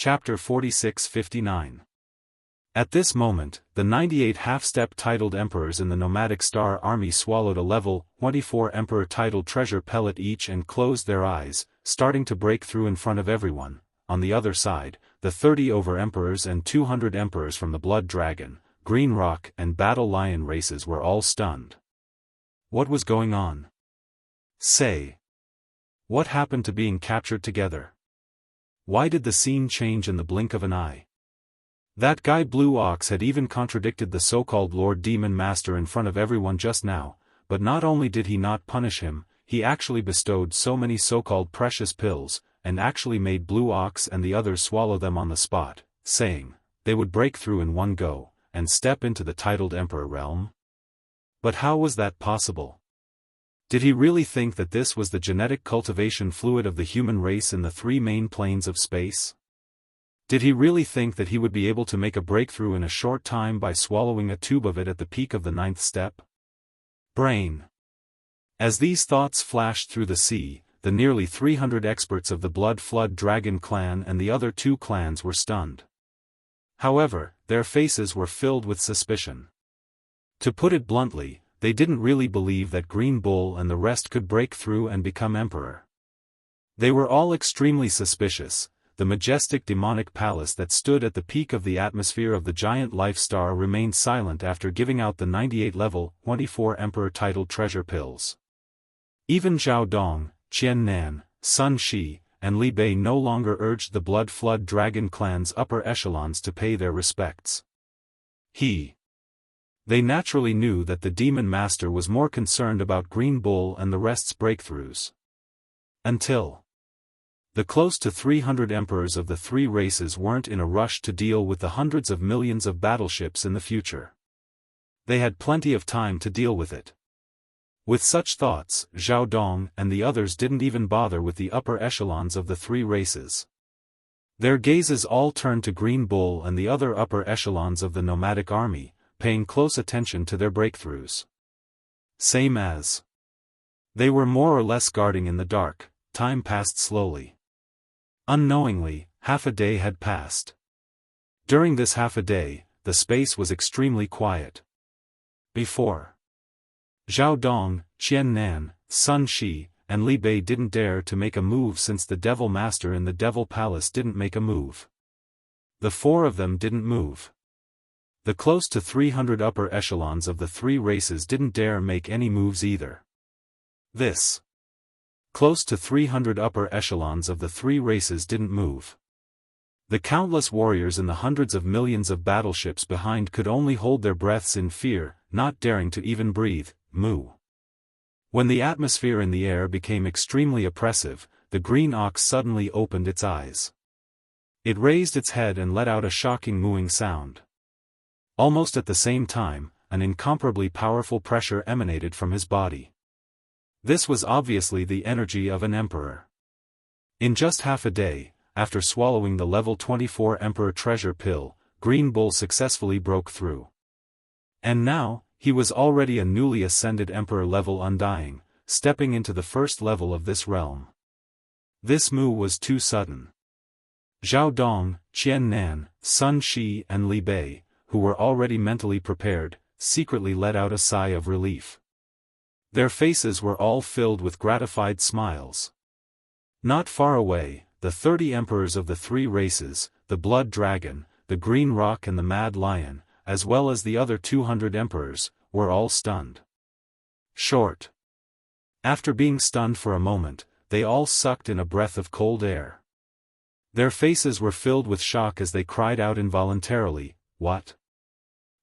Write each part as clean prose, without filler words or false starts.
Chapter 46-59. At this moment, the 98 half-step titled emperors in the nomadic star army swallowed a level 24 emperor titled treasure pellet each and closed their eyes, starting to break through in front of everyone. On the other side, the 30 over emperors and 200 emperors from the Blood Dragon, Green Rock and Battle Lion races were all stunned. What was going on? Say. What happened to being captured together? Why did the scene change in the blink of an eye? That guy Blue Ox had even contradicted the so-called Lord Demon Master in front of everyone just now, but not only did he not punish him, he actually bestowed so many so-called precious pills, and actually made Blue Ox and the others swallow them on the spot, saying they would break through in one go, and step into the titled Emperor realm. But how was that possible? Did he really think that this was the genetic cultivation fluid of the human race in the three main planes of space? Did he really think that he would be able to make a breakthrough in a short time by swallowing a tube of it at the peak of the 9th step? Brain. As these thoughts flashed through the sea, the nearly 300 experts of the Blood Flood Dragon clan and the other two clans were stunned. However, their faces were filled with suspicion. To put it bluntly, they didn't really believe that Green Bull and the rest could break through and become emperor. They were all extremely suspicious. The majestic demonic palace that stood at the peak of the atmosphere of the giant life star remained silent after giving out the 98 level 24 emperor titled treasure pills. Even Zhao Dong, Qian Nan, Sun Shi, and Li Bei no longer urged the Blood Flood Dragon clan's upper echelons to pay their respects. They naturally knew that the Demon Master was more concerned about Green Bull and the rest's breakthroughs. Until the close to 300 emperors of the three races weren't in a rush to deal with the hundreds of millions of battleships in the future. They had plenty of time to deal with it. With such thoughts, Zhao Dong and the others didn't even bother with the upper echelons of the three races. Their gazes all turned to Green Bull and the other upper echelons of the nomadic army, paying close attention to their breakthroughs. Same as they were more or less guarding in the dark. Time passed slowly. Unknowingly, half a day had passed. During this half a day, the space was extremely quiet. Before Zhao Dong, Qian Nan, Sun Shi, and Li Bei didn't dare to make a move since the Devil Master in the Devil Palace didn't make a move. The four of them didn't move. The close to 300 upper echelons of the three races didn't dare make any moves either. This close to 300 upper echelons of the three races didn't move. The countless warriors in the hundreds of millions of battleships behind could only hold their breaths in fear, not daring to even breathe. When the atmosphere in the air became extremely oppressive, the green ox suddenly opened its eyes. It raised its head and let out a shocking mooing sound. Almost at the same time, an incomparably powerful pressure emanated from his body. This was obviously the energy of an emperor. In just half a day, after swallowing the level 24 emperor treasure pill, Green Bull successfully broke through. And now, he was already a newly ascended emperor level undying, stepping into the first level of this realm. This move was too sudden. Zhao Dong, Qian Nan, Sun Shi and Li Bei, who were already mentally prepared, secretly let out a sigh of relief. Their faces were all filled with gratified smiles. Not far away, the 30 emperors of the three races, the Blood Dragon, the Green Rock and the Mad Lion, as well as the other 200 emperors, were all stunned. After being stunned for a moment, they all sucked in a breath of cold air. Their faces were filled with shock as they cried out involuntarily, "What?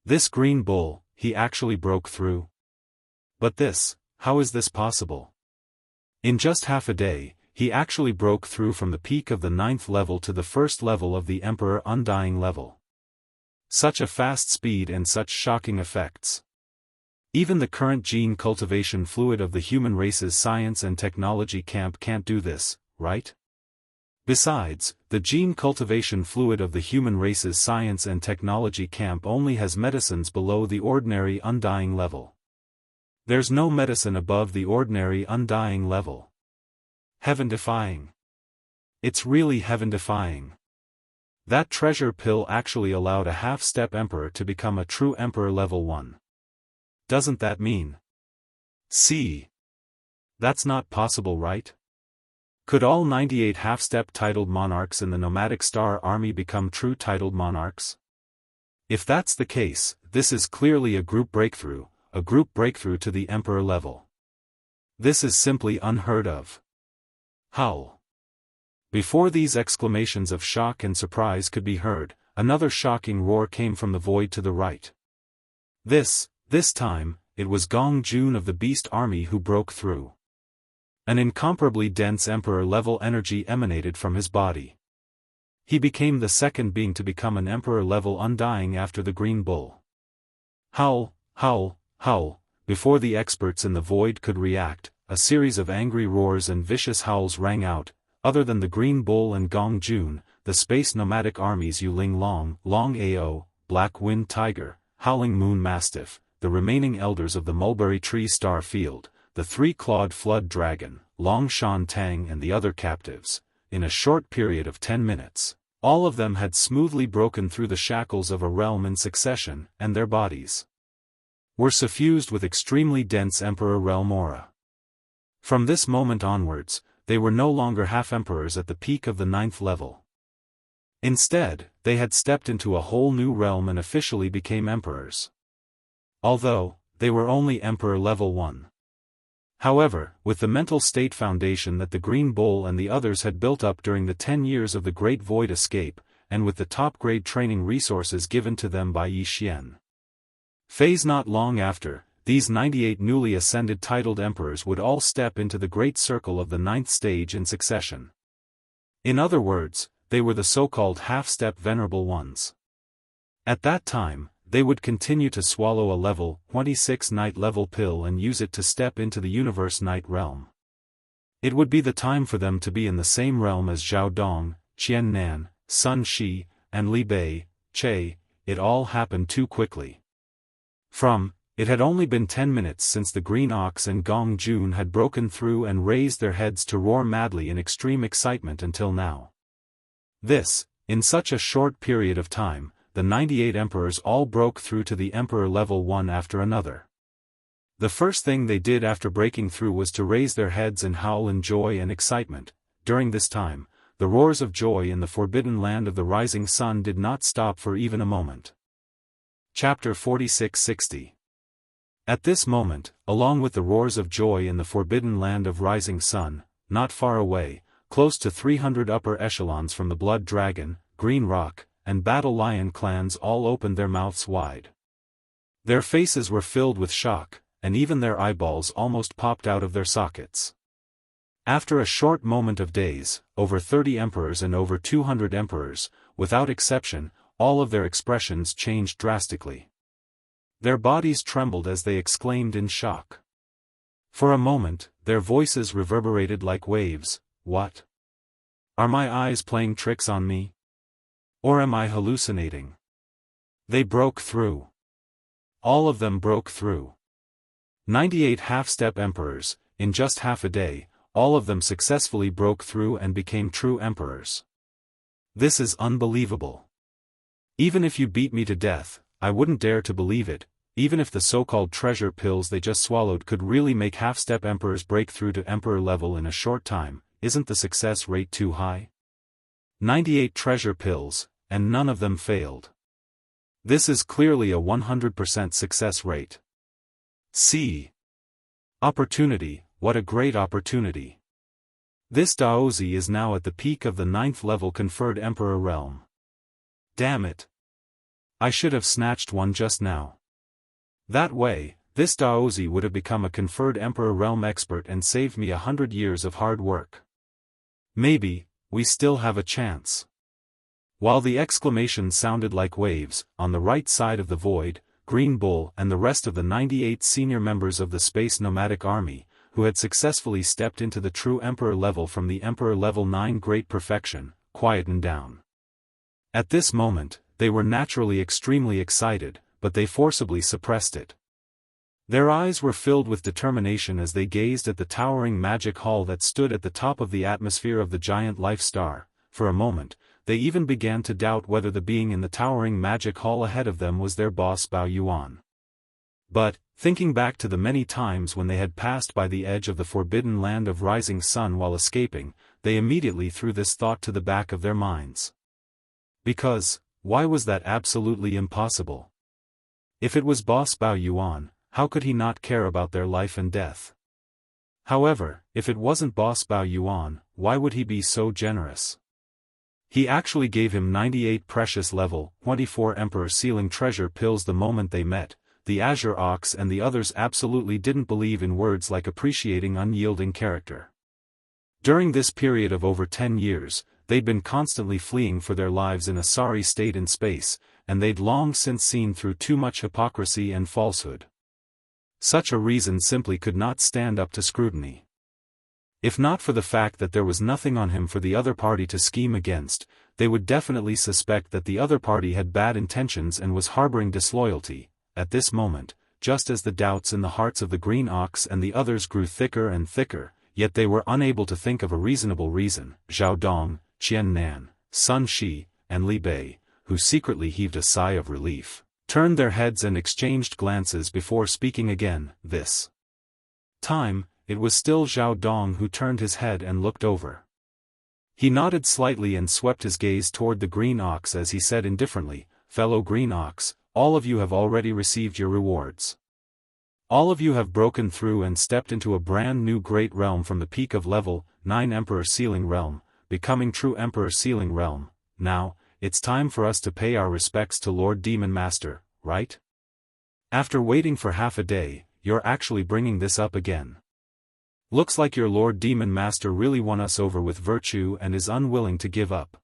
This Green Bull, he actually broke through? But how is this possible? In just half a day, he actually broke through from the peak of the 9th level to the first level of the Emperor Undying level. Such a fast speed and such shocking effects. Even the current gene cultivation fluid of the human race's science and technology camp can't do this, right? Besides, the gene cultivation fluid of the human race's science and technology camp only has medicines below the ordinary undying level. There's no medicine above the ordinary undying level. Heaven-defying. It's really heaven-defying. That treasure pill actually allowed a half-step emperor to become a true emperor level 1. Doesn't that mean? See? That's not possible, right? Could all 98 half-step titled monarchs in the nomadic star army become true titled monarchs? If that's the case, this is clearly a group breakthrough to the emperor level. This is simply unheard of. Howl. Before these exclamations of shock and surprise could be heard, another shocking roar came from the void to the right. This time, it was Gong Jun of the Beast Army who broke through. An incomparably dense emperor-level energy emanated from his body. He became the second being to become an emperor-level undying after the Green Bull. Howl, howl, howl. Before the experts in the void could react, a series of angry roars and vicious howls rang out. Other than the Green Bull and Gong Jun, the space nomadic armies Yuling Long, Long Ao, Black Wind Tiger, Howling Moon Mastiff, the remaining elders of the Mulberry Tree Star Field, the three-clawed Flood Dragon, Long Shan Tang and the other captives, in a short period of 10 minutes, all of them had smoothly broken through the shackles of a realm in succession, and their bodies were suffused with extremely dense Emperor realm aura. From this moment onwards, they were no longer half-emperors at the peak of the 9th level. Instead, they had stepped into a whole new realm and officially became emperors. Although, they were only Emperor level 1. However, with the mental state foundation that the Green Bull and the others had built up during the 10 years of the Great Void Escape, and with the top-grade training resources given to them by Yi Xian Fei's not long after, these 98 newly ascended titled emperors would all step into the great circle of the 9th stage in succession. In other words, they were the so-called half-step venerable ones. At that time, they would continue to swallow a level 26 night level pill and use it to step into the universe night realm. It would be the time for them to be in the same realm as Zhao Dong, Qian Nan, Sun Shi, and Li Bei, Che. It all happened too quickly. It had only been 10 minutes since the Green Ox and Gong Jun had broken through and raised their heads to roar madly in extreme excitement until now. In such a short period of time, the 98 emperors all broke through to the emperor level one after another. The first thing they did after breaking through was to raise their heads and howl in joy and excitement. During this time, the roars of joy in the forbidden land of the rising sun did not stop for even a moment. Chapter 4660. At this moment, along with the roars of joy in the forbidden land of rising sun, not far away, close to 300 upper echelons from the Blood Dragon, Green Rock, and Battle Lion clans all opened their mouths wide. Their faces were filled with shock, and even their eyeballs almost popped out of their sockets. After a short moment of daze, over 30 emperors and over 200 emperors, without exception, all of their expressions changed drastically. Their bodies trembled as they exclaimed in shock. For a moment, their voices reverberated like waves. What? Are my eyes playing tricks on me? Or am I hallucinating? They broke through. All of them broke through. 98 half-step emperors, in just half a day, all of them successfully broke through and became true emperors. This is unbelievable. Even if you beat me to death, I wouldn't dare to believe it. Even if the so-called treasure pills they just swallowed could really make half-step emperors break through to emperor level in a short time, isn't the success rate too high? 98 treasure pills, and none of them failed. This is clearly a 100% success rate. See. Opportunity, what a great opportunity. This Daoist is now at the peak of the 9th level conferred emperor realm. Damn it. I should have snatched one just now. That way, this Daoist would have become a conferred Emperor Realm expert and saved me 100 years of hard work. Maybe, we still have a chance. While the exclamations sounded like waves, on the right side of the void, Green Bull and the rest of the 98 senior members of the Space Nomadic Army, who had successfully stepped into the true Emperor level from the Emperor Level 9 Great Perfection, quietened down. At this moment, they were naturally extremely excited, but they forcibly suppressed it. Their eyes were filled with determination as they gazed at the towering magic hall that stood at the top of the atmosphere of the giant life star. For a moment, they even began to doubt whether the being in the towering magic hall ahead of them was their boss Bao Yuan. But, thinking back to the many times when they had passed by the edge of the forbidden land of rising sun while escaping, they immediately threw this thought to the back of their minds. Because, why was that absolutely impossible? If it was boss Bao Yuan, how could he not care about their life and death? However, if it wasn't boss Bao Yuan, why would he be so generous? He actually gave him 98 precious level 24 Emperor Sealing treasure pills the moment they met. The Azure Ox and the others absolutely didn't believe in words like appreciating unyielding character. During this period of over 10 years, they'd been constantly fleeing for their lives in a sorry state in space, and they'd long since seen through too much hypocrisy and falsehood. Such a reason simply could not stand up to scrutiny. If not for the fact that there was nothing on him for the other party to scheme against, they would definitely suspect that the other party had bad intentions and was harboring disloyalty. At this moment, just as the doubts in the hearts of the Green Ox and the others grew thicker and thicker, yet they were unable to think of a reasonable reason, Zhao Dong, Qian Nan, Sun Shi, and Li Bei, who secretly heaved a sigh of relief, turned their heads and exchanged glances before speaking again. This time, it was still Zhao Dong who turned his head and looked over. He nodded slightly and swept his gaze toward the Green Ox as he said indifferently, "Fellow Green Ox, all of you have already received your rewards. All of you have broken through and stepped into a brand new great realm from the peak of level 9 Emperor Sealing Realm, becoming true Emperor Sealing Realm. Now, it's time for us to pay our respects to Lord Demon Master, right? After waiting for half a day, you're actually bringing this up again. Looks like your Lord Demon Master really won us over with virtue and is unwilling to give up."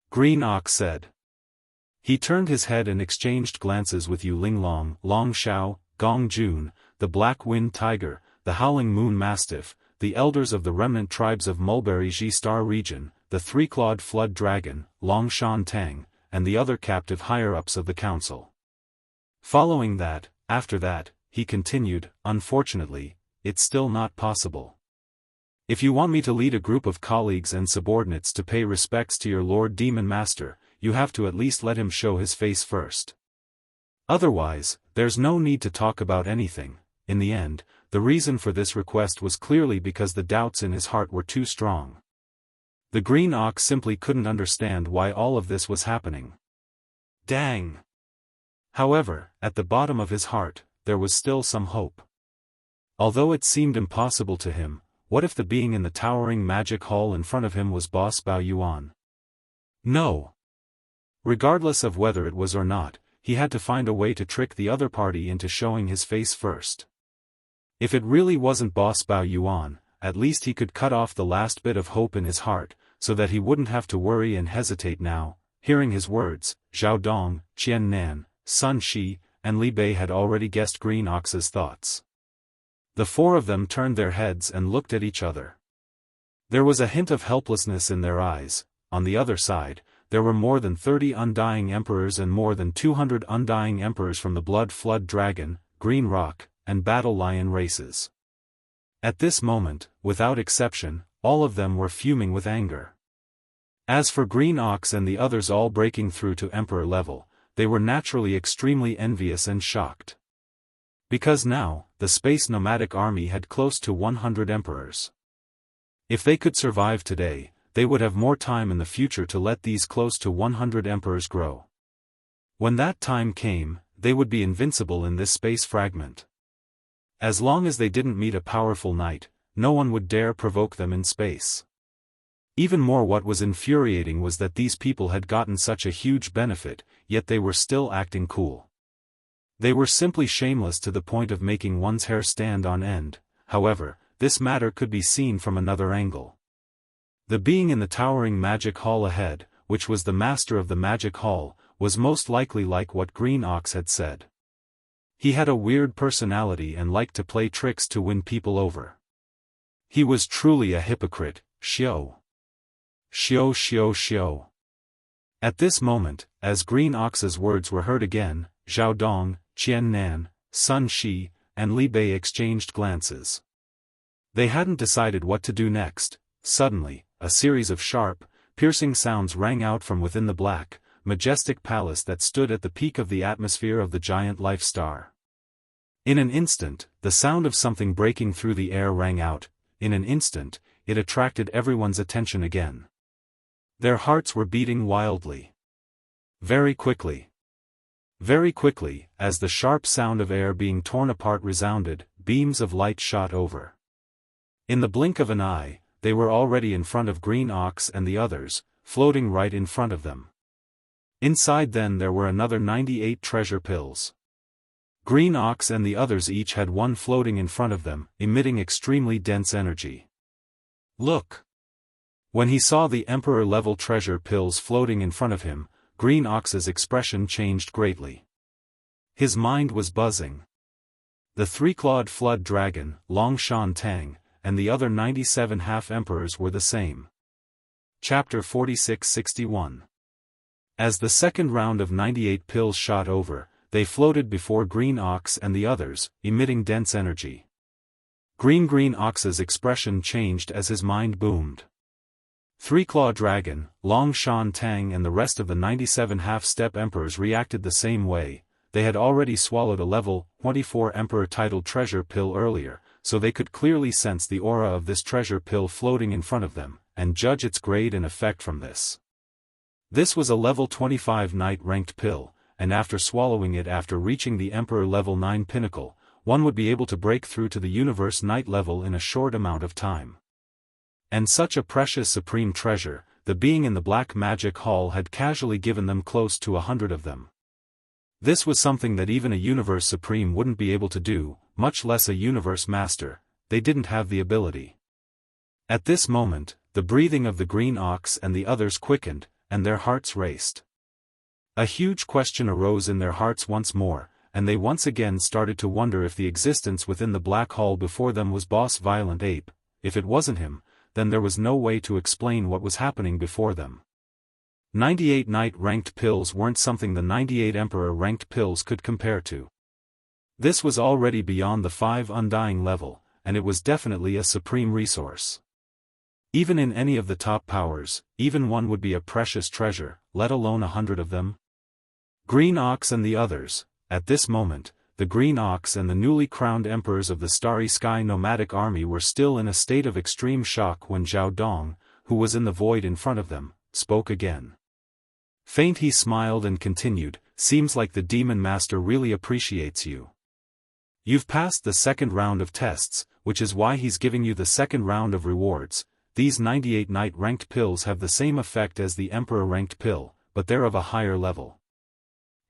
Green Ox said. He turned his head and exchanged glances with Yu Linglong, Long Shao, Gong Jun, the Black Wind Tiger, the Howling Moon Mastiff, the elders of the remnant tribes of Mulberry Ji Star region, the Three-Clawed Flood Dragon, Long Shan Tang, and the other captive higher-ups of the council. Following that, after that, he continued, "Unfortunately, it's still not possible. If you want me to lead a group of colleagues and subordinates to pay respects to your Lord Demon Master, you have to at least let him show his face first. Otherwise, there's no need to talk about anything." In the end, the reason for this request was clearly because the doubts in his heart were too strong. The Green Ox simply couldn't understand why all of this was happening. Dang! However, at the bottom of his heart, there was still some hope. Although it seemed impossible to him, what if the being in the towering magic hall in front of him was boss Bao Yuan? No. Regardless of whether it was or not, he had to find a way to trick the other party into showing his face first. If it really wasn't boss Bao Yuan, at least he could cut off the last bit of hope in his heart, so that he wouldn't have to worry and hesitate now. Hearing his words, Zhao Dong, Qian Nan, Sun Shi, and Li Bei had already guessed Green Ox's thoughts. The four of them turned their heads and looked at each other. There was a hint of helplessness in their eyes. On the other side, there were more than 30 Undying Emperors and more than 200 Undying Emperors from the Blood Flood Dragon, Green Rock, and Battle Lion races. At this moment, without exception, all of them were fuming with anger. As for Green Ox and the others all breaking through to Emperor level, they were naturally extremely envious and shocked. Because now, the Space Nomadic Army had close to 100 Emperors. If they could survive today, they would have more time in the future to let these close to 100 Emperors grow. When that time came, they would be invincible in this space fragment. As long as they didn't meet a powerful knight, no one would dare provoke them in space. Even more, what was infuriating was that these people had gotten such a huge benefit, yet they were still acting cool. They were simply shameless to the point of making one's hair stand on end. However, this matter could be seen from another angle. The being in the towering magic hall ahead, which was the master of the magic hall, was most likely like what Green Ox had said. He had a weird personality and liked to play tricks to win people over. He was truly a hypocrite. Xiao. Xiao xiao xiao. At this moment, as Green Ox's words were heard again, Zhao Dong, Qian Nan, Sun Shi, and Li Bei exchanged glances. They hadn't decided what to do next. Suddenly, a series of sharp, piercing sounds rang out from within the black, majestic palace that stood at the peak of the atmosphere of the giant life star. In an instant, the sound of something breaking through the air rang out. In an instant, it attracted everyone's attention again. Their hearts were beating wildly. Very quickly, as the sharp sound of air being torn apart resounded, beams of light shot over. In the blink of an eye, they were already in front of Green Ox and the others, floating right in front of them. Inside then there were another 98 treasure pills. Green Ox and the others each had one floating in front of them, emitting extremely dense energy. Look! When he saw the Emperor-level treasure pills floating in front of him, Green Ox's expression changed greatly. His mind was buzzing. The three-clawed flood dragon, Long Shan Tang, and the other 97 half-emperors were the same. Chapter 46-61. As the second round of 98 pills shot over, they floated before Green Ox and the others, emitting dense energy. Green Ox's expression changed as his mind boomed. Three-claw dragon, Long Shan Tang and the rest of the 97 half-step emperors reacted the same way. They had already swallowed a level 24 emperor-titled treasure pill earlier, so they could clearly sense the aura of this treasure pill floating in front of them, and judge its grade and effect from this. This was a level 25 knight-ranked pill, and after swallowing it after reaching the Emperor level 9 pinnacle, one would be able to break through to the universe knight level in a short amount of time. And such a precious supreme treasure, the being in the Black Magic Hall had casually given them close to 100 of them. This was something that even a Universe Supreme wouldn't be able to do, much less a Universe Master. They didn't have the ability. At this moment, the breathing of the Green Ox and the others quickened, and their hearts raced. A huge question arose in their hearts once more, and they once again started to wonder if the existence within the Black Hall before them was Boss Violent Ape. If it wasn't him, then there was no way to explain what was happening before them. 98 knight-ranked pills weren't something the 98 emperor-ranked pills could compare to. This was already beyond the 5 undying level, and it was definitely a supreme resource. Even in any of the top powers, even one would be a precious treasure, let alone 100 of them. Green Ox and the others, at this moment, the Green Ox and the newly crowned emperors of the Starry Sky nomadic army were still in a state of extreme shock when Zhao Dong, who was in the void in front of them, spoke again. Faint he smiled and continued, "Seems like the Demon Master really appreciates you. You've passed the second round of tests, which is why he's giving you the second round of rewards. These 98 knight-ranked pills have the same effect as the Emperor-ranked pill, but they're of a higher level.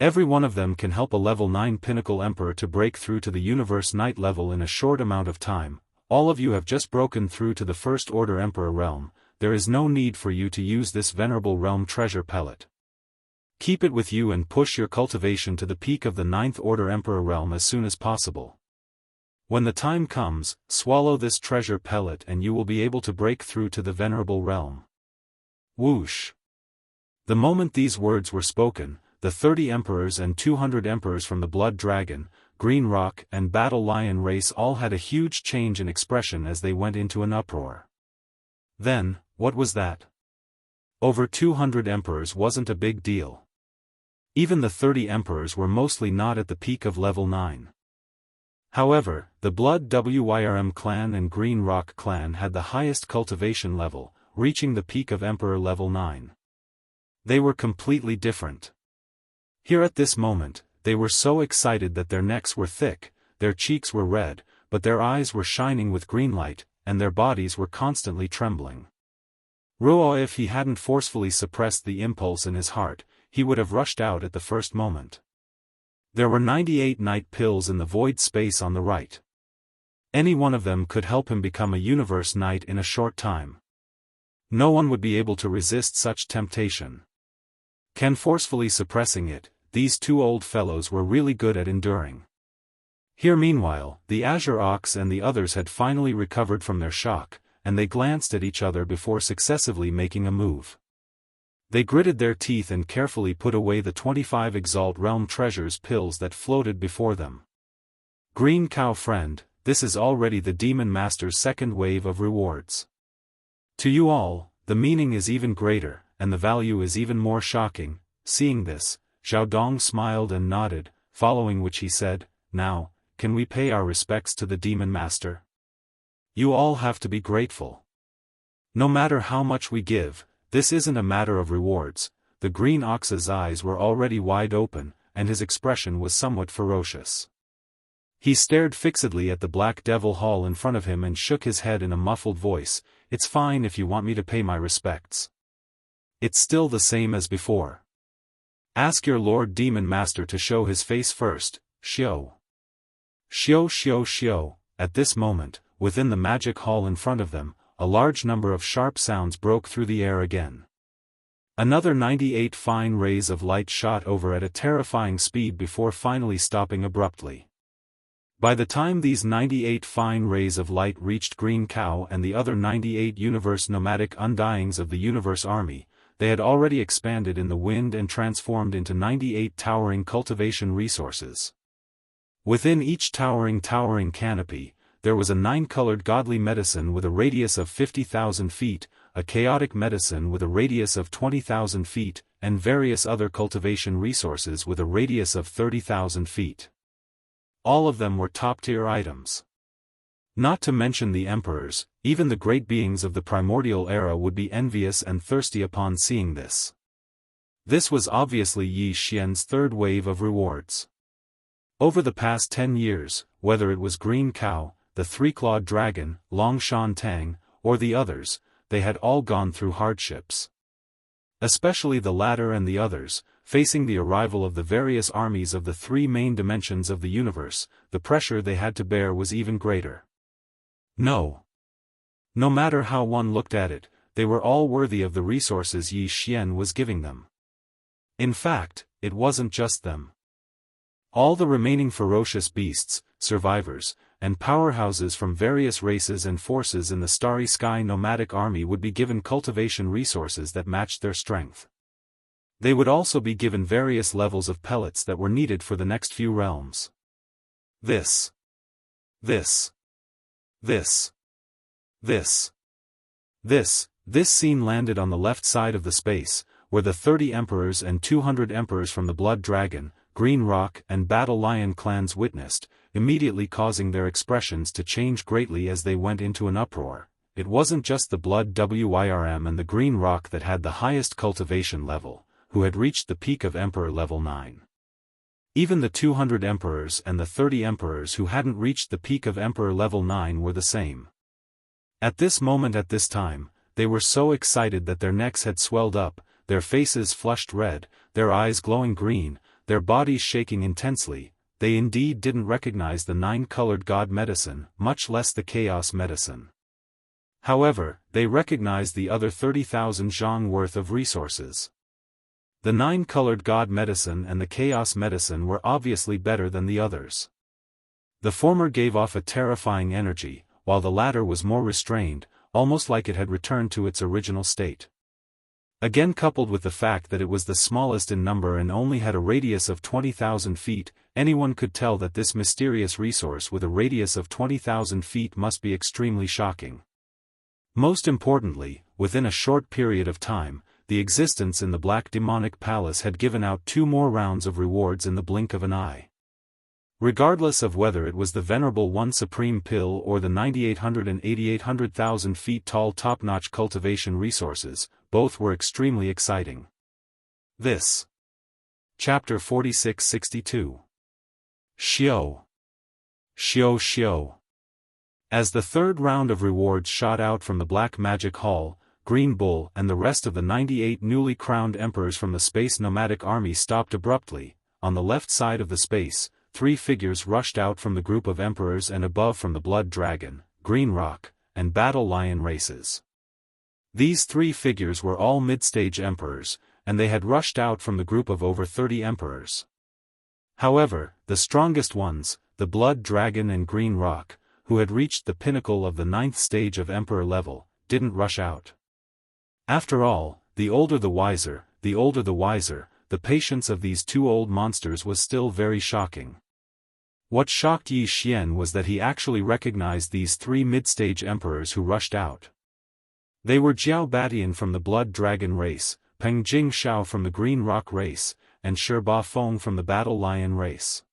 Every one of them can help a level 9 pinnacle emperor to break through to the universe knight level in a short amount of time. All of you have just broken through to the first order emperor realm. There is no need for you to use this venerable realm treasure pellet. Keep it with you and push your cultivation to the peak of the 9th order emperor realm as soon as possible. When the time comes, swallow this treasure pellet and you will be able to break through to the venerable realm." Whoosh! The moment these words were spoken, the 30 emperors and 200 emperors from the Blood Dragon, Green Rock and Battle Lion race all had a huge change in expression as they went into an uproar. Then, what was that? Over 200 emperors wasn't a big deal. Even the 30 emperors were mostly not at the peak of level 9. However, the Blood Wyrm clan and Green Rock clan had the highest cultivation level, reaching the peak of Emperor level 9. They were completely different. Here at this moment, they were so excited that their necks were thick, their cheeks were red, but their eyes were shining with green light, and their bodies were constantly trembling. Ruo, if he hadn't forcefully suppressed the impulse in his heart, he would have rushed out at the first moment. There were 98 night pills in the void space on the right. Any one of them could help him become a universe knight in a short time. No one would be able to resist such temptation. Ken forcefully suppressing it, these two old fellows were really good at enduring. Here meanwhile, the Azure Ox and the others had finally recovered from their shock, and they glanced at each other before successively making a move. They gritted their teeth and carefully put away the 25 Exalt Realm Treasures pills that floated before them. Green Cow friend, this is already the Demon Master's second wave of rewards. To you all, the meaning is even greater, and the value is even more shocking. Seeing this, Zhao Dong smiled and nodded, following which he said, "Now, can we pay our respects to the Demon Master? You all have to be grateful. No matter how much we give, this isn't a matter of rewards." The green ox's eyes were already wide open, and his expression was somewhat ferocious. He stared fixedly at the black devil hall in front of him and shook his head in a muffled voice. "It's fine if you want me to pay my respects. It's still the same as before. Ask your Lord Demon Master to show his face first, Xiao." Xiao. At this moment, within the magic hall in front of them, a large number of sharp sounds broke through the air again. Another 98 fine rays of light shot over at a terrifying speed before finally stopping abruptly. By the time these 98 fine rays of light reached Green Cow and the other 98 universe nomadic undyings of the universe army, they had already expanded in the wind and transformed into 98 towering cultivation resources. Within each towering canopy, there was a 9-colored godly medicine with a radius of 50,000 feet, a chaotic medicine with a radius of 20,000 feet, and various other cultivation resources with a radius of 30,000 feet. All of them were top-tier items. Not to mention the emperors, even the great beings of the primordial era would be envious and thirsty upon seeing this. This was obviously Yi Xian's third wave of rewards. Over the past 10 years, whether it was Green Cow, the Three-Clawed Dragon, Long Shan Tang, or the others, they had all gone through hardships. Especially the latter and the others, facing the arrival of the various armies of the three main dimensions of the universe, the pressure they had to bear was even greater. No matter how one looked at it, they were all worthy of the resources Yi Xian was giving them. In fact, it wasn't just them. All the remaining ferocious beasts, survivors, and powerhouses from various races and forces in the Starry Sky nomadic army would be given cultivation resources that matched their strength. They would also be given various levels of pellets that were needed for the next few realms. This scene landed on the left side of the space, where the 30 emperors and 200 emperors from the Blood Dragon, Green Rock and Battle Lion clans witnessed, immediately causing their expressions to change greatly as they went into an uproar. It wasn't just the Blood Wyrm and the Green Rock that had the highest cultivation level, who had reached the peak of Emperor level 9. Even the 200 emperors and the 30 emperors who hadn't reached the peak of Emperor level 9 were the same. At this moment at this time, they were so excited that their necks had swelled up, their faces flushed red, their eyes glowing green, their bodies shaking intensely. They indeed didn't recognize the 9-colored god medicine, much less the chaos medicine. However, they recognized the other 30,000 zhang worth of resources. The 9-colored god medicine and the chaos medicine were obviously better than the others. The former gave off a terrifying energy, while the latter was more restrained, almost like it had returned to its original state. Again, coupled with the fact that it was the smallest in number and only had a radius of 20,000 feet, anyone could tell that this mysterious resource with a radius of 20,000 feet must be extremely shocking. Most importantly, within a short period of time, the existence in the Black Demonic Palace had given out 2 more rounds of rewards in the blink of an eye. Regardless of whether it was the Venerable One Supreme Pill or the 9,800 and 8,800,000 feet tall top-notch cultivation resources, both were extremely exciting. This. Chapter 4662. Xiao. As the third round of rewards shot out from the Black Magic Hall, Green Bull and the rest of the 98 newly crowned emperors from the Space Nomadic Army stopped abruptly. On the left side of the space, 3 figures rushed out from the group of emperors and above from the Blood Dragon, Green Rock, and Battle Lion races. These 3 figures were all mid-stage emperors, and they had rushed out from the group of over 30 emperors. However, the strongest ones, the Blood Dragon and Green Rock, who had reached the pinnacle of the 9th stage of emperor level, didn't rush out. After all, the older the wiser, the patience of these 2 old monsters was still very shocking. What shocked Yi Xian was that he actually recognized these 3 mid-stage emperors who rushed out. They were Jiao Batian from the Blood Dragon race, Peng Jing Shao from the Green Rock race, and Ba Feng from the Battle Lion race.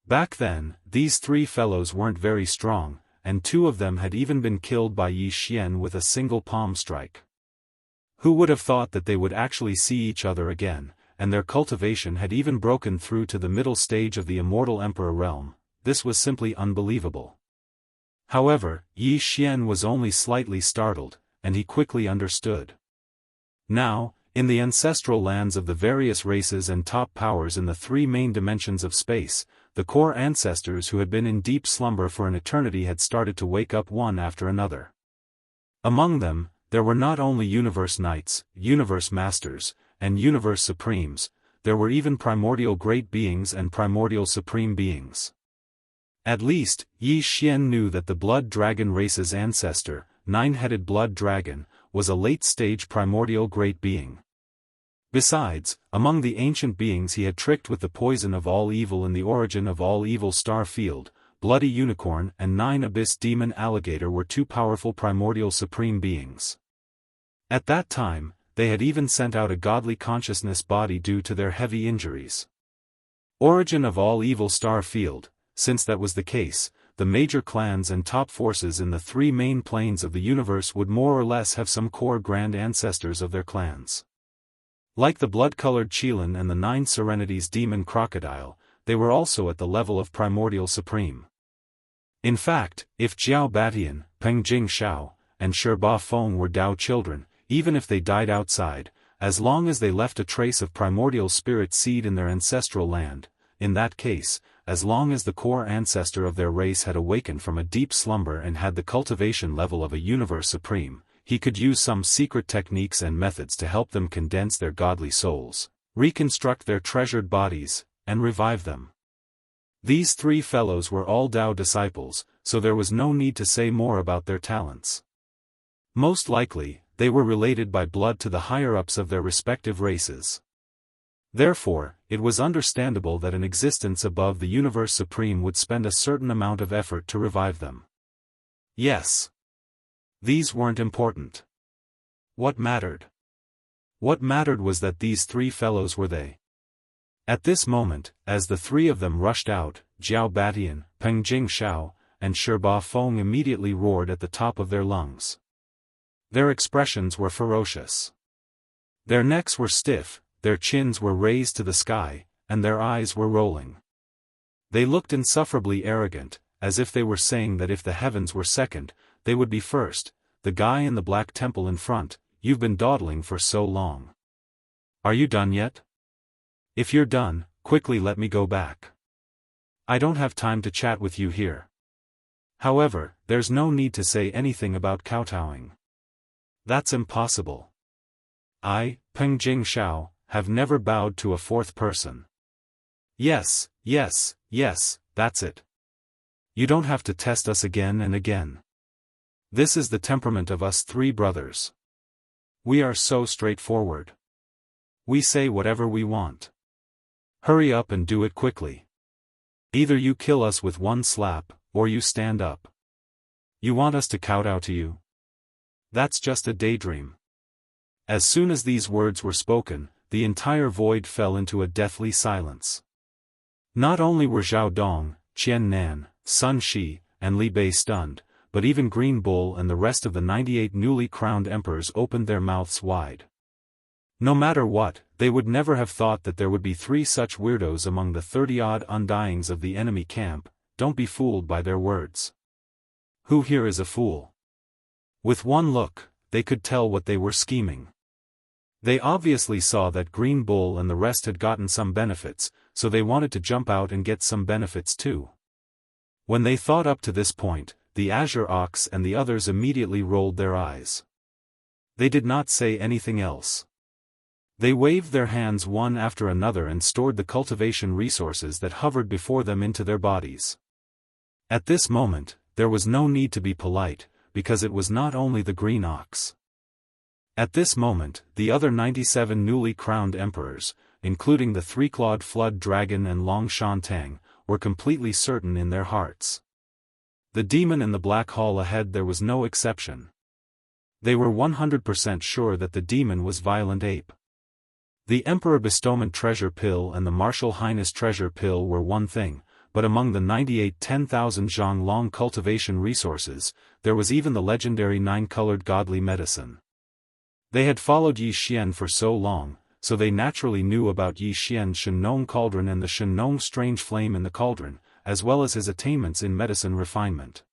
Back then, these three fellows weren't very strong, and two of them had even been killed by Yi Xian with a single palm strike. Who would have thought that they would actually see each other again, and their cultivation had even broken through to the middle stage of the Immortal Emperor realm? This was simply unbelievable. However, Yi Xian was only slightly startled, and he quickly understood. Now, in the ancestral lands of the various races and top powers in the three main dimensions of space, the core ancestors who had been in deep slumber for an eternity had started to wake up one after another. Among them, there were not only Universe Knights, Universe Masters, and Universe Supremes, there were even Primordial Great Beings and Primordial Supreme Beings. At least, Yi Xian knew that the Blood Dragon race's ancestor, Nine-Headed Blood Dragon, was a late-stage Primordial Great Being. Besides, among the ancient beings he had tricked with the poison of all evil in the origin of all evil star field, Bloody Unicorn and Nine-Abyss Demon Alligator were two powerful Primordial Supreme Beings. At that time, they had even sent out a godly consciousness body due to their heavy injuries. Origin of all evil star field. Since that was the case, the major clans and top forces in the three main planes of the universe would more or less have some core grand ancestors of their clans. Like the blood-colored Qilin and the Nine Serenities demon crocodile, they were also at the level of Primordial Supreme. In fact, if Jiao Batian, Peng Jing Shao, and Ba Feng were Dao children, even if they died outside, as long as they left a trace of primordial spirit seed in their ancestral land, in that case, as long as the core ancestor of their race had awakened from a deep slumber and had the cultivation level of a Universe Supreme, he could use some secret techniques and methods to help them condense their godly souls, reconstruct their treasured bodies, and revive them. These three fellows were all Dao disciples, so there was no need to say more about their talents. Most likely, they were related by blood to the higher-ups of their respective races. Therefore, it was understandable that an existence above the Universe Supreme would spend a certain amount of effort to revive them. Yes. These weren't important. What mattered? What mattered was that these three fellows were they. At this moment, as the three of them rushed out, Jiao Batian, Peng Jing Shao, and Ba Feng immediately roared at the top of their lungs. Their expressions were ferocious. Their necks were stiff, their chins were raised to the sky, and their eyes were rolling. They looked insufferably arrogant, as if they were saying that if the heavens were second, they would be first. The guy in the black temple in front, you've been dawdling for so long. Are you done yet? If you're done, quickly let me go back. I don't have time to chat with you here. However, there's no need to say anything about kowtowing. That's impossible. I, Peng Jing Shao, have never bowed to a fourth person. Yes, that's it. You don't have to test us again and again. This is the temperament of us three brothers. We are so straightforward. We say whatever we want. Hurry up and do it quickly. Either you kill us with one slap, or you stand up. You want us to kowtow to you? That's just a daydream. As soon as these words were spoken, the entire void fell into a deathly silence. Not only were Zhao Dong, Qian Nan, Sun Shi, and Li Bei stunned, but even Green Bull and the rest of the 98 newly crowned emperors opened their mouths wide. No matter what, they would never have thought that there would be three such weirdos among the 30-odd undyings of the enemy camp. Don't be fooled by their words. Who here is a fool? With one look, they could tell what they were scheming. They obviously saw that Green Bull and the rest had gotten some benefits, so they wanted to jump out and get some benefits too. When they thought up to this point, the Azure Ox and the others immediately rolled their eyes. They did not say anything else. They waved their hands one after another and stored the cultivation resources that hovered before them into their bodies. At this moment, there was no need to be polite, because it was not only the Green Ox. At this moment, the other 97 newly crowned emperors, including the three-clawed Flood Dragon and Long Shantang, were completely certain in their hearts. The demon in the black hall ahead there was no exception. They were 100% sure that the demon was Violent Ape. The Emperor Bestowment Treasure Pill and the Martial Highness Treasure Pill were one thing, but among the 98 10,000 Zhonglong cultivation resources, there was even the legendary 9-colored godly medicine. They had followed Yi Xian for so long, so they naturally knew about Yi Xian's Shenong Cauldron and the Shenong Strange Flame in the Cauldron, as well as his attainments in medicine refinement.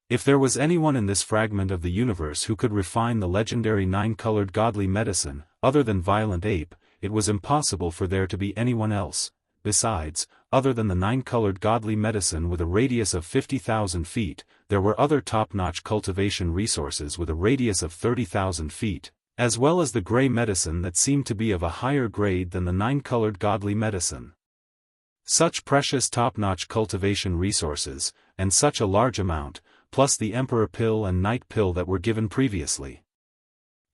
If there was anyone in this fragment of the universe who could refine the legendary 9-colored godly medicine, other than Violent Ape, it was impossible for there to be anyone else. Besides, other than the 9-colored godly medicine with a radius of 50,000 feet, there were other top-notch cultivation resources with a radius of 30,000 feet, as well as the gray medicine that seemed to be of a higher grade than the 9-colored godly medicine. Such precious top-notch cultivation resources, and such a large amount, plus the Emperor Pill and Night Pill that were given previously.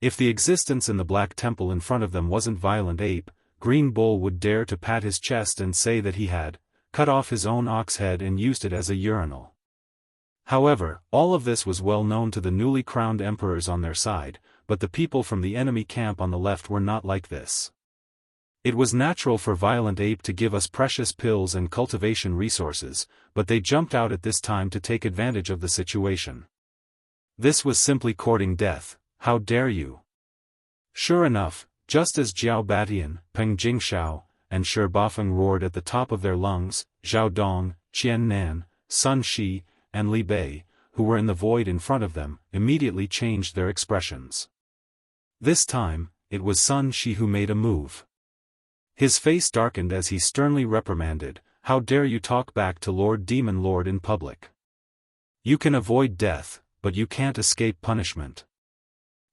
If the existence in the Black Temple in front of them wasn't Violent Ape, Green Bull would dare to pat his chest and say that he had cut off his own ox head and used it as a urinal. However, all of this was well known to the newly crowned emperors on their side, but the people from the enemy camp on the left were not like this. It was natural for Violent Ape to give us precious pills and cultivation resources, but they jumped out at this time to take advantage of the situation. This was simply courting death. How dare you? Sure enough, just as Jiao Batian, Peng Jingshao, and Shi Bafeng roared at the top of their lungs, Zhao Dong, Qian Nan, Sun Shi, and Li Bei, who were in the void in front of them, immediately changed their expressions. This time, it was Sun Shi who made a move. His face darkened as he sternly reprimanded, "How dare you talk back to Lord Demon Lord in public? You can avoid death, but you can't escape punishment.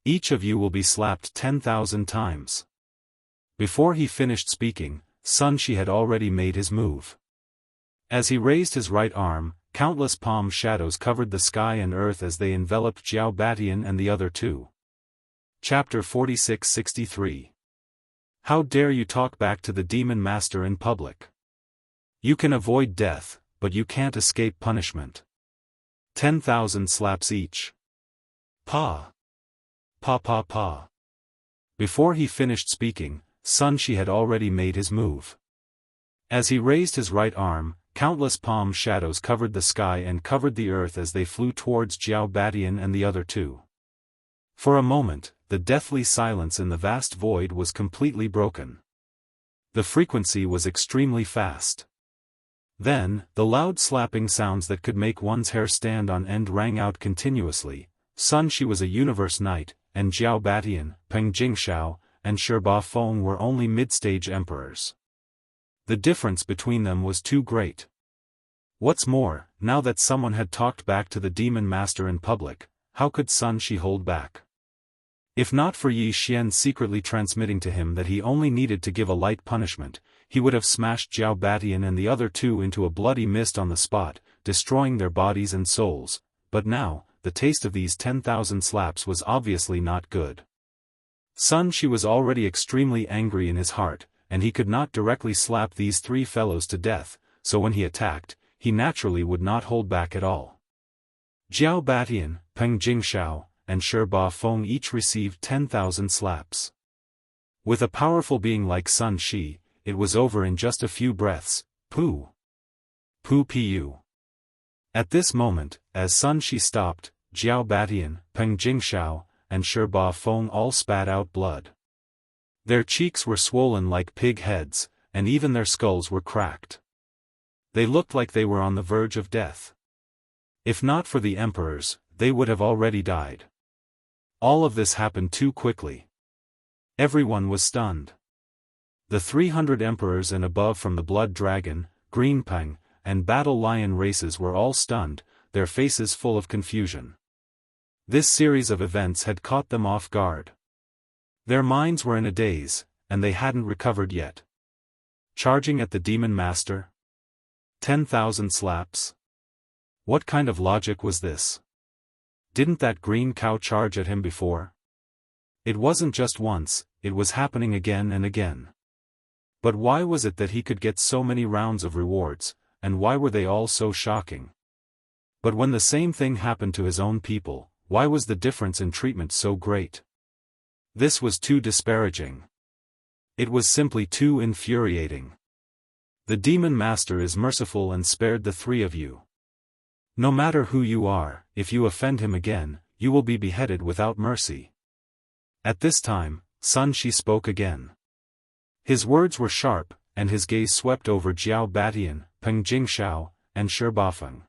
Each of you will be slapped 10,000 times." Before he finished speaking, Sun Shi had already made his move. As he raised his right arm, countless palm shadows covered the sky and earth as they enveloped Jiao Batian and the other two. Chapter 46-63. How dare you talk back to the Demon Master in public? You can avoid death, but you can't escape punishment. 10,000 slaps each. Pa. Pa pa pa. Before he finished speaking, Sun Shi had already made his move. As he raised his right arm, countless palm shadows covered the sky and covered the earth as they flew towards Jiao Batian and the other two. For a moment, the deathly silence in the vast void was completely broken. The frequency was extremely fast. Then, the loud slapping sounds that could make one's hair stand on end rang out continuously. Sun Shi was a universe knight, and Jiao Batian, Peng Jingshao, and Shi Bafeng were only mid-stage emperors. The difference between them was too great. What's more, now that someone had talked back to the Demon Master in public, how could Sun Shi hold back? If not for Yi Xian secretly transmitting to him that he only needed to give a light punishment, he would have smashed Jiao Batian and the other two into a bloody mist on the spot, destroying their bodies and souls, but now, the taste of these 10,000 slaps was obviously not good. Sun Shi was already extremely angry in his heart, and he could not directly slap these three fellows to death, so when he attacked, he naturally would not hold back at all. Jiao Batian, Peng Jingshao, and Shi Bafeng each received 10,000 slaps. With a powerful being like Sun Shi, it was over in just a few breaths. Pooh. Pooh pu. At this moment, as Sun Shi stopped, Jiao Batian, Peng Jingshao, and Shi Bafeng all spat out blood. Their cheeks were swollen like pig heads, and even their skulls were cracked. They looked like they were on the verge of death. If not for the emperors, they would have already died. All of this happened too quickly. Everyone was stunned. The 300 emperors and above from the Blood Dragon, Green Peng, and Battle Lion races were all stunned, their faces full of confusion. This series of events had caught them off guard. Their minds were in a daze, and they hadn't recovered yet. Charging at the Demon Master? 10,000 slaps? What kind of logic was this? Didn't that green cow charge at him before? It wasn't just once, it was happening again and again. But why was it that he could get so many rounds of rewards, and why were they all so shocking? But when the same thing happened to his own people, why was the difference in treatment so great? This was too disparaging. It was simply too infuriating. The demon master is merciful and spared the three of you. No matter who you are, if you offend him again, you will be beheaded without mercy. At this time, Sun Shi spoke again. His words were sharp, and his gaze swept over Jiao Batian, Peng Jingshao, and Shi Bafeng.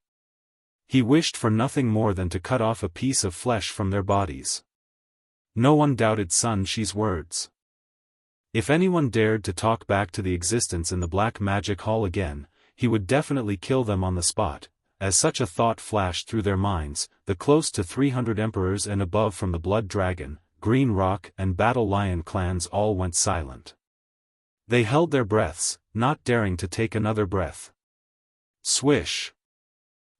He wished for nothing more than to cut off a piece of flesh from their bodies. No one doubted Sun Shi's words. If anyone dared to talk back to the existence in the Black Magic Hall again, he would definitely kill them on the spot. As such a thought flashed through their minds, the close to 300 emperors and above from the Blood Dragon, Green Rock and Battle Lion clans all went silent. They held their breaths, not daring to take another breath. Swish!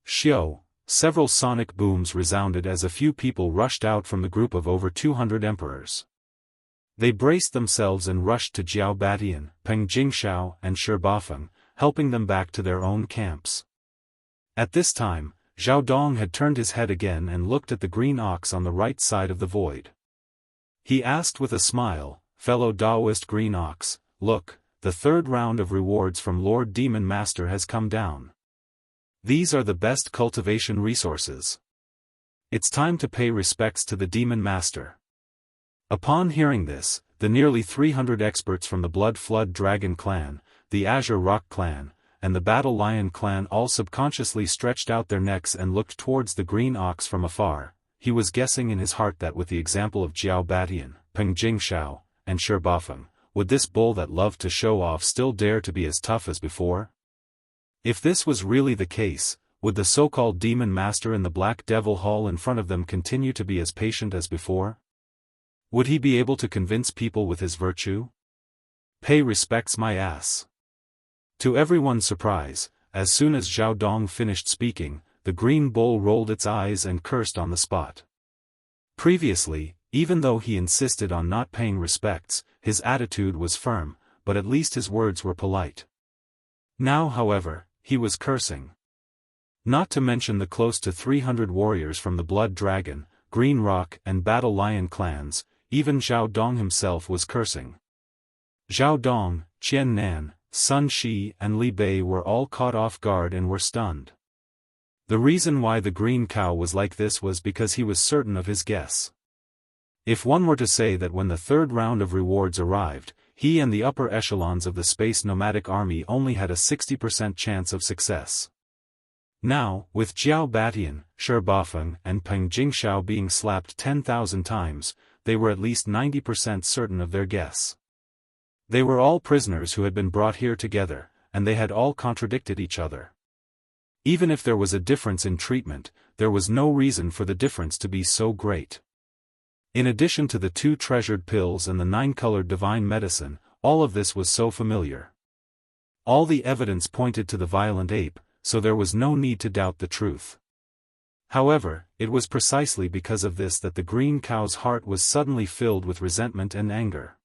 Shio! Several sonic booms resounded as a few people rushed out from the group of over 200 emperors. They braced themselves and rushed to Jiao Batian, Peng Jingshao and Shi Bafeng, helping them back to their own camps. At this time, Zhao Dong had turned his head again and looked at the green ox on the right side of the void. He asked with a smile, "Fellow Daoist Green Ox, look, the third round of rewards from Lord Demon Master has come down. These are the best cultivation resources. It's time to pay respects to the Demon Master." Upon hearing this, the nearly 300 experts from the Blood Flood Dragon clan, the Azure Rock clan, and the Battle Lion clan all subconsciously stretched out their necks and looked towards the green ox from afar. He was guessing in his heart that with the example of Jiao Batian, Peng Jingshao, and Shi Bafeng, would this bull that loved to show off still dare to be as tough as before? If this was really the case, would the so-called Demon Master in the Black Devil Hall in front of them continue to be as patient as before? Would he be able to convince people with his virtue? Pay respects my ass. To everyone's surprise, as soon as Zhao Dong finished speaking, the green bull rolled its eyes and cursed on the spot. Previously, even though he insisted on not paying respects, his attitude was firm, but at least his words were polite. Now, however, he was cursing. Not to mention the close to 300 warriors from the Blood Dragon, Green Rock and Battle Lion clans, even Zhao Dong himself was cursing. Zhao Dong, Qian Nan, Sun Shi and Li Bei were all caught off guard and were stunned. The reason why the green cow was like this was because he was certain of his guess. If one were to say that when the third round of rewards arrived, he and the upper echelons of the space nomadic army only had a 60% chance of success. Now, with Jiao Batian, Shi Bafeng and Peng Jingshao being slapped 10,000 times, they were at least 90% certain of their guess. They were all prisoners who had been brought here together, and they had all contradicted each other. Even if there was a difference in treatment, there was no reason for the difference to be so great. In addition to the 2 treasured pills and the 9-colored divine medicine, all of this was so familiar. All the evidence pointed to the violent ape, so there was no need to doubt the truth. However, it was precisely because of this that the green cow's heart was suddenly filled with resentment and anger.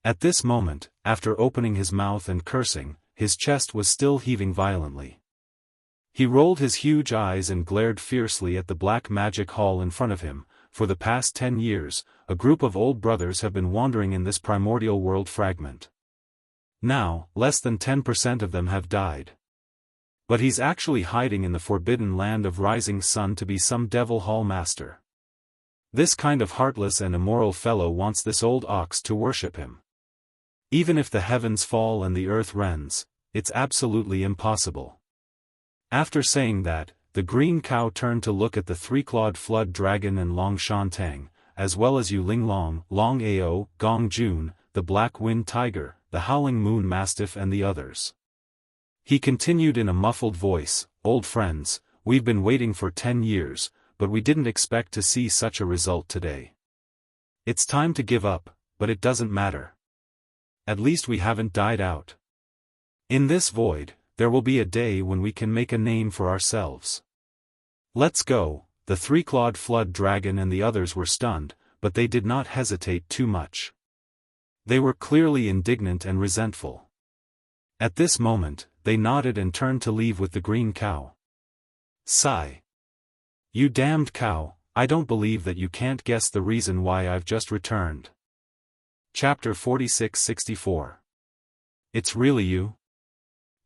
At this moment, after opening his mouth and cursing, his chest was still heaving violently. He rolled his huge eyes and glared fiercely at the Black Magic Hall in front of him. For the past 10 years, a group of old brothers have been wandering in this primordial world fragment. Now, less than 10% of them have died. But he's actually hiding in the forbidden land of Rising Sun to be some Devil Hall master. This kind of heartless and immoral fellow wants this old ox to worship him. Even if the heavens fall and the earth rends, it's absolutely impossible. After saying that, the green cow turned to look at the 3-clawed flood dragon and Long Shan Tang, as well as Yu Ling Long, Long Ao, Gong Jun, the Black Wind Tiger, the Howling Moon Mastiff and the others. He continued in a muffled voice, "Old friends, we've been waiting for 10 years, but we didn't expect to see such a result today. It's time to give up, but it doesn't matter. At least we haven't died out. In this void, there will be a day when we can make a name for ourselves. Let's go." The 3-clawed flood dragon and the others were stunned, but they did not hesitate too much. They were clearly indignant and resentful. At this moment, they nodded and turned to leave with the green cow. "Sigh. You damned cow, I don't believe that you can't guess the reason why I've just returned. Chapter 46-64. It's really you?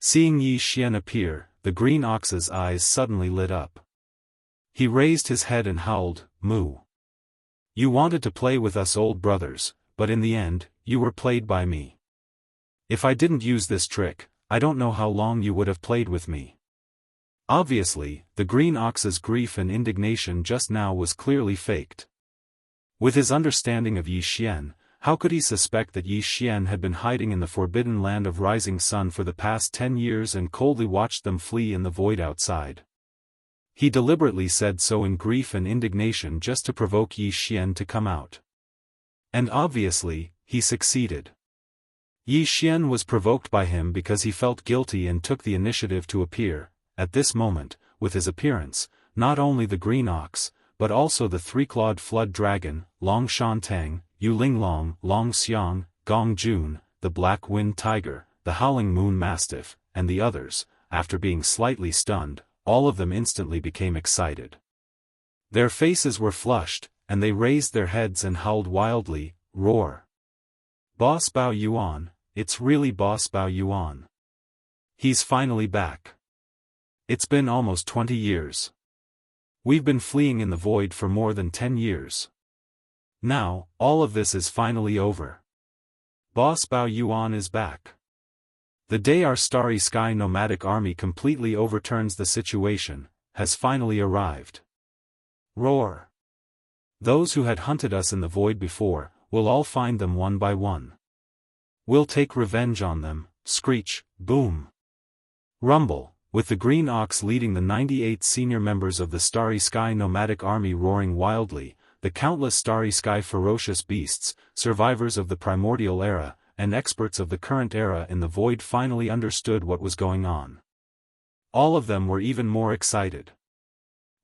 Seeing Yi Xian appear, the green ox's eyes suddenly lit up. He raised his head and howled, "Moo! You wanted to play with us old brothers, but in the end, you were played by me. If I didn't use this trick, I don't know how long you would have played with me." Obviously, the green ox's grief and indignation just now was clearly faked. With his understanding of Yi Xian, how could he suspect that Yi Xian had been hiding in the forbidden land of Rising Sun for the past 10 years and coldly watched them flee in the void outside? He deliberately said so in grief and indignation just to provoke Yi Xian to come out. And obviously, he succeeded. Yi Xian was provoked by him because he felt guilty and took the initiative to appear. At this moment, with his appearance, not only the green ox, but also the three-clawed flood dragon, Long Shan Tang, Yu Linglong, Long Xiang, Gong Jun, the black wind tiger, the howling moon mastiff, and the others, after being slightly stunned, all of them instantly became excited. Their faces were flushed, and they raised their heads and howled wildly, "Roar! Boss Bao Yuan, it's really Boss Bao Yuan. He's finally back. It's been almost 20 years. We've been fleeing in the void for more than 10 years. Now, all of this is finally over. Boss Bao Yuan is back. The day our starry sky nomadic army completely overturns the situation, has finally arrived. Roar! Those who had hunted us in the void before, we'll all find them one by one. We'll take revenge on them." Screech, boom. Rumble, with the green ox leading the 98 senior members of the Starry Sky nomadic army roaring wildly, the countless Starry Sky ferocious beasts, survivors of the primordial era, and experts of the current era in the void finally understood what was going on. All of them were even more excited.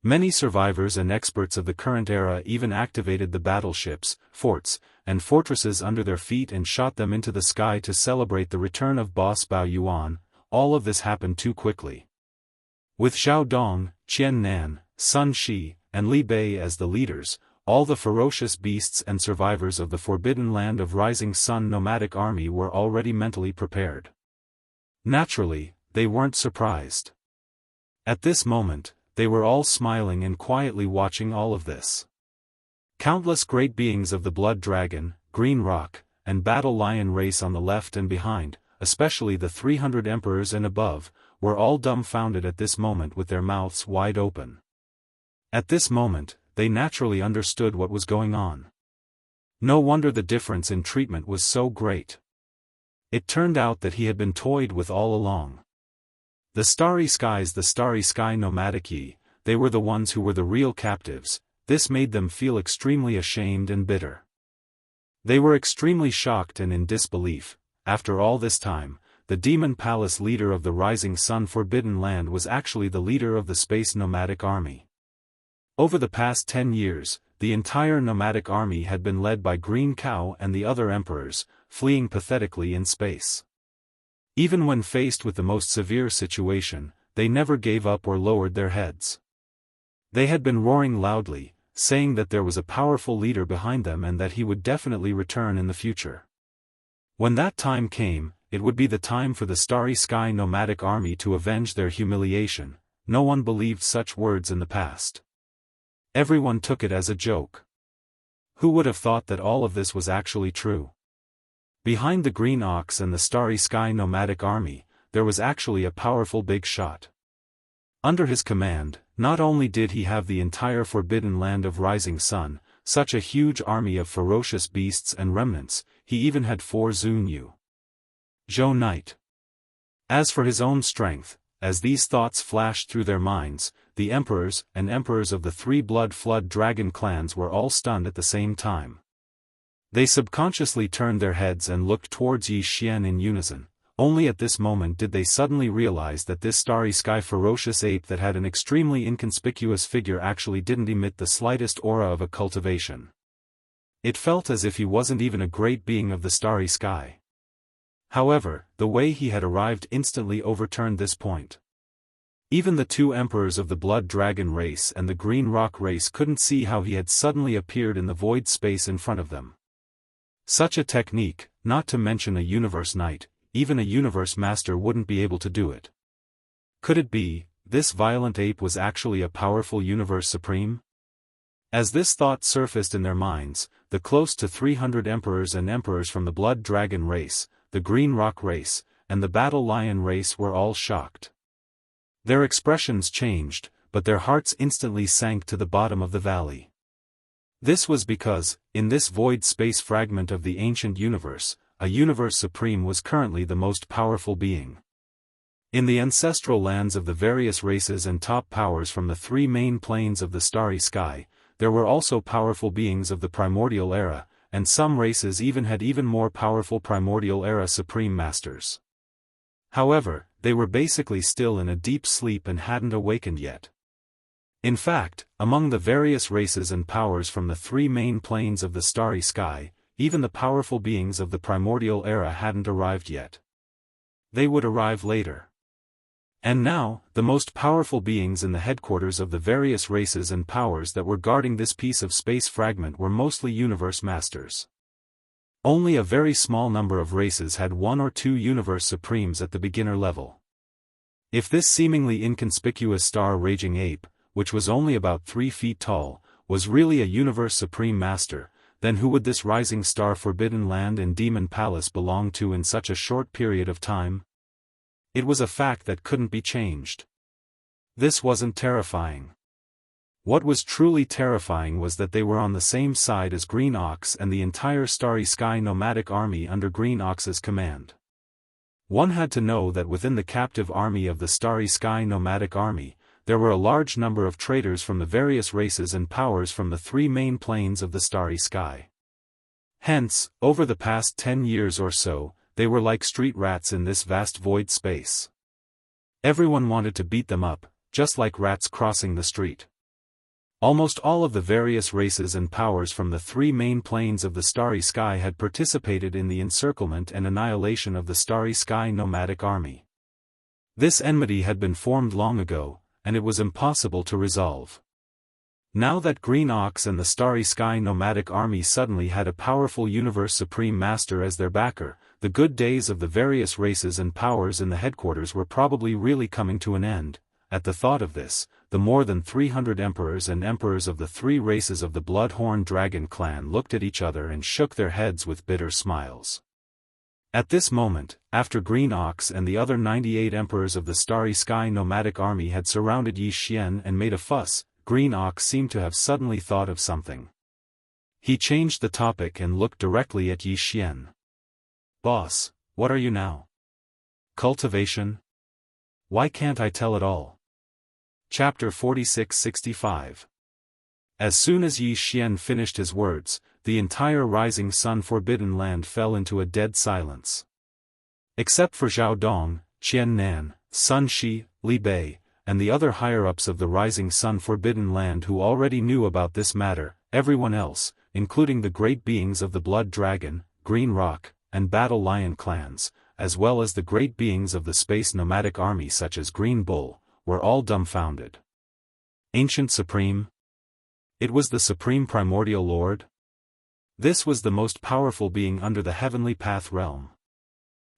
Many survivors and experts of the current era even activated the battleships, forts, and fortresses under their feet and shot them into the sky to celebrate the return of Boss Bao Yuan. All of this happened too quickly. With Zhao Dong, Qian Nan, Sun Shi, and Li Bei as the leaders, all the ferocious beasts and survivors of the forbidden land of Rising Sun nomadic army were already mentally prepared. Naturally, they weren't surprised. At this moment, they were all smiling and quietly watching all of this. Countless great beings of the Blood Dragon, Green Rock, and Battle Lion race on the left and behind, especially the 300 emperors and above, were all dumbfounded at this moment with their mouths wide open. At this moment, they naturally understood what was going on. No wonder the difference in treatment was so great. It turned out that he had been toyed with all along. The Starry Sky nomadic Yi, they were the ones who were the real captives. This made them feel extremely ashamed and bitter. They were extremely shocked and in disbelief. After all this time, the Demon Palace leader of the Rising Sun Forbidden Land was actually the leader of the Space Nomadic Army. Over the past 10 years, the entire nomadic army had been led by Green Cow and the other emperors, fleeing pathetically in space. Even when faced with the most severe situation, they never gave up or lowered their heads. They had been roaring loudly, saying that there was a powerful leader behind them and that he would definitely return in the future. When that time came, it would be the time for the Starry Sky nomadic army to avenge their humiliation. No one believed such words in the past. Everyone took it as a joke. Who would have thought that all of this was actually true? Behind the Green Ox and the Starry Sky nomadic army, there was actually a powerful big shot. Under his command, not only did he have the entire forbidden land of Rising Sun, such a huge army of ferocious beasts and remnants, he even had 4 Zunyu Zhou Knight. As for his own strength, as these thoughts flashed through their minds, the emperors and emperors of the 3 Blood Flood Dragon clans were all stunned at the same time. They subconsciously turned their heads and looked towards Yi Xian in unison. Only at this moment did they suddenly realize that this Starry Sky ferocious ape that had an extremely inconspicuous figure actually didn't emit the slightest aura of a cultivation. It felt as if he wasn't even a great being of the Starry Sky. However, the way he had arrived instantly overturned this point. Even the two emperors of the Blood Dragon race and the Green Rock race couldn't see how he had suddenly appeared in the void space in front of them. Such a technique, not to mention a universe knight, even a universe master wouldn't be able to do it. Could it be, this violent ape was actually a powerful universe supreme? As this thought surfaced in their minds, the close to 300 emperors and emperors from the Blood Dragon race, the Green Rock race, and the Battle Lion race were all shocked. Their expressions changed, but their hearts instantly sank to the bottom of the valley. This was because, in this void space fragment of the ancient universe, a universe supreme was currently the most powerful being. In the ancestral lands of the various races and top powers from the three main planes of the starry sky, there were also powerful beings of the primordial era, and some races even had even more powerful primordial era supreme masters. However, they were basically still in a deep sleep and hadn't awakened yet. In fact, among the various races and powers from the three main planes of the starry sky, even the powerful beings of the primordial era hadn't arrived yet. They would arrive later. And now, the most powerful beings in the headquarters of the various races and powers that were guarding this piece of space fragment were mostly universe masters. Only a very small number of races had one or two universe supremes at the beginner level. If this seemingly inconspicuous star-raging ape, which was only about 3 feet tall, was really a universe supreme master, then who would this rising star Forbidden Land and Demon Palace belong to in such a short period of time? It was a fact that couldn't be changed. This wasn't terrifying. What was truly terrifying was that they were on the same side as Green Ox and the entire Starry Sky nomadic army under Green Ox's command. One had to know that within the captive army of the Starry Sky nomadic army, there were a large number of traitors from the various races and powers from the three main planes of the Starry Sky. Hence, over the past 10 years or so, they were like street rats in this vast void space. Everyone wanted to beat them up, just like rats crossing the street. Almost all of the various races and powers from the three main planes of the Starry Sky had participated in the encirclement and annihilation of the Starry Sky nomadic army. This enmity had been formed long ago, and it was impossible to resolve. Now that Green Ox and the Starry Sky nomadic army suddenly had a powerful universe supreme master as their backer, the good days of the various races and powers in the headquarters were probably really coming to an end. At the thought of this, the more than 300 emperors and emperors of the three races of the Bloodhorn Dragon clan looked at each other and shook their heads with bitter smiles. At this moment, after Green Ox and the other 98 emperors of the Starry Sky nomadic army had surrounded Yi Xian and made a fuss, Green Ox seemed to have suddenly thought of something. He changed the topic and looked directly at Yi Xian. "Boss, what are you now? Cultivation? Why can't I tell it all?" Chapter 46-65. As soon as Yi Xian finished his words, the entire Rising Sun Forbidden Land fell into a dead silence. Except for Zhao Dong, Qian Nan, Sun Shi, Li Bei, and the other higher-ups of the Rising Sun Forbidden Land who already knew about this matter, everyone else, including the great beings of the Blood Dragon, Green Rock, and Battle Lion clans, as well as the great beings of the Space Nomadic Army such as Green Bull, were all dumbfounded. Ancient Supreme? It was the Supreme Primordial Lord? This was the most powerful being under the Heavenly Path realm.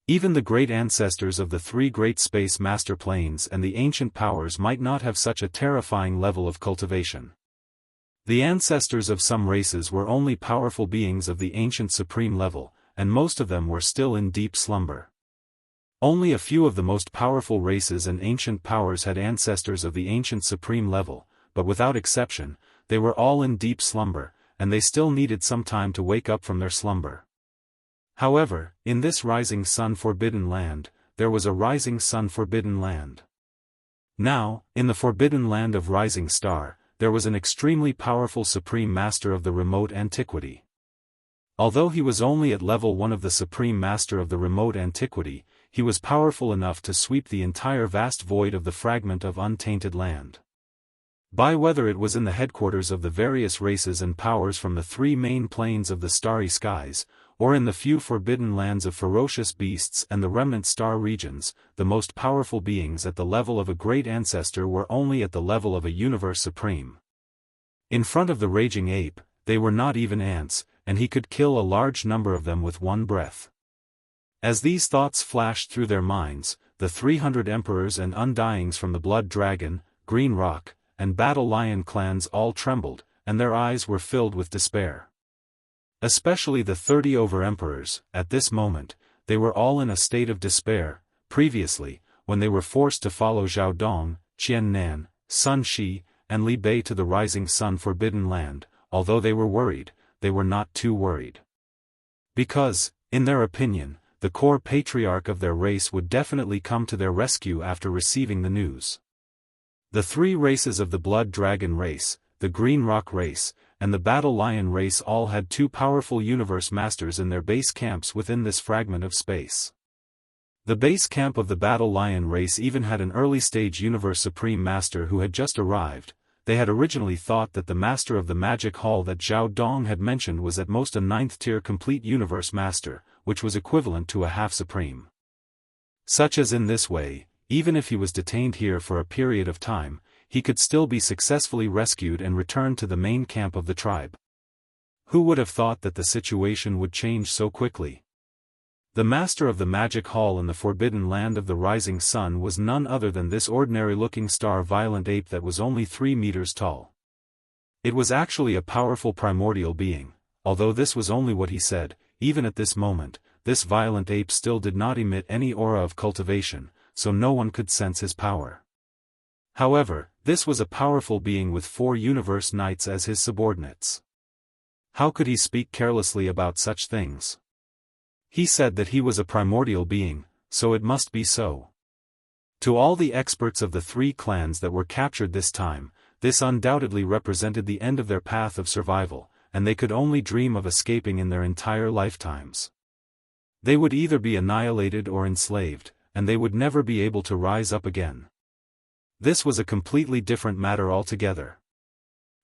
Even the great ancestors of the three great space master planes and the ancient powers might not have such a terrifying level of cultivation. The ancestors of some races were only powerful beings of the ancient supreme level, and most of them were still in deep slumber. Only a few of the most powerful races and ancient powers had ancestors of the ancient supreme level, but without exception, they were all in deep slumber, and they still needed some time to wake up from their slumber. However, in this Rising Sun Forbidden Land, there was a Rising Sun Forbidden Land. Now, in the Forbidden Land of Rising Star, there was an extremely powerful Supreme Master of the remote antiquity. Although he was only at level 1 of the Supreme Master of the remote antiquity, he was powerful enough to sweep the entire vast void of the fragment of untainted land. By whether it was in the headquarters of the various races and powers from the three main planes of the starry skies, or in the few forbidden lands of ferocious beasts and the remnant star regions, the most powerful beings at the level of a great ancestor were only at the level of a universe supreme. In front of the raging ape, they were not even ants, and he could kill a large number of them with one breath. As these thoughts flashed through their minds, the 300 emperors and undyings from the Blood Dragon, Green Rock, and Battle Lion clans all trembled, and their eyes were filled with despair. Especially the 30 over-emperors, at this moment, they were all in a state of despair. Previously, when they were forced to follow Zhao Dong, Qian Nan, Sun Shi, and Li Bei to the Rising Sun Forbidden Land, although they were worried, they were not too worried. Because, in their opinion, the core patriarch of their race would definitely come to their rescue after receiving the news. The three races of the Blood Dragon race, the Green Rock race, and the Battle Lion race all had two powerful universe masters in their base camps within this fragment of space. The base camp of the Battle Lion race even had an early-stage universe supreme master who had just arrived. They had originally thought that the master of the magic hall that Zhao Dong had mentioned was at most a 9th-tier complete universe master, which was equivalent to a half-supreme. Such as in this way, even if he was detained here for a period of time, he could still be successfully rescued and returned to the main camp of the tribe. Who would have thought that the situation would change so quickly? The master of the magic hall in the forbidden land of the rising sun was none other than this ordinary-looking star-violent ape that was only 3 meters tall. It was actually a powerful primordial being, although this was only what he said. Even at this moment, this violent ape still did not emit any aura of cultivation, so no one could sense his power. However, this was a powerful being with 4 universe knights as his subordinates. How could he speak carelessly about such things? He said that he was a primordial being, so it must be so. To all the experts of the 3 clans that were captured this time, this undoubtedly represented the end of their path of survival, and they could only dream of escaping in their entire lifetimes. They would either be annihilated or enslaved, and they would never be able to rise up again. This was a completely different matter altogether.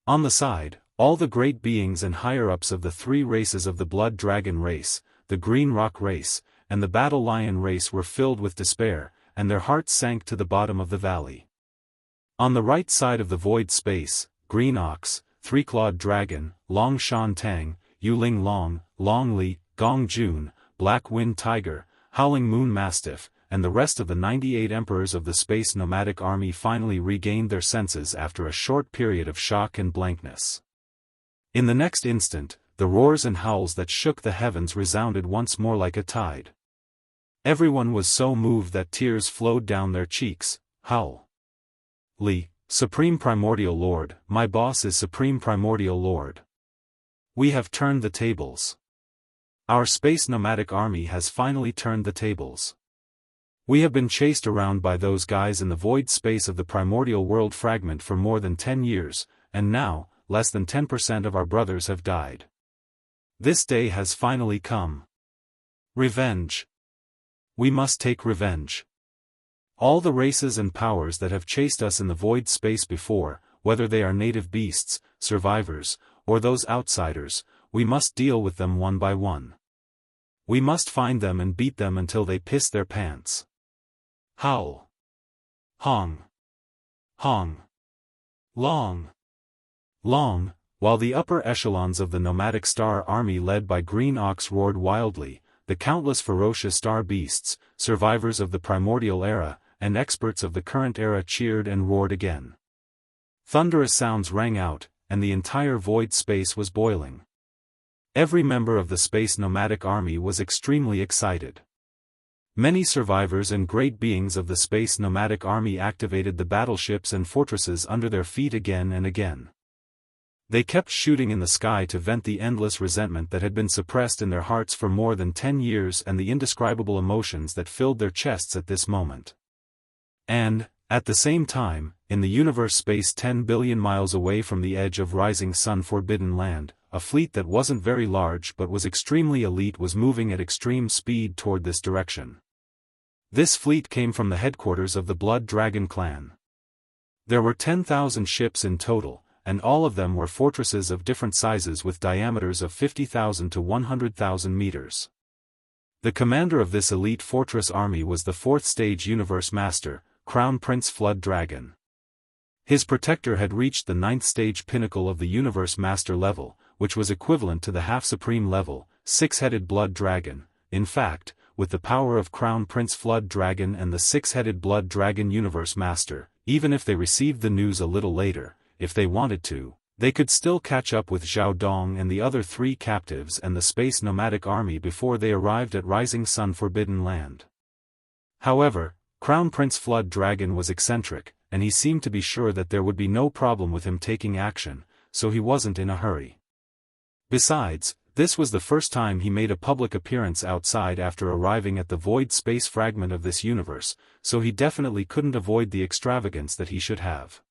On the side, all the great beings and higher-ups of the 3 races of the Blood Dragon race, the Green Rock race, and the Battle Lion race were filled with despair, and their hearts sank to the bottom of the valley. On the right side of the void space, Green Ox, 3-clawed Dragon, Long Shan Tang, Yuling Long, Long Li, Gong Jun, Black Wind Tiger, Howling Moon Mastiff, and the rest of the 98 emperors of the Space Nomadic Army finally regained their senses after a short period of shock and blankness. In the next instant, the roars and howls that shook the heavens resounded once more like a tide. Everyone was so moved that tears flowed down their cheeks. Howl. Li, Supreme Primordial Lord, my boss is Supreme Primordial Lord. We have turned the tables. Our Space Nomadic Army has finally turned the tables. We have been chased around by those guys in the void space of the primordial world fragment for more than 10 years, and now, less than 10% of our brothers have died. This day has finally come. Revenge. We must take revenge. All the races and powers that have chased us in the void space before, whether they are native beasts, survivors, or those outsiders, we must deal with them one by one. We must find them and beat them until they piss their pants. Howl. Hong. Hong. Long. Long. While the upper echelons of the nomadic star army led by Green Ox roared wildly, the countless ferocious star beasts, survivors of the primordial era, and experts of the current era cheered and roared again. Thunderous sounds rang out, and the entire void space was boiling. Every member of the Space Nomadic Army was extremely excited. Many survivors and great beings of the Space Nomadic Army activated the battleships and fortresses under their feet again and again. They kept shooting in the sky to vent the endless resentment that had been suppressed in their hearts for more than 10 years and the indescribable emotions that filled their chests at this moment. And, at the same time, in the universe space 10 billion miles away from the edge of Rising Sun Forbidden Land, a fleet that wasn't very large but was extremely elite was moving at extreme speed toward this direction. This fleet came from the headquarters of the Blood Dragon clan. There were 10,000 ships in total, and all of them were fortresses of different sizes with diameters of 50,000 to 100,000 meters. The commander of this elite fortress army was the 4th stage Universe Master, Crown Prince Flood Dragon. His protector had reached the 9th stage pinnacle of the Universe Master level, which was equivalent to the half-supreme level, 6-headed Blood Dragon. In fact, with the power of Crown Prince Flood Dragon and the 6-headed Blood Dragon Universe Master, even if they received the news a little later, if they wanted to, they could still catch up with Zhao Dong and the other 3 captives and the Space Nomadic Army before they arrived at Rising Sun Forbidden Land. However, Crown Prince Flood Dragon was eccentric, and he seemed to be sure that there would be no problem with him taking action, so he wasn't in a hurry. Besides, this was the first time he made a public appearance outside after arriving at the void space fragment of this universe, so he definitely couldn't avoid the extravagance that he should have.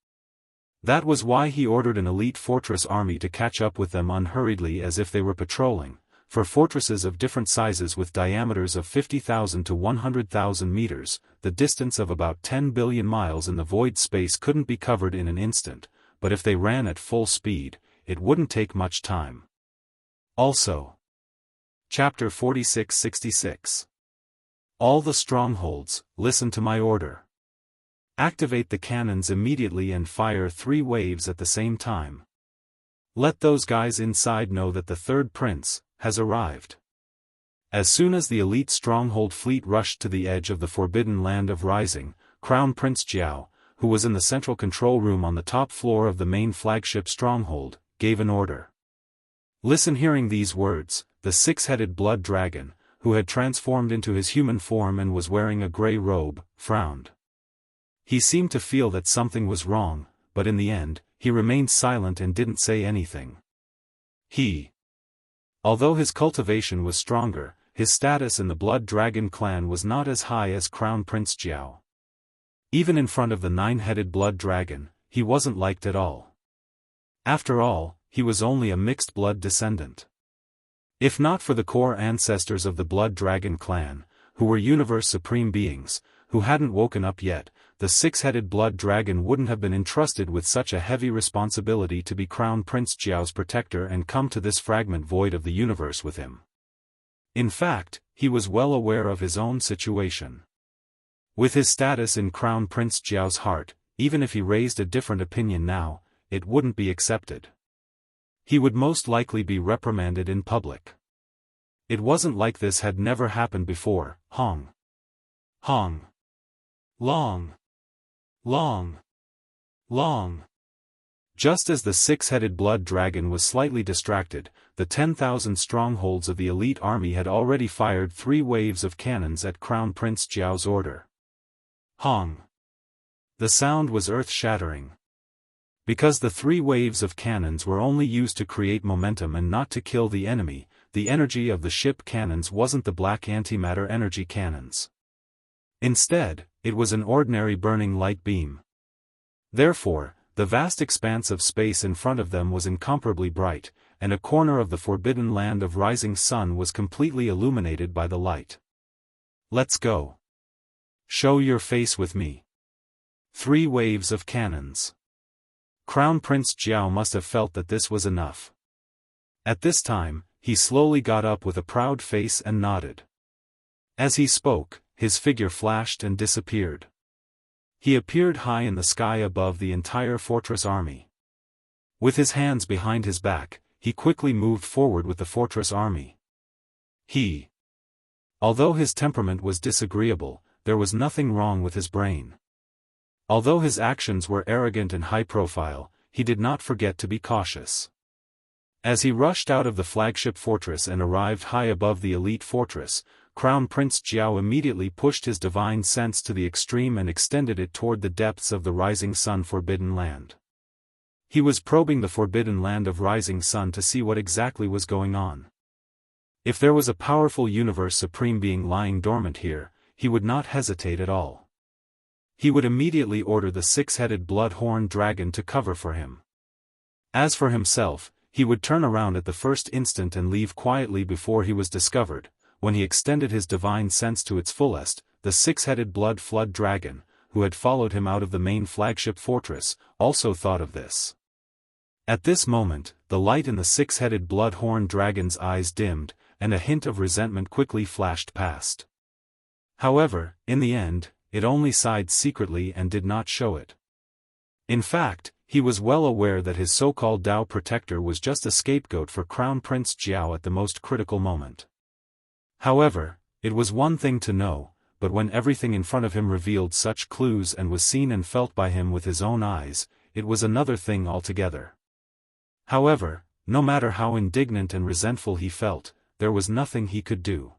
That was why he ordered an elite fortress army to catch up with them unhurriedly as if they were patrolling, for fortresses of different sizes with diameters of 50,000 to 100,000 meters, the distance of about 10 billion miles in the void space couldn't be covered in an instant, but if they ran at full speed, it wouldn't take much time. Also, Chapter 4666. All the strongholds, listen to my order. Activate the cannons immediately and fire 3 waves at the same time. Let those guys inside know that the 3rd prince has arrived. As soon as the elite stronghold fleet rushed to the edge of the forbidden land of Rising, Crown Prince Jiao, who was in the central control room on the top floor of the main flagship stronghold, gave an order. Listen. Hearing these words, the 6-headed Blood Dragon, who had transformed into his human form and was wearing a grey robe, frowned. He seemed to feel that something was wrong, but in the end, he remained silent and didn't say anything. Although his cultivation was stronger, his status in the Blood Dragon clan was not as high as Crown Prince Jiao. Even in front of the 9-headed Blood Dragon, he wasn't liked at all. After all, he was only a mixed blood descendant. If not for the core ancestors of the Blood Dragon clan, who were universe supreme beings, who hadn't woken up yet, the 6-headed Blood Dragon wouldn't have been entrusted with such a heavy responsibility to be Crown Prince Jiao's protector and come to this fragment void of the universe with him. In fact, he was well aware of his own situation. With his status in Crown Prince Jiao's heart, even if he raised a different opinion now, it wouldn't be accepted. He would most likely be reprimanded in public. It wasn't like this had never happened before. Hong. Long. Just as the 6-headed Blood Dragon was slightly distracted, the 10,000 strongholds of the elite army had already fired 3 waves of cannons at Crown Prince Jiao's order. Hong. The sound was earth-shattering. Because the 3 waves of cannons were only used to create momentum and not to kill the enemy, the energy of the ship cannons wasn't the black antimatter energy cannons. Instead, it was an ordinary burning light beam. Therefore, the vast expanse of space in front of them was incomparably bright, and a corner of the forbidden land of Rising Sun was completely illuminated by the light. Let's go. Show your face with me. 3 waves of cannons. Crown Prince Jiao must have felt that this was enough. At this time, he slowly got up with a proud face and nodded. As he spoke, his figure flashed and disappeared. He appeared high in the sky above the entire fortress army. With his hands behind his back, he quickly moved forward with the fortress army. Although his temperament was disagreeable, there was nothing wrong with his brain. Although his actions were arrogant and high-profile, he did not forget to be cautious. As he rushed out of the flagship fortress and arrived high above the elite fortress, Crown Prince Jiao immediately pushed his divine sense to the extreme and extended it toward the depths of the Rising Sun Forbidden Land. He was probing the Forbidden Land of Rising Sun to see what exactly was going on. If there was a powerful universe supreme being lying dormant here, he would not hesitate at all. He would immediately order the 6-headed blood-horned dragon to cover for him. As for himself, he would turn around at the first instant and leave quietly before he was discovered. When he extended his divine sense to its fullest, the 6-headed blood flood dragon, who had followed him out of the main flagship fortress, also thought of this. At this moment, the light in the six-headed blood-horned dragon's eyes dimmed, and a hint of resentment quickly flashed past. However, in the end, it only sighed secretly and did not show it. In fact, he was well aware that his so-called Dao protector was just a scapegoat for Crown Prince Jiao at the most critical moment. However, it was one thing to know, but when everything in front of him revealed such clues and was seen and felt by him with his own eyes, it was another thing altogether. However, no matter how indignant and resentful he felt, there was nothing he could do.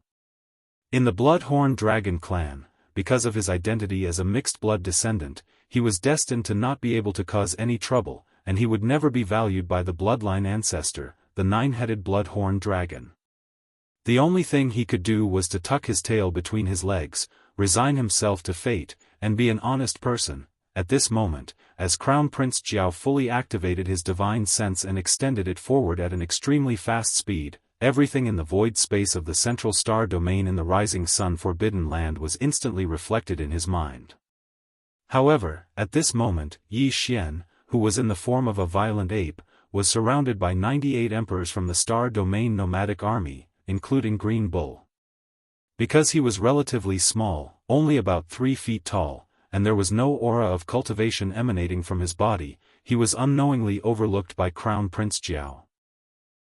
In the Bloodhorn Dragon clan, because of his identity as a mixed-blood descendant, he was destined to not be able to cause any trouble, and he would never be valued by the bloodline ancestor, the nine-headed Bloodhorn Dragon. The only thing he could do was to tuck his tail between his legs, resign himself to fate, and be an honest person. At this moment, as Crown Prince Jiao fully activated his divine sense and extended it forward at an extremely fast speed, everything in the void space of the central star domain in the rising sun Forbidden Land was instantly reflected in his mind. However, at this moment, Yi Xian, who was in the form of a violent ape, was surrounded by 98 emperors from the star domain nomadic army, including Green Bull. Because he was relatively small, only about 3 feet tall, and there was no aura of cultivation emanating from his body, he was unknowingly overlooked by Crown Prince Jiao.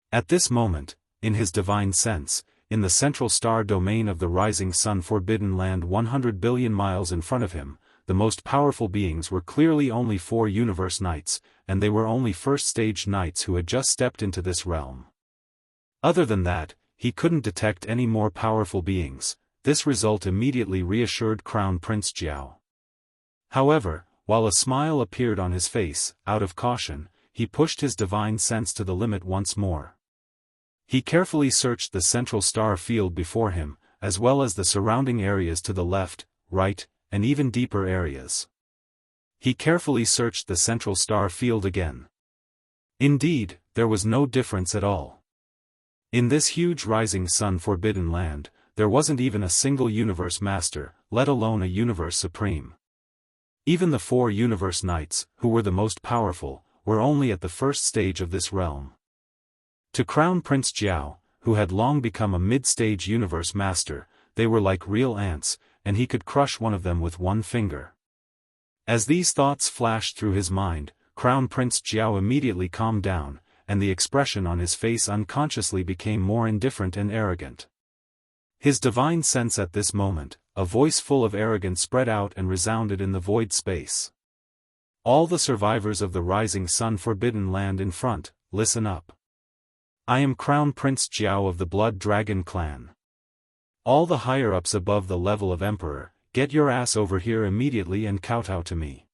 At this moment, in his divine sense, in the central star domain of the rising sun Forbidden Land 100 billion miles in front of him, the most powerful beings were clearly only 4 universe knights, and they were only first-stage knights who had just stepped into this realm. Other than that, he couldn't detect any more powerful beings. This result immediately reassured Crown Prince Jiao. However, while a smile appeared on his face, out of caution, he pushed his divine sense to the limit once more. He carefully searched the central star field before him, as well as the surrounding areas to the left, right, and even deeper areas. He carefully searched the central star field again. Indeed, there was no difference at all. In this huge rising sun Forbidden Land, there wasn't even a single universe master, let alone a universe supreme. Even the 4 universe knights, who were the most powerful, were only at the first stage of this realm. To Crown Prince Jiao, who had long become a mid-stage universe master, they were like real ants, and he could crush one of them with one finger. As these thoughts flashed through his mind, Crown Prince Jiao immediately calmed down, and the expression on his face unconsciously became more indifferent and arrogant. His divine sense at this moment, a voice full of arrogance spread out and resounded in the void space. All the survivors of the rising sun Forbidden Land in front, listen up. I am Crown Prince Jiao of the Blood Dragon clan. All the higher-ups above the level of Emperor, get your ass over here immediately and kowtow to me.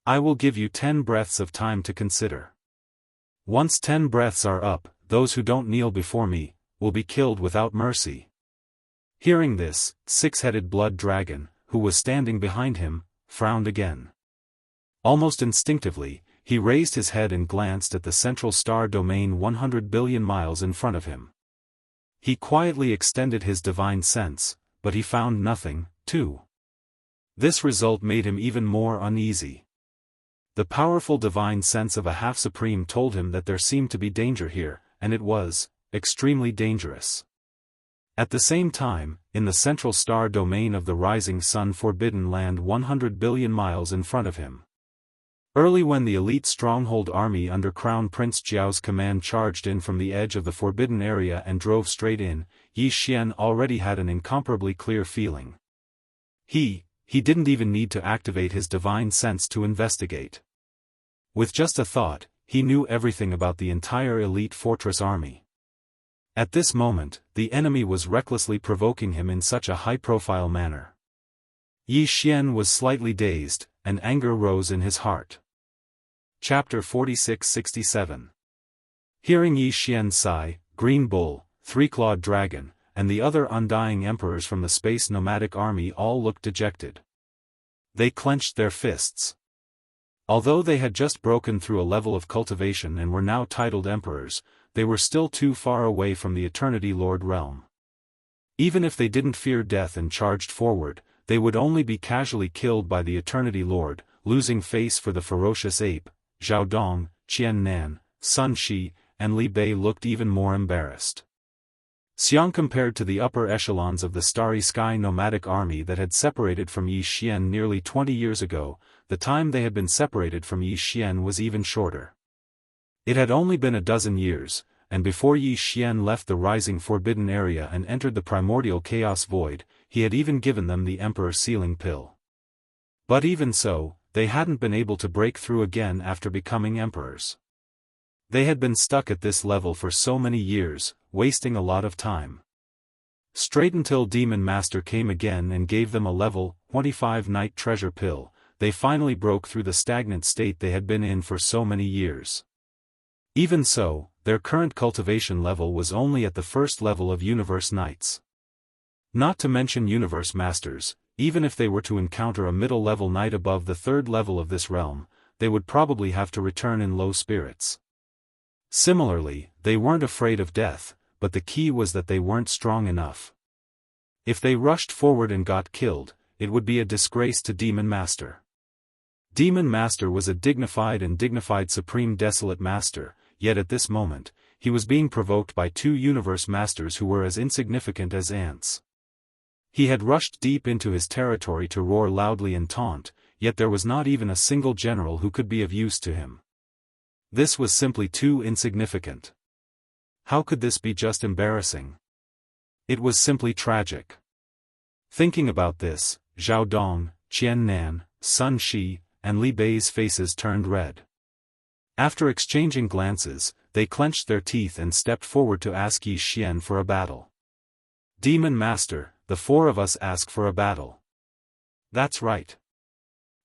I will give you 10 breaths of time to consider. Once 10 breaths are up, those who don't kneel before me, will be killed without mercy. Hearing this, six-headed blood dragon, who was standing behind him, frowned again. Almost instinctively, he raised his head and glanced at the central star domain 100 billion miles in front of him. He quietly extended his divine sense, but he found nothing, too. This result made him even more uneasy. The powerful divine sense of a half-supreme told him that there seemed to be danger here, and it was extremely dangerous. At the same time, in the central star domain of the rising sun Forbidden Land 100 billion miles in front of him. Early when the elite stronghold army under Crown Prince Jiao's command charged in from the edge of the forbidden area and drove straight in, Yi Xian already had an incomparably clear feeling. He didn't even need to activate his divine sense to investigate. With just a thought, he knew everything about the entire elite fortress army. At this moment, the enemy was recklessly provoking him in such a high-profile manner. Yi Xian was slightly dazed, and anger rose in his heart. Chapter 46-67. Hearing Yi Xian sigh, Green Bull, Three-Clawed Dragon, and the other undying emperors from the space nomadic army all looked dejected. They clenched their fists. Although they had just broken through a level of cultivation and were now titled emperors, they were still too far away from the Eternity Lord realm. Even if they didn't fear death and charged forward, they would only be casually killed by the Eternity Lord, losing face for the ferocious ape, Zhao Dong, Qian Nan, Sun Shi, and Li Bei looked even more embarrassed. Xiang compared to the upper echelons of the Starry Sky nomadic army that had separated from Yi Xian nearly 20 years ago. The time they had been separated from Yi Xian was even shorter. It had only been a dozen years, and before Yi Xian left the rising forbidden area and entered the primordial chaos void, he had even given them the Emperor Sealing Pill. But even so, they hadn't been able to break through again after becoming emperors. They had been stuck at this level for so many years, wasting a lot of time. Straight until Demon Master came again and gave them a level 25 night treasure pill, they finally broke through the stagnant state they had been in for so many years. Even so, their current cultivation level was only at the first level of Universe Knights. Not to mention Universe Masters, even if they were to encounter a middle-level knight above the third level of this realm, they would probably have to return in low spirits. Similarly, they weren't afraid of death, but the key was that they weren't strong enough. If they rushed forward and got killed, it would be a disgrace to Demon Master. Demon Master was a dignified Supreme Desolate Master, yet at this moment, he was being provoked by two Universe Masters who were as insignificant as ants. He had rushed deep into his territory to roar loudly and taunt, yet there was not even a single general who could be of use to him. This was simply too insignificant. How could this be just embarrassing? It was simply tragic. Thinking about this, Zhao Dong, Qian Nan, Sun Shi, and Li Bei's faces turned red. After exchanging glances, they clenched their teeth and stepped forward to ask Yi Xian for a battle. Demon Master, the four of us ask for a battle. That's right.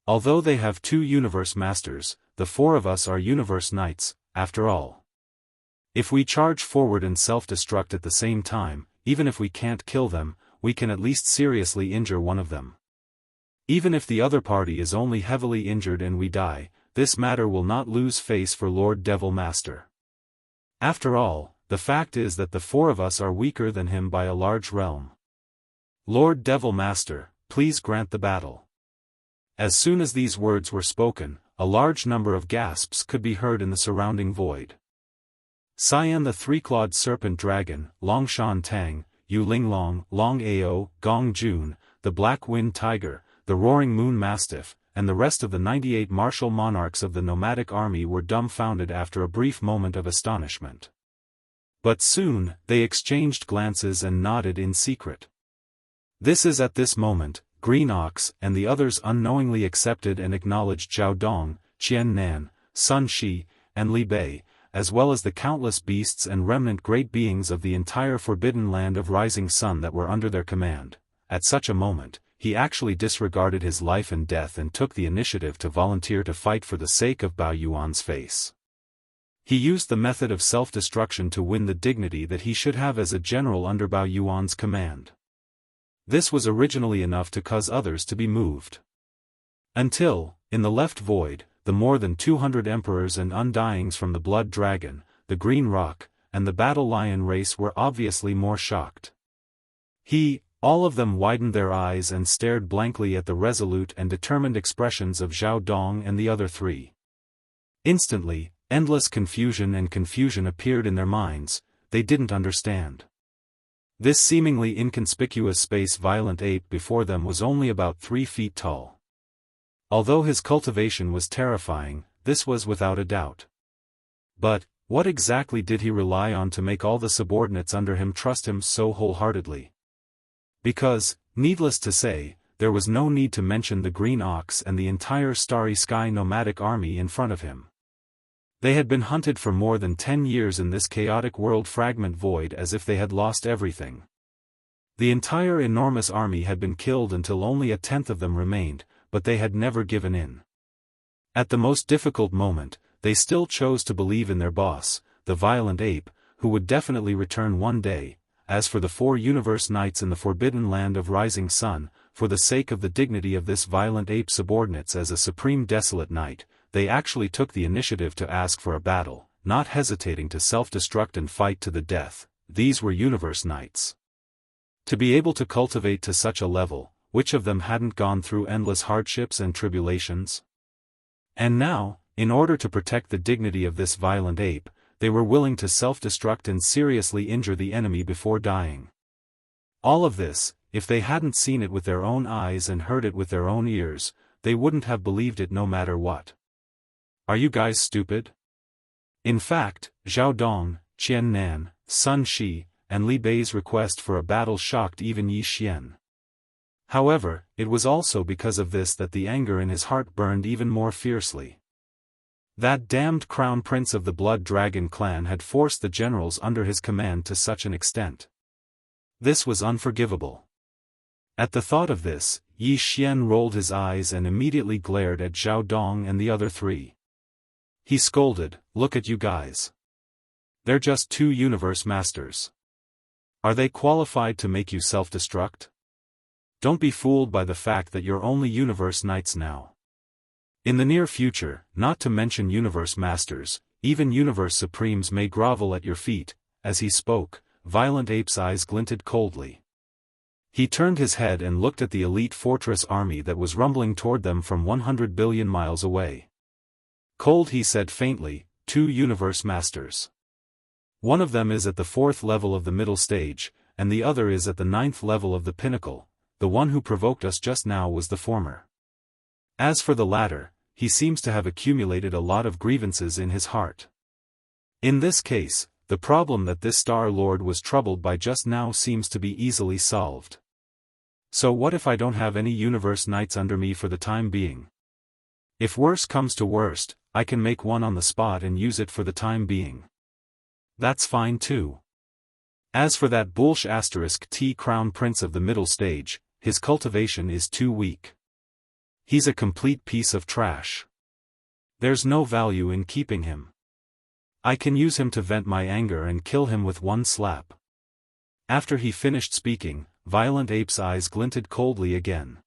Although they have two Universe Masters, the four of us are Universe Knights, after all. If we charge forward and self-destruct at the same time, even if we can't kill them, we can at least seriously injure one of them. Even if the other party is only heavily injured and we die, this matter will not lose face for Lord Devil Master. After all, the fact is that the four of us are weaker than him by a large realm. Lord Devil Master, please grant the battle. As soon as these words were spoken, a large number of gasps could be heard in the surrounding void. Cyan the three-clawed serpent dragon, Longshan Tang, Yu Linglong, Long Ao, Gong Jun, the Black Wind Tiger, the Roaring Moon Mastiff, and the rest of the 98 martial monarchs of the nomadic army were dumbfounded after a brief moment of astonishment. But soon, they exchanged glances and nodded in secret. This is at this moment, Green Ox and the others unknowingly accepted and acknowledged Zhao Dong, Qian Nan, Sun Shi, and Li Bei, as well as the countless beasts and remnant great beings of the entire forbidden land of Rising Sun that were under their command. At such a moment, he actually disregarded his life and death and took the initiative to volunteer to fight for the sake of Bao Yuan's face. He used the method of self-destruction to win the dignity that he should have as a general under Bao Yuan's command. This was originally enough to cause others to be moved. Until, in the left void, the more than 200 emperors and undyings from the Blood Dragon, the Green Rock, and the Battle Lion race were obviously more shocked. All of them widened their eyes and stared blankly at the resolute and determined expressions of Zhao Dong and the other three. Instantly, endless confusion appeared in their minds. They didn't understand. This seemingly inconspicuous space violent ape before them was only about 3 feet tall. Although his cultivation was terrifying, this was without a doubt. But, what exactly did he rely on to make all the subordinates under him trust him so wholeheartedly? Because, needless to say, there was no need to mention the Green Ox and the entire Starry Sky nomadic army in front of him. They had been hunted for more than 10 years in this chaotic world fragment void as if they had lost everything. The entire enormous army had been killed until only a tenth of them remained, but they had never given in. At the most difficult moment, they still chose to believe in their boss, the violent ape, who would definitely return one day. As for the 4 Universe Knights in the forbidden land of Rising Sun, for the sake of the dignity of this violent ape subordinates as a Supreme Desolate Knight, they actually took the initiative to ask for a battle, not hesitating to self-destruct and fight to the death. These were Universe Knights. To be able to cultivate to such a level, which of them hadn't gone through endless hardships and tribulations? And now, in order to protect the dignity of this violent ape, they were willing to self-destruct and seriously injure the enemy before dying. All of this, if they hadn't seen it with their own eyes and heard it with their own ears, they wouldn't have believed it no matter what. Are you guys stupid? In fact, Zhao Dong, Qian Nan, Sun Shi, and Li Bei's request for a battle shocked even Yi Xian. However, it was also because of this that the anger in his heart burned even more fiercely. That damned crown prince of the Blood Dragon clan had forced the generals under his command to such an extent. This was unforgivable. At the thought of this, Yi Xian rolled his eyes and immediately glared at Zhao Dong and the other three. He scolded, "Look at you guys. They're just two universe masters. Are they qualified to make you self-destruct? Don't be fooled by the fact that you're only universe knights now. In the near future, not to mention universe masters, even universe supremes may grovel at your feet." As he spoke, Violent Ape's eyes glinted coldly. He turned his head and looked at the elite fortress army that was rumbling toward them from 100 billion miles away. "Cold," he said faintly, "two universe masters. One of them is at the 4th level of the middle stage, and the other is at the 9th level of the pinnacle. The one who provoked us just now was the former. As for the latter, he seems to have accumulated a lot of grievances in his heart. In this case, the problem that this Star Lord was troubled by just now seems to be easily solved. So what if I don't have any universe knights under me for the time being? If worse comes to worst, I can make one on the spot and use it for the time being. That's fine too. As for that T crown prince of the middle stage, his cultivation is too weak. He's a complete piece of trash. There's no value in keeping him. I can use him to vent my anger and kill him with one slap." After he finished speaking, Violent Ape's eyes glinted coldly again.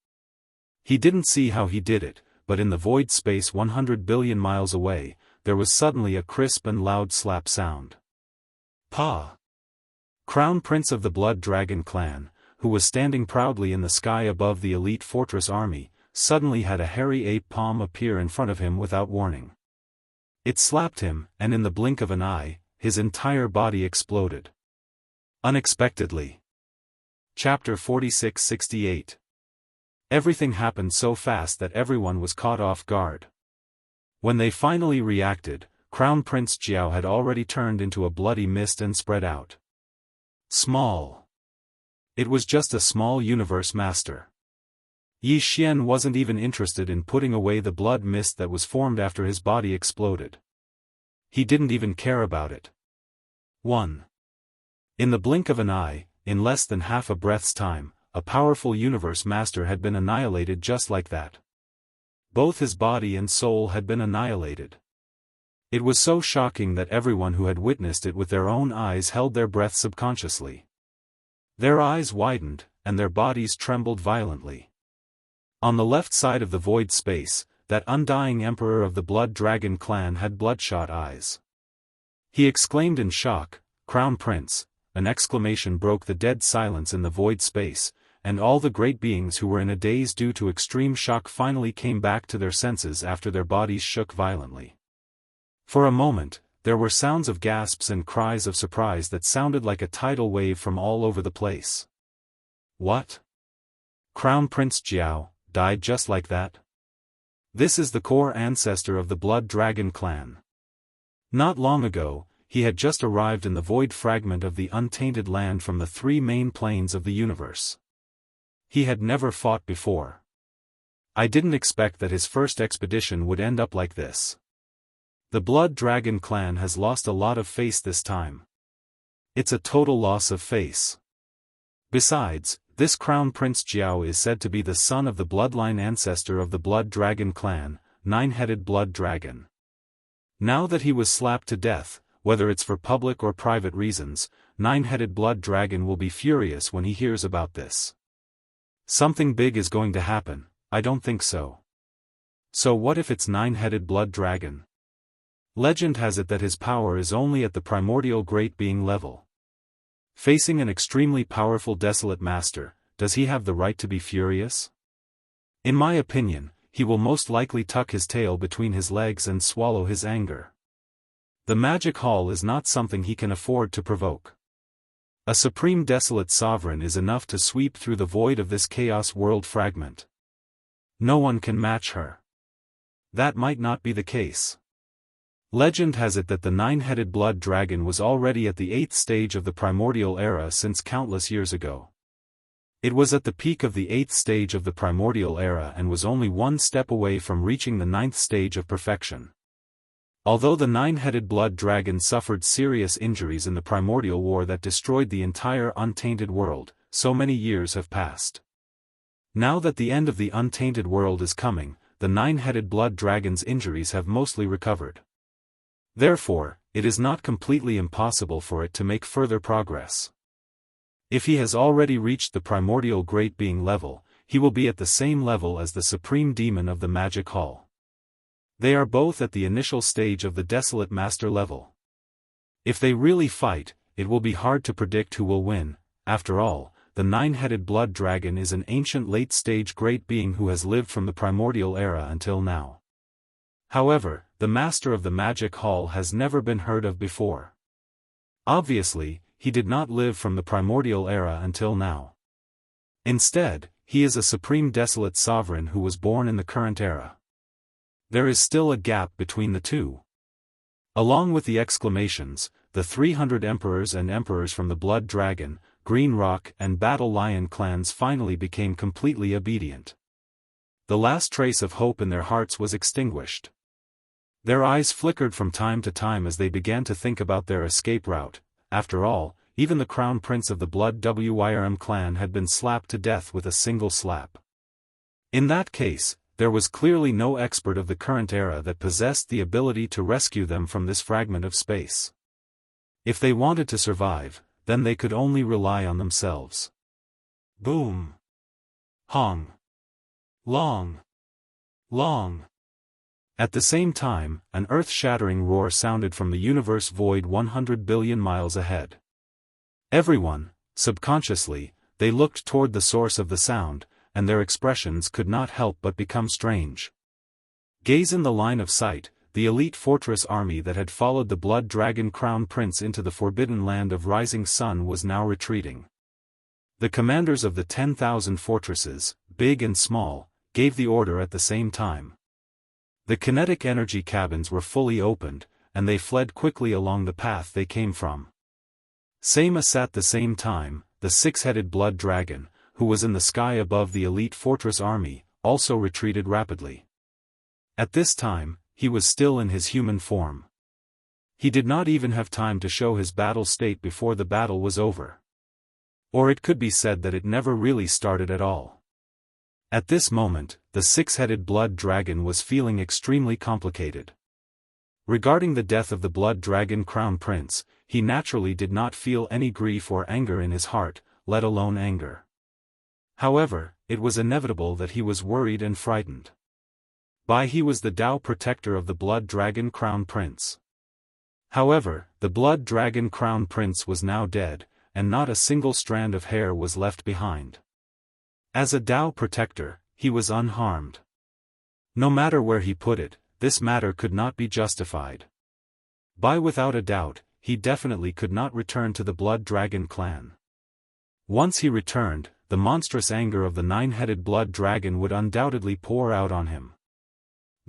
He didn't see how he did it, but in the void space 100 billion miles away, there was suddenly a crisp and loud slap sound. Pa! Crown Prince of the Blood Dragon clan, who was standing proudly in the sky above the elite fortress army, suddenly had a hairy ape palm appear in front of him without warning. It slapped him, and in the blink of an eye, his entire body exploded. Unexpectedly. Chapter 46-68. Everything happened so fast that everyone was caught off guard. When they finally reacted, Crown Prince Jiao had already turned into a bloody mist and spread out. Small. It was just a small universe master. Yi Xian wasn't even interested in putting away the blood mist that was formed after his body exploded. He didn't even care about it. 1. In the blink of an eye, in less than half a breath's time, a powerful universe master had been annihilated just like that. Both his body and soul had been annihilated. It was so shocking that everyone who had witnessed it with their own eyes held their breath subconsciously. Their eyes widened, and their bodies trembled violently. On the left side of the void space, that undying emperor of the Blood Dragon clan had bloodshot eyes. He exclaimed in shock, "Crown Prince!" An exclamation broke the dead silence in the void space, and all the great beings who were in a daze due to extreme shock finally came back to their senses after their bodies shook violently. For a moment, there were sounds of gasps and cries of surprise that sounded like a tidal wave from all over the place. What? Crown Prince Jiao died just like that? This is the core ancestor of the Blood Dragon clan. Not long ago, he had just arrived in the void fragment of the untainted land from the 3 main planes of the universe. He had never fought before. I didn't expect that his first expedition would end up like this. The Blood Dragon clan has lost a lot of face this time. It's a total loss of face. Besides, this Crown Prince Jiao is said to be the son of the bloodline ancestor of the Blood Dragon clan, 9-headed Blood Dragon. Now that he was slapped to death, whether it's for public or private reasons, 9-headed Blood Dragon will be furious when he hears about this. Something big is going to happen. I don't think so. So what if it's 9-headed Blood Dragon? Legend has it that his power is only at the primordial great being level. Facing an extremely powerful desolate master, does he have the right to be furious? In my opinion, he will most likely tuck his tail between his legs and swallow his anger. The magic hall is not something he can afford to provoke. A supreme desolate sovereign is enough to sweep through the void of this chaos world fragment. No one can match her. That might not be the case. Legend has it that the nine-headed blood dragon was already at the 8th stage of the primordial era since countless years ago. It was at the peak of the 8th stage of the primordial era and was only one step away from reaching the 9th stage of perfection. Although the nine-headed blood dragon suffered serious injuries in the primordial war that destroyed the entire untainted world, so many years have passed. Now that the end of the untainted world is coming, the nine-headed blood dragon's injuries have mostly recovered. Therefore, it is not completely impossible for it to make further progress. If he has already reached the primordial great being level, he will be at the same level as the supreme demon of the magic hall. They are both at the initial stage of the desolate master level. If they really fight, it will be hard to predict who will win. After all, the nine-headed blood dragon is an ancient late-stage great being who has lived from the primordial era until now. However, the master of the magic hall has never been heard of before. Obviously, he did not live from the primordial era until now. Instead, he is a supreme desolate sovereign who was born in the current era. There is still a gap between the two. Along with the exclamations, the 300 emperors and emperors from the Blood Dragon, Green Rock and Battle Lion clans finally became completely obedient. The last trace of hope in their hearts was extinguished. Their eyes flickered from time to time as they began to think about their escape route. After all, even the crown prince of the Blood Wyrm clan had been slapped to death with a single slap. In that case, there was clearly no expert of the current era that possessed the ability to rescue them from this fragment of space. If they wanted to survive, then they could only rely on themselves. Boom! Hong! Long! Long! At the same time, an earth-shattering roar sounded from the universe void 100 billion miles ahead. Everyone, subconsciously, they looked toward the source of the sound, and their expressions could not help but become strange. Gaze in the line of sight, the elite fortress army that had followed the Blood Dragon Crown Prince into the forbidden land of Rising Sun was now retreating. The commanders of the 10,000 fortresses, big and small, gave the order at the same time. The kinetic energy cabins were fully opened, and they fled quickly along the path they came from. Same as at the same time, the six-headed blood dragon, who was in the sky above the elite fortress army, also retreated rapidly. At this time, he was still in his human form. He did not even have time to show his battle state before the battle was over. Or it could be said that it never really started at all. At this moment, the six-headed blood dragon was feeling extremely complicated. Regarding the death of the Blood Dragon Crown Prince, he naturally did not feel any grief or anger in his heart, let alone anger. However, it was inevitable that he was worried and frightened. He was the Tao protector of the Blood Dragon Crown Prince. However, the Blood Dragon Crown Prince was now dead, and not a single strand of hair was left behind. As a Tao protector, he was unharmed. No matter where he put it, this matter could not be justified. Without a doubt, he definitely could not return to the Blood Dragon clan. Once he returned, the monstrous anger of the nine-headed blood dragon would undoubtedly pour out on him.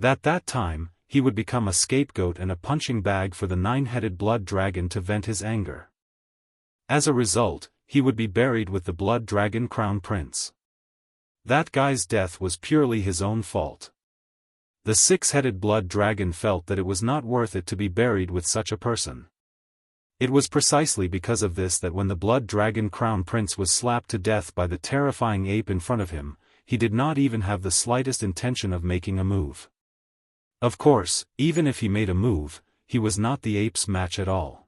At that time, he would become a scapegoat and a punching bag for the nine-headed blood dragon to vent his anger. As a result, he would be buried with the Blood Dragon Crown Prince. That guy's death was purely his own fault. The six-headed blood dragon felt that it was not worth it to be buried with such a person. It was precisely because of this that when the Blood Dragon Crown Prince was slapped to death by the terrifying ape in front of him, he did not even have the slightest intention of making a move. Of course, even if he made a move, he was not the ape's match at all.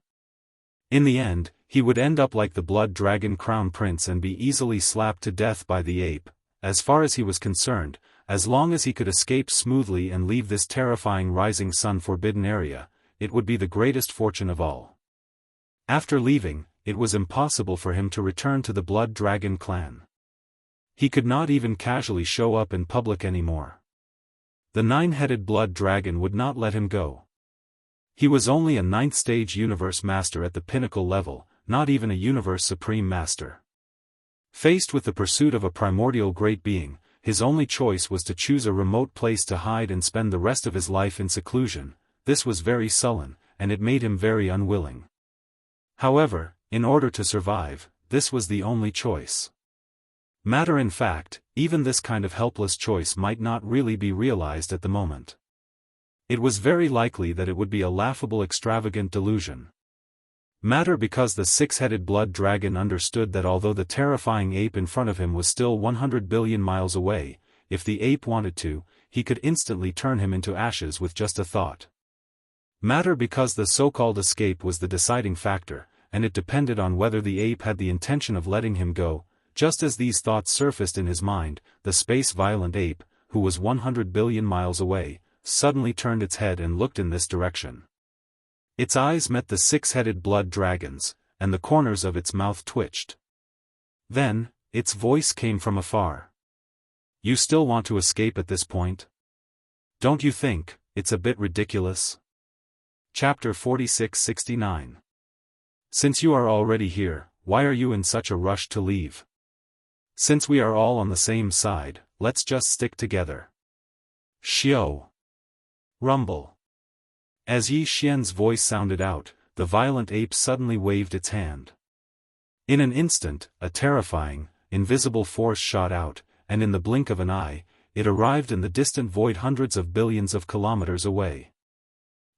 In the end, he would end up like the Blood Dragon Crown Prince and be easily slapped to death by the ape. As far as he was concerned, as long as he could escape smoothly and leave this terrifying Rising Sun forbidden area, it would be the greatest fortune of all. After leaving, it was impossible for him to return to the Blood Dragon clan. He could not even casually show up in public anymore. The nine-headed blood dragon would not let him go. He was only a 9th stage universe master at the pinnacle level, not even a universe supreme master. Faced with the pursuit of a primordial great being, his only choice was to choose a remote place to hide and spend the rest of his life in seclusion. This was very sullen, and it made him very unwilling. However, in order to survive, this was the only choice. Matter in fact, even this kind of helpless choice might not really be realized at the moment. It was very likely that it would be a laughable extravagant delusion. Matter because the six-headed blood dragon understood that although the terrifying ape in front of him was still 100 billion miles away, if the ape wanted to, he could instantly turn him into ashes with just a thought. Matter because the so-called escape was the deciding factor, and it depended on whether the ape had the intention of letting him go. Just as these thoughts surfaced in his mind, the space-violent ape, who was 100 billion miles away, suddenly turned its head and looked in this direction. Its eyes met the six-headed blood dragon's, and the corners of its mouth twitched. Then, its voice came from afar. "You still want to escape at this point? Don't you think it's a bit ridiculous?" Chapter 46-69. Since you are already here, why are you in such a rush to leave? Since we are all on the same side, let's just stick together. Xiao. Rumble. As Yi Xian's voice sounded out, the violent ape suddenly waved its hand. In an instant, a terrifying, invisible force shot out, and in the blink of an eye, it arrived in the distant void hundreds of billions of kilometers away.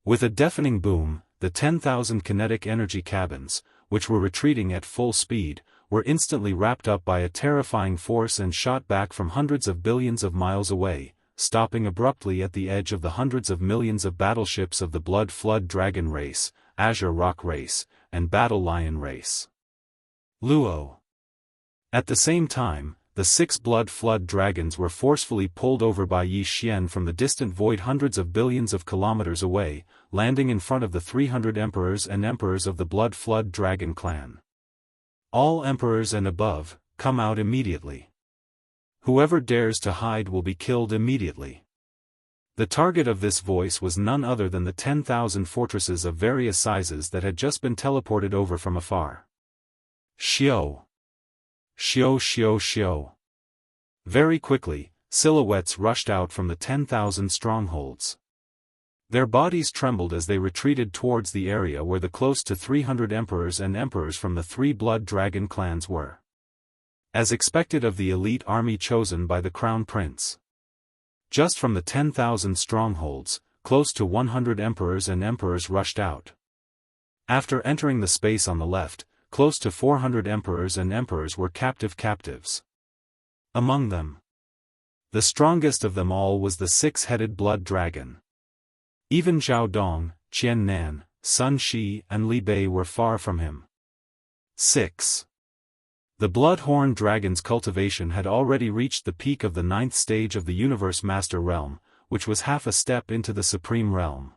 With a deafening boom, the 10,000 kinetic energy cabins, which were retreating at full speed, were instantly wrapped up by a terrifying force and shot back from hundreds of billions of miles away, stopping abruptly at the edge of the hundreds of millions of battleships of the Blood Flood Dragon race, Azure Rock race, and Battle Lion race. Luo. At the same time, the 6 Blood Flood Dragons were forcefully pulled over by Yi Xian from the distant void hundreds of billions of kilometers away, landing in front of the 300 emperors and emperors of the Blood Flood Dragon clan. All emperors and above, come out immediately. Whoever dares to hide will be killed immediately. The target of this voice was none other than the 10,000 fortresses of various sizes that had just been teleported over from afar. Xiao. Xiao xiao xiao. Very quickly, silhouettes rushed out from the 10,000 strongholds. Their bodies trembled as they retreated towards the area where the close to 300 emperors and emperors from the 3 blood dragon clans were. As expected of the elite army chosen by the crown prince. Just from the 10,000 strongholds, close to 100 emperors and emperors rushed out. After entering the space on the left, close to 400 emperors and emperors were captives. Among them, the strongest of them all was the 6-headed blood dragon. Even Zhao Dong, Qian Nan, Sun Shi and Li Bei were far from him. 6. The Bloodhorn Dragon's cultivation had already reached the peak of the 9th stage of the Universe Master Realm, which was half a step into the Supreme Realm.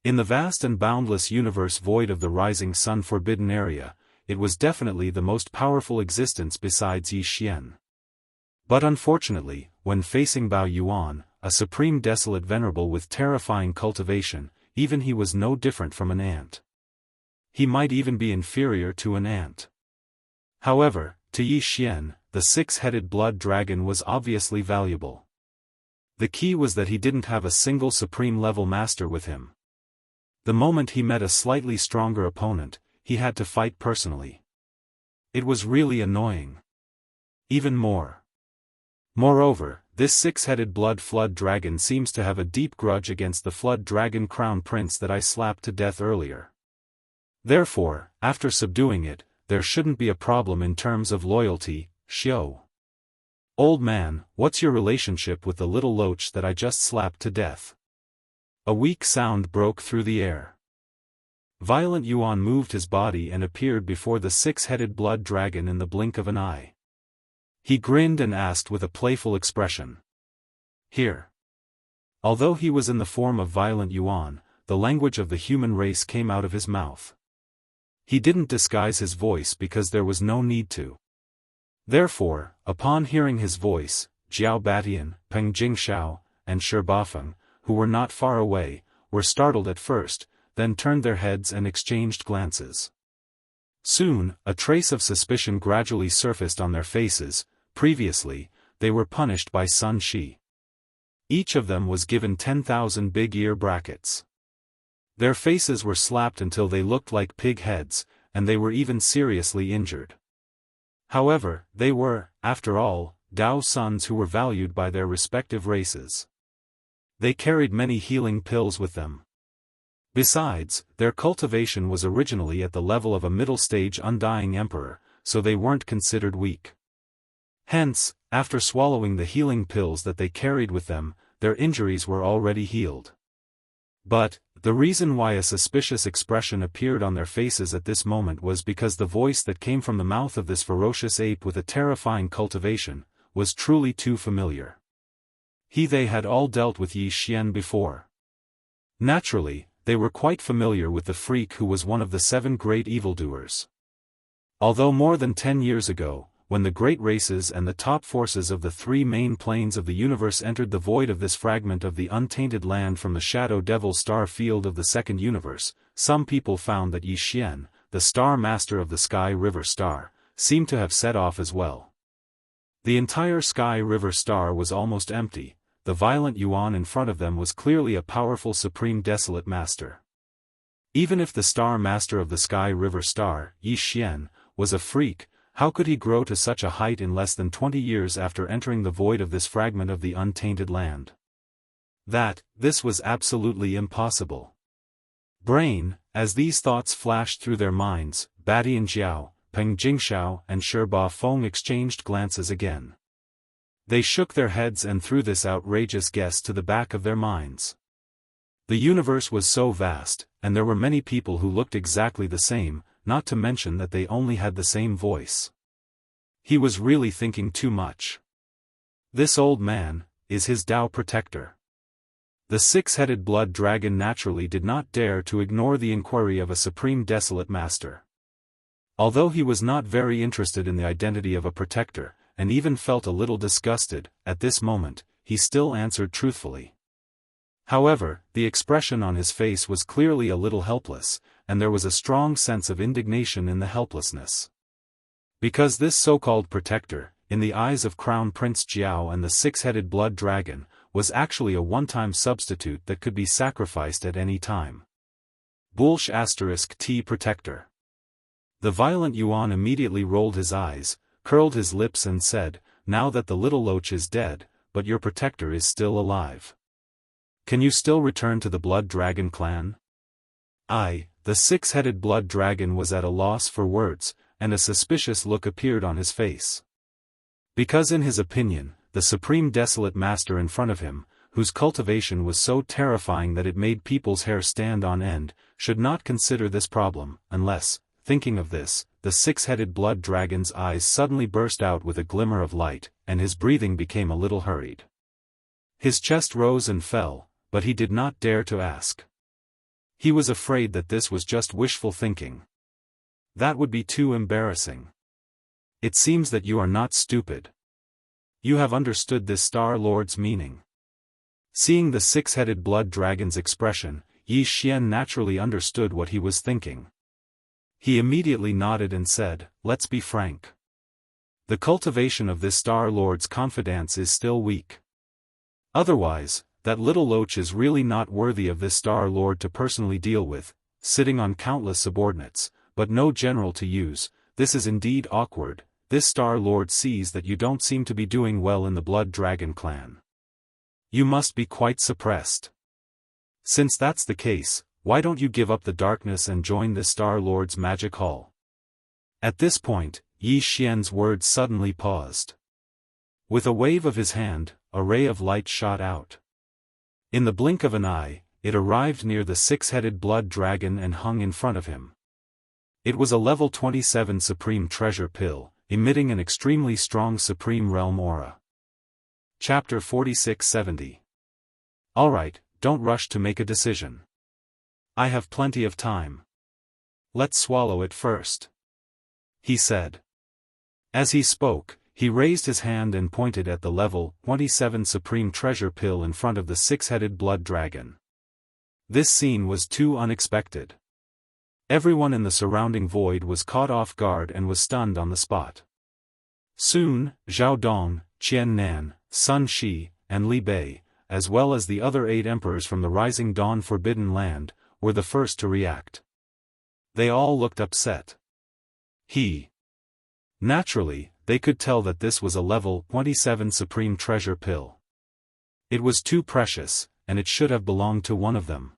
In the vast and boundless universe void of the Rising Sun Forbidden Area, it was definitely the most powerful existence besides Yi Xian. But unfortunately, when facing Bao Yuan, a supreme desolate venerable with terrifying cultivation, even he was no different from an ant. He might even be inferior to an ant. However, to Yi Xian, the 6-headed blood dragon was obviously valuable. The key was that he didn't have a single supreme level master with him. The moment he met a slightly stronger opponent, he had to fight personally. It was really annoying. Even more. Moreover, this 6-headed blood flood dragon seems to have a deep grudge against the flood dragon crown prince that I slapped to death earlier. Therefore, after subduing it, there shouldn't be a problem in terms of loyalty. Xiao. Old man, what's your relationship with the little loach that I just slapped to death? A weak sound broke through the air. Violent Yuan moved his body and appeared before the 6-headed blood dragon in the blink of an eye. He grinned and asked with a playful expression. Here. Although he was in the form of Violent Yuan, the language of the human race came out of his mouth. He didn't disguise his voice because there was no need to. Therefore, upon hearing his voice, Jiao Batian, Peng Jingshao, and Shi Bafeng, who were not far away, were startled at first, then turned their heads and exchanged glances. Soon, a trace of suspicion gradually surfaced on their faces. Previously, they were punished by Sun Shi. Each of them was given 10,000 big ear brackets. Their faces were slapped until they looked like pig heads, and they were even seriously injured. However, they were, after all, Dao sons who were valued by their respective races. They carried many healing pills with them. Besides, their cultivation was originally at the level of a middle-stage undying emperor, so they weren't considered weak. Hence, after swallowing the healing pills that they carried with them, their injuries were already healed. But, the reason why a suspicious expression appeared on their faces at this moment was because the voice that came from the mouth of this ferocious ape with a terrifying cultivation was truly too familiar. They had all dealt with Yi Xian before. Naturally, they were quite familiar with the freak who was one of the 7 great evildoers. Although more than 10 years ago, when the great races and the top forces of the 3 main planes of the universe entered the void of this fragment of the untainted land from the Shadow Devil star field of the second universe, some people found that Yi Xian, the star master of the Sky River Star, seemed to have set off as well. The entire Sky River Star was almost empty. The violent Yuan in front of them was clearly a powerful supreme desolate master. Even if the star master of the Sky River Star, Yi Xian, was a freak, how could he grow to such a height in less than 20 years after entering the void of this fragment of the untainted land? This was absolutely impossible. As these thoughts flashed through their minds, Badian Jiao, Peng Jingxiao and Ba Feng exchanged glances again. They shook their heads and threw this outrageous guess to the back of their minds. The universe was so vast, and there were many people who looked exactly the same, not to mention that they only had the same voice. He was really thinking too much. This old man is his Dao protector. The 6-headed blood dragon naturally did not dare to ignore the inquiry of a supreme desolate master. Although he was not very interested in the identity of a protector, and even felt a little disgusted, at this moment, he still answered truthfully. However, the expression on his face was clearly a little helpless, and there was a strong sense of indignation in the helplessness. Because this so-called protector, in the eyes of Crown Prince Jiao and the 6-headed blood dragon, was actually a one-time substitute that could be sacrificed at any time. *T protector. The violent Yuan immediately rolled his eyes, curled his lips and said, "Now that the little loach is dead, but your protector is still alive. Can you still return to the blood dragon clan?" The 6-headed blood dragon was at a loss for words, and a suspicious look appeared on his face. Because in his opinion, the supreme desolate master in front of him, whose cultivation was so terrifying that it made people's hair stand on end, should not consider this problem, unless, thinking of this, the 6-headed blood dragon's eyes suddenly burst out with a glimmer of light, and his breathing became a little hurried. His chest rose and fell, but he did not dare to ask. He was afraid that this was just wishful thinking. That would be too embarrassing. It seems that you are not stupid. You have understood this Star Lord's meaning. Seeing the 6-headed blood dragon's expression, Yi Xian naturally understood what he was thinking. He immediately nodded and said, "Let's be frank. The cultivation of this Star Lord's confidence is still weak. Otherwise, that little loach is really not worthy of this Star Lord to personally deal with, sitting on countless subordinates, but no general to use. This is indeed awkward. This Star Lord sees that you don't seem to be doing well in the Blood Dragon clan. You must be quite suppressed. Since that's the case, why don't you give up the darkness and join this Star Lord's magic hall?" At this point, Yi Xian's words suddenly paused. With a wave of his hand, a ray of light shot out. In the blink of an eye, it arrived near the 6-headed blood dragon and hung in front of him. It was a level 27 supreme treasure pill, emitting an extremely strong supreme realm aura. Chapter 4670. Alright, don't rush to make a decision. I have plenty of time. Let's swallow it first, he said. As he spoke, he raised his hand and pointed at the level 27 supreme treasure pill in front of the 6-headed blood dragon. This scene was too unexpected. Everyone in the surrounding void was caught off guard and was stunned on the spot. Soon, Zhao Dong, Qian Nan, Sun Shi, and Li Bei, as well as the other 8 emperors from the Rising Dawn Forbidden Land, were the first to react. They all looked upset. Naturally, they could tell that this was a level 27 supreme treasure pill. It was too precious, and it should have belonged to one of them.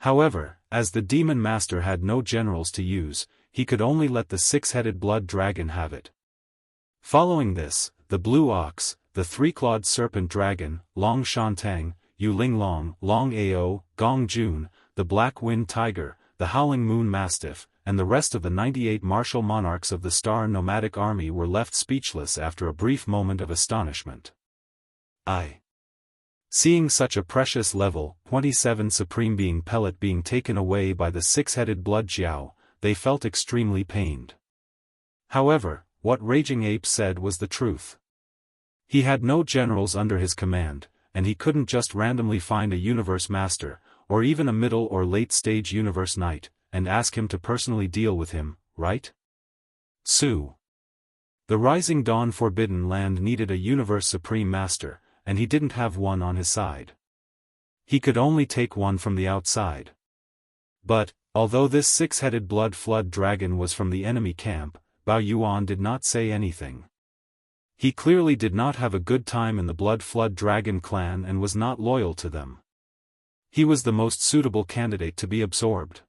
However, as the demon master had no generals to use, he could only let the 6-headed blood dragon have it. Following this, the blue ox, the 3-clawed serpent dragon, Long Shantang, Yu Linglong, Long Ao, Gong Jun, the black wind tiger, the howling moon mastiff, and the rest of the 98 martial monarchs of the Star Nomadic Army were left speechless after a brief moment of astonishment. Seeing such a precious level 27 supreme being pellet being taken away by the 6-headed blood Jiao, they felt extremely pained. However, what Raging Ape said was the truth. He had no generals under his command, and he couldn't just randomly find a universe master, or even a middle or late-stage universe knight, and ask him to personally deal with him, right? The Rising Dawn Forbidden Land needed a universe supreme master, and he didn't have one on his side. He could only take one from the outside. But, although this 6-headed blood flood dragon was from the enemy camp, Bao Yuan did not say anything. He clearly did not have a good time in the blood flood dragon clan and was not loyal to them. He was the most suitable candidate to be absorbed.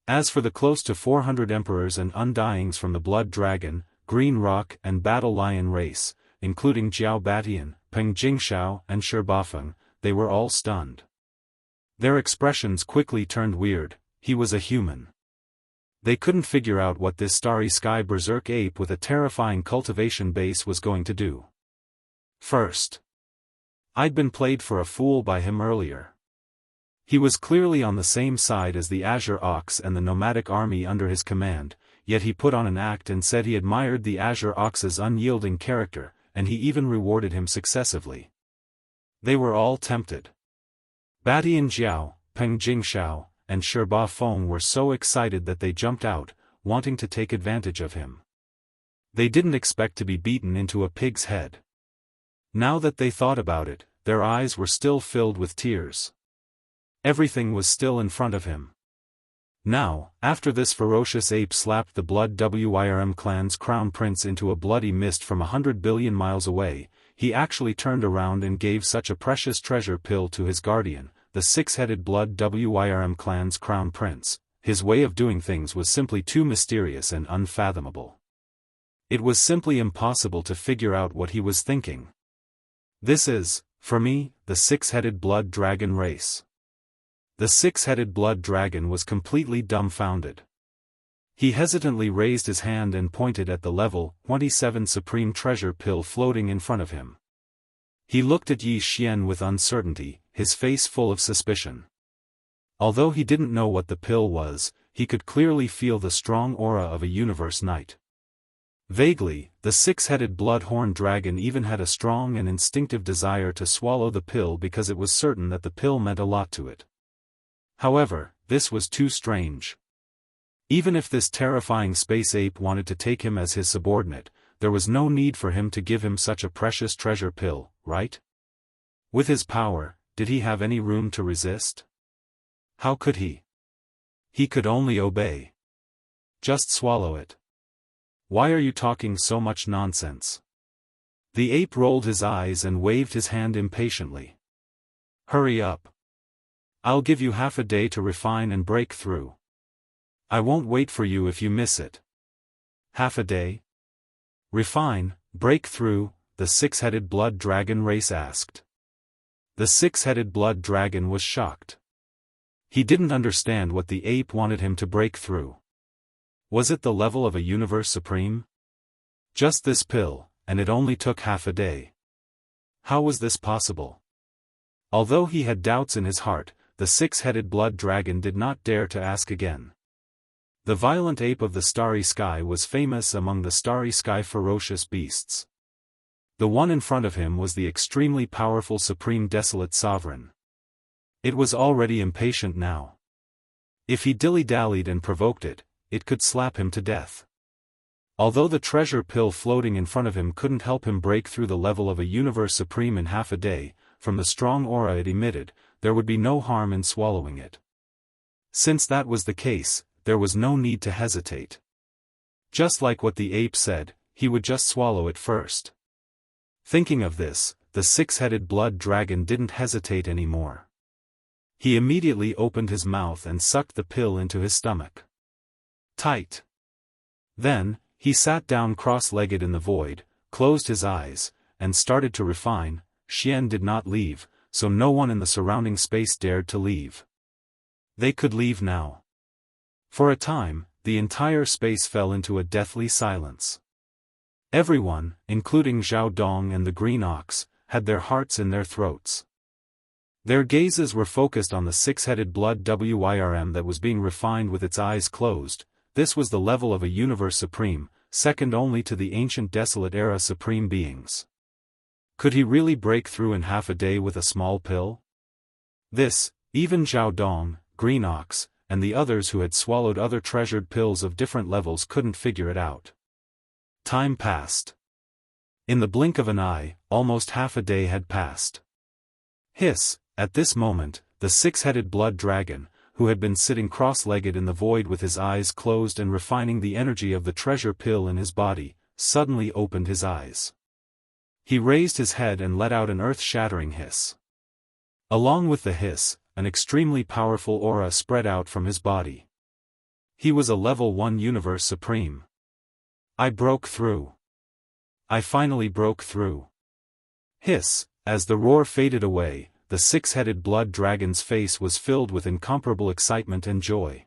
As for the close to 400 emperors and undyings from the blood dragon, green rock and battle lion race, including Jiao Batian, Peng Jingshao and Shi Bafeng, they were all stunned. Their expressions quickly turned weird. He was a human. They couldn't figure out what this starry sky berserk ape with a terrifying cultivation base was going to do. First, I'd been played for a fool by him earlier. He was clearly on the same side as the Azure Ox and the nomadic army under his command, yet he put on an act and said he admired the Azure Ox's unyielding character, and he even rewarded him successively. They were all tempted. Batian Jiao, Peng Jingshao, and Shi Bafeng were so excited that they jumped out, wanting to take advantage of him. They didn't expect to be beaten into a pig's head. Now that they thought about it, their eyes were still filled with tears. Everything was still in front of him. Now, after this ferocious ape slapped the Blood Wirm clan's crown prince into a bloody mist from 100 billion miles away, he actually turned around and gave such a precious treasure pill to his guardian, the 6-headed Blood Wirm clan's crown prince. His way of doing things was simply too mysterious and unfathomable. It was simply impossible to figure out what he was thinking. This is, for me, the 6-headed blood dragon race. The 6-headed blood dragon was completely dumbfounded. He hesitantly raised his hand and pointed at the level 27 supreme treasure pill floating in front of him. He looked at Yi Xian with uncertainty, his face full of suspicion. Although he didn't know what the pill was, he could clearly feel the strong aura of a universe knight. Vaguely, the 6-headed blood-horn dragon even had a strong and instinctive desire to swallow the pill because it was certain that the pill meant a lot to it. However, this was too strange. Even if this terrifying space ape wanted to take him as his subordinate, there was no need for him to give him such a precious treasure pill, right? With his power, did he have any room to resist? How could he? He could only obey. Just swallow it. Why are you talking so much nonsense? The ape rolled his eyes and waved his hand impatiently. Hurry up. I'll give you half a day to refine and break through. I won't wait for you if you miss it. Half a day? Refine, break through, the 6-headed blood dragon race asked. The 6-headed blood dragon was shocked. He didn't understand what the ape wanted him to break through. Was it the level of a universe supreme? Just this pill, and it only took half a day. How was this possible? Although he had doubts in his heart, the 6-headed blood dragon did not dare to ask again. The violent ape of the starry sky was famous among the starry sky ferocious beasts. The one in front of him was the extremely powerful supreme desolate sovereign. It was already impatient now. If he dilly-dallied and provoked it, it could slap him to death. Although the treasure pill floating in front of him couldn't help him break through the level of a universe supreme in half a day, from the strong aura it emitted, there would be no harm in swallowing it. Since that was the case, there was no need to hesitate. Just like what the ape said, he would just swallow it first. Thinking of this, the six-headed blood dragon didn't hesitate anymore. He immediately opened his mouth and sucked the pill into his stomach. Tight. Then, he sat down cross-legged in the void, closed his eyes, and started to refine. Xian did not leave, so no one in the surrounding space dared to leave. They could leave now. For a time, the entire space fell into a deathly silence. Everyone, including Zhao Dong and the Green Ox, had their hearts in their throats. Their gazes were focused on the six-headed blood wyrm that was being refined with its eyes closed. This was the level of a universe supreme, second only to the ancient desolate era supreme beings. Could he really break through in half a day with a small pill? This, even Zhao Dong, Green Ox, and the others who had swallowed other treasured pills of different levels couldn't figure it out. Time passed. In the blink of an eye, almost half a day had passed. Hiss, at this moment, the six-headed blood dragon, who had been sitting cross-legged in the void with his eyes closed and refining the energy of the treasure pill in his body, suddenly opened his eyes. He raised his head and let out an earth-shattering hiss. Along with the hiss, an extremely powerful aura spread out from his body. He was a level 1 universe supreme. I broke through. I finally broke through. Hiss, as the roar faded away, the six-headed blood dragon's face was filled with incomparable excitement and joy.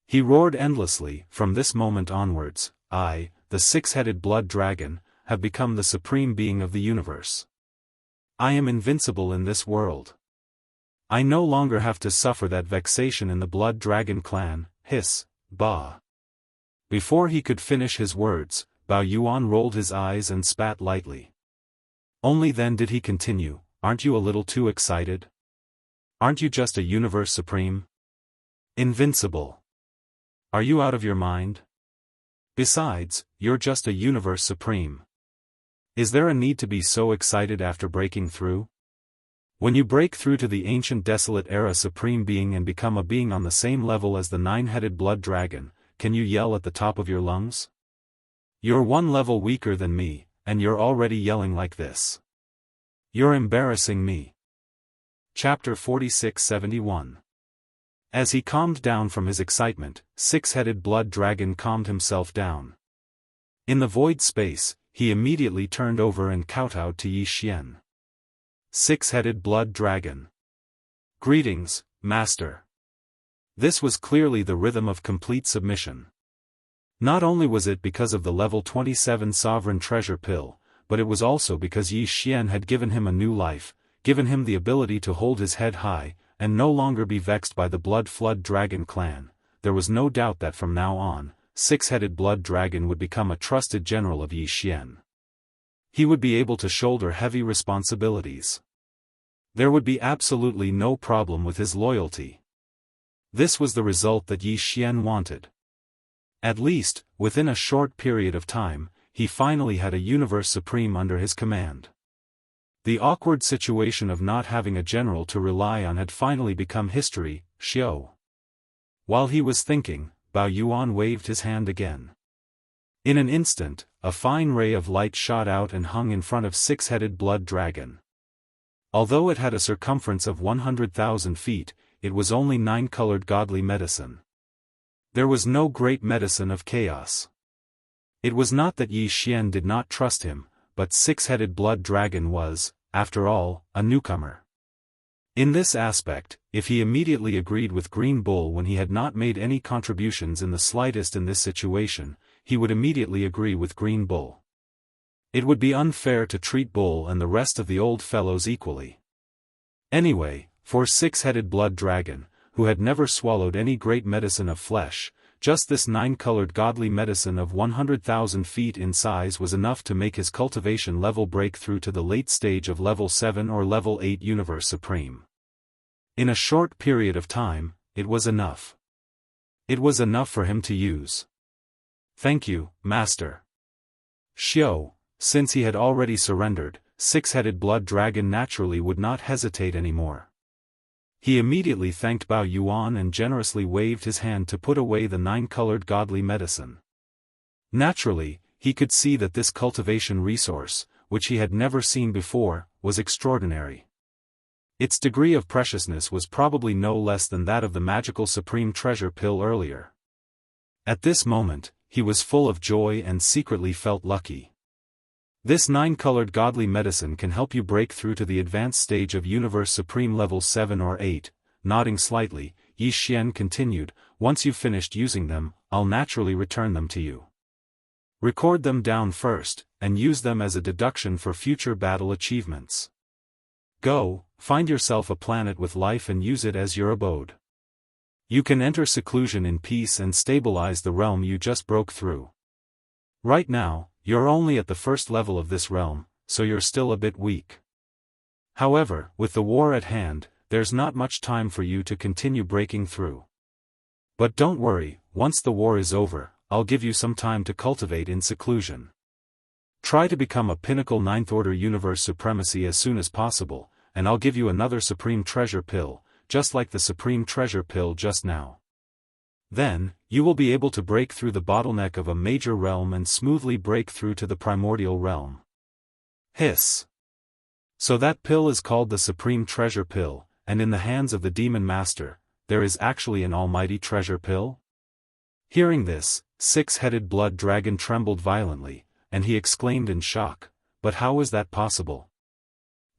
He roared endlessly. From this moment onwards, I, the six-headed blood dragon, have become the supreme being of the universe. I am invincible in this world. I no longer have to suffer that vexation in the blood dragon clan. Hiss, bah. Before he could finish his words, Bao Yuan rolled his eyes and spat lightly. Only then did he continue, aren't you a little too excited? Aren't you just a universe supreme? Invincible. Are you out of your mind? Besides, you're just a universe supreme. Is there a need to be so excited after breaking through? When you break through to the ancient desolate era supreme being and become a being on the same level as the nine-headed blood dragon, can you yell at the top of your lungs? You're one level weaker than me, and you're already yelling like this. You're embarrassing me. Chapter 46-71. As he calmed down from his excitement, six-headed blood dragon calmed himself down. In the void space, he immediately turned over and kowtowed to Yi Xian. Six-headed blood dragon. Greetings, master. This was clearly the rhythm of complete submission. Not only was it because of the level 27 sovereign treasure pill, but it was also because Yi Xian had given him a new life, given him the ability to hold his head high, and no longer be vexed by the blood flood dragon clan. There was no doubt that from now on, six-headed blood dragon would become a trusted general of Yi Xian. He would be able to shoulder heavy responsibilities. There would be absolutely no problem with his loyalty. This was the result that Yi Xian wanted. At least, within a short period of time, he finally had a universe supreme under his command. The awkward situation of not having a general to rely on had finally become history. Xiao. While he was thinking, Bao Yuan waved his hand again. In an instant, a fine ray of light shot out and hung in front of six-headed blood dragon. Although it had a circumference of 100,000 feet, it was only 9-colored godly medicine. There was no great medicine of chaos. It was not that Yi Xian did not trust him, but six-headed blood dragon was, after all, a newcomer. In this aspect, if he immediately agreed with Green Bull when he had not made any contributions in the slightest in this situation, he would immediately agree with Green Bull. It would be unfair to treat Bull and the rest of the old fellows equally. Anyway, for six-headed blood dragon, who had never swallowed any great medicine of flesh, just this 9-colored godly medicine of 100,000 feet in size was enough to make his cultivation level break through to the late stage of level 7 or level 8 universe supreme. In a short period of time, it was enough. It was enough for him to use. Thank you, Master. Xiao, since he had already surrendered, six-headed blood dragon naturally would not hesitate anymore. He immediately thanked Bao Yuan and generously waved his hand to put away the nine-colored godly medicine. Naturally, he could see that this cultivation resource, which he had never seen before, was extraordinary. Its degree of preciousness was probably no less than that of the magical supreme treasure pill earlier. At this moment, he was full of joy and secretly felt lucky. This nine-colored godly medicine can help you break through to the advanced stage of Universe Supreme level 7 or 8, nodding slightly, Yi Xian continued, once you've finished using them, I'll naturally return them to you. Record them down first, and use them as a deduction for future battle achievements. Go, find yourself a planet with life and use it as your abode. You can enter seclusion in peace and stabilize the realm you just broke through. Right now, you're only at the first level of this realm, so you're still a bit weak. However, with the war at hand, there's not much time for you to continue breaking through. But don't worry, once the war is over, I'll give you some time to cultivate in seclusion. Try to become a pinnacle 9th Order universe supremacy as soon as possible, and I'll give you another supreme treasure pill, just like the supreme treasure pill just now. Then, you will be able to break through the bottleneck of a major realm and smoothly break through to the primordial realm. Hiss. So that pill is called the supreme treasure pill, and in the hands of the demon master, there is actually an almighty treasure pill? Hearing this, six-headed blood dragon trembled violently, and he exclaimed in shock, but how is that possible?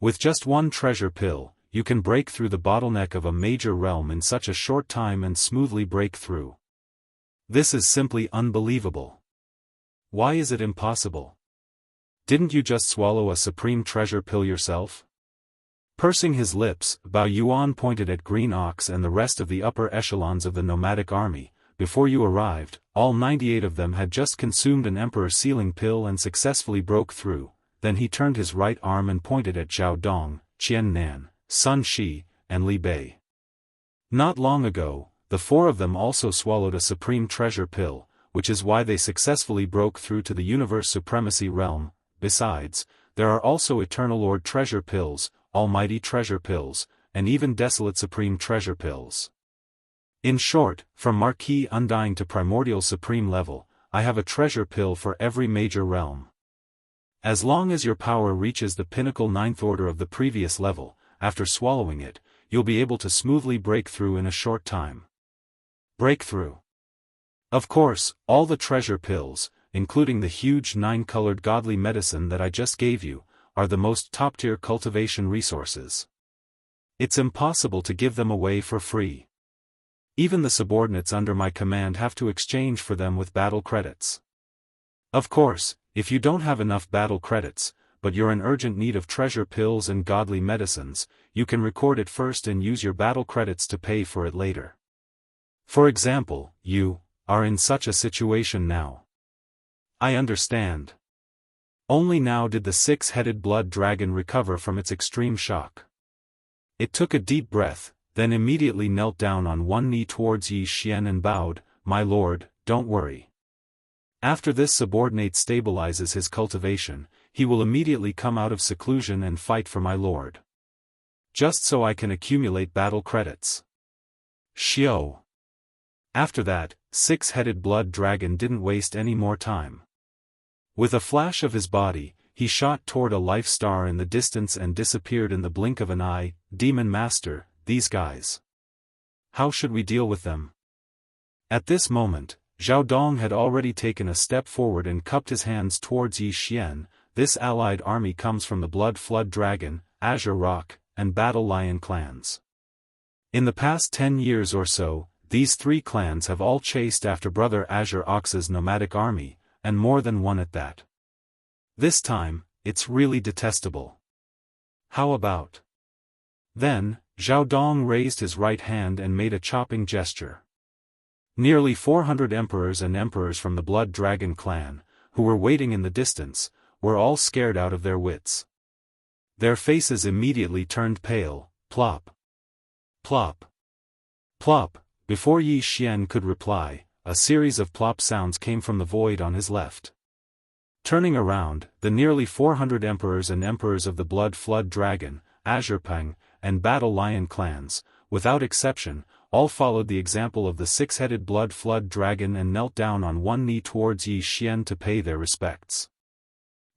With just one treasure pill, you can break through the bottleneck of a major realm in such a short time and smoothly break through. This is simply unbelievable. Why is it impossible? Didn't you just swallow a supreme treasure pill yourself? Pursing his lips, Bao Yuan pointed at Green Ox and the rest of the upper echelons of the nomadic army. Before you arrived, all 98 of them had just consumed an emperor sealing pill and successfully broke through. Then he turned his right arm and pointed at Zhao Dong, Qian Nan, Sun Shi, and Li Bei. Not long ago, the four of them also swallowed a supreme treasure pill, which is why they successfully broke through to the universe supremacy realm. Besides, there are also eternal lord treasure pills, almighty treasure pills, and even desolate supreme treasure pills. In short, from Marquis Undying to primordial supreme level, I have a treasure pill for every major realm. As long as your power reaches the pinnacle 9th order of the previous level, after swallowing it, you'll be able to smoothly break through in a short time. Breakthrough. Of course, all the treasure pills, including the huge 9-colored godly medicine that I just gave you, are the most top-tier cultivation resources. It's impossible to give them away for free. Even the subordinates under my command have to exchange for them with battle credits. Of course, if you don't have enough battle credits, but you're in urgent need of treasure pills and godly medicines, you can record it first and use your battle credits to pay for it later. For example, you are in such a situation now. I understand. Only now did the six-headed blood dragon recover from its extreme shock. It took a deep breath, then immediately knelt down on one knee towards Yi Xian and bowed, "My lord, don't worry. After this subordinate stabilizes his cultivation, he will immediately come out of seclusion and fight for my lord. Just so I can accumulate battle credits." Xiao. After that, six-headed blood dragon didn't waste any more time. With a flash of his body, he shot toward a life star in the distance and disappeared in the blink of an eye. Demon Master, these guys. How should we deal with them? At this moment, Zhao Dong had already taken a step forward and cupped his hands towards Yi Xian. This allied army comes from the Blood Flood Dragon, Azure Rock, and Battle Lion clans. In the past 10 years or so, these three clans have all chased after Brother Azure Ox's nomadic army, and more than one at that. This time, it's really detestable. How about? Then, Zhao Dong raised his right hand and made a chopping gesture. Nearly 400 emperors and emperors from the Blood Dragon clan, who were waiting in the distance, were all scared out of their wits. Their faces immediately turned pale. Plop. Plop. Plop. Before Yi Xian could reply, a series of plop sounds came from the void on his left. Turning around, the nearly 400 emperors and emperors of the Blood Flood Dragon, Azure Peng, and Battle Lion clans, without exception, all followed the example of the six-headed Blood Flood Dragon and knelt down on one knee towards Yi Xian to pay their respects.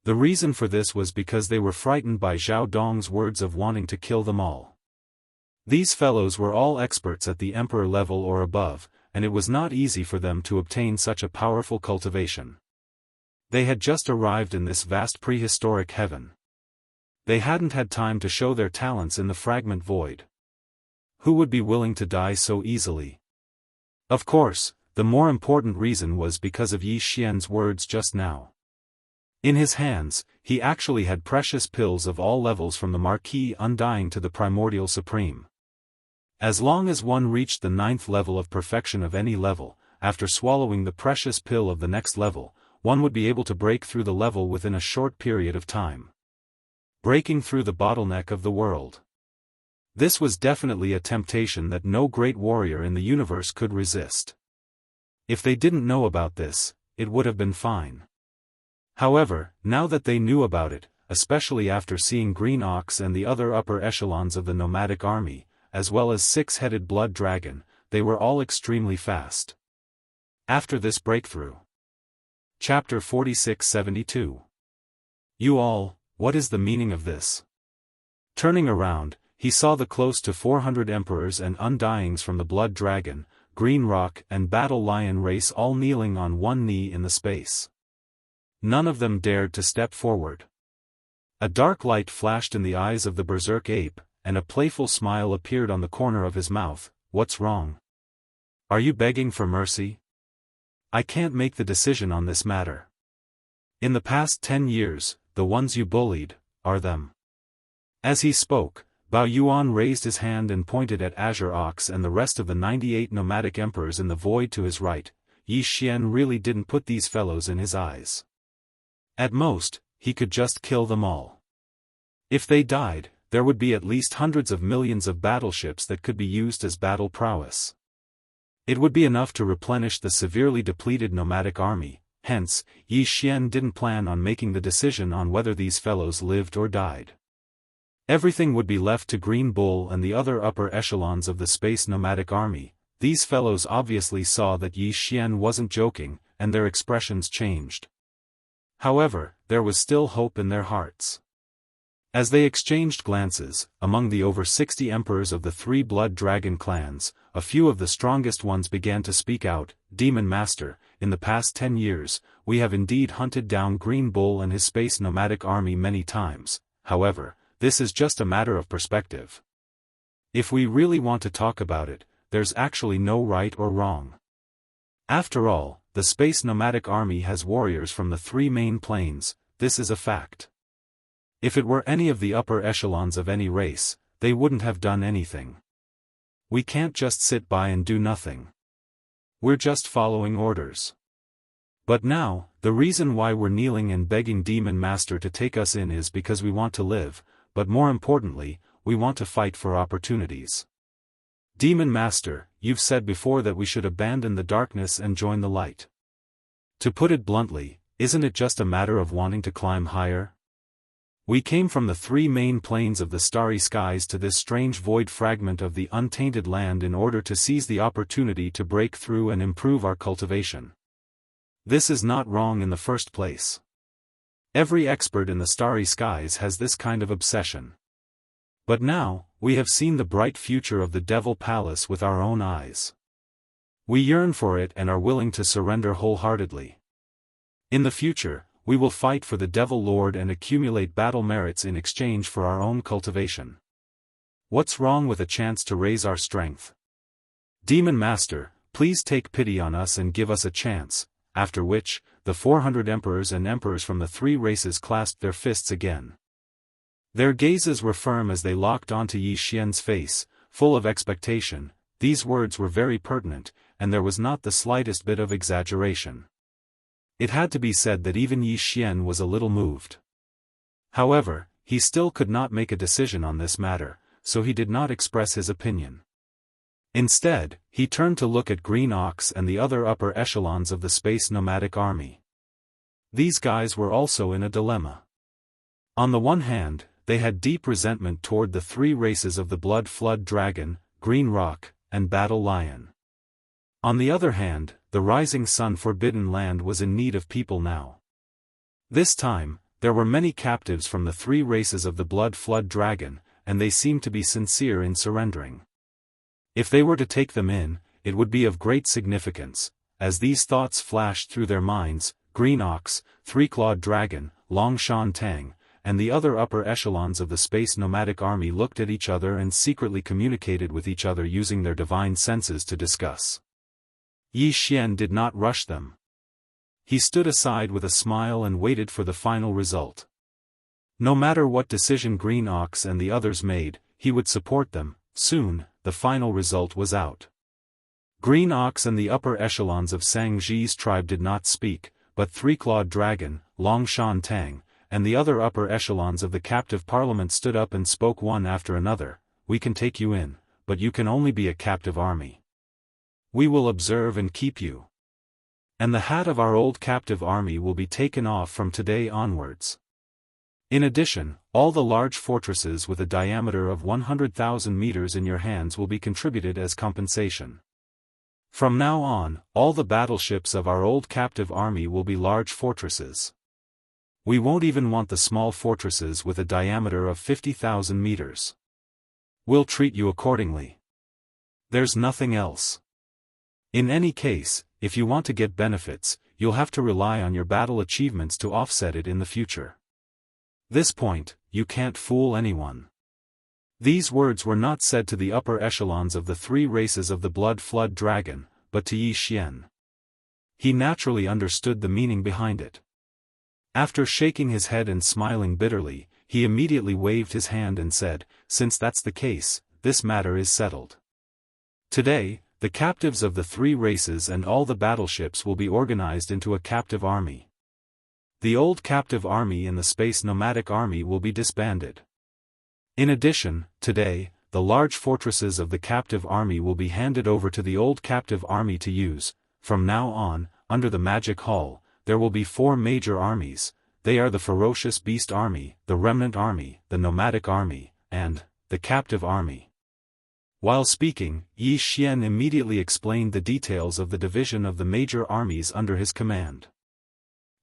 The reason for this was because they were frightened by Zhao Dong's words of wanting to kill them all. These fellows were all experts at the emperor level or above, and it was not easy for them to obtain such a powerful cultivation. They had just arrived in this vast prehistoric heaven. They hadn't had time to show their talents in the fragment void. Who would be willing to die so easily? Of course, the more important reason was because of Yi Xian's words just now. In his hands, he actually had precious pills of all levels from the Marquis Undying to the Primordial Supreme. As long as one reached the 9th level of perfection of any level, after swallowing the precious pill of the next level, one would be able to break through the level within a short period of time. Breaking through the bottleneck of the world. This was definitely a temptation that no great warrior in the universe could resist. If they didn't know about this, it would have been fine. However, now that they knew about it, especially after seeing Green Ox and the other upper echelons of the nomadic army, as well as six-headed Blood Dragon, they were all extremely fast. After this breakthrough. Chapter 46-72. You all, what is the meaning of this? Turning around, he saw the close to 400 emperors and undyings from the Blood Dragon, Green Rock and Battle Lion race all kneeling on one knee in the space. None of them dared to step forward. A dark light flashed in the eyes of the berserk ape, and a playful smile appeared on the corner of his mouth. What's wrong? Are you begging for mercy? I can't make the decision on this matter. In the past 10 years, the ones you bullied, are them. As he spoke, Bao Yuan raised his hand and pointed at Azure Ox and the rest of the 98 nomadic emperors in the void to his right. Yi Xian really didn't put these fellows in his eyes. At most, he could just kill them all. If they died, there would be at least hundreds of millions of battleships that could be used as battle prowess. It would be enough to replenish the severely depleted nomadic army, hence, Yi Xian didn't plan on making the decision on whether these fellows lived or died. Everything would be left to Green Bull and the other upper echelons of the space nomadic army. These fellows obviously saw that Yi Xian wasn't joking, and their expressions changed. However, there was still hope in their hearts. As they exchanged glances, among the over 60 emperors of the 3 Blood Dragon clans, a few of the strongest ones began to speak out. Demon Master, in the past 10 years, we have indeed hunted down Green Bull and his space nomadic army many times. However, this is just a matter of perspective. If we really want to talk about it, there's actually no right or wrong. After all, the space nomadic army has warriors from the 3 main planes. This is a fact. If it were any of the upper echelons of any race, they wouldn't have done anything. We can't just sit by and do nothing. We're just following orders. But now, the reason why we're kneeling and begging Demon Master to take us in is because we want to live, but more importantly, we want to fight for opportunities. Demon Master, you've said before that we should abandon the darkness and join the light. To put it bluntly, isn't it just a matter of wanting to climb higher? We came from the 3 main planes of the starry skies to this strange void fragment of the untainted land in order to seize the opportunity to break through and improve our cultivation. This is not wrong in the first place. Every expert in the starry skies has this kind of obsession. But now, we have seen the bright future of the Devil Palace with our own eyes. We yearn for it and are willing to surrender wholeheartedly. In the future, we will fight for the Devil Lord and accumulate battle merits in exchange for our own cultivation. What's wrong with a chance to raise our strength? Demon Master, please take pity on us and give us a chance. After which, the 400 emperors and emperors from the 3 races clasped their fists again. Their gazes were firm as they locked onto Yi Xian's face, full of expectation. These words were very pertinent, and there was not the slightest bit of exaggeration. It had to be said that even Yi Xian was a little moved. However, he still could not make a decision on this matter, so he did not express his opinion. Instead, he turned to look at Green Ox and the other upper echelons of the space nomadic army. These guys were also in a dilemma. On the one hand, they had deep resentment toward the three races of the Blood Flood Dragon, Green Rock, and Battle Lion. On the other hand, the Rising Sun Forbidden Land was in need of people now. This time, there were many captives from the three races of the Blood Flood Dragon, and they seemed to be sincere in surrendering. If they were to take them in, it would be of great significance. As these thoughts flashed through their minds, Green Ox, Three-Clawed Dragon, Long Shan Tang, and the other upper echelons of the space nomadic army looked at each other and secretly communicated with each other using their divine senses to discuss. Yi Xian did not rush them. He stood aside with a smile and waited for the final result. No matter what decision Green Ox and the others made, he would support them. Soon, the final result was out. Green Ox and the upper echelons of Shangji's tribe did not speak, but Three-Clawed Dragon, Long Shan Tang, and the other upper echelons of the captive parliament stood up and spoke one after another. We can take you in, but you can only be a captive army. We will observe and keep you. And the hat of our old captive army will be taken off from today onwards. In addition, all the large fortresses with a diameter of 100,000 meters in your hands will be contributed as compensation. From now on, all the battleships of our old captive army will be large fortresses. We won't even want the small fortresses with a diameter of 50,000 meters. We'll treat you accordingly. There's nothing else. In any case, if you want to get benefits, you'll have to rely on your battle achievements to offset it in the future. This point, you can't fool anyone. These words were not said to the upper echelons of the three races of the Blood Flood Dragon, but to Yi Xian. He naturally understood the meaning behind it. After shaking his head and smiling bitterly, he immediately waved his hand and said, "Since that's the case, this matter is settled. Today, the captives of the three races and all the battleships will be organized into a captive army. The old captive army and the space nomadic army will be disbanded. In addition, today, the large fortresses of the captive army will be handed over to the old captive army to use. From now on, under the Magic Hall, there will be four major armies. They are the Ferocious Beast Army, the Remnant Army, the Nomadic Army, and the Captive Army." While speaking, Yi Xian immediately explained the details of the division of the major armies under his command.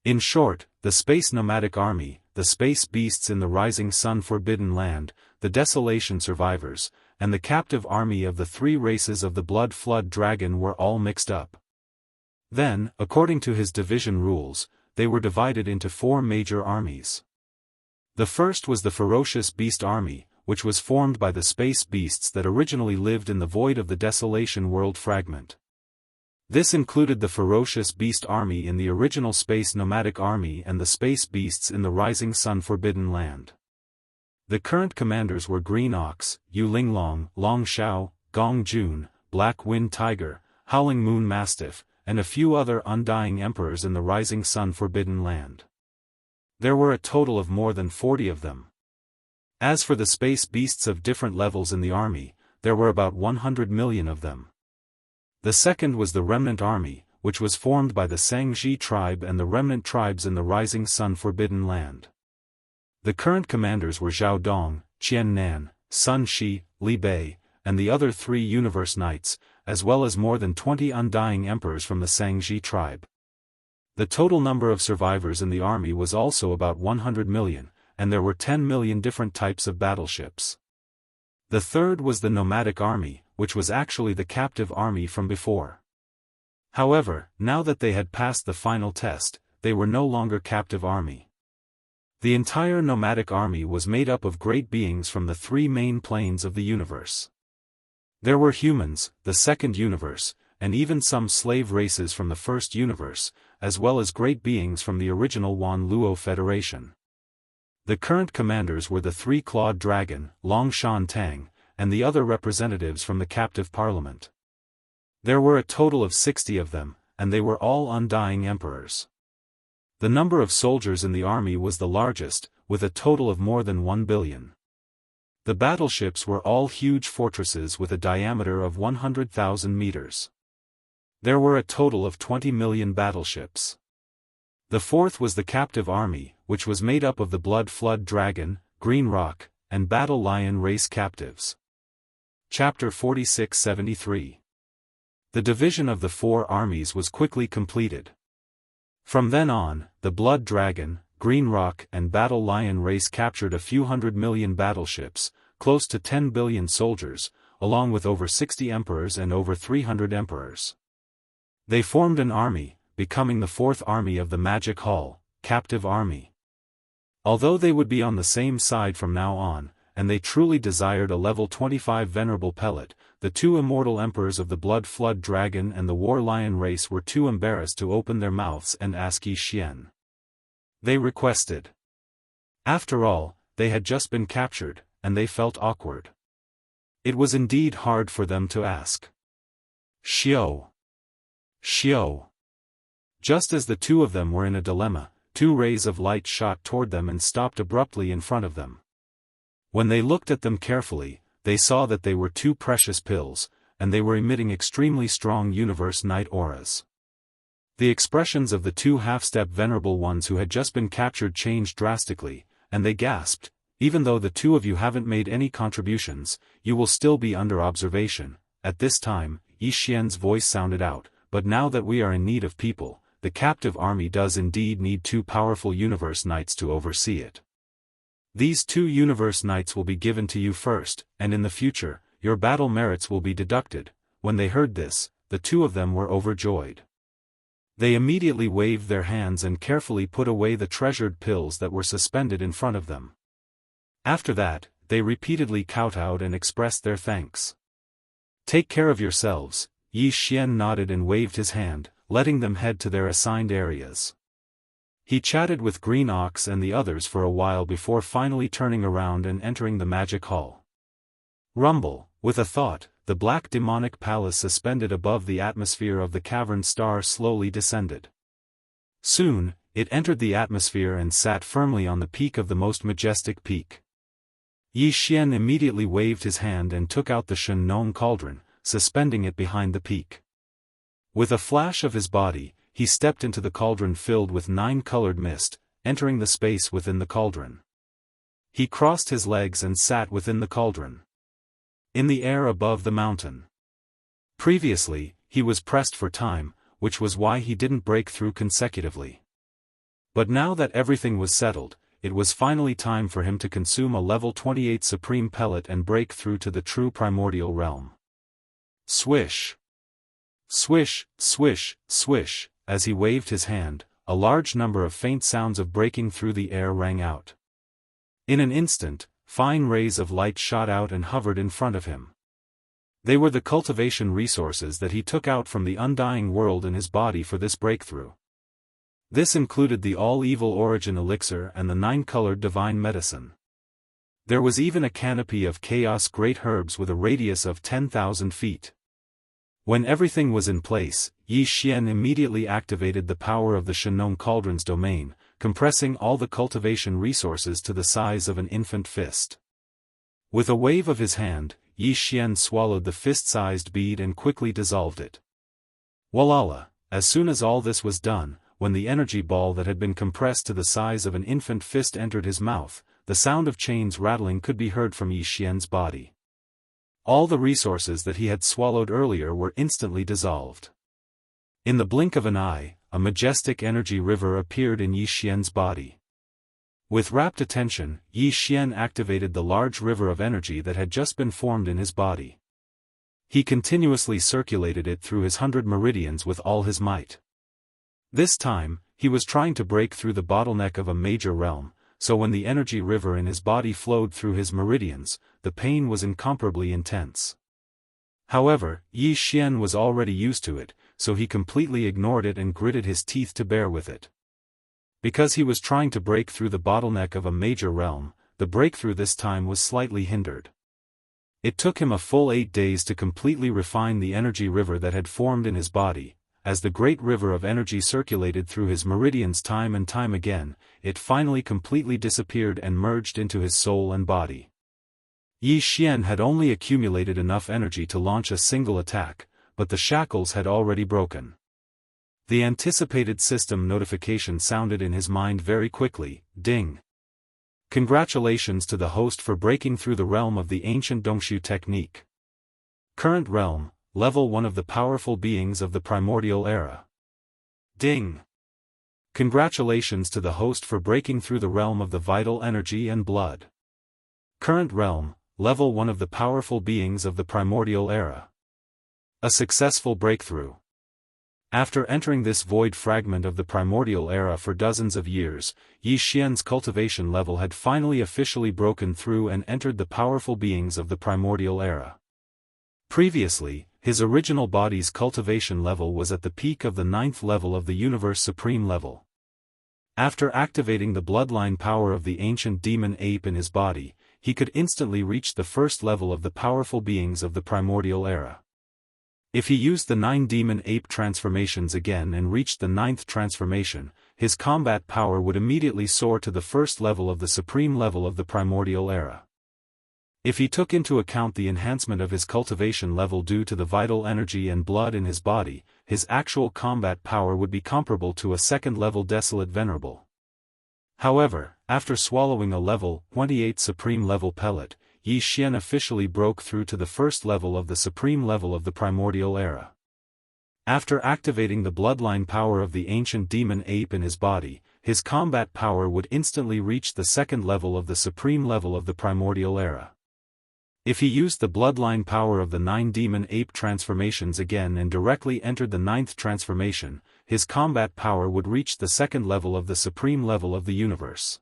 In short, the Space Nomadic Army, the Space Beasts in the Rising Sun Forbidden Land, the Desolation Survivors, and the Captive Army of the three races of the Blood Flood Dragon were all mixed up. Then, according to his division rules, they were divided into four major armies. The first was the Ferocious Beast Army, which was formed by the space beasts that originally lived in the void of the Desolation World Fragment. This included the Ferocious Beast Army in the original Space Nomadic Army and the Space Beasts in the Rising Sun Forbidden Land. The current commanders were Green Ox, Yu Linglong, Long Shao, Gong Jun, Black Wind Tiger, Howling Moon Mastiff, and a few other undying emperors in the Rising Sun Forbidden Land. There were a total of more than 40 of them. As for the space beasts of different levels in the army, there were about 100 million of them. The second was the Remnant Army, which was formed by the Shangji tribe and the remnant tribes in the Rising Sun Forbidden Land. The current commanders were Zhao Dong, Qian Nan, Sun Shi, Li Bei, and the other three Universe Knights, as well as more than 20 undying emperors from the Shangji tribe. The total number of survivors in the army was also about 100 million, and there were 10 million different types of battleships. The third was the Nomadic Army, which was actually the captive army from before. However, now that they had passed the final test, they were no longer captive army. The entire Nomadic Army was made up of great beings from the three main planes of the universe. There were humans, the second universe, and even some slave races from the first universe, as well as great beings from the original Wan Luo Federation. The current commanders were the Three-Clawed Dragon, Long Shan Tang, and the other representatives from the captive parliament. There were a total of 60 of them, and they were all undying emperors. The number of soldiers in the army was the largest, with a total of more than 1 billion. The battleships were all huge fortresses with a diameter of 100,000 meters. There were a total of 20 million battleships. The fourth was the captive army, which was made up of the Blood Flood Dragon, Green Rock, and Battle Lion race captives. Chapter 4673. The division of the four armies was quickly completed. From then on, the Blood Dragon, Green Rock and Battle Lion race captured a few 100 million battleships, close to 10 billion soldiers, along with over 60 emperors and over 300 emperors. They formed an army, becoming the fourth army of the Magic Hall, Captive Army. Although they would be on the same side from now on, and they truly desired a level 25 venerable pellet, the two immortal emperors of the Blood Flood Dragon and the War Lion race were too embarrassed to open their mouths and ask Yi Xian. They requested. After all, they had just been captured, and they felt awkward. It was indeed hard for them to ask. Xiao. Xiao. Just as the two of them were in a dilemma, two rays of light shot toward them and stopped abruptly in front of them. When they looked at them carefully, they saw that they were two precious pills, and they were emitting extremely strong universe night auras. The expressions of the two half-step venerable ones who had just been captured changed drastically, and they gasped, "Even though the two of you haven't made any contributions, you will still be under observation." At this time, Yi Xian's voice sounded out, "But now that we are in need of people, the captive army does indeed need two powerful universe knights to oversee it. These two universe knights will be given to you first, and in the future, your battle merits will be deducted." When they heard this, the two of them were overjoyed. They immediately waved their hands and carefully put away the treasured pills that were suspended in front of them. After that, they repeatedly kowtowed and expressed their thanks. "Take care of yourselves," Yi Xian nodded and waved his hand, letting them head to their assigned areas. He chatted with Green Ox and the others for a while before finally turning around and entering the Magic Hall. Rumble, with a thought, the black demonic palace suspended above the atmosphere of the cavern star slowly descended. Soon, it entered the atmosphere and sat firmly on the peak of the most majestic peak. Yi Xian immediately waved his hand and took out the Shen Nong cauldron, suspending it behind the peak. With a flash of his body, he stepped into the cauldron filled with 9-colored mist, entering the space within the cauldron. He crossed his legs and sat within the cauldron. In the air above the mountain. Previously, he was pressed for time, which was why he didn't break through consecutively. But now that everything was settled, it was finally time for him to consume a level 28 supreme pellet and break through to the true primordial realm. Swish! Swish, swish, swish, as he waved his hand, a large number of faint sounds of breaking through the air rang out. In an instant, fine rays of light shot out and hovered in front of him. They were the cultivation resources that he took out from the undying world in his body for this breakthrough. This included the all-evil origin elixir and the 9-colored divine medicine. There was even a canopy of chaos great herbs with a radius of 10,000 feet. When everything was in place, Yi Xian immediately activated the power of the Shenong Cauldron's domain, compressing all the cultivation resources to the size of an infant fist. With a wave of his hand, Yi Xian swallowed the fist-sized bead and quickly dissolved it. Walala, as soon as all this was done, when the energy ball that had been compressed to the size of an infant fist entered his mouth, the sound of chains rattling could be heard from Yi Xian's body. All the resources that he had swallowed earlier were instantly dissolved. In the blink of an eye, a majestic energy river appeared in Yi Xian's body. With rapt attention, Yi Xian activated the large river of energy that had just been formed in his body. He continuously circulated it through his 100 meridians with all his might. This time, he was trying to break through the bottleneck of a major realm, so when the energy river in his body flowed through his meridians, the pain was incomparably intense. However, Yi Xian was already used to it, so he completely ignored it and gritted his teeth to bear with it. Because he was trying to break through the bottleneck of a major realm, the breakthrough this time was slightly hindered. It took him a full 8 days to completely refine the energy river that had formed in his body. As the great river of energy circulated through his meridians time and time again, it finally completely disappeared and merged into his soul and body. Yi Xian had only accumulated enough energy to launch a single attack, but the shackles had already broken. The anticipated system notification sounded in his mind very quickly, ding. Congratulations to the host for breaking through the realm of the ancient Dongshu technique. Current realm, level 1 of the powerful beings of the primordial era. Ding. Congratulations to the host for breaking through the realm of the vital energy and blood. Current realm, level 1 of the powerful beings of the primordial era. A successful breakthrough. After entering this void fragment of the primordial era for dozens of years, Yi Xian's cultivation level had finally officially broken through and entered the powerful beings of the primordial era. Previously, his original body's cultivation level was at the peak of the 9th level of the universe supreme level. After activating the bloodline power of the ancient demon ape in his body, he could instantly reach the first level of the powerful beings of the primordial era. If he used the 9 demon ape transformations again and reached the 9th transformation, his combat power would immediately soar to the first level of the supreme level of the primordial era. If he took into account the enhancement of his cultivation level due to the vital energy and blood in his body, his actual combat power would be comparable to a second-level Desolate Venerable. However, after swallowing a level 28 supreme level pellet, Yi Xian officially broke through to the first level of the supreme level of the primordial era. After activating the bloodline power of the ancient demon ape in his body, his combat power would instantly reach the second level of the supreme level of the primordial era. If he used the bloodline power of the 9 demon ape transformations again and directly entered the 9th transformation, his combat power would reach the second level of the supreme level of the universe.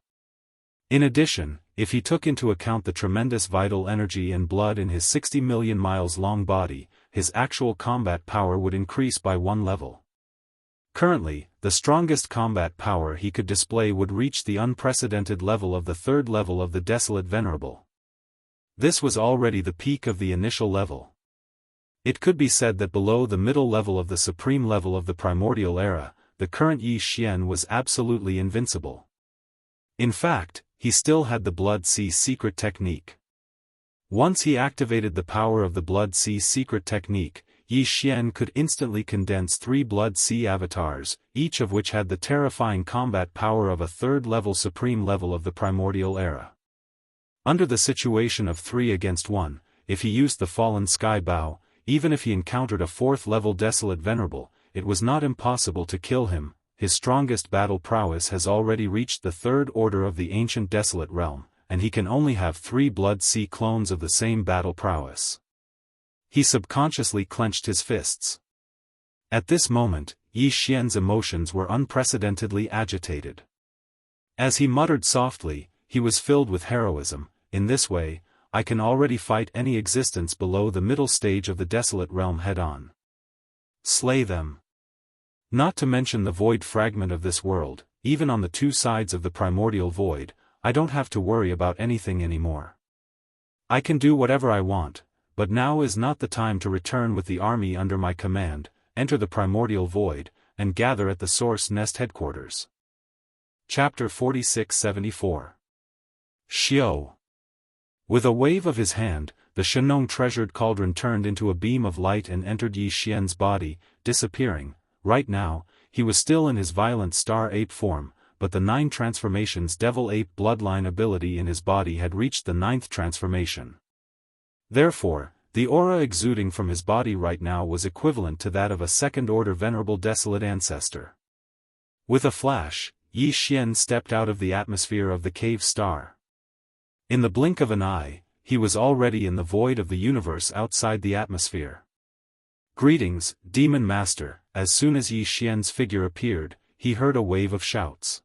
In addition, if he took into account the tremendous vital energy and blood in his 60 million miles long body, his actual combat power would increase by 1 level. Currently, the strongest combat power he could display would reach the unprecedented level of the 3rd level of the Desolate Venerable. This was already the peak of the initial level. It could be said that below the middle level of the supreme level of the primordial era, the current Yi Xian was absolutely invincible. In fact, he still had the Blood Sea secret technique. Once he activated the power of the Blood Sea secret technique, Yi Xian could instantly condense 3 Blood Sea avatars, each of which had the terrifying combat power of a 3rd level supreme level of the primordial era. Under the situation of 3 against 1, if he used the Fallen Sky Bow, even if he encountered a 4th level Desolate Venerable, it was not impossible to kill him. His strongest battle prowess has already reached the 3rd order of the ancient Desolate Realm, and he can only have 3 Blood Sea clones of the same battle prowess. He subconsciously clenched his fists. At this moment, Yi Xian's emotions were unprecedentedly agitated. As he muttered softly, he was filled with heroism. In this way, I can already fight any existence below the middle stage of the Desolate Realm head-on. Slay them. Not to mention the void fragment of this world, even on the 2 sides of the primordial void, I don't have to worry about anything anymore. I can do whatever I want, but now is not the time to return with the army under my command, enter the primordial void, and gather at the Source Nest headquarters. Chapter 46-74. Xiao. With a wave of his hand, the Shenong treasured cauldron turned into a beam of light and entered Yi Xian's body, disappearing. Right now, he was still in his violent star ape form, but the 9 transformations devil ape bloodline ability in his body had reached the 9th transformation. Therefore, the aura exuding from his body right now was equivalent to that of a 2nd-order venerable desolate ancestor. With a flash, Yi Xian stepped out of the atmosphere of the cave star. In the blink of an eye, he was already in the void of the universe outside the atmosphere. Greetings, Demon Master. As soon as Yi Xian's figure appeared, he heard a wave of shouts.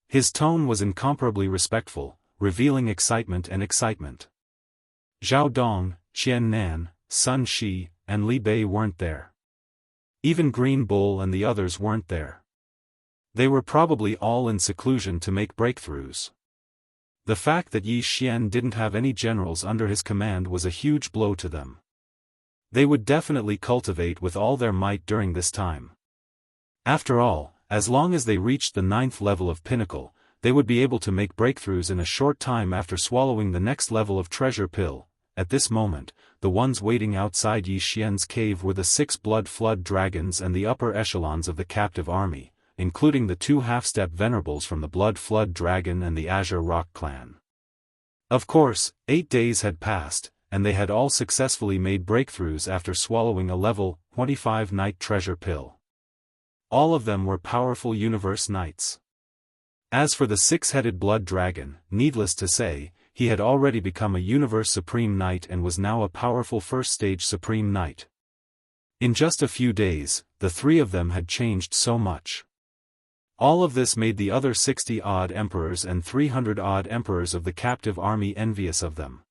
His tone was incomparably respectful, revealing excitement and excitement. Zhao Dong, Qian Nan, Sun Shi, and Li Bei weren't there. Even Green Bull and the others weren't there. They were probably all in seclusion to make breakthroughs. The fact that Yi Xian didn't have any generals under his command was a huge blow to them. They would definitely cultivate with all their might during this time. After all, as long as they reached the 9th level of pinnacle, they would be able to make breakthroughs in a short time after swallowing the next level of treasure pill. At this moment, the ones waiting outside Yi Xian's cave were the 6 blood flood dragons and the upper echelons of the captive army, including the 2 half-step venerables from the blood flood dragon and the Azure Rock clan. Of course, 8 days had passed, and they had all successfully made breakthroughs after swallowing a level 25 night treasure pill. All of them were powerful universe knights. As for the 6-headed blood dragon, needless to say, he had already become a universe supreme knight and was now a powerful first-stage supreme knight. In just a few days, the 3 of them had changed so much. All of this made the other 60-odd emperors and 300-odd emperors of the captive army envious of them.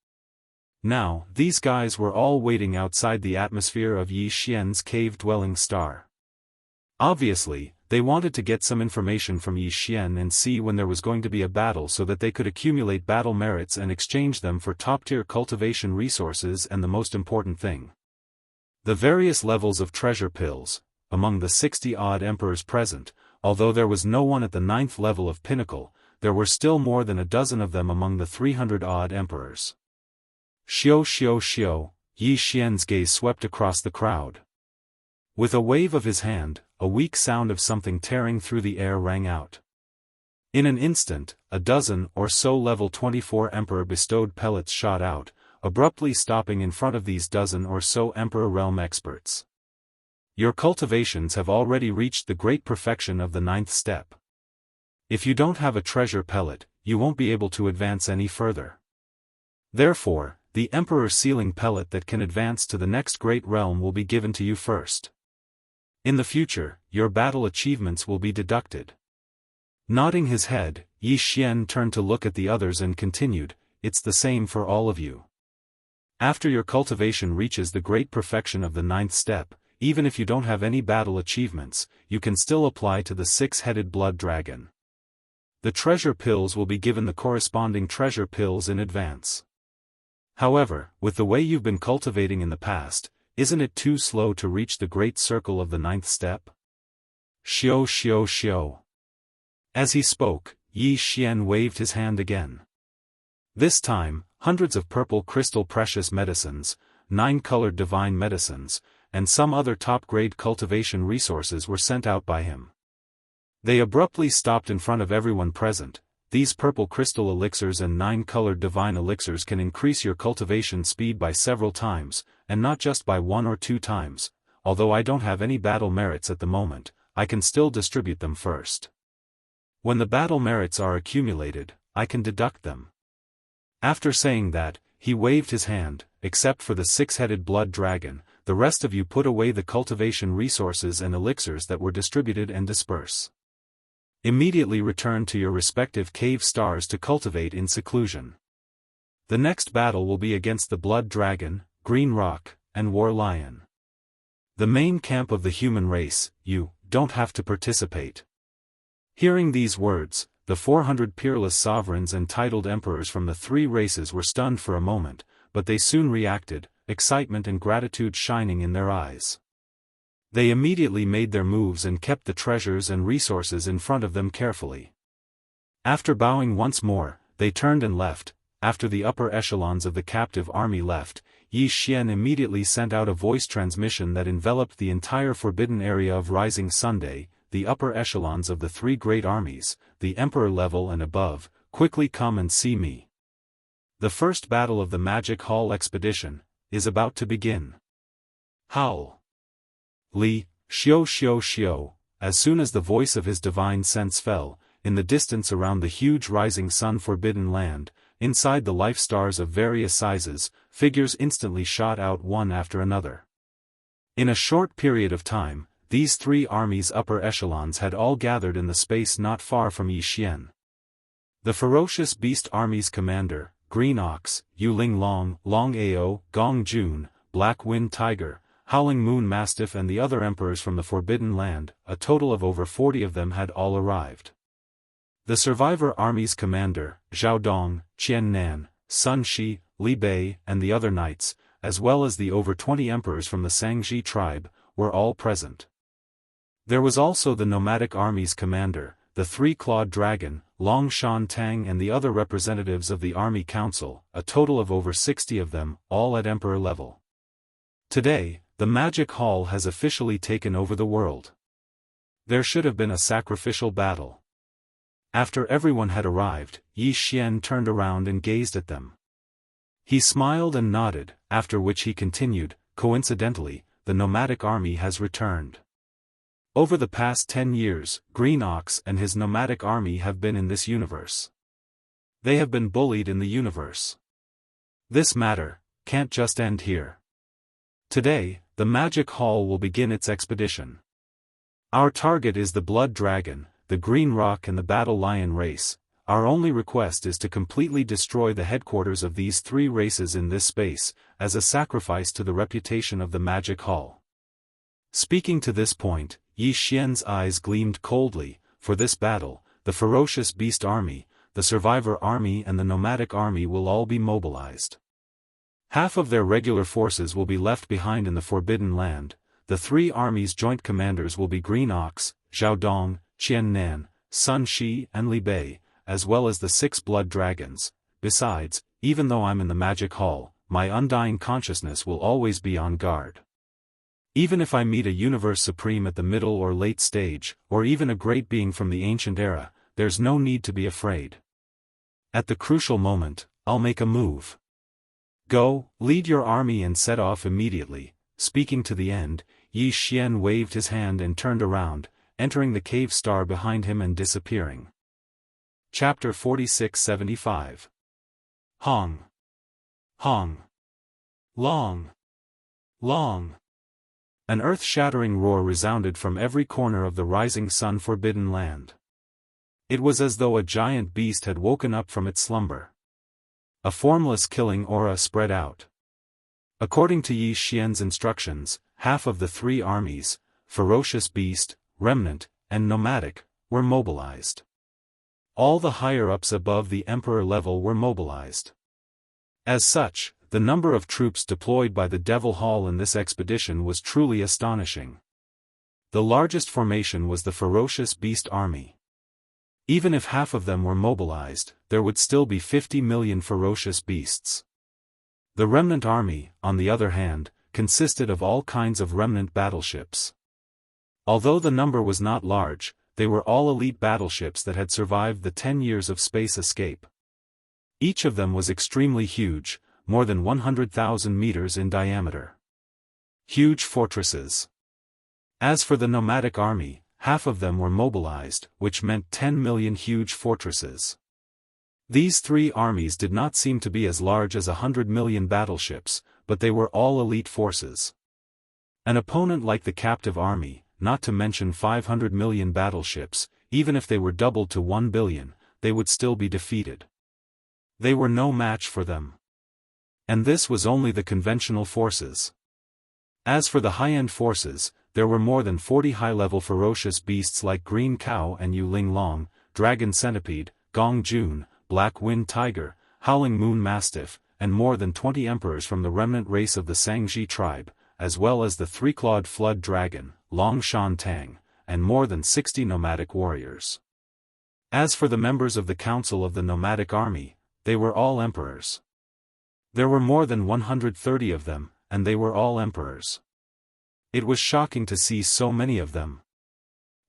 Now, these guys were all waiting outside the atmosphere of Yi Xian's cave-dwelling star. Obviously, they wanted to get some information from Yi Xian and see when there was going to be a battle so that they could accumulate battle merits and exchange them for top-tier cultivation resources and the most important thing. The various levels of treasure pills, among the 60-odd emperors present, although there was no one at the 9th level of pinnacle, there were still more than a dozen of them among the 300-odd emperors. Xiao xiao xiao, Yi Xian's gaze swept across the crowd. With a wave of his hand, a weak sound of something tearing through the air rang out. In an instant, a dozen or so level 24 emperor bestowed pellets shot out, abruptly stopping in front of these dozen or so emperor realm experts. Your cultivations have already reached the great perfection of the 9th step. If you don't have a treasure pellet, you won't be able to advance any further. Therefore, the emperor sealing pellet that can advance to the next great realm will be given to you first. In the future, your battle achievements will be deducted. Nodding his head, Yi Xian turned to look at the others and continued, "It's the same for all of you. After your cultivation reaches the great perfection of the 9th step, even if you don't have any battle achievements, you can still apply to the 6-headed blood dragon. The treasure pills will be given the corresponding treasure pills in advance. However, with the way you've been cultivating in the past, isn't it too slow to reach the great circle of the 9th step?" Xiao xiao xiao. As he spoke, Yi Xian waved his hand again. This time, hundreds of purple crystal precious medicines, 9-colored divine medicines, and some other top-grade cultivation resources were sent out by him. They abruptly stopped in front of everyone present. These purple crystal elixirs and 9-colored divine elixirs can increase your cultivation speed by several times, and not just by 1 or 2 times. Although I don't have any battle merits at the moment, I can still distribute them first. When the battle merits are accumulated, I can deduct them. After saying that, he waved his hand. Except for the 6-headed blood dragon, the rest of you put away the cultivation resources and elixirs that were distributed and disperse. Immediately return to your respective cave stars to cultivate in seclusion. The next battle will be against the blood dragon, green rock, and war lion. The main camp of the human race. You don't have to participate." Hearing these words, the 400 peerless sovereigns and titled emperors from the 3 races were stunned for a moment, but they soon reacted, excitement and gratitude shining in their eyes. They immediately made their moves and kept the treasures and resources in front of them carefully. After bowing once more, they turned and left. After the upper echelons of the captive army left, Yi Xian immediately sent out a voice transmission that enveloped the entire forbidden area of Rising Sunday. The upper echelons of the 3 great armies, the emperor level and above, quickly come and see me. The first battle of the Magic Hall expedition is about to begin. Howl. Li, xiao xiao xiao. As soon as the voice of his divine sense fell, in the distance around the huge rising sun forbidden land, inside the life stars of various sizes, figures instantly shot out one after another. In a short period of time, these 3 armies' upper echelons had all gathered in the space not far from Yi Xian. The ferocious beast army's commander, Green Ox, Yuling Long, Long Ao, Gong Jun, Black Wind Tiger, Howling Moon Mastiff and the other emperors from the Forbidden Land, a total of over 40 of them had all arrived. The survivor army's commander, Zhao Dong, Qian Nan, Sun Shi, Li Bei and the other knights, as well as the over 20 emperors from the Sangji tribe, were all present. There was also the nomadic army's commander, the three-clawed dragon, Long Shan Tang and the other representatives of the Army Council, a total of over 60 of them, all at Emperor level. Today, the Magic Hall has officially taken over the world. There should have been a sacrificial battle. After everyone had arrived, Yi Xian turned around and gazed at them. He smiled and nodded, after which he continued, coincidentally, the nomadic army has returned. Over the past 10 years, Green Ox and his nomadic army have been in this universe. They have been bullied in the universe. This matter can't just end here. Today, the Magic Hall will begin its expedition. Our target is the Blood Dragon, the Green Rock and the Battle Lion race. Our only request is to completely destroy the headquarters of these three races in this space, as a sacrifice to the reputation of the Magic Hall. Speaking to this point, Yi Xian's eyes gleamed coldly. For this battle, the ferocious beast army, the survivor army and the nomadic army will all be mobilized. Half of their regular forces will be left behind in the Forbidden Land. The three armies' joint commanders will be Green Ox, Zhao Dong, Qian Nan, Sun Shi and Li Bei, as well as the 6 blood dragons. Besides, even though I'm in the Magic Hall, my undying consciousness will always be on guard. Even if I meet a universe supreme at the middle or late stage, or even a great being from the ancient era, there's no need to be afraid. At the crucial moment, I'll make a move. Go, lead your army and set off immediately. Speaking to the end, Yi Xian waved his hand and turned around, entering the cave star behind him and disappearing. Chapter 4675. Hong. Hong. Long. Long. An earth-shattering roar resounded from every corner of the rising sun Forbidden Land. It was as though a giant beast had woken up from its slumber. A formless killing aura spread out. According to Yi Xian's instructions, half of the three armies, Ferocious Beast, Remnant, and Nomadic, were mobilized. All the higher-ups above the Emperor level were mobilized. As such, the number of troops deployed by the Devil Hall in this expedition was truly astonishing. The largest formation was the Ferocious Beast Army. Even if half of them were mobilized, there would still be 50 million ferocious beasts. The Remnant Army, on the other hand, consisted of all kinds of remnant battleships. Although the number was not large, they were all elite battleships that had survived the 10 years of space escape. Each of them was extremely huge, more than 100,000 meters in diameter. Huge fortresses. As for the nomadic army, half of them were mobilized, which meant 10 million huge fortresses. These three armies did not seem to be as large as 100 million battleships, but they were all elite forces. An opponent like the captive army, not to mention 500 million battleships, even if they were doubled to 1 billion, they would still be defeated. They were no match for them. And this was only the conventional forces. As for the high-end forces, there were more than 40 high-level ferocious beasts like Green Cow and Yu Ling Long, Dragon Centipede, Gong Jun, Black Wind Tiger, Howling Moon Mastiff, and more than 20 emperors from the remnant race of the Sangji tribe, as well as the three-clawed Flood Dragon, Long Shan Tang, and more than 60 nomadic warriors. As for the members of the Council of the Nomadic Army, they were all emperors. There were more than 130 of them, and they were all emperors. It was shocking to see so many of them.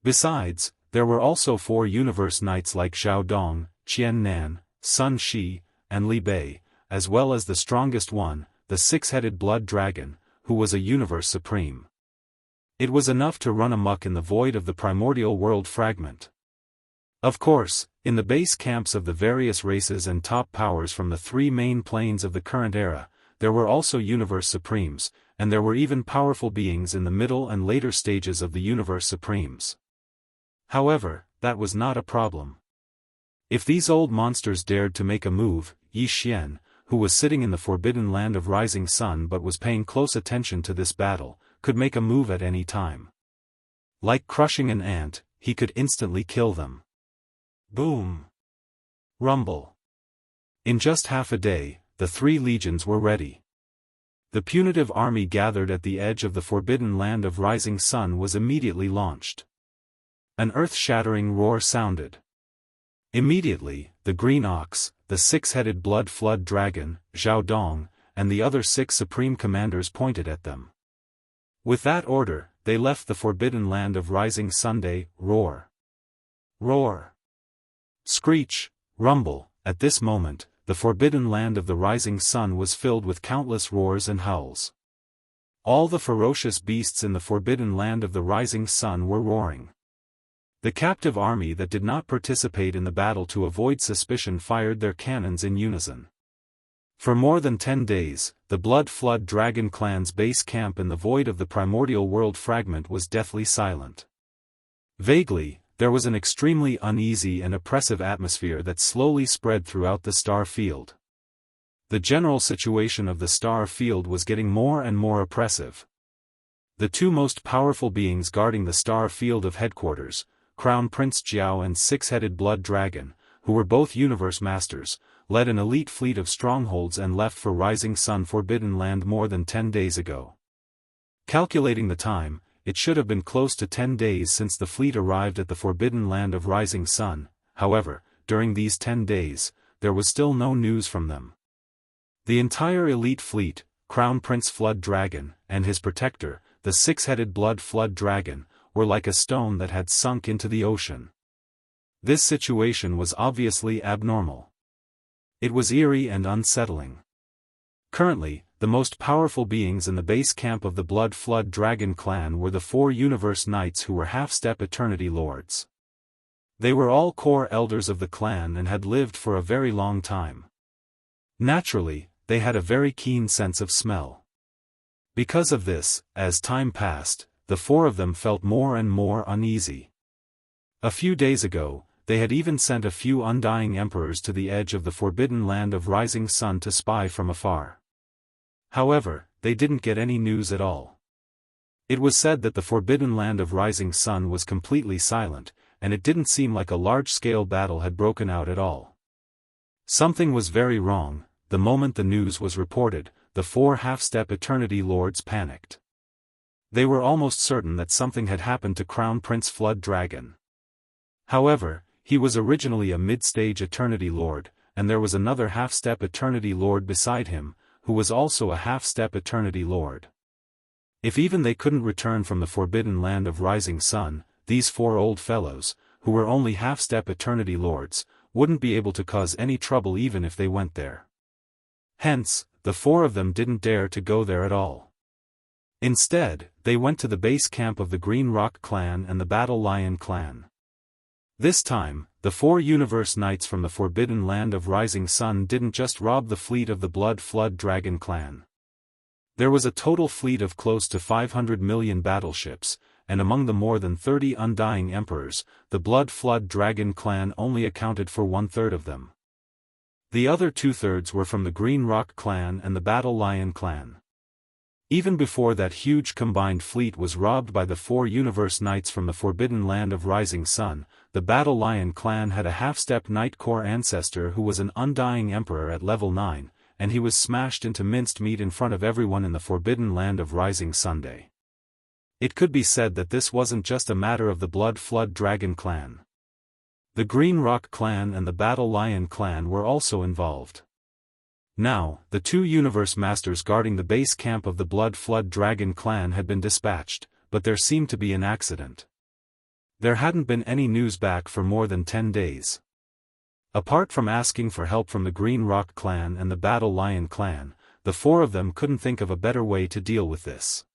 Besides, there were also 4 universe knights like Zhao Dong, Qian Nan, Sun Shi, and Li Bei, as well as the strongest one, the 6-headed blood dragon, who was a universe supreme. It was enough to run amok in the void of the primordial world fragment. Of course, in the base camps of the various races and top powers from the 3 main planes of the current era, there were also universe supremes, and there were even powerful beings in the middle and later stages of the universe supremes. However, that was not a problem. If these old monsters dared to make a move, Yi Xian, who was sitting in the Forbidden Land of Rising Sun but was paying close attention to this battle, could make a move at any time. Like crushing an ant, he could instantly kill them. Boom! Rumble! In just half a day, the 3 legions were ready. The punitive army gathered at the edge of the Forbidden Land of Rising Sun was immediately launched. An earth-shattering roar sounded. Immediately, the green ox, the six-headed blood flood dragon, Zhao Dong, and the other 6 supreme commanders pointed at them. With that order, they left the forbidden land of rising Sunday. Roar. Roar. Screech, rumble. At this moment, the forbidden land of the rising sun was filled with countless roars and howls. All the ferocious beasts in the forbidden land of the rising sun were roaring. The captive army that did not participate in the battle to avoid suspicion fired their cannons in unison. For more than 10 days, the Blood Flood Dragon clan's base camp in the void of the primordial world fragment was deathly silent. Vaguely, there was an extremely uneasy and oppressive atmosphere that slowly spread throughout the star field. The general situation of the star field was getting more and more oppressive. The 2 most powerful beings guarding the star field of headquarters, Crown Prince Jiao and Six-Headed Blood Dragon, who were both universe masters, led an elite fleet of strongholds and left for Rising Sun Forbidden Land more than 10 days ago. Calculating the time, it should have been close to 10 days since the fleet arrived at the Forbidden Land of Rising Sun. However, during these 10 days, there was still no news from them. The entire elite fleet, Crown Prince Flood Dragon, and his protector, the Six-Headed Blood Flood Dragon, were like a stone that had sunk into the ocean. This situation was obviously abnormal. It was eerie and unsettling. Currently, the most powerful beings in the base camp of the Blood Flood Dragon clan were the 4 universe knights who were half-step eternity lords. They were all core elders of the clan and had lived for a very long time. Naturally, they had a very keen sense of smell. Because of this, as time passed, the 4 of them felt more and more uneasy. A few days ago, they had even sent a few undying emperors to the edge of the forbidden land of Rising Sun to spy from afar. However, they didn't get any news at all. It was said that the forbidden land of Rising Sun was completely silent, and it didn't seem like a large-scale battle had broken out at all. Something was very wrong. The moment the news was reported, the 4 half-step eternity lords panicked. They were almost certain that something had happened to Crown Prince Flood Dragon. However, he was originally a mid-stage eternity lord, and there was another half-step eternity lord beside him, who was also a half-step eternity lord. If even they couldn't return from the forbidden land of Rising Sun, these 4 old fellows, who were only half-step eternity lords, wouldn't be able to cause any trouble even if they went there. Hence, the 4 of them didn't dare to go there at all. Instead, they went to the base camp of the Green Rock clan and the Battle Lion clan. This time, the 4 universe knights from the forbidden land of Rising Sun didn't just rob the fleet of the Blood Flood Dragon clan. There was a total fleet of close to 500 million battleships, and among the more than 30 undying emperors, the Blood Flood Dragon clan only accounted for 1/3 of them. The other 2/3 were from the Green Rock clan and the Battle Lion clan. Even before that huge combined fleet was robbed by the 4 universe knights from the forbidden land of Rising Sun, the Battle Lion clan had a half-step knight core ancestor who was an undying emperor at level 9, and he was smashed into minced meat in front of everyone in the forbidden land of Rising Sunday. It could be said that this wasn't just a matter of the Blood Flood Dragon clan. The Green Rock clan and the Battle Lion clan were also involved. Now, the 2 universe masters guarding the base camp of the Blood Flood Dragon clan had been dispatched, but there seemed to be an accident. There hadn't been any news back for more than 10 days. Apart from asking for help from the Green Rock clan and the Battle Lion clan, the 4 of them couldn't think of a better way to deal with this.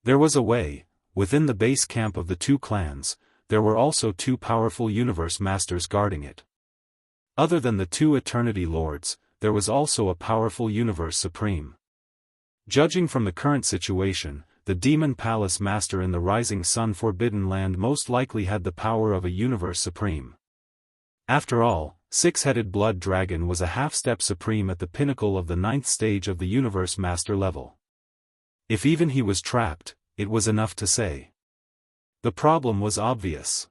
There was a way. Within the base camp of the 2 clans, there were also 2 powerful universe masters guarding it. Other than the 2 eternity lords, there was also a powerful universe supreme. Judging from the current situation, the Demon Palace Master in the Rising Sun Forbidden Land most likely had the power of a universe supreme. After all, Six-Headed Blood Dragon was a half-step supreme at the pinnacle of the 9th stage of the universe master level. If even he was trapped, it was enough to say. The problem was obvious.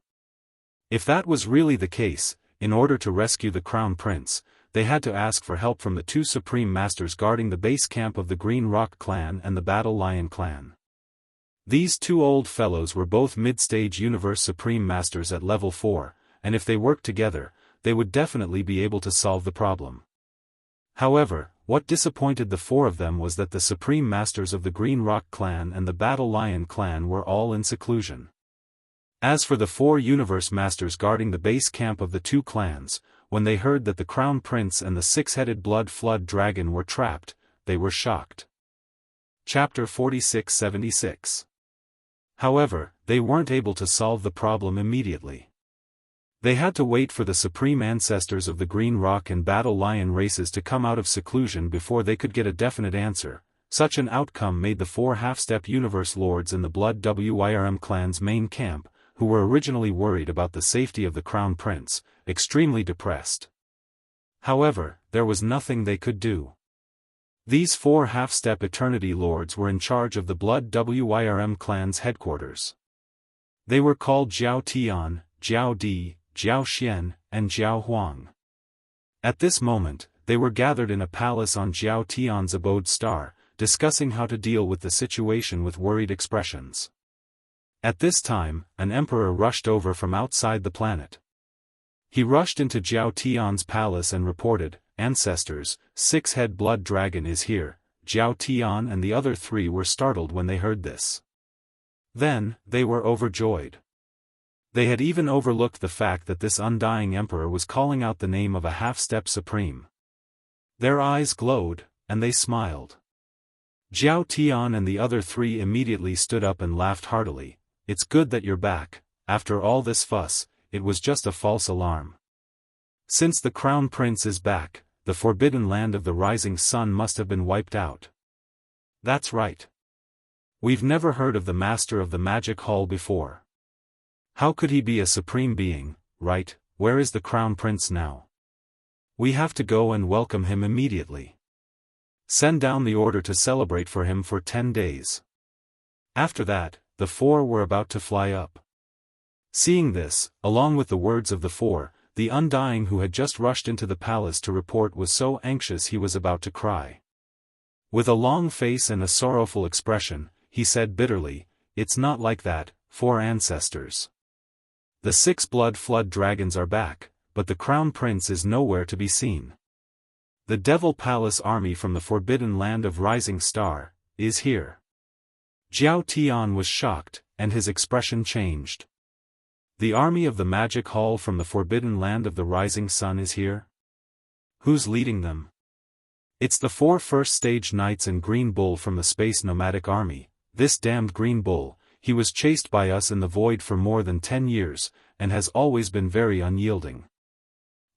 If that was really the case, in order to rescue the Crown Prince, they had to ask for help from the 2 supreme masters guarding the base camp of the Green Rock clan and the Battle Lion clan. These two old fellows were both mid-stage Universe Supreme Masters at level 4, and if they worked together, they would definitely be able to solve the problem. However, what disappointed the four of them was that the Supreme Masters of the Green Rock Clan and the Battle Lion Clan were all in seclusion. As for the 4 Universe Masters guarding the base camp of the two clans, when they heard that the Crown Prince and the 6-headed Blood Flood Dragon were trapped, they were shocked. Chapter 4676. However, they weren't able to solve the problem immediately. They had to wait for the Supreme Ancestors of the Green Rock and Battle Lion races to come out of seclusion before they could get a definite answer. Such an outcome made the 4 half-step Universe Lords in the Blood Wyrm clan's main camp, who were originally worried about the safety of the Crown Prince, extremely depressed. However, there was nothing they could do. These 4 half-step Eternity Lords were in charge of the Blood Wyrm clan's headquarters. They were called Jiao Tian, Jiao Di, Jiao Xian, and Jiao Huang. At this moment, they were gathered in a palace on Jiao Tian's abode star, discussing how to deal with the situation with worried expressions. At this time, an emperor rushed over from outside the planet. He rushed into Jiao Tian's palace and reported, "Ancestors, 6-head blood dragon is here." Jiao Tian and the other 3 were startled when they heard this. Then, they were overjoyed. They had even overlooked the fact that this undying emperor was calling out the name of a half-step supreme. Their eyes glowed, and they smiled. Jiao Tian and the other 3 immediately stood up and laughed heartily. "It's good that you're back. After all this fuss, it was just a false alarm. Since the Crown Prince is back, the forbidden land of the rising sun must have been wiped out." "That's right. We've never heard of the Master of the Magic Hall before. How could he be a supreme being, right? Where is the Crown Prince now? We have to go and welcome him immediately. Send down the order to celebrate for him for 10 days. After that, the 4 were about to fly up." Seeing this, along with the words of the 4, the Undying who had just rushed into the palace to report was so anxious he was about to cry. With a long face and a sorrowful expression, he said bitterly, "It's not like that, 4 ancestors. The 6 blood flood dragons are back, but the Crown Prince is nowhere to be seen. The Devil Palace army from the forbidden land of Rising Star is here." Jiao Tian was shocked, and his expression changed. "The army of the Magic Hall from the forbidden land of the Rising Sun is here? Who's leading them?" "It's the 4 first-stage knights and Green Bull from the Space Nomadic Army. This damned Green Bull, he was chased by us in the void for more than 10 years, and has always been very unyielding.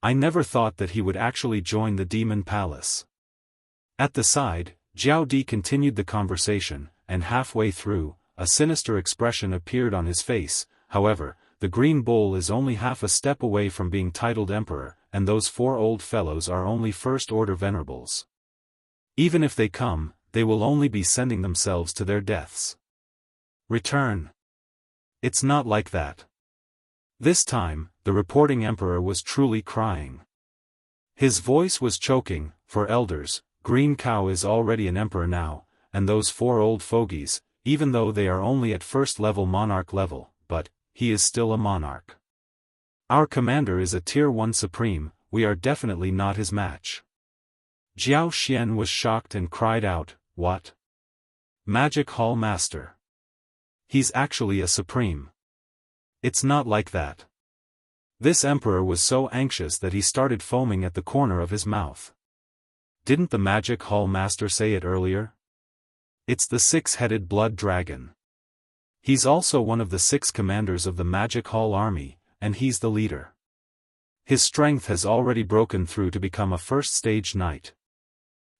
I never thought that he would actually join the Demon Palace." At the side, Jiao Di continued the conversation, and halfway through, a sinister expression appeared on his face. "However, the Green Bull is only half a step away from being titled Emperor, and those 4 old fellows are only First-Order Venerables. Even if they come, they will only be sending themselves to their deaths. Return. It's not like that." This time, the reporting emperor was truly crying. His voice was choking. "For elders, Green Cow is already an emperor now, and those 4 old fogies, even though they are only at first-level monarch level, but he is still a monarch. Our commander is a Tier 1 supreme, we are definitely not his match." Jiao Xian was shocked and cried out, "What? Magic Hall Master? He's actually a supreme. It's not like that." This emperor was so anxious that he started foaming at the corner of his mouth. "Didn't the Magic Hall Master say it earlier? It's the 6-headed blood dragon. He's also one of the 6 commanders of the Magic Hall army, and he's the leader. His strength has already broken through to become a first-stage knight."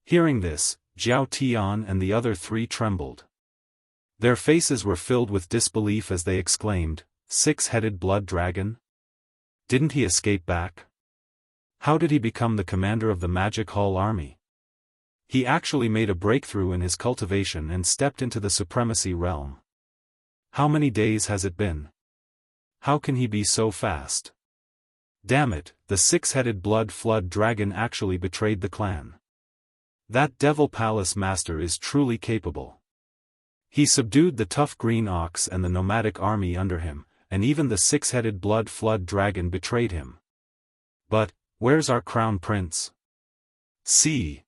Hearing this, Jiao Tian and the other 3 trembled. Their faces were filled with disbelief as they exclaimed, "6-headed blood dragon? Didn't he escape back? How did he become the commander of the Magic Hall army? He actually made a breakthrough in his cultivation and stepped into the supremacy realm. How many days has it been? How can he be so fast? Damn it, the 6-headed blood flood dragon actually betrayed the clan. That Devil Palace Master is truly capable. He subdued the tough green ox and the nomadic army under him, and even the six-headed blood flood dragon betrayed him. But, where's our crown prince? See.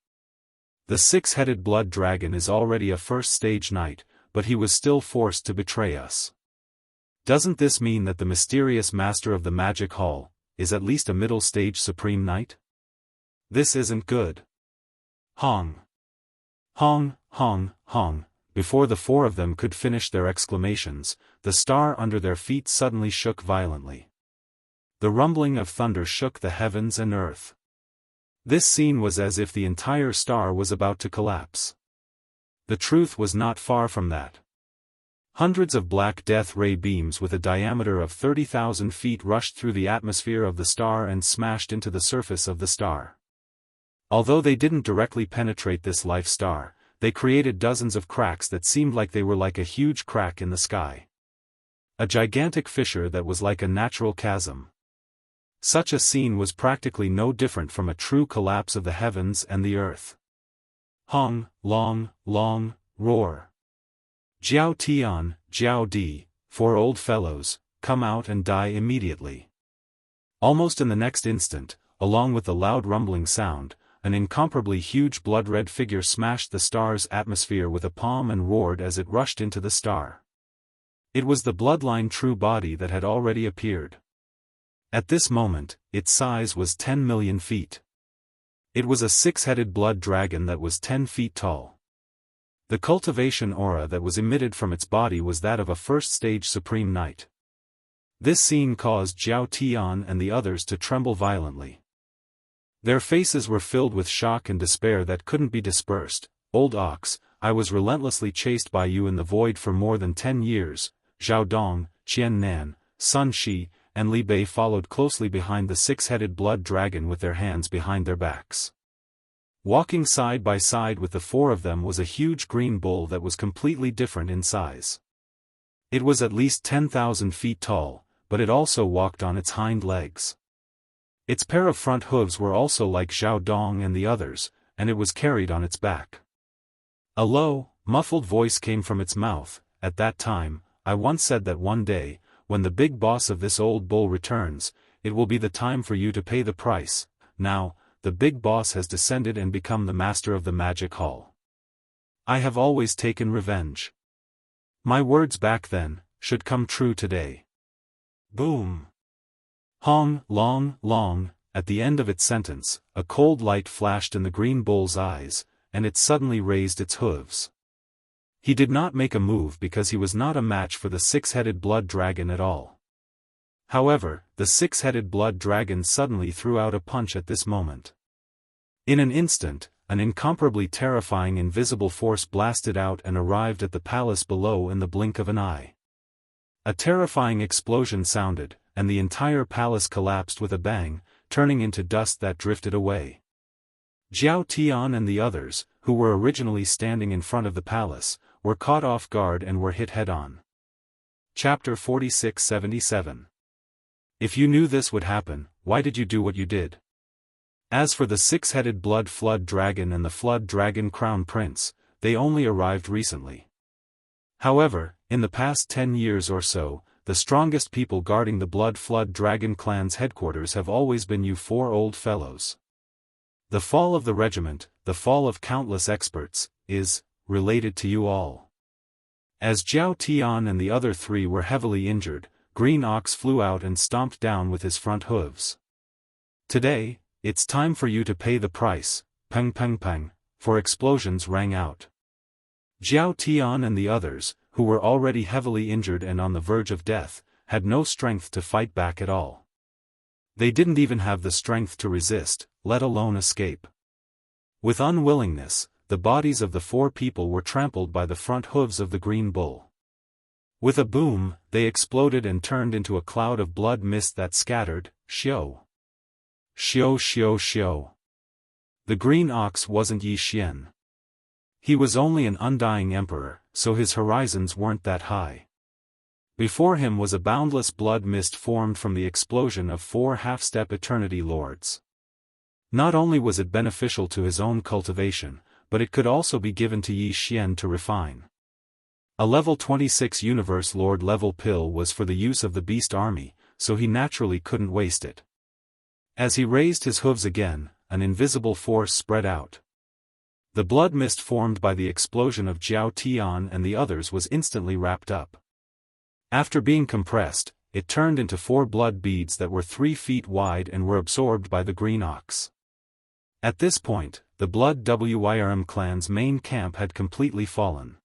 The six-headed blood dragon is already a first-stage knight, but he was still forced to betray us. Doesn't this mean that the mysterious master of the magic hall is at least a middle-stage supreme knight? This isn't good. Hong. Hong, hong, hong. Before the four of them could finish their exclamations, the star under their feet suddenly shook violently. The rumbling of thunder shook the heavens and earth. This scene was as if the entire star was about to collapse. The truth was not far from that. Hundreds of black death ray beams with a diameter of 30,000 feet rushed through the atmosphere of the star and smashed into the surface of the star. Although they didn't directly penetrate this life star, they created dozens of cracks that seemed like they were like a huge crack in the sky. A gigantic fissure that was like a natural chasm. Such a scene was practically no different from a true collapse of the heavens and the earth. Hong, long, long, roar. Jiao Tian, Jiao Di, 4 old fellows, come out and die immediately. Almost in the next instant, along with the loud rumbling sound, an incomparably huge blood-red figure smashed the star's atmosphere with a palm and roared as it rushed into the star. It was the bloodline true body that had already appeared. At this moment, its size was 10 million feet. It was a six-headed blood dragon that was 10 feet tall. The cultivation aura that was emitted from its body was that of a first-stage supreme knight. This scene caused Jiao Tian and the others to tremble violently. Their faces were filled with shock and despair that couldn't be dispersed. Old ox, I was relentlessly chased by you in the void for more than 10 years. Zhao Dong, Qian Nan, Sun Shi, and Li Bei followed closely behind the six-headed blood dragon with their hands behind their backs. Walking side by side with the four of them was a huge green bull that was completely different in size. It was at least 10,000 feet tall, but it also walked on its hind legs. Its pair of front hooves were also like Zhao Dong and the others, and it was carried on its back. A low, muffled voice came from its mouth. At that time, I once said that one day, when the big boss of this old bull returns, it will be the time for you to pay the price. Now, the big boss has descended and become the master of the magic hall. I have always taken revenge. My words back then should come true today. Boom. Hong, long, long. At the end of its sentence, a cold light flashed in the green bull's eyes, and it suddenly raised its hooves. He did not make a move because he was not a match for the six-headed blood dragon at all. However, the six-headed blood dragon suddenly threw out a punch at this moment. In an instant, an incomparably terrifying invisible force blasted out and arrived at the palace below in the blink of an eye. A terrifying explosion sounded, and the entire palace collapsed with a bang, turning into dust that drifted away. Jiao Tian and the others, who were originally standing in front of the palace, were caught off guard and were hit head-on. Chapter 46-77. If you knew this would happen, why did you do what you did? As for the six-headed blood flood dragon and the flood dragon crown prince, they only arrived recently. However, in the past 10 years or so, the strongest people guarding the blood flood dragon clan's headquarters have always been you four old fellows. The fall of the regiment, the fall of countless experts, is related to you all. As Jiao Tian and the other three were heavily injured, Green Ox flew out and stomped down with his front hooves. Today, it's time for you to pay the price. Peng peng peng, for explosions rang out. Jiao Tian and the others, who were already heavily injured and on the verge of death, had no strength to fight back at all. They didn't even have the strength to resist, let alone escape. With unwillingness, the bodies of the four people were trampled by the front hooves of the green bull. With a boom, they exploded and turned into a cloud of blood mist that scattered. Xiao. Xiao xiao xiao. The green ox wasn't Yi Xian. He was only an undying emperor, so his horizons weren't that high. Before him was a boundless blood mist formed from the explosion of four half-step eternity lords. Not only was it beneficial to his own cultivation, but it could also be given to Yi Xian to refine. A level 26 Universe Lord level pill was for the use of the Beast Army, so he naturally couldn't waste it. As he raised his hooves again, an invisible force spread out. The blood mist formed by the explosion of Jiao Tian and the others was instantly wrapped up. After being compressed, it turned into 4 blood beads that were 3 feet wide and were absorbed by the green ox. At this point, the Blood Wyrm clan's main camp had completely fallen.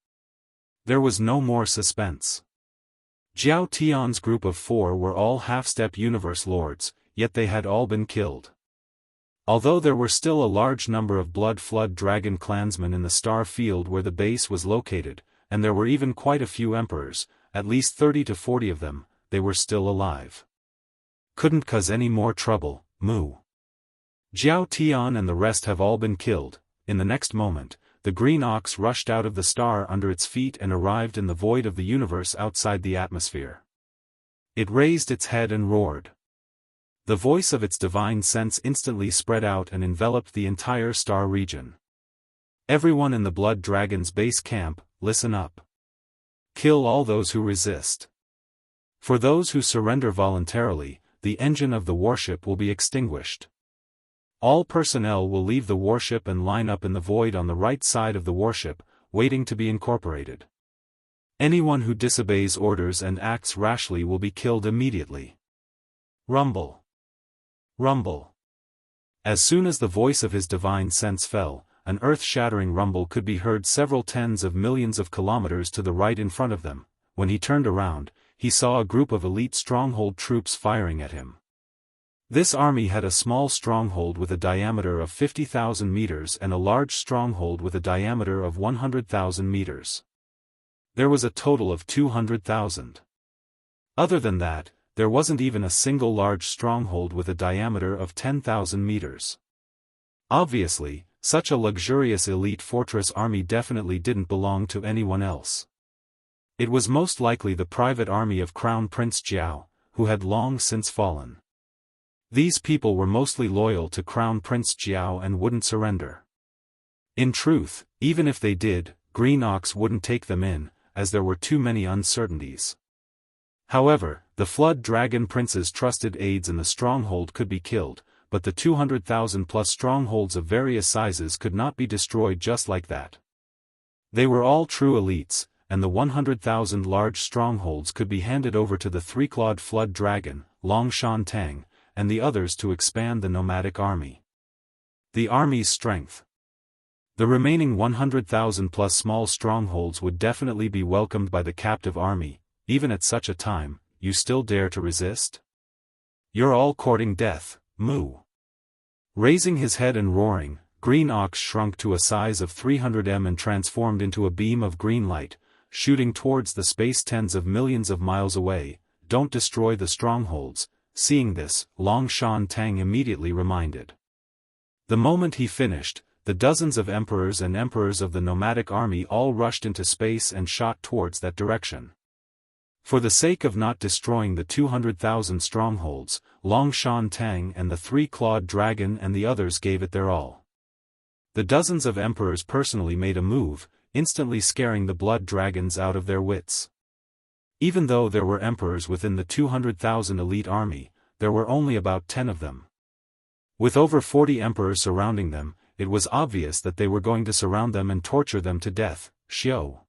There was no more suspense. Jiao Tian's group of 4 were all half-step Universe Lords, yet they had all been killed. Although there were still a large number of Blood Flood Dragon clansmen in the star field where the base was located, and there were even quite a few emperors, at least 30 to 40 of them, they were still alive. Couldn't cause any more trouble, moo. Jiao Tian and the rest have all been killed. In the next moment, the green ox rushed out of the star under its feet and arrived in the void of the universe outside the atmosphere. It raised its head and roared. The voice of its divine sense instantly spread out and enveloped the entire star region. Everyone in the Blood Dragon's base camp, listen up. Kill all those who resist. For those who surrender voluntarily, the engine of the warship will be extinguished. All personnel will leave the warship and line up in the void on the right side of the warship, waiting to be incorporated. Anyone who disobeys orders and acts rashly will be killed immediately. Rumble. Rumble. As soon as the voice of his divine sense fell, an earth-shattering rumble could be heard several tens of millions of kilometers to the right in front of them. When he turned around, he saw a group of elite stronghold troops firing at him. This army had a small stronghold with a diameter of 50,000 meters and a large stronghold with a diameter of 100,000 meters. There was a total of 200,000. Other than that, there wasn't even a single large stronghold with a diameter of 10,000 meters. Obviously, such a luxurious elite fortress army definitely didn't belong to anyone else. It was most likely the private army of Crown Prince Jiao, who had long since fallen. These people were mostly loyal to Crown Prince Jiao and wouldn't surrender. In truth, even if they did, Green Ox wouldn't take them in, as there were too many uncertainties. However, the Flood Dragon Prince's trusted aides in the stronghold could be killed, but the 200,000-plus strongholds of various sizes could not be destroyed just like that. They were all true elites, and the 100,000 large strongholds could be handed over to the 3-clawed Flood Dragon, Longshan Tang, and the others to expand the nomadic army. The army's strength. The remaining 100,000-plus small strongholds would definitely be welcomed by the captive army. Even at such a time, you still dare to resist? You're all courting death, moo. Raising his head and roaring, Green Ox shrunk to a size of 300 m and transformed into a beam of green light, shooting towards the space tens of millions of miles away. Don't destroy the strongholds. Seeing this, Longshan Tang immediately reminded. The moment he finished, the dozens of emperors and emperors of the nomadic army all rushed into space and shot towards that direction. For the sake of not destroying the 200,000 strongholds, Longshan Tang and the 3-clawed dragon and the others gave it their all. The dozens of emperors personally made a move, instantly scaring the blood dragons out of their wits. Even though there were emperors within the 200,000 elite army, there were only about 10 of them. With over 40 emperors surrounding them, it was obvious that they were going to surround them and torture them to death. Xiao.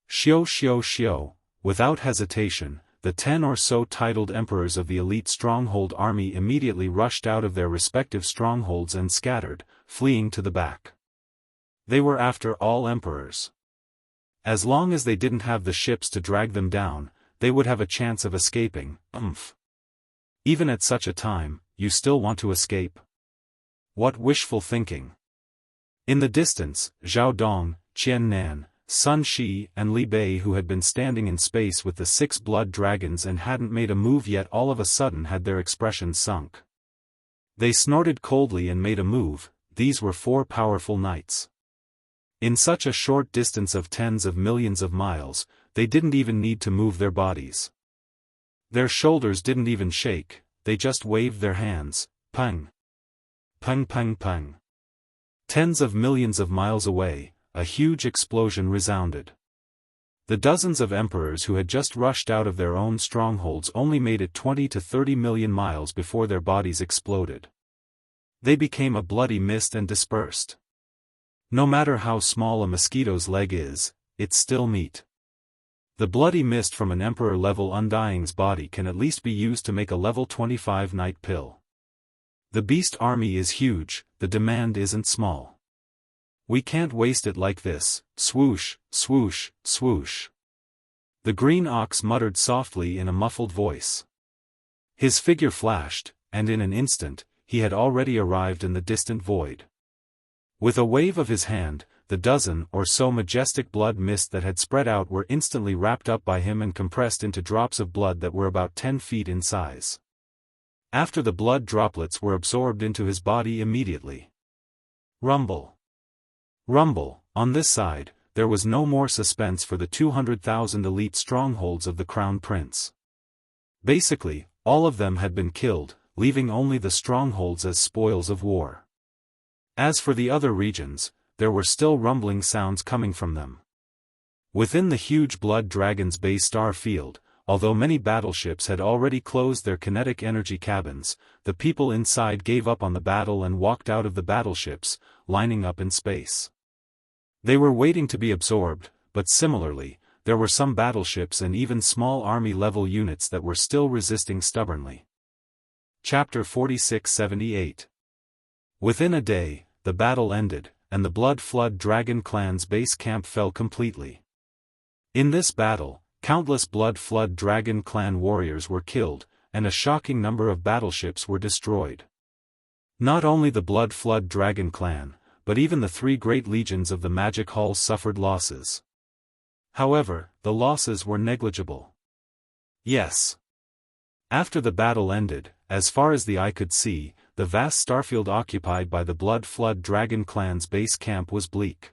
Xiao Xiao Xiao. Without hesitation, the 10 or so titled emperors of the elite stronghold army immediately rushed out of their respective strongholds and scattered, fleeing to the back. They were after all emperors. As long as they didn't have the ships to drag them down, they would have a chance of escaping. Even at such a time, you still want to escape? What wishful thinking. In the distance, Zhao Dong, Qian Nan, Sun Shi and Li Bei, who had been standing in space with the 6 blood dragons and hadn't made a move yet, all of a sudden had their expressions sunk. They snorted coldly and made a move. These were 4 powerful knights. In such a short distance of tens of millions of miles, they didn't even need to move their bodies. Their shoulders didn't even shake, they just waved their hands. Pang. Pang pang pang. Tens of millions of miles away, a huge explosion resounded. The dozens of emperors who had just rushed out of their own strongholds only made it 20 to 30 million miles before their bodies exploded. They became a bloody mist and dispersed. No matter how small a mosquito's leg is, it's still meat. The bloody mist from an emperor-level Undying's body can at least be used to make a level 25 night pill. The beast army is huge, the demand isn't small. We can't waste it like this. Swoosh, swoosh, swoosh. The green ox muttered softly in a muffled voice. His figure flashed, and in an instant, he had already arrived in the distant void. With a wave of his hand, the dozen or so majestic blood mist that had spread out were instantly wrapped up by him and compressed into drops of blood that were about 10 feet in size. After the blood droplets were absorbed into his body immediately. Rumble. Rumble. On this side, there was no more suspense for the 200,000 elite strongholds of the Crown Prince. Basically, all of them had been killed, leaving only the strongholds as spoils of war. As for the other regions, there were still rumbling sounds coming from them. Within the huge Blood Dragon's base star field, although many battleships had already closed their kinetic energy cabins, the people inside gave up on the battle and walked out of the battleships, lining up in space. They were waiting to be absorbed, but similarly, there were some battleships and even small army-level units that were still resisting stubbornly. Chapter 4678. Within a day, the battle ended, and the Blood Flood Dragon clan's base camp fell completely. In this battle, countless Blood Flood Dragon clan warriors were killed, and a shocking number of battleships were destroyed. Not only the Blood Flood Dragon clan, but even the 3 great legions of the Magic Hall suffered losses. However, the losses were negligible. Yes. After the battle ended, as far as the eye could see, the vast starfield occupied by the Blood Flood Dragon clan's base camp was bleak.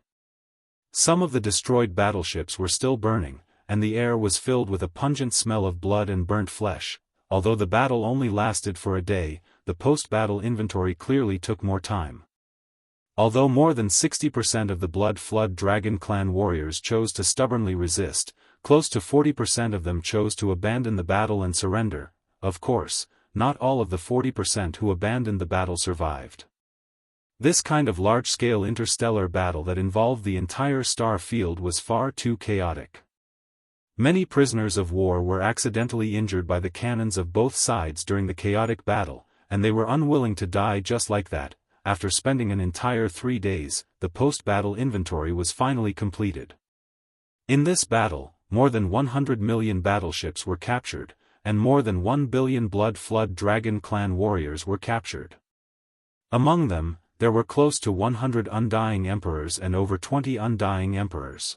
Some of the destroyed battleships were still burning, and the air was filled with a pungent smell of blood and burnt flesh. Although the battle only lasted for a day, the post-battle inventory clearly took more time. Although more than 60% of the Blood Flood Dragon clan warriors chose to stubbornly resist, close to 40% of them chose to abandon the battle and surrender. Of course, not all of the 40% who abandoned the battle survived. This kind of large-scale interstellar battle that involved the entire star field was far too chaotic. Many prisoners of war were accidentally injured by the cannons of both sides during the chaotic battle, and they were unwilling to die just like that. After spending an entire 3 days, the post-battle inventory was finally completed. In this battle, more than 100 million battleships were captured, and more than 1 billion Blood Flood Dragon clan warriors were captured. Among them, there were close to 100 Undying Emperors and over 20 Undying Emperors.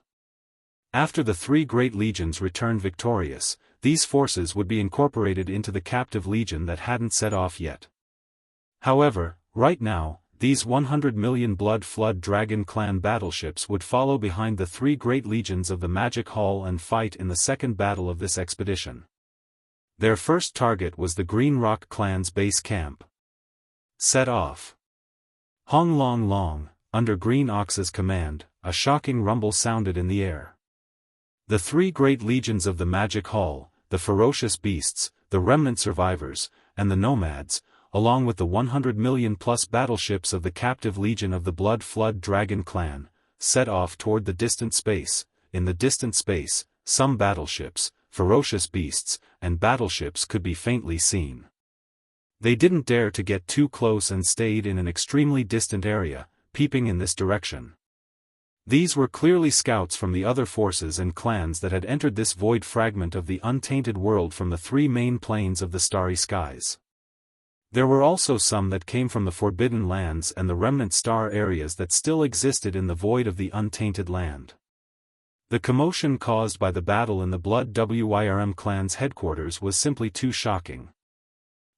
After the 3 great legions returned victorious, these forces would be incorporated into the captive legion that hadn't set off yet. However, right now, these 100 million Blood Flood Dragon clan battleships would follow behind the 3 great legions of the Magic Hall and fight in the second battle of this expedition. Their first target was the Green Rock clan's base camp. Set off. Hong Long Long, under Green Ox's command, a shocking rumble sounded in the air. The 3 great legions of the Magic Hall, the ferocious beasts, the remnant survivors, and the nomads, along with the 100 million-plus battleships of the captive legion of the Blood Flood Dragon clan, set off toward the distant space. In the distant space, some battleships, ferocious beasts, and battleships could be faintly seen. They didn't dare to get too close and stayed in an extremely distant area, peeping in this direction. These were clearly scouts from the other forces and clans that had entered this void fragment of the untainted world from the 3 main planes of the starry skies. There were also some that came from the Forbidden Lands and the remnant star areas that still existed in the void of the untainted land. The commotion caused by the battle in the Blood Wyrm clan's headquarters was simply too shocking.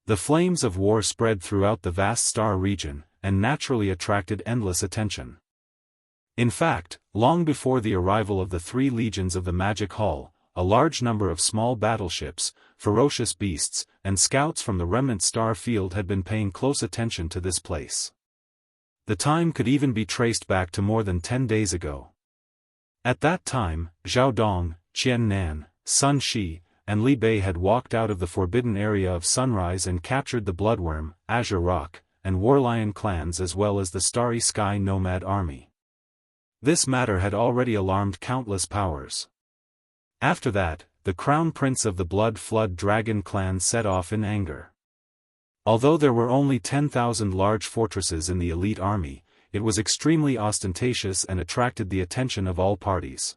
The flames of war spread throughout the vast star region, and naturally attracted endless attention. In fact, long before the arrival of the 3 legions of the Magic Hall, a large number of small battleships, ferocious beasts, and scouts from the remnant star field had been paying close attention to this place. The time could even be traced back to more than 10 days ago. At that time, Zhao Dong, Qian Nan, Sun Shi, and Li Bei had walked out of the forbidden area of Sunrise and captured the Bloodworm, Azure Rock, and Warlion clans as well as the Starry Sky Nomad army. This matter had already alarmed countless powers. After that, the Crown Prince of the Blood Flood Dragon clan set off in anger. Although there were only 10,000 large fortresses in the elite army, it was extremely ostentatious and attracted the attention of all parties.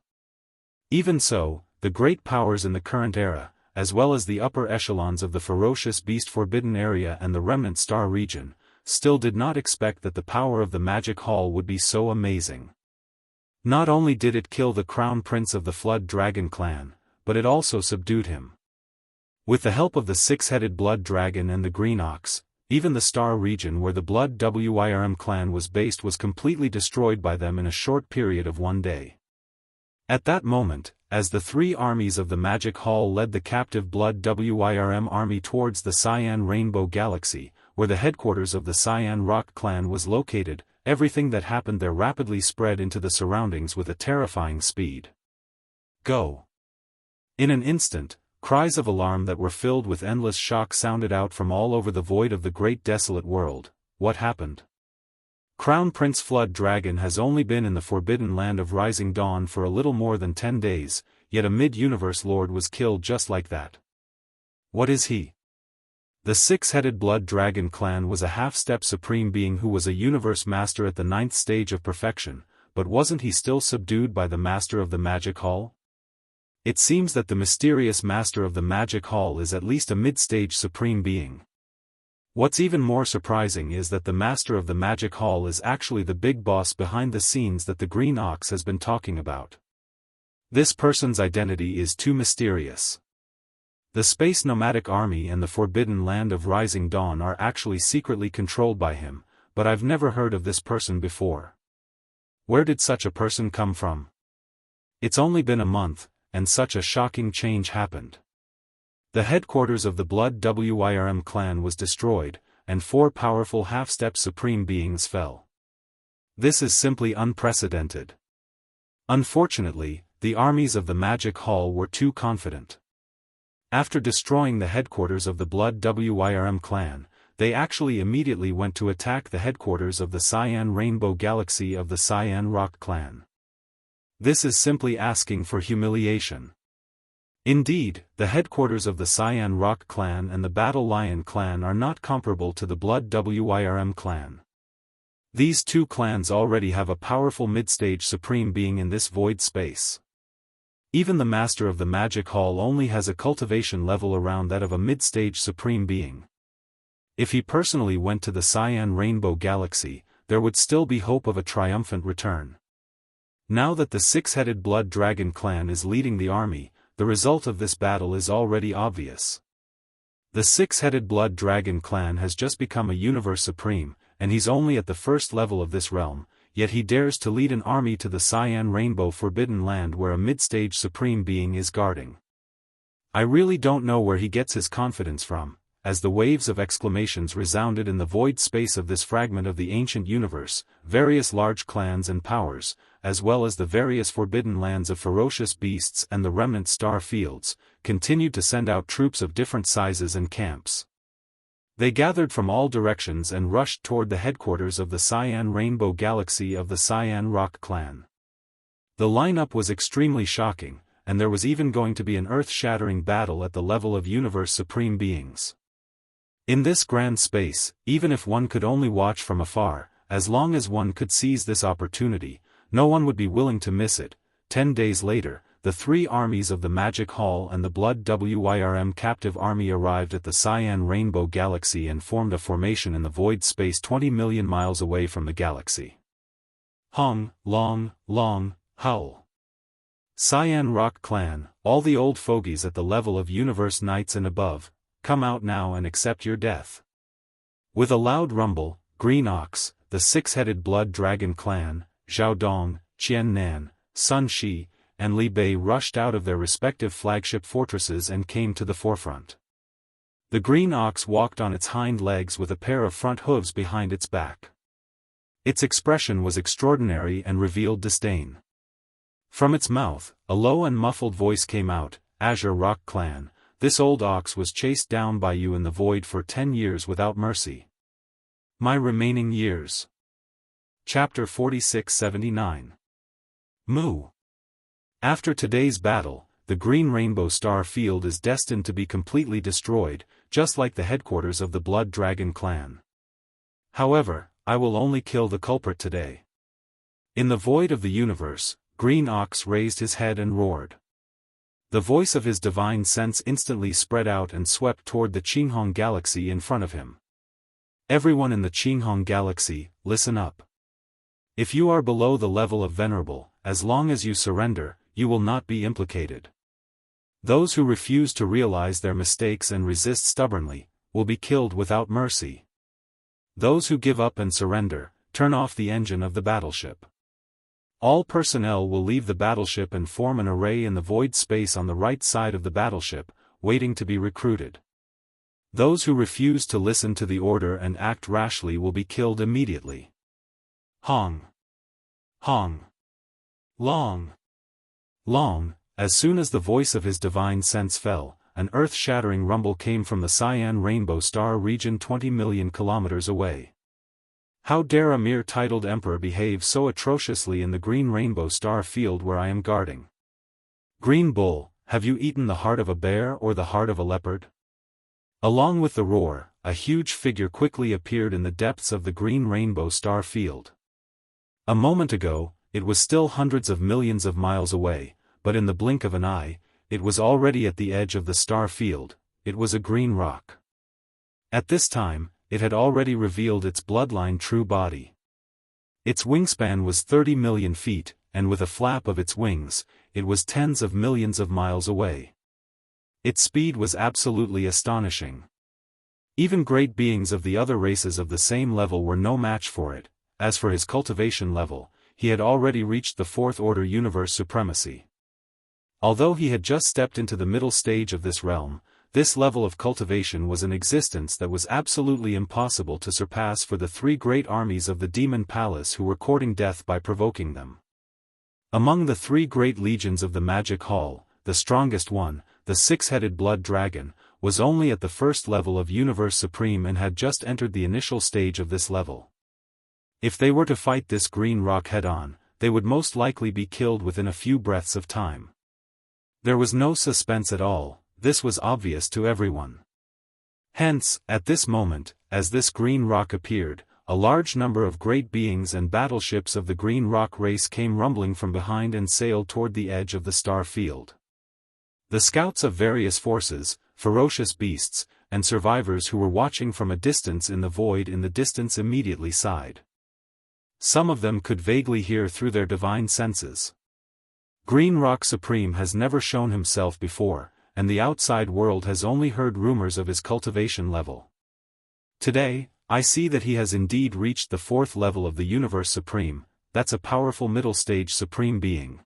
Even so, the great powers in the current era, as well as the upper echelons of the Ferocious Beast Forbidden Area and the Remnant Star region, still did not expect that the power of the Magic Hall would be so amazing. Not only did it kill the Crown Prince of the Flood Dragon clan, but it also subdued him. With the help of the six-headed Blood Dragon and the Green Ox, even the Star region where the Blood Wyrm clan was based was completely destroyed by them in a short period of one day. At that moment, as the three armies of the Magic Hall led the captive Blood Wyrm army towards the Cyan Rainbow Galaxy, where the headquarters of the Cyan Rock clan was located, everything that happened there rapidly spread into the surroundings with a terrifying speed. Go! In an instant, cries of alarm that were filled with endless shock sounded out from all over the void of the great desolate world. What happened? Crown Prince Flood Dragon has only been in the forbidden land of Rising Dawn for a little more than 10 days, yet a mid-universe lord was killed just like that. What is he? The six-headed Blood Dragon clan was a half-step supreme being who was a universe master at the 9th stage of perfection, but wasn't he still subdued by the master of the Magic Hall? It seems that the mysterious master of the Magic Hall is at least a mid-stage supreme being. What's even more surprising is that the master of the Magic Hall is actually the big boss behind the scenes that the Green Ox has been talking about. This person's identity is too mysterious. The Space Nomadic Army and the Forbidden Land of Rising Dawn are actually secretly controlled by him, but I've never heard of this person before. Where did such a person come from? It's only been a month, and such a shocking change happened. The headquarters of the Blood Wyrm clan was destroyed, and 4 powerful half-step supreme beings fell. This is simply unprecedented. Unfortunately, the armies of the Magic Hall were too confident. After destroying the headquarters of the Blood Wyrm clan, they actually immediately went to attack the headquarters of the Cyan Rainbow Galaxy of the Cyan Rock clan. This is simply asking for humiliation. Indeed, the headquarters of the Cyan Rock clan and the Battle Lion clan are not comparable to the Blood Wyrm clan. These two clans already have a powerful mid-stage supreme being in this void space. Even the master of the Magic Hall only has a cultivation level around that of a mid-stage supreme being. If he personally went to the Cyan Rainbow Galaxy, there would still be hope of a triumphant return. Now that the six-headed Blood Dragon clan is leading the army, the result of this battle is already obvious. The six-headed Blood Dragon clan has just become a universe supreme, and he's only at the first level of this realm, yet he dares to lead an army to the Cyan Rainbow Forbidden Land where a mid-stage supreme being is guarding. I really don't know where he gets his confidence from, as the waves of exclamations resounded in the void space of this fragment of the ancient universe. Various large clans and powers, as well as the various forbidden lands of ferocious beasts and the remnant star fields, continued to send out troops of different sizes and camps. They gathered from all directions and rushed toward the headquarters of the Cyan Rainbow Galaxy of the Cyan Rock clan. The lineup was extremely shocking, and there was even going to be an earth-shattering battle at the level of universe supreme beings. In this grand space, even if one could only watch from afar, as long as one could seize this opportunity, no one would be willing to miss it. 10 days later, the three armies of the Magic Hall and the Blood Wyrm captive army arrived at the Cyan Rainbow Galaxy and formed a formation in the void space 20 million miles away from the galaxy. Hong, long, howl. Cyan Rock Clan, all the old fogies at the level of Universe Knights and above, come out now and accept your death. With a loud rumble, Green Ox, the six-headed Blood Dragon clan, Zhao Dong, Qian Nan, Sun Shi, and Li Bei rushed out of their respective flagship fortresses and came to the forefront. The Green Ox walked on its hind legs with a pair of front hooves behind its back. Its expression was extraordinary and revealed disdain. From its mouth, a low and muffled voice came out, Azure Rock Clan, this old ox was chased down by you in the void for 10 years without mercy. My remaining years. Chapter 4679. Moo. After today's battle, the Green Rainbow Star Field is destined to be completely destroyed, just like the headquarters of the Blood Dragon clan. However, I will only kill the culprit today. In the void of the universe, Green Ox raised his head and roared. The voice of his divine sense instantly spread out and swept toward the Qinghong galaxy in front of him. Everyone in the Qinghong galaxy, listen up. If you are below the level of Venerable, as long as you surrender, you will not be implicated. Those who refuse to realize their mistakes and resist stubbornly, will be killed without mercy. Those who give up and surrender, turn off the engine of the battleship. All personnel will leave the battleship and form an array in the void space on the right side of the battleship, waiting to be recruited. Those who refuse to listen to the order and act rashly will be killed immediately. Hong. Hong. Long. Long. As soon as the voice of his divine sense fell, an earth-shattering rumble came from the Cyan Rainbow Star region 20 million kilometers away. How dare a mere titled emperor behave so atrociously in the Green Rainbow Star Field where I am guarding? Green Bull, have you eaten the heart of a bear or the heart of a leopard? Along with the roar, a huge figure quickly appeared in the depths of the Green Rainbow Star Field. A moment ago, it was still hundreds of millions of miles away, but in the blink of an eye, it was already at the edge of the star field. It was a green rock. At this time, it had already revealed its bloodline true body. Its wingspan was 30 million feet, and with a flap of its wings, it was tens of millions of miles away. Its speed was absolutely astonishing. Even great beings of the other races of the same level were no match for it. As for his cultivation level, he had already reached the fourth order universe supremacy. Although he had just stepped into the middle stage of this realm, this level of cultivation was an existence that was absolutely impossible to surpass for the three great armies of the Demon Palace who were courting death by provoking them. Among the three great legions of the Magic Hall, the strongest one, the six-headed Blood Dragon, was only at the first level of Universe Supreme and had just entered the initial stage of this level. If they were to fight this green rock head-on, they would most likely be killed within a few breaths of time. There was no suspense at all. This was obvious to everyone. Hence, at this moment, as this green rock appeared, a large number of great beings and battleships of the green rock race came rumbling from behind and sailed toward the edge of the star field. The scouts of various forces, ferocious beasts, and survivors who were watching from a distance in the void in the distance immediately sighed. Some of them could vaguely hear through their divine senses. Green Rock Supreme has never shown himself before, and the outside world has only heard rumors of his cultivation level. Today, I see that he has indeed reached the fourth level of the Universe Supreme. That's a powerful middle stage Supreme being.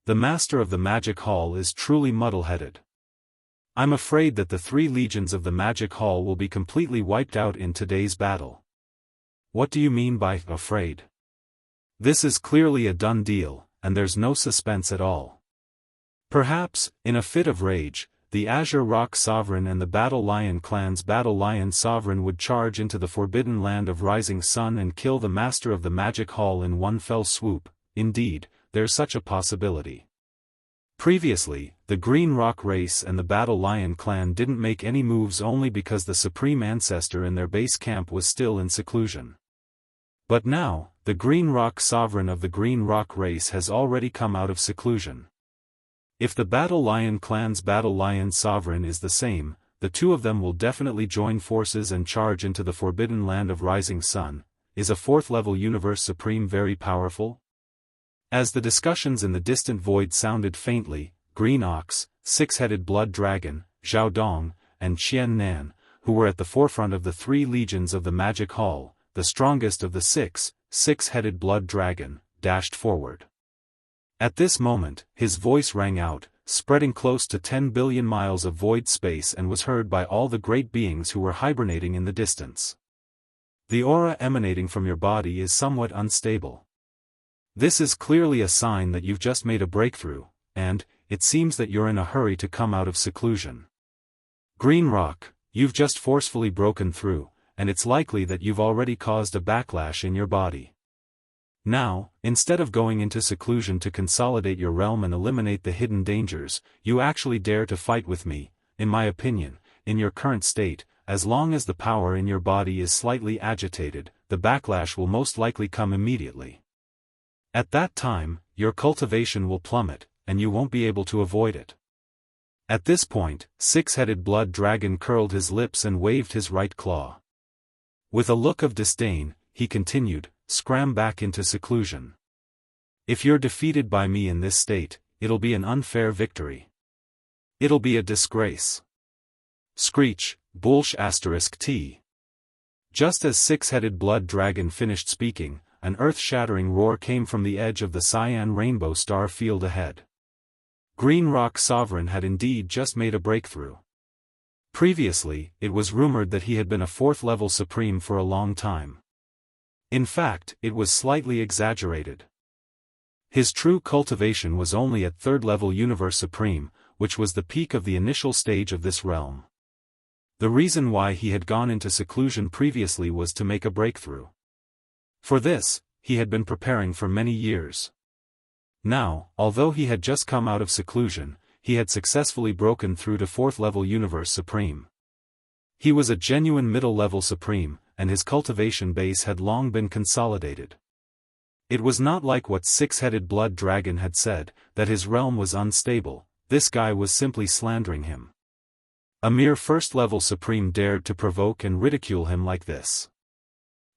The Master of the Magic Hall is truly muddle-headed. I'm afraid that the three legions of the Magic Hall will be completely wiped out in today's battle. What do you mean by afraid? This is clearly a done deal, and there's no suspense at all. Perhaps, in a fit of rage, the Azure Rock Sovereign and the Battle Lion clan's Battle Lion Sovereign would charge into the forbidden land of Rising Sun and kill the Master of the Magic Hall in one fell swoop. Indeed, there's such a possibility. Previously, the Green Rock race and the Battle Lion clan didn't make any moves only because the Supreme Ancestor in their base camp was still in seclusion. But now, the Green Rock Sovereign of the Green Rock race has already come out of seclusion. If the Battle Lion clan's Battle Lion Sovereign is the same, the two of them will definitely join forces and charge into the forbidden land of Rising Sun. Is a fourth-level Universe Supreme very powerful? As the discussions in the distant void sounded faintly, Green Ox, Six-Headed Blood Dragon, Zhao Dong, and Qian Nan, who were at the forefront of the three legions of the Magic Hall, the strongest of the six-headed Blood Dragon, dashed forward. At this moment, his voice rang out, spreading close to 10 billion miles of void space and was heard by all the great beings who were hibernating in the distance. The aura emanating from your body is somewhat unstable. This is clearly a sign that you've just made a breakthrough, and it seems that you're in a hurry to come out of seclusion. Green Rock, you've just forcefully broken through, and it's likely that you've already caused a backlash in your body. Now, instead of going into seclusion to consolidate your realm and eliminate the hidden dangers, you actually dare to fight with me. In my opinion, in your current state, as long as the power in your body is slightly agitated, the backlash will most likely come immediately. At that time, your cultivation will plummet, and you won't be able to avoid it. At this point, six-headed blood dragon curled his lips and waved his right claw. With a look of disdain, he continued, "Scram back into seclusion. If you're defeated by me in this state, it'll be an unfair victory. It'll be a disgrace." Screech, Bullsh *T. Just as six-headed blood dragon finished speaking, an earth-shattering roar came from the edge of the cyan rainbow star field ahead. Green Rock Sovereign had indeed just made a breakthrough. Previously, it was rumored that he had been a 4th-level supreme for a long time. In fact, it was slightly exaggerated. His true cultivation was only at 3rd-level Universe Supreme, which was the peak of the initial stage of this realm. The reason why he had gone into seclusion previously was to make a breakthrough. For this, he had been preparing for many years. Now, although he had just come out of seclusion, he had successfully broken through to 4th-level Universe Supreme. He was a genuine middle-level Supreme, and his cultivation base had long been consolidated. It was not like what six-headed blood dragon had said, that his realm was unstable. This guy was simply slandering him. A mere 1st-level Supreme dared to provoke and ridicule him like this.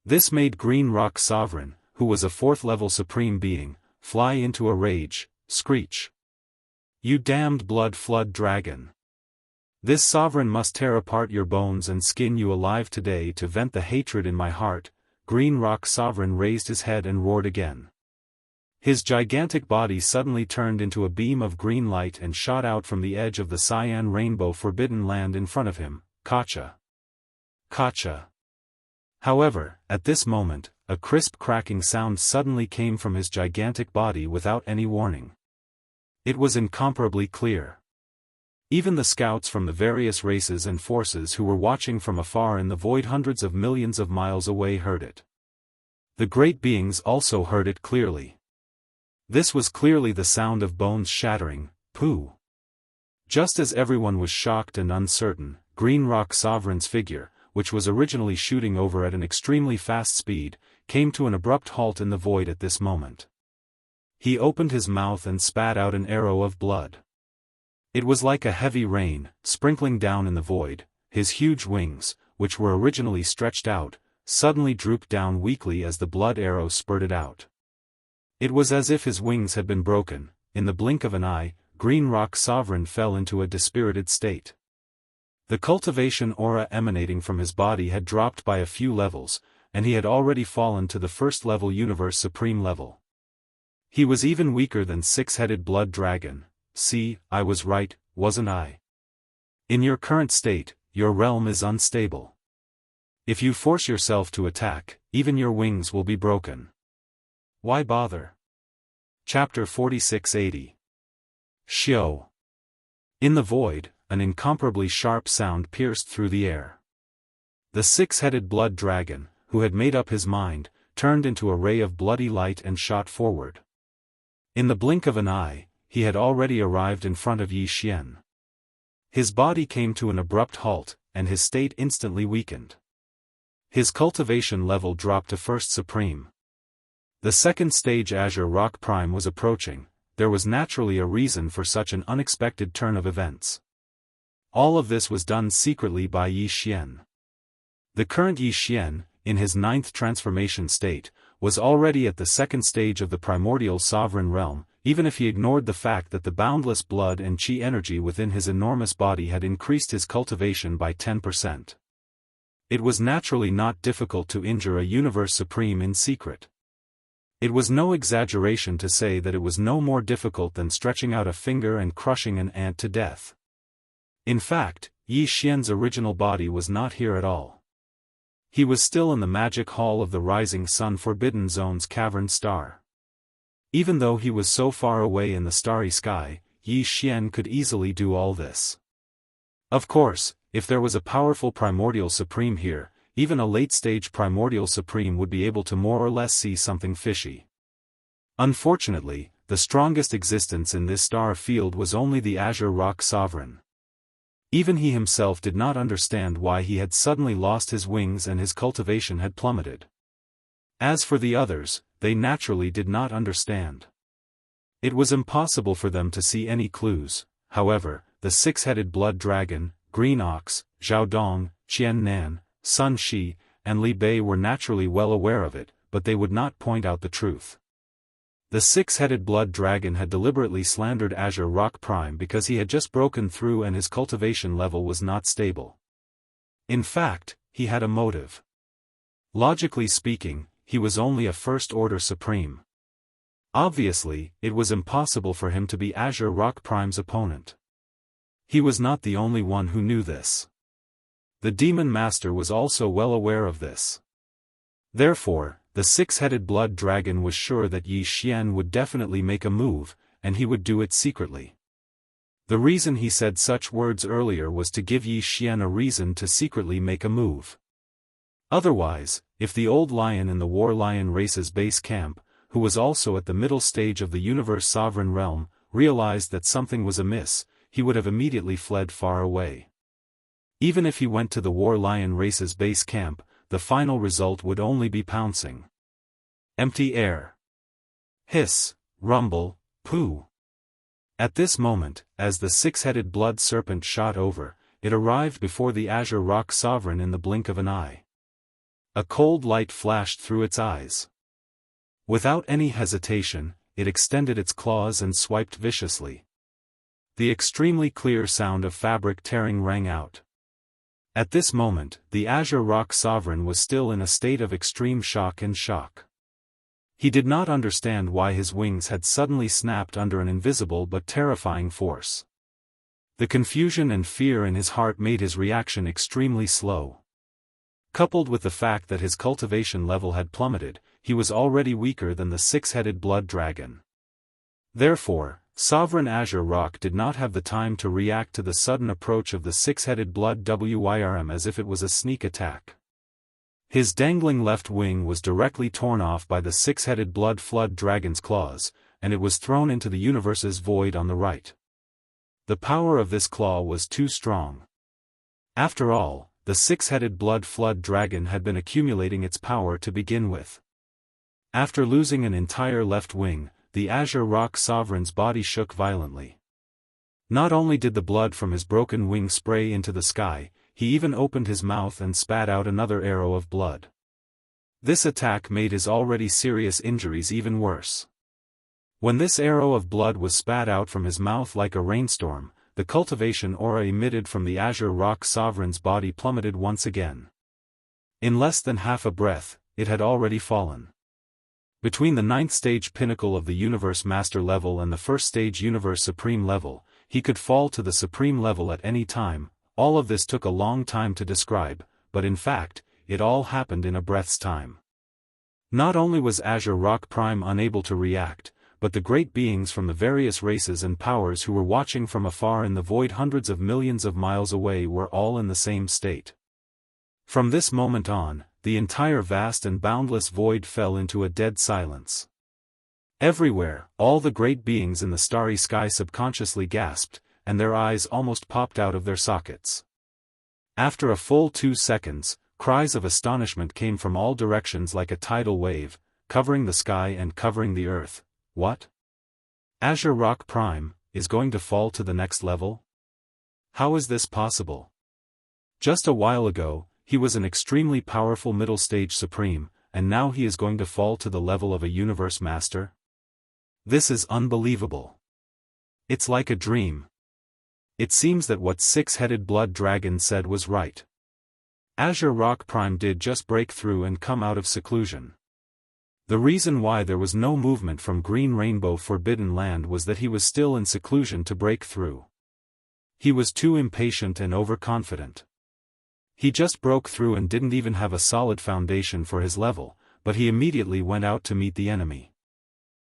This made Green Rock Sovereign, who was a 4th-level Supreme being, fly into a rage. Screech. "You damned blood flood dragon. This sovereign must tear apart your bones and skin you alive today to vent the hatred in my heart." Green Rock Sovereign raised his head and roared again. His gigantic body suddenly turned into a beam of green light and shot out from the edge of the cyan rainbow forbidden land in front of him. Kacha. Kacha. However, at this moment, a crisp cracking sound suddenly came from his gigantic body without any warning. It was incomparably clear. Even the scouts from the various races and forces who were watching from afar in the void hundreds of millions of miles away heard it. The great beings also heard it clearly. This was clearly the sound of bones shattering. Pooh. Just as everyone was shocked and uncertain, Green Rock Sovereign's figure, which was originally shooting over at an extremely fast speed, came to an abrupt halt in the void at this moment. He opened his mouth and spat out an arrow of blood. It was like a heavy rain, sprinkling down in the void. His huge wings, which were originally stretched out, suddenly drooped down weakly as the blood arrow spurted out. It was as if his wings had been broken. In the blink of an eye, Green Rock Sovereign fell into a dispirited state. The cultivation aura emanating from his body had dropped by a few levels, and he had already fallen to the 1st-level Universe Supreme level. He was even weaker than six-headed blood dragon. See, I was right, wasn't I? In your current state, your realm is unstable. If you force yourself to attack, even your wings will be broken. Why bother? Chapter 4680. Xiao. In the void, an incomparably sharp sound pierced through the air. The six-headed blood dragon, who had made up his mind, turned into a ray of bloody light and shot forward. In the blink of an eye, he had already arrived in front of Yi Xian. His body came to an abrupt halt, and his state instantly weakened. His cultivation level dropped to 1st Supreme. The 2nd stage Azure Rock Prime was approaching. There was naturally a reason for such an unexpected turn of events. All of this was done secretly by Yi Xian. The current Yi Xian, in his 9th transformation state, was already at the 2nd stage of the primordial sovereign realm, even if he ignored the fact that the boundless blood and chi energy within his enormous body had increased his cultivation by 10%. It was naturally not difficult to injure a Universe Supreme in secret. It was no exaggeration to say that it was no more difficult than stretching out a finger and crushing an ant to death. In fact, Yi Xian's original body was not here at all. He was still in the magic hall of the Rising Sun Forbidden Zone's cavern star. Even though he was so far away in the starry sky, Yi Xian could easily do all this. Of course, if there was a powerful primordial supreme here, even a late-stage primordial supreme would be able to more or less see something fishy. Unfortunately, the strongest existence in this star field was only the Azure Rock Sovereign. Even he himself did not understand why he had suddenly lost his wings and his cultivation had plummeted. As for the others, they naturally did not understand. It was impossible for them to see any clues. However, the six-headed blood dragon, Green Ox, Zhao Dong, Qian Nan, Sun Shi, and Li Bei were naturally well aware of it, but they would not point out the truth. The six-headed blood dragon had deliberately slandered Azure Rock Prime because he had just broken through and his cultivation level was not stable. In fact, he had a motive. Logically speaking, he was only a first-order supreme. Obviously, it was impossible for him to be Azure Rock Prime's opponent. He was not the only one who knew this. The Demon Master was also well aware of this. Therefore, the six-headed blood dragon was sure that Yi Xian would definitely make a move, and he would do it secretly. The reason he said such words earlier was to give Yi Xian a reason to secretly make a move. Otherwise, if the old lion in the War Lion Race's base camp, who was also at the middle stage of the universe sovereign realm, realized that something was amiss, he would have immediately fled far away. Even if he went to the War Lion Race's base camp, the final result would only be pouncing. Empty air. Hiss, rumble, poo. At this moment, as the six-headed blood serpent shot over, it arrived before the Azure Rock Sovereign in the blink of an eye. A cold light flashed through its eyes. Without any hesitation, it extended its claws and swiped viciously. The extremely clear sound of fabric tearing rang out. At this moment, the Azure Rock Sovereign was still in a state of extreme shock and shock. He did not understand why his wings had suddenly snapped under an invisible but terrifying force. The confusion and fear in his heart made his reaction extremely slow. Coupled with the fact that his cultivation level had plummeted, he was already weaker than the six-headed blood dragon. Therefore, Sovereign Azure Rock did not have the time to react to the sudden approach of the six-headed blood WYRM as if it was a sneak attack. His dangling left wing was directly torn off by the six-headed blood flood dragon's claws, and it was thrown into the universe's void on the right. The power of this claw was too strong. After all, the six-headed blood flood dragon had been accumulating its power to begin with. After losing an entire left wing, the Azure Rock Sovereign's body shook violently. Not only did the blood from his broken wing spray into the sky, he even opened his mouth and spat out another arrow of blood. This attack made his already serious injuries even worse. When this arrow of blood was spat out from his mouth like a rainstorm, the cultivation aura emitted from the Azure Rock Sovereign's body plummeted once again. In less than half a breath, it had already fallen. Between the 9th stage pinnacle of the Universe Master level and the 1st stage Universe Supreme level, he could fall to the Supreme level at any time. All of this took a long time to describe, but in fact, it all happened in a breath's time. Not only was Azure Rock Prime unable to react, but the great beings from the various races and powers who were watching from afar in the void hundreds of millions of miles away were all in the same state. From this moment on, the entire vast and boundless void fell into a dead silence. Everywhere, all the great beings in the starry sky subconsciously gasped, and their eyes almost popped out of their sockets. After a full 2 seconds, cries of astonishment came from all directions like a tidal wave, covering the sky and covering the earth. What? Azure Rock Prime is going to fall to the next level? How is this possible? Just a while ago, he was an extremely powerful middle stage supreme, and now he is going to fall to the level of a universe master? This is unbelievable. It's like a dream. It seems that what six-headed blood dragon said was right. Azure Rock Prime did just break through and come out of seclusion. The reason why there was no movement from Green Rainbow Forbidden Land was that he was still in seclusion to break through. He was too impatient and overconfident. He just broke through and didn't even have a solid foundation for his level, but he immediately went out to meet the enemy.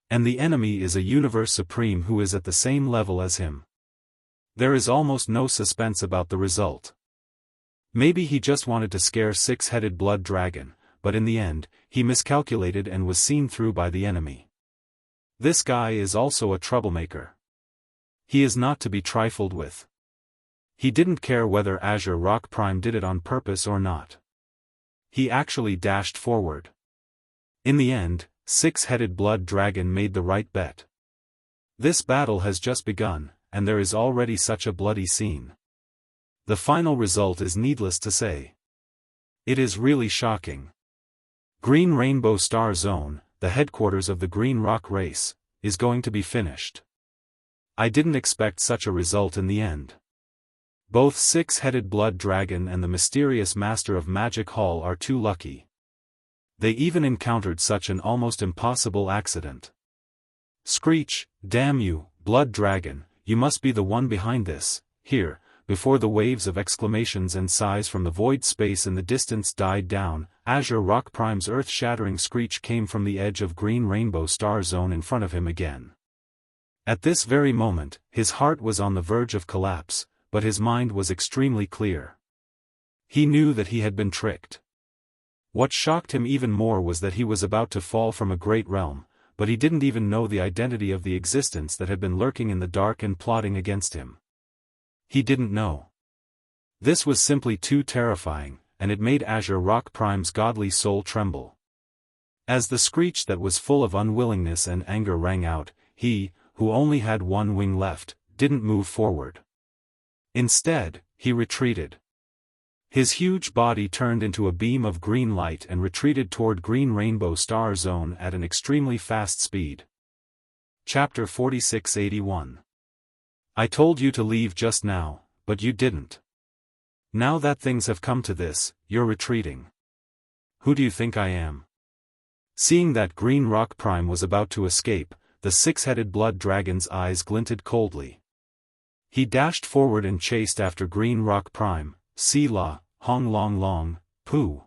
And the enemy is a universe supreme who is at the same level as him. There is almost no suspense about the result. Maybe he just wanted to scare six-headed blood dragon, but in the end, he miscalculated and was seen through by the enemy. This guy is also a troublemaker. He is not to be trifled with. He didn't care whether Azure Rock Prime did it on purpose or not. He actually dashed forward. In the end, six-headed blood dragon made the right bet. This battle has just begun, and there is already such a bloody scene. The final result is needless to say. It is really shocking. Green Rainbow Star Zone, the headquarters of the Green Rock race, is going to be finished. I didn't expect such a result in the end. Both six-headed blood dragon and the mysterious master of Magic Hall are too lucky. They even encountered such an almost impossible accident. Screech, damn you, blood dragon, you must be the one behind this, here. Before the waves of exclamations and sighs from the void space in the distance died down, Azure Rock Prime's earth-shattering screech came from the edge of Green Rainbow Star Zone in front of him again. At this very moment, his heart was on the verge of collapse, but his mind was extremely clear. He knew that he had been tricked. What shocked him even more was that he was about to fall from a great realm, but he didn't even know the identity of the existence that had been lurking in the dark and plotting against him. He didn't know. This was simply too terrifying, and it made Azure Rock Prime's godly soul tremble. As the screech that was full of unwillingness and anger rang out, he, who only had one wing left, didn't move forward. Instead, he retreated. His huge body turned into a beam of green light and retreated toward Green Rainbow Star Zone at an extremely fast speed. Chapter 4681. I told you to leave just now, but you didn't. Now that things have come to this, you're retreating. Who do you think I am? Seeing that Green Rock Prime was about to escape, the six-headed blood dragon's eyes glinted coldly. He dashed forward and chased after Green Rock Prime, Selah, Hong Long Long, Pooh.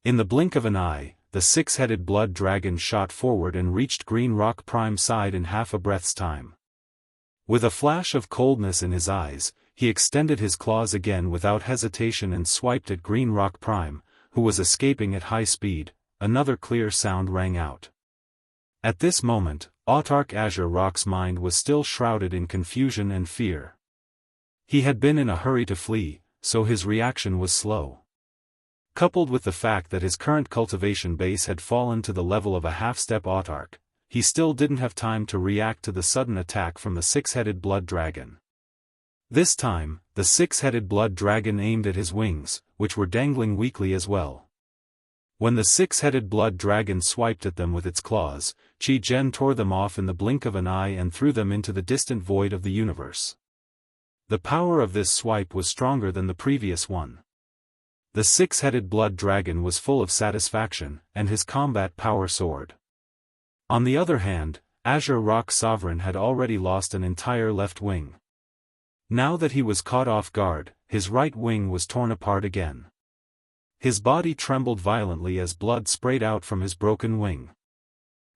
In the blink of an eye, the six-headed blood dragon shot forward and reached Green Rock Prime's side in half a breath's time. With a flash of coldness in his eyes, he extended his claws again without hesitation and swiped at Green Rock Prime, who was escaping at high speed. Another clear sound rang out. At this moment, Autarch Azure Rock's mind was still shrouded in confusion and fear. He had been in a hurry to flee, so his reaction was slow. Coupled with the fact that his current cultivation base had fallen to the level of a half-step Autarch, he still didn't have time to react to the sudden attack from the six-headed blood dragon. This time, the six-headed blood dragon aimed at his wings, which were dangling weakly as well. When the six-headed blood dragon swiped at them with its claws, Qi Zhen tore them off in the blink of an eye and threw them into the distant void of the universe. The power of this swipe was stronger than the previous one. The six-headed blood dragon was full of satisfaction, and his combat power soared. On the other hand, Azure Rock Sovereign had already lost an entire left wing. Now that he was caught off guard, his right wing was torn apart again. His body trembled violently as blood sprayed out from his broken wing.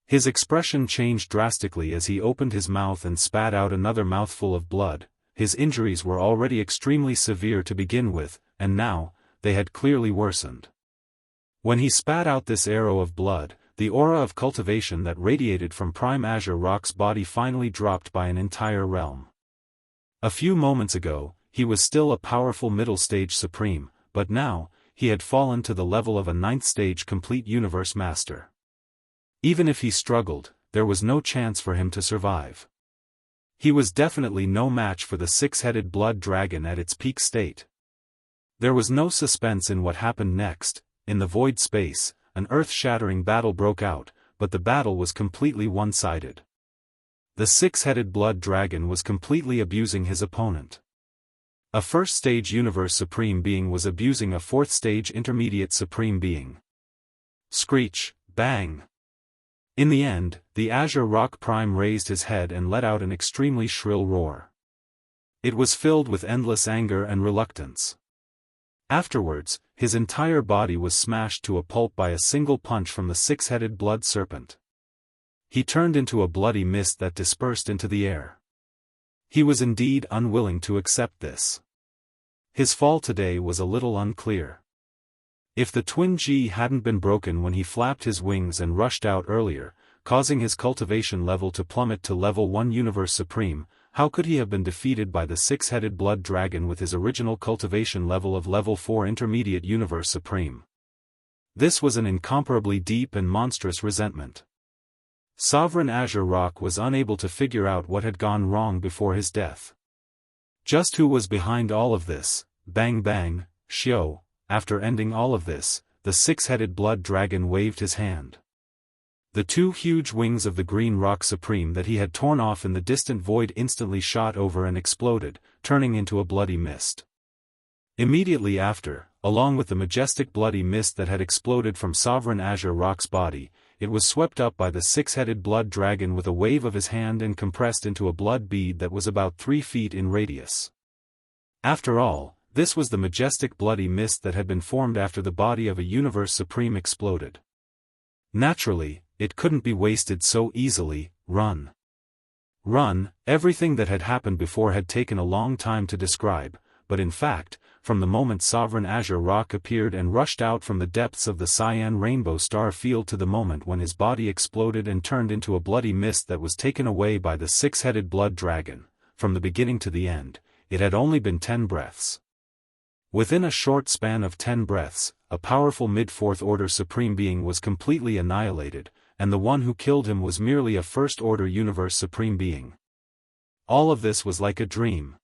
His expression changed drastically as he opened his mouth and spat out another mouthful of blood. His injuries were already extremely severe to begin with, and now, they had clearly worsened. When he spat out this arrow of blood, the aura of cultivation that radiated from Prime Azure Rock's body finally dropped by an entire realm. A few moments ago, he was still a powerful middle-stage supreme, but now, he had fallen to the level of a ninth-stage complete universe master. Even if he struggled, there was no chance for him to survive. He was definitely no match for the six-headed blood dragon at its peak state. There was no suspense in what happened next. In the void space, an earth-shattering battle broke out, but the battle was completely one-sided. The six-headed blood dragon was completely abusing his opponent. A first-stage universe supreme being was abusing a fourth-stage intermediate supreme being. Screech, bang! In the end, the Azure Rock Prime raised his head and let out an extremely shrill roar. It was filled with endless anger and reluctance. Afterwards, his entire body was smashed to a pulp by a single punch from the six-headed blood serpent. he turned into a bloody mist that dispersed into the air. He was indeed unwilling to accept this. His fall today was a little unclear. If the twin Ji hadn't been broken when he flapped his wings and rushed out earlier, causing his cultivation level to plummet to level 1 Universe Supreme, how could he have been defeated by the six-headed blood dragon with his original cultivation level of level 4 Intermediate Universe Supreme? This was an incomparably deep and monstrous resentment. Sovereign Azure Rock was unable to figure out what had gone wrong before his death. Just who was behind all of this? Bang bang, Xiao. After ending all of this, the six-headed blood dragon waved his hand. The two huge wings of the Green Rock Supreme that he had torn off in the distant void instantly shot over and exploded, turning into a bloody mist. Immediately after, along with the majestic bloody mist that had exploded from Sovereign Azure Rock's body, it was swept up by the six-headed blood dragon with a wave of his hand and compressed into a blood bead that was about 3 feet in radius. After all, this was the majestic bloody mist that had been formed after the body of a Universe Supreme exploded. Naturally, it couldn't be wasted so easily. Run. Run. Everything that had happened before had taken a long time to describe, but in fact, from the moment Sovereign Azure Rock appeared and rushed out from the depths of the cyan rainbow star field to the moment when his body exploded and turned into a bloody mist that was taken away by the six-headed blood dragon, from the beginning to the end, it had only been 10 breaths. Within a short span of 10 breaths, a powerful mid-fourth order supreme being was completely annihilated, and the one who killed him was merely a first-order universe supreme being. All of this was like a dream.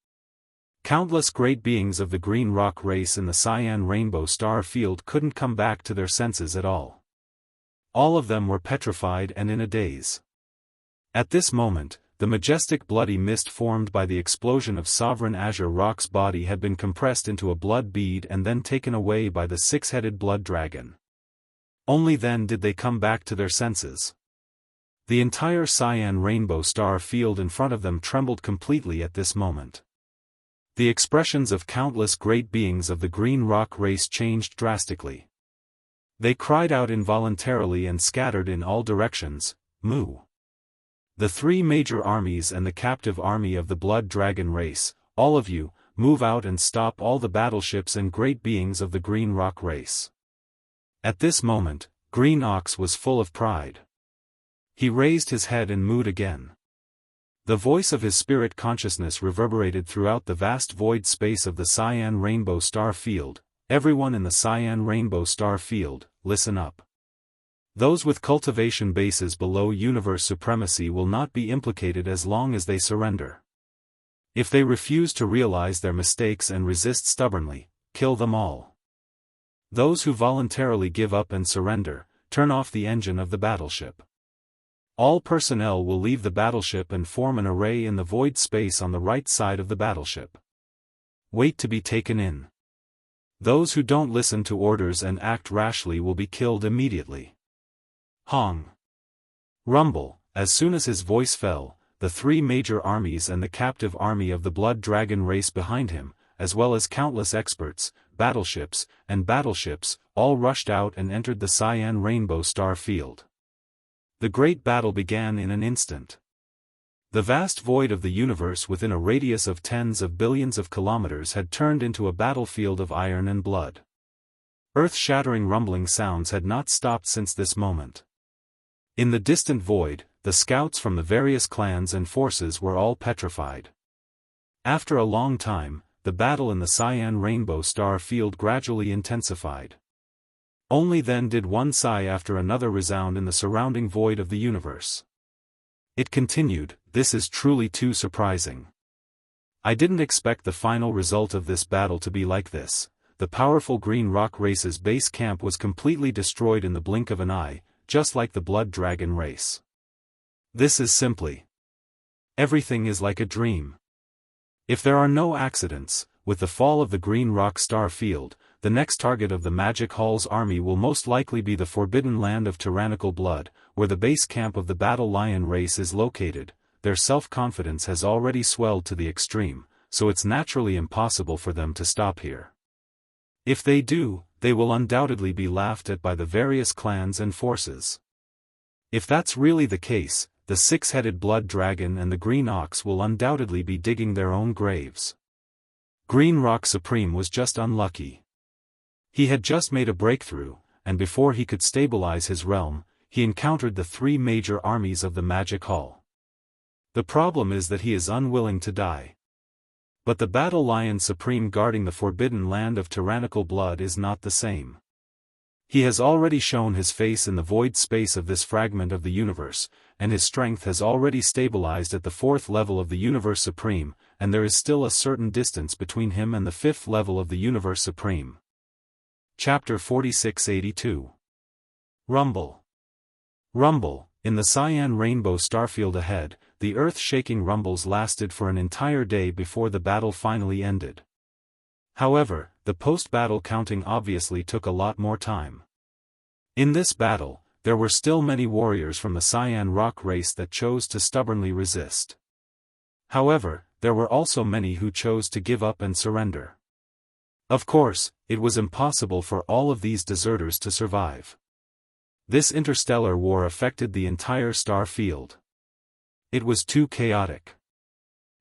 Countless great beings of the Green Rock race in the cyan rainbow star field couldn't come back to their senses at all. All of them were petrified and in a daze. At this moment, the majestic bloody mist formed by the explosion of Sovereign Azure Rock's body had been compressed into a blood bead and then taken away by the six-headed blood dragon. Only then did they come back to their senses. The entire cyan rainbow star field in front of them trembled completely at this moment. The expressions of countless great beings of the Green Rock race changed drastically. They cried out involuntarily and scattered in all directions, "Moo!" The 3 major armies and the captive army of the Blood Dragon race, all of you, move out and stop all the battleships and great beings of the Green Rock race. At this moment, Green Ox was full of pride. He raised his head and mooed again. The voice of his spirit consciousness reverberated throughout the vast void space of the cyan rainbow star field. Everyone in the cyan rainbow star field, listen up. Those with cultivation bases below universe supremacy will not be implicated as long as they surrender. If they refuse to realize their mistakes and resist stubbornly, kill them all. Those who voluntarily give up and surrender, turn off the engine of the battleship. All personnel will leave the battleship and form an array in the void space on the right side of the battleship. Wait to be taken in. Those who don't listen to orders and act rashly will be killed immediately. Hong. Rumble. As soon as his voice fell, the 3 major armies and the captive army of the Blood Dragon race behind him, as well as countless experts, battleships, all rushed out and entered the cyan rainbow star field. The great battle began in an instant. The vast void of the universe within a radius of tens of billions of kilometers had turned into a battlefield of iron and blood. Earth-shattering rumbling sounds had not stopped since this moment. In the distant void, the scouts from the various clans and forces were all petrified. After a long time, the battle in the cyan rainbow star field gradually intensified. Only then did one sigh after another resound in the surrounding void of the universe. It continued, "This is truly too surprising. I didn't expect the final result of this battle to be like this." The powerful Green Rock race's base camp was completely destroyed in the blink of an eye, just like the Blood Dragon race. This is simply. Everything is like a dream. If there are no accidents, with the fall of the Green Rock star field, the next target of the Magic Hall's army will most likely be the Forbidden Land of Tyrannical Blood, where the base camp of the Battle Lion race is located. Their self-confidence has already swelled to the extreme, so it's naturally impossible for them to stop here. If they do, they will undoubtedly be laughed at by the various clans and forces. If that's really the case, the six-headed blood dragon and the green ox will undoubtedly be digging their own graves. Green Rock Supreme was just unlucky. He had just made a breakthrough, and before he could stabilize his realm, he encountered the three major armies of the Magic Hall. The problem is that he is unwilling to die. But the Battle Lion Supreme guarding the forbidden land of tyrannical blood is not the same. He has already shown his face in the void space of this fragment of the universe, and his strength has already stabilized at the fourth level of the Universe Supreme, and there is still a certain distance between him and the fifth level of the Universe Supreme. Chapter 4682. Rumble. Rumble. In the cyan rainbow starfield ahead, the earth-shaking rumbles lasted for an entire day before the battle finally ended. However, the post-battle counting obviously took a lot more time. In this battle, there were still many warriors from the Cyan Rock race that chose to stubbornly resist. However, there were also many who chose to give up and surrender. Of course, it was impossible for all of these deserters to survive. This interstellar war affected the entire star field. It was too chaotic.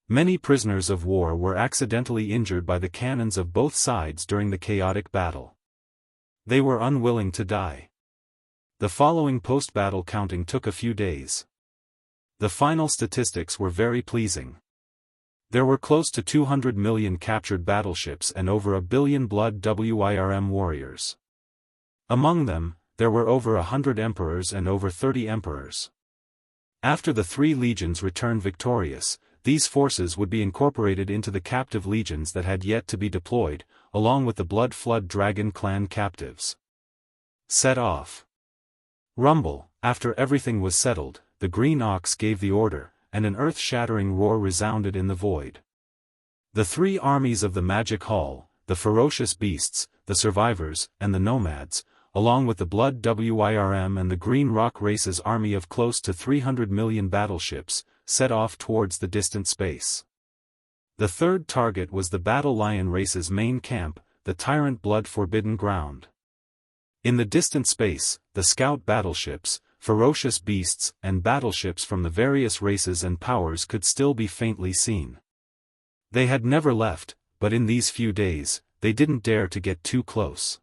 Many prisoners of war were accidentally injured by the cannons of both sides during the chaotic battle. They were unwilling to die. The following post-battle counting took a few days. The final statistics were very pleasing. There were close to 200 million captured battleships and over 1 billion blood WIRM warriors. Among them, there were over 100 emperors and over 30 emperors. After the three legions returned victorious, these forces would be incorporated into the captive legions that had yet to be deployed, along with the Blood Flood Dragon clan captives. Set off. Rumble. After everything was settled, the green ox gave the order, and an earth-shattering roar resounded in the void. The three armies of the Magic Hall, the ferocious beasts, the survivors, and the nomads, along with the Blood WIRM and the Green Rock Race's army of close to 300 million battleships, set off towards the distant space. The third target was the Battle Lion Race's main camp, the Tyrant Blood Forbidden Ground. In the distant space, the scout battleships, ferocious beasts, and battleships from the various races and powers could still be faintly seen. They had never left, but in these few days, they didn't dare to get too close.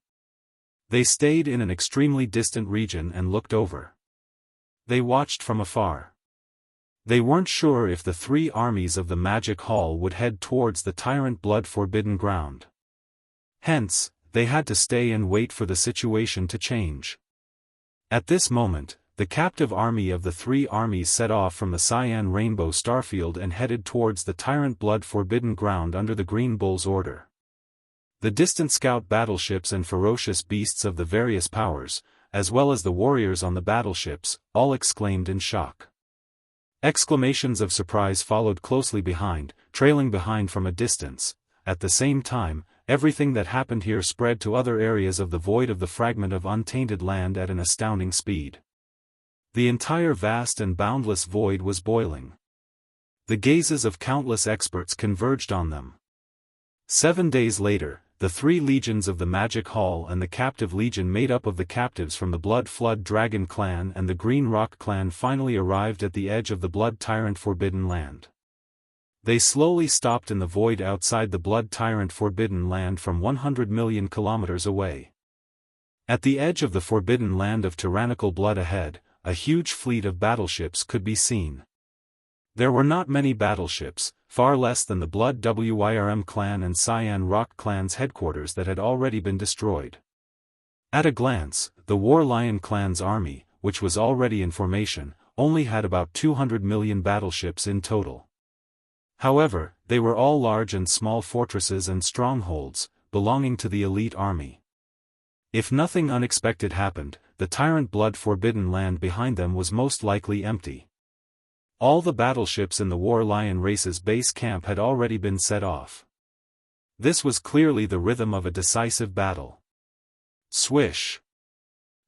They stayed in an extremely distant region and looked over. They watched from afar. They weren't sure if the three armies of the Magic Hall would head towards the Tyrant Blood Forbidden Ground. Hence, they had to stay and wait for the situation to change. At this moment, the captive army of the three armies set off from the Cyan Rainbow Starfield and headed towards the Tyrant Blood Forbidden Ground under the Green Bull's order. The distant scout battleships and ferocious beasts of the various powers, as well as the warriors on the battleships, all exclaimed in shock. Exclamations of surprise followed closely behind, trailing behind from a distance. At the same time, everything that happened here spread to other areas of the void of the fragment of untainted land at an astounding speed. The entire vast and boundless void was boiling. The gazes of countless experts converged on them. 7 days later, the three legions of the Magic Hall and the captive legion made up of the captives from the Blood Flood Dragon clan and the Green Rock clan finally arrived at the edge of the Blood Tyrant Forbidden Land. They slowly stopped in the void outside the Blood Tyrant Forbidden Land from 100 million kilometers away. At the edge of the Forbidden Land of tyrannical blood ahead, a huge fleet of battleships could be seen. There were not many battleships, far less than the Blood WIRM clan and Cyan Rock clan's headquarters that had already been destroyed. At a glance, the War Lion clan's army, which was already in formation, only had about 200 million battleships in total. However, they were all large and small fortresses and strongholds, belonging to the elite army. If nothing unexpected happened, the Tyrant Blood Forbidden Land behind them was most likely empty. All the battleships in the War Lion Race's base camp had already been set off. This was clearly the rhythm of a decisive battle. Swish!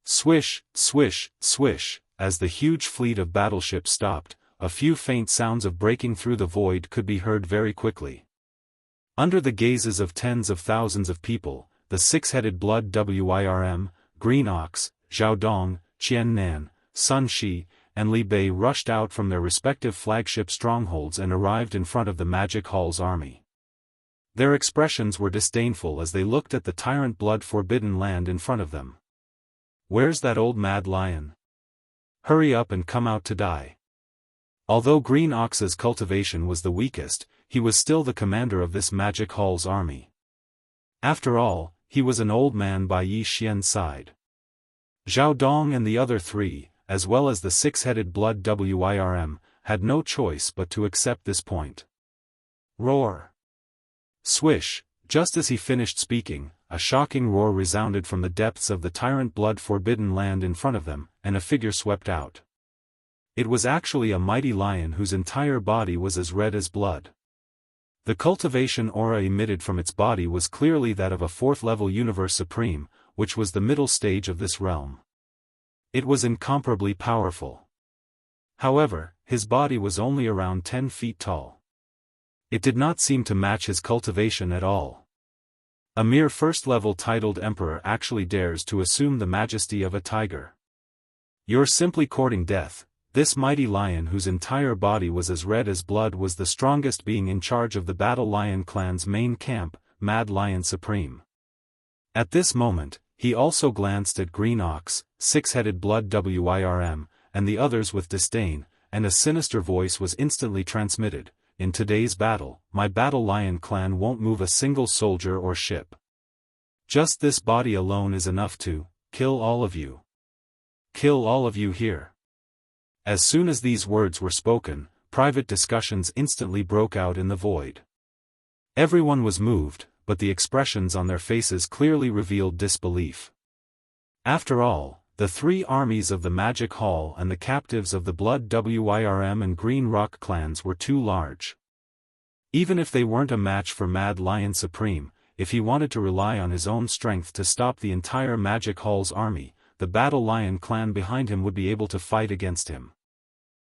Swish, swish, swish, as the huge fleet of battleships stopped, a few faint sounds of breaking through the void could be heard very quickly. Under the gazes of tens of thousands of people, the six-headed Blood WIRM, Green Ox, Zhaodong, Qian Nan, Sun Shi, and Li Bei rushed out from their respective flagship strongholds and arrived in front of the Magic Hall's army. Their expressions were disdainful as they looked at the tyrant blood-forbidden land in front of them. "Where's that old mad lion? Hurry up and come out to die." Although Green Ox's cultivation was the weakest, he was still the commander of this Magic Hall's army. After all, he was an old man by Yi Xian's side. Zhao Dong and the other three, as well as the six-headed blood Wirm, had no choice but to accept this point. Roar! Swish! Just as he finished speaking, a shocking roar resounded from the depths of the tyrant blood-forbidden land in front of them, and a figure swept out. It was actually a mighty lion whose entire body was as red as blood. The cultivation aura emitted from its body was clearly that of a fourth-level Universe Supreme, which was the middle stage of this realm. It was incomparably powerful. However, his body was only around 10 feet tall. It did not seem to match his cultivation at all. A mere first-level titled emperor actually dares to assume the majesty of a tiger. "You're simply courting death." This mighty lion whose entire body was as red as blood was the strongest being in charge of the Battle Lion clan's main camp, Mad Lion Supreme. At this moment, he also glanced at Green Ox, six-headed blood Wirm, and the others with disdain, and a sinister voice was instantly transmitted: "In today's battle, my Battle Lion clan won't move a single soldier or ship. Just this body alone is enough to kill all of you. Kill all of you here." As soon as these words were spoken, private discussions instantly broke out in the void. Everyone was moved, but the expressions on their faces clearly revealed disbelief. After all, the three armies of the Magic Hall and the captives of the Blood Wirm and Green Rock clans were too large. Even if they weren't a match for Mad Lion Supreme, if he wanted to rely on his own strength to stop the entire Magic Hall's army, the Battle Lion clan behind him would be able to fight against him.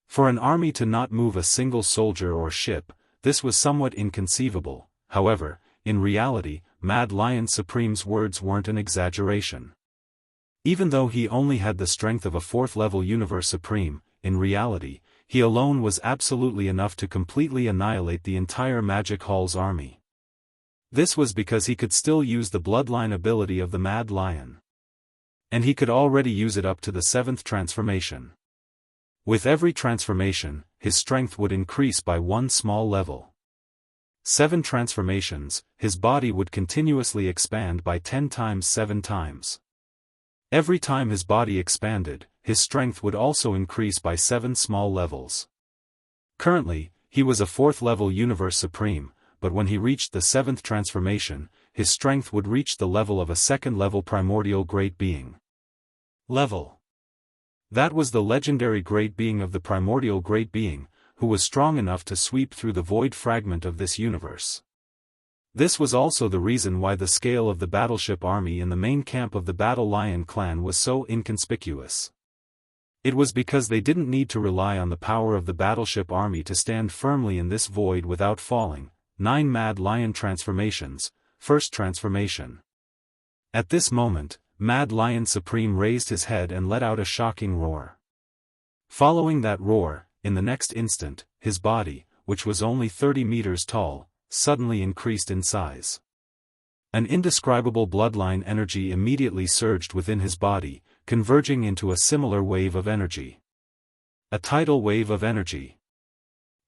For an army to not move a single soldier or ship, this was somewhat inconceivable. However, in reality, Mad Lion Supreme's words weren't an exaggeration. Even though he only had the strength of a fourth-level Universe Supreme, in reality, he alone was absolutely enough to completely annihilate the entire Magic Hall's army. This was because he could still use the bloodline ability of the Mad Lion. And he could already use it up to the 7th transformation. With every transformation, his strength would increase by one small level. 7 transformations, his body would continuously expand by 10 times 7 times. Every time his body expanded, his strength would also increase by 7 small levels. Currently, he was a 4th-level Universe Supreme, but when he reached the 7th transformation, his strength would reach the level of a 2nd-level Primordial Great Being. Level. That was the legendary Great Being of the Primordial Great Being, who was strong enough to sweep through the void fragment of this universe. This was also the reason why the scale of the battleship army in the main camp of the Battle Lion clan was so inconspicuous. It was because they didn't need to rely on the power of the battleship army to stand firmly in this void without falling. 9 Mad Lion transformations. First transformation. At this moment, Mad Lion Supreme raised his head and let out a shocking roar. Following that roar, in the next instant, his body, which was only 30 meters tall, suddenly increased in size. An indescribable bloodline energy immediately surged within his body, converging into a similar wave of energy. A tidal wave of energy.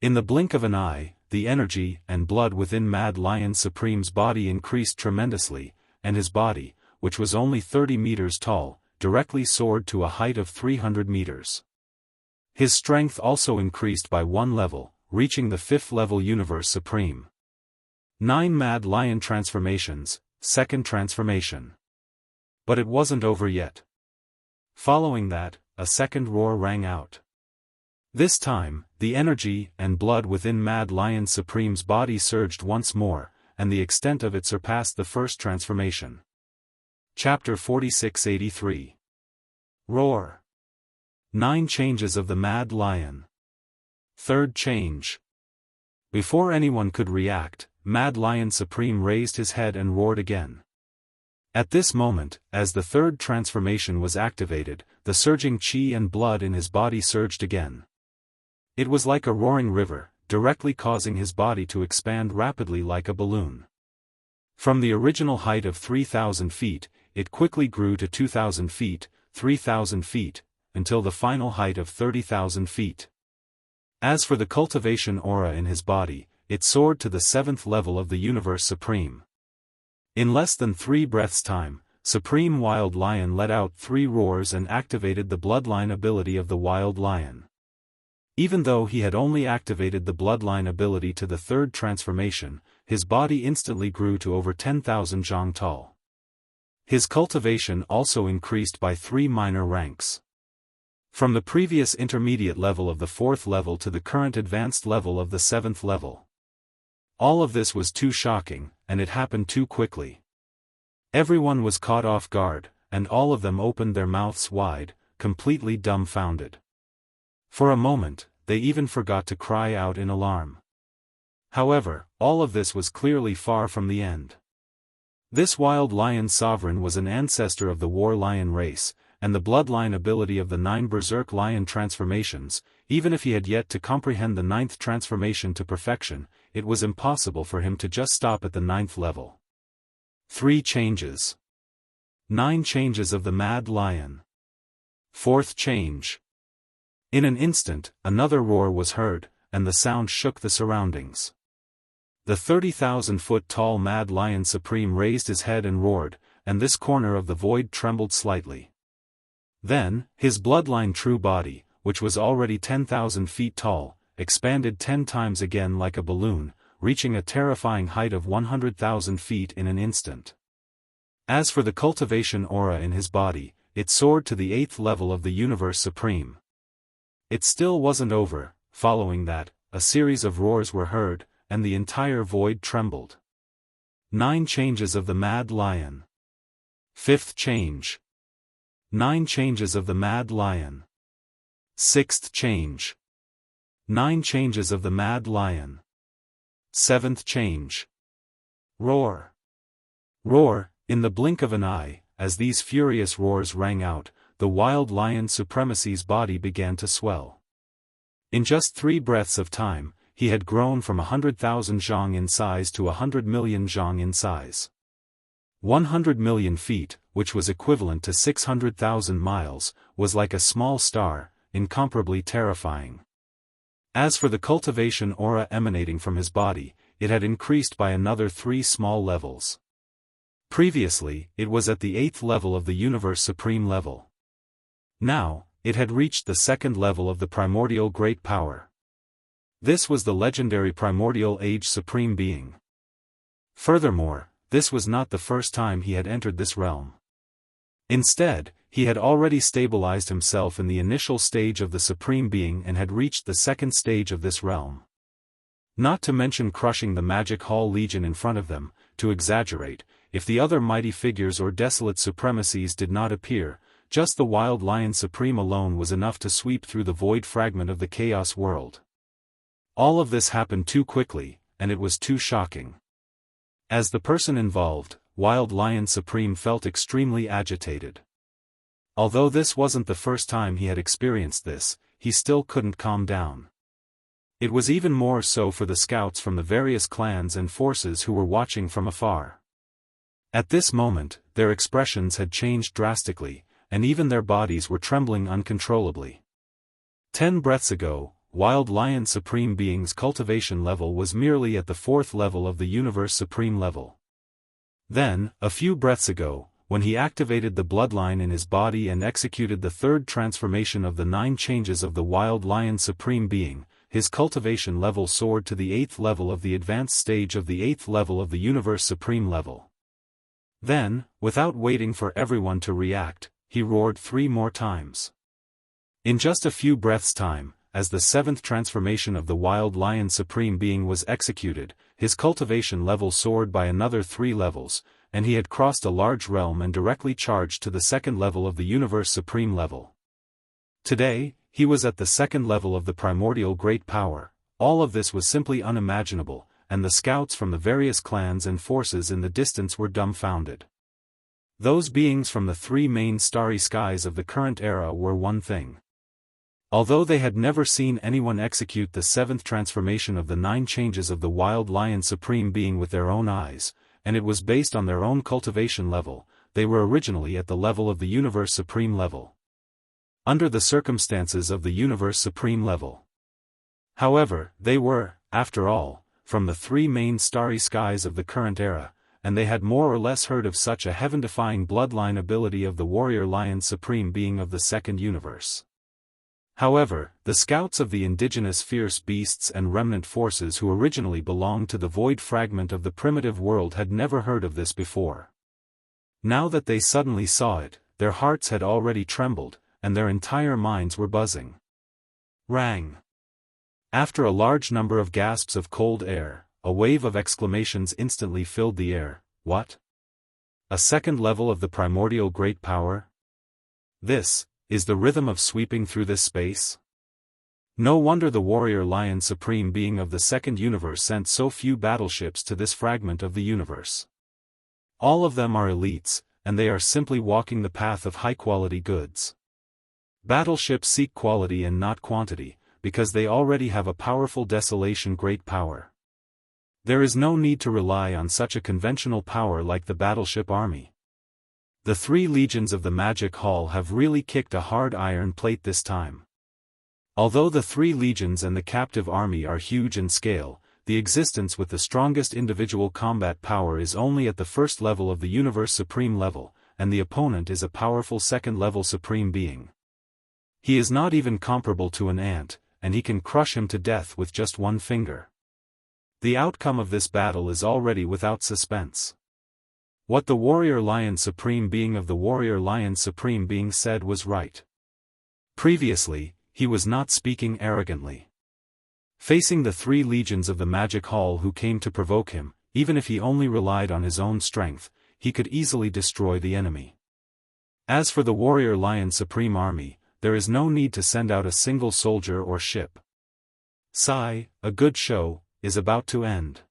In the blink of an eye, the energy and blood within Mad Lion Supreme's body increased tremendously, and his body, which was only 30 meters tall, directly soared to a height of 300 meters. His strength also increased by 1 level, reaching the 5th-level Universe Supreme. 9 Mad Lion transformations, 2nd transformation. But it wasn't over yet. Following that, a second roar rang out. This time, the energy and blood within Mad Lion Supreme's body surged once more, and the extent of it surpassed the first transformation. Chapter 4683. Roar. 9 changes of the Mad Lion. Third change. Before anyone could react, Mad Lion Supreme raised his head and roared again. At this moment, as the third transformation was activated, the surging qi and blood in his body surged again. It was like a roaring river, directly causing his body to expand rapidly like a balloon. From the original height of 3,000 feet, it quickly grew to 2,000 feet, 3,000 feet, until the final height of 30,000 feet. As for the cultivation aura in his body, it soared to the 7th level of the Universe Supreme. In less than 3 breaths' time, Supreme Wild Lion let out 3 roars and activated the bloodline ability of the Wild Lion. Even though he had only activated the bloodline ability to the third transformation, his body instantly grew to over 10,000 zhang tall. His cultivation also increased by 3 minor ranks. From the previous intermediate level of the 4th level to the current advanced level of the 7th level. All of this was too shocking, and it happened too quickly. Everyone was caught off guard, and all of them opened their mouths wide, completely dumbfounded. For a moment, they even forgot to cry out in alarm. However, all of this was clearly far from the end. This Wild Lion sovereign was an ancestor of the War Lion race, and the bloodline ability of the 9 Berserk Lion transformations. Even if he had yet to comprehend the 9th transformation to perfection, it was impossible for him to just stop at the 9th level. 3 changes. 9 changes of the Mad Lion. 4th change. In an instant, another roar was heard, and the sound shook the surroundings. The 30,000-foot tall Mad Lion Supreme raised his head and roared, and this corner of the void trembled slightly. Then, his bloodline true body, which was already 10,000 feet tall, expanded 10 times again like a balloon, reaching a terrifying height of 100,000 feet in an instant. As for the cultivation aura in his body, it soared to the 8th level of the Universe Supreme. It still wasn't over. Following that, a series of roars were heard, and the entire void trembled. 9 changes of the Mad Lion. 5th change. 9 changes of the Mad Lion. 6th change. 9 changes of the Mad Lion. 7th change. Roar. Roar. In the blink of an eye, as these furious roars rang out, the Wild Lion Supremacy's body began to swell. In just 3 breaths of time, he had grown from 100,000 zhang in size to 100 million zhang in size. 100 million feet, which was equivalent to 600,000 miles, was like a small star, incomparably terrifying. As for the cultivation aura emanating from his body, it had increased by another 3 small levels. Previously, it was at the 8th level of the Universe Supreme level. Now, it had reached the 2nd level of the Primordial Great Power. This was the legendary Primordial Age Supreme Being. Furthermore, this was not the first time he had entered this realm. Instead, he had already stabilized himself in the initial stage of the Supreme Being and had reached the 2nd stage of this realm. Not to mention crushing the Magic Hall Legion in front of them. To exaggerate, if the other mighty figures or desolate supremacies did not appear, just the Wild Lion Supreme alone was enough to sweep through the void fragment of the Chaos World. All of this happened too quickly, and it was too shocking. As the person involved, Wild Lion Supreme felt extremely agitated. Although this wasn't the first time he had experienced this, he still couldn't calm down. It was even more so for the scouts from the various clans and forces who were watching from afar. At this moment, their expressions had changed drastically, and even their bodies were trembling uncontrollably. 10 breaths ago, Wild Lion Supreme Being's cultivation level was merely at the 4th level of the Universe Supreme level. Then, a few breaths ago, when he activated the bloodline in his body and executed the 3rd transformation of the 9 changes of the Wild Lion Supreme Being, his cultivation level soared to the 8th level of the advanced stage of the 8th level of the Universe Supreme level. Then, without waiting for everyone to react, he roared 3 more times. In just a few breaths' time, as the 7th transformation of the Wild Lion Supreme Being was executed, his cultivation level soared by another 3 levels, and he had crossed a large realm and directly charged to the 2nd level of the Universe Supreme level. Today, he was at the 2nd level of the Primordial Great Power. All of this was simply unimaginable, and the scouts from the various clans and forces in the distance were dumbfounded. Those beings from the three main starry skies of the current era were one thing. Although they had never seen anyone execute the seventh transformation of the 9 changes of the Wild Lion Supreme Being with their own eyes, and it was based on their own cultivation level, they were originally at the level of the Universe Supreme level. Under the circumstances of the Universe Supreme level. However, they were, after all, from the 3 main starry skies of the current era, and they had more or less heard of such a heaven-defying bloodline ability of the Warrior Lion Supreme Being of the Second Universe. However, the scouts of the indigenous fierce beasts and remnant forces who originally belonged to the void fragment of the primitive world had never heard of this before. Now that they suddenly saw it, their hearts had already trembled, and their entire minds were buzzing. Rang. After a large number of gasps of cold air, a wave of exclamations instantly filled the air. What? A second level of the primordial great power? This is the rhythm of sweeping through this space? No wonder the Warrior Lion Supreme Being of the Second Universe sent so few battleships to this fragment of the universe. All of them are elites, and they are simply walking the path of high-quality goods. Battleships seek quality and not quantity, because they already have a powerful desolation great power. There is no need to rely on such a conventional power like the battleship army. The 3 legions of the Magic Hall have really kicked a hard iron plate this time. Although the 3 legions and the captive army are huge in scale, the existence with the strongest individual combat power is only at the first level of the Universe Supreme level, and the opponent is a powerful second-level Supreme Being. He is not even comparable to an ant, and he can crush him to death with just one finger. The outcome of this battle is already without suspense. What the Warrior Lion Supreme Being of the Warrior Lion Supreme Being said was right. Previously, he was not speaking arrogantly. Facing the 3 legions of the Magic Hall who came to provoke him, even if he only relied on his own strength, he could easily destroy the enemy. As for the Warrior Lion Supreme Army, there is no need to send out a single soldier or ship. Sigh, a good show is about to end.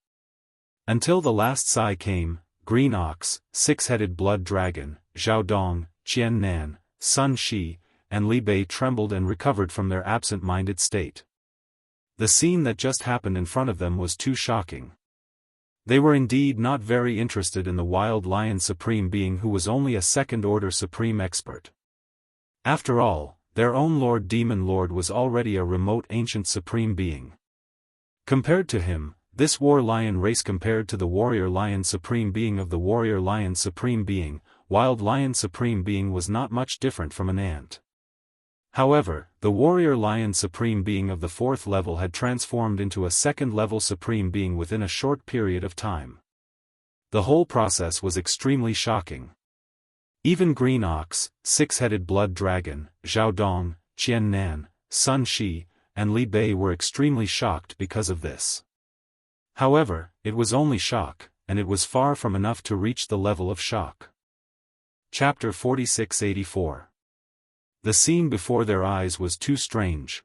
Until the last sigh came, Green Ox, 6-headed Blood Dragon, Zhao Dong, Qian Nan, Sun Shi, and Li Bei trembled and recovered from their absent-minded state. The scene that just happened in front of them was too shocking. They were indeed not very interested in the Wild Lion Supreme Being who was only a second-order Supreme Expert. After all, their own Lord Demon Lord was already a remote ancient Supreme Being. Compared to him, this War Lion race compared to the Warrior Lion Supreme Being of the Warrior Lion Supreme Being, Wild Lion Supreme Being was not much different from an ant. However, the Warrior Lion Supreme Being of the 4th level had transformed into a second-level Supreme Being within a short period of time. The whole process was extremely shocking. Even Green Ox, 6-headed Blood Dragon, Zhao Dong, Qian Nan, Sun Shi, and Li Bei were extremely shocked because of this. However, it was only shock, and it was far from enough to reach the level of shock. Chapter 4684. The scene before their eyes was too strange.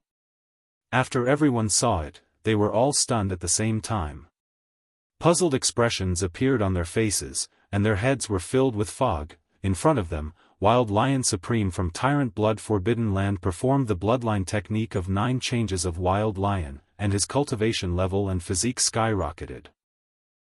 After everyone saw it, they were all stunned at the same time. Puzzled expressions appeared on their faces, and their heads were filled with fog. In front of them, Wild Lion Supreme from Tyrant Blood Forbidden Land performed the bloodline technique of 9 changes of Wild Lion, and his cultivation level and physique skyrocketed.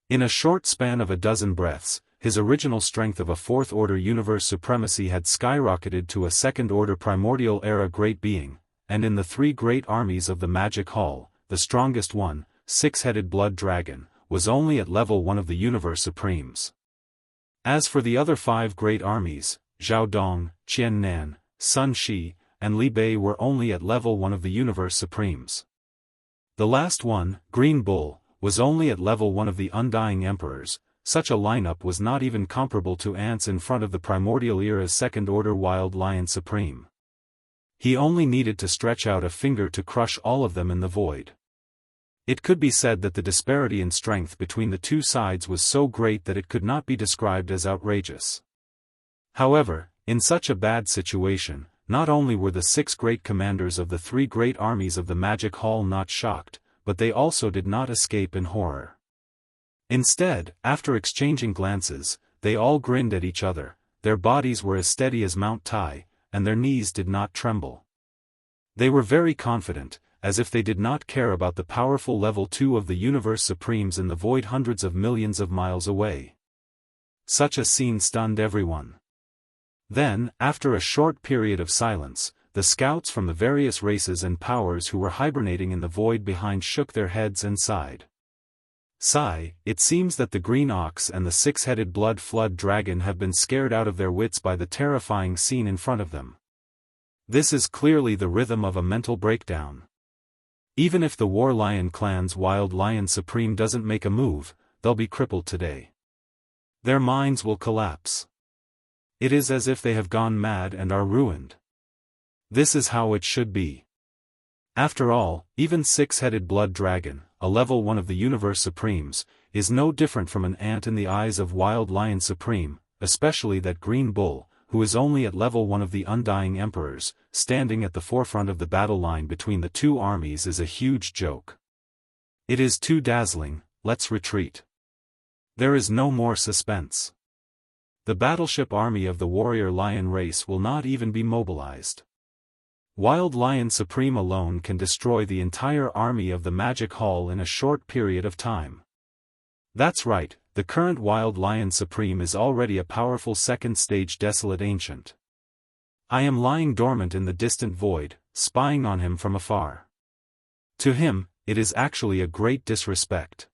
In a short span of a dozen breaths, his original strength of a 4th-order universe supremacy had skyrocketed to a 2nd-order primordial era great being, and in the 3 great armies of the Magic Hall, the strongest one, 6-headed Blood Dragon, was only at level 1 of the universe supremes. As for the other 5 great armies, Zhao Dong, Qian Nan, Sun Shi, and Li Bei were only at level 1 of the universe supremes. The last one, Green Bull, was only at level 1 of the Undying Emperors. Such a lineup was not even comparable to ants in front of the primordial era's 2nd-order Wild Lion Supreme. He only needed to stretch out a finger to crush all of them in the void. It could be said that the disparity in strength between the 2 sides was so great that it could not be described as outrageous. However, in such a bad situation, not only were the 6 great commanders of the 3 great armies of the Magic Hall not shocked, but they also did not escape in horror. Instead, after exchanging glances, they all grinned at each other. their bodies were as steady as Mount Tai, and their knees did not tremble. They were very confident, as if they did not care about the powerful level 2 of the universe supremes in the void hundreds of millions of miles away. Such a scene stunned everyone. Then, after a short period of silence, the scouts from the various races and powers who were hibernating in the void behind shook their heads and sighed. Sigh, it seems that the green ox and the six-headed blood flood dragon have been scared out of their wits by the terrifying scene in front of them. This is clearly the rhythm of a mental breakdown. Even if the War Lion clan's Wild Lion Supreme doesn't make a move, they'll be crippled today. Their minds will collapse. It is as if they have gone mad and are ruined. This is how it should be. After all, even six-headed blood dragon, a level 1 of the universe supremes, is no different from an ant in the eyes of Wild Lion Supreme, especially that green bull, who is only at level 1 of the undying emperors, standing at the forefront of the battle line between the two armies is a huge joke. It is too dazzling, let's retreat. There is no more suspense. The battleship army of the warrior lion race will not even be mobilized. Wild Lion Supreme alone can destroy the entire army of the Magic Hall in a short period of time. That's right, the current Wild Lion Supreme is already a powerful second-stage desolate ancient. I am lying dormant in the distant void, spying on him from afar. To him, it is actually a great disrespect.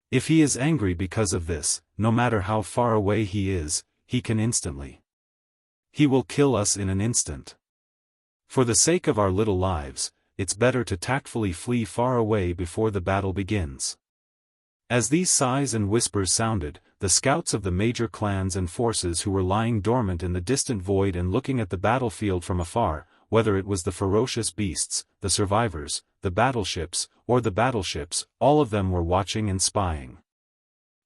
If he is angry because of this, no matter how far away he is, he can instantly. He will kill us in an instant. For the sake of our little lives, it's better to tactfully flee far away before the battle begins. As these sighs and whispers sounded, the scouts of the major clans and forces who were lying dormant in the distant void and looking at the battlefield from afar, whether it was the ferocious beasts, the survivors, the battleships, or the battleships, all of them were watching and spying.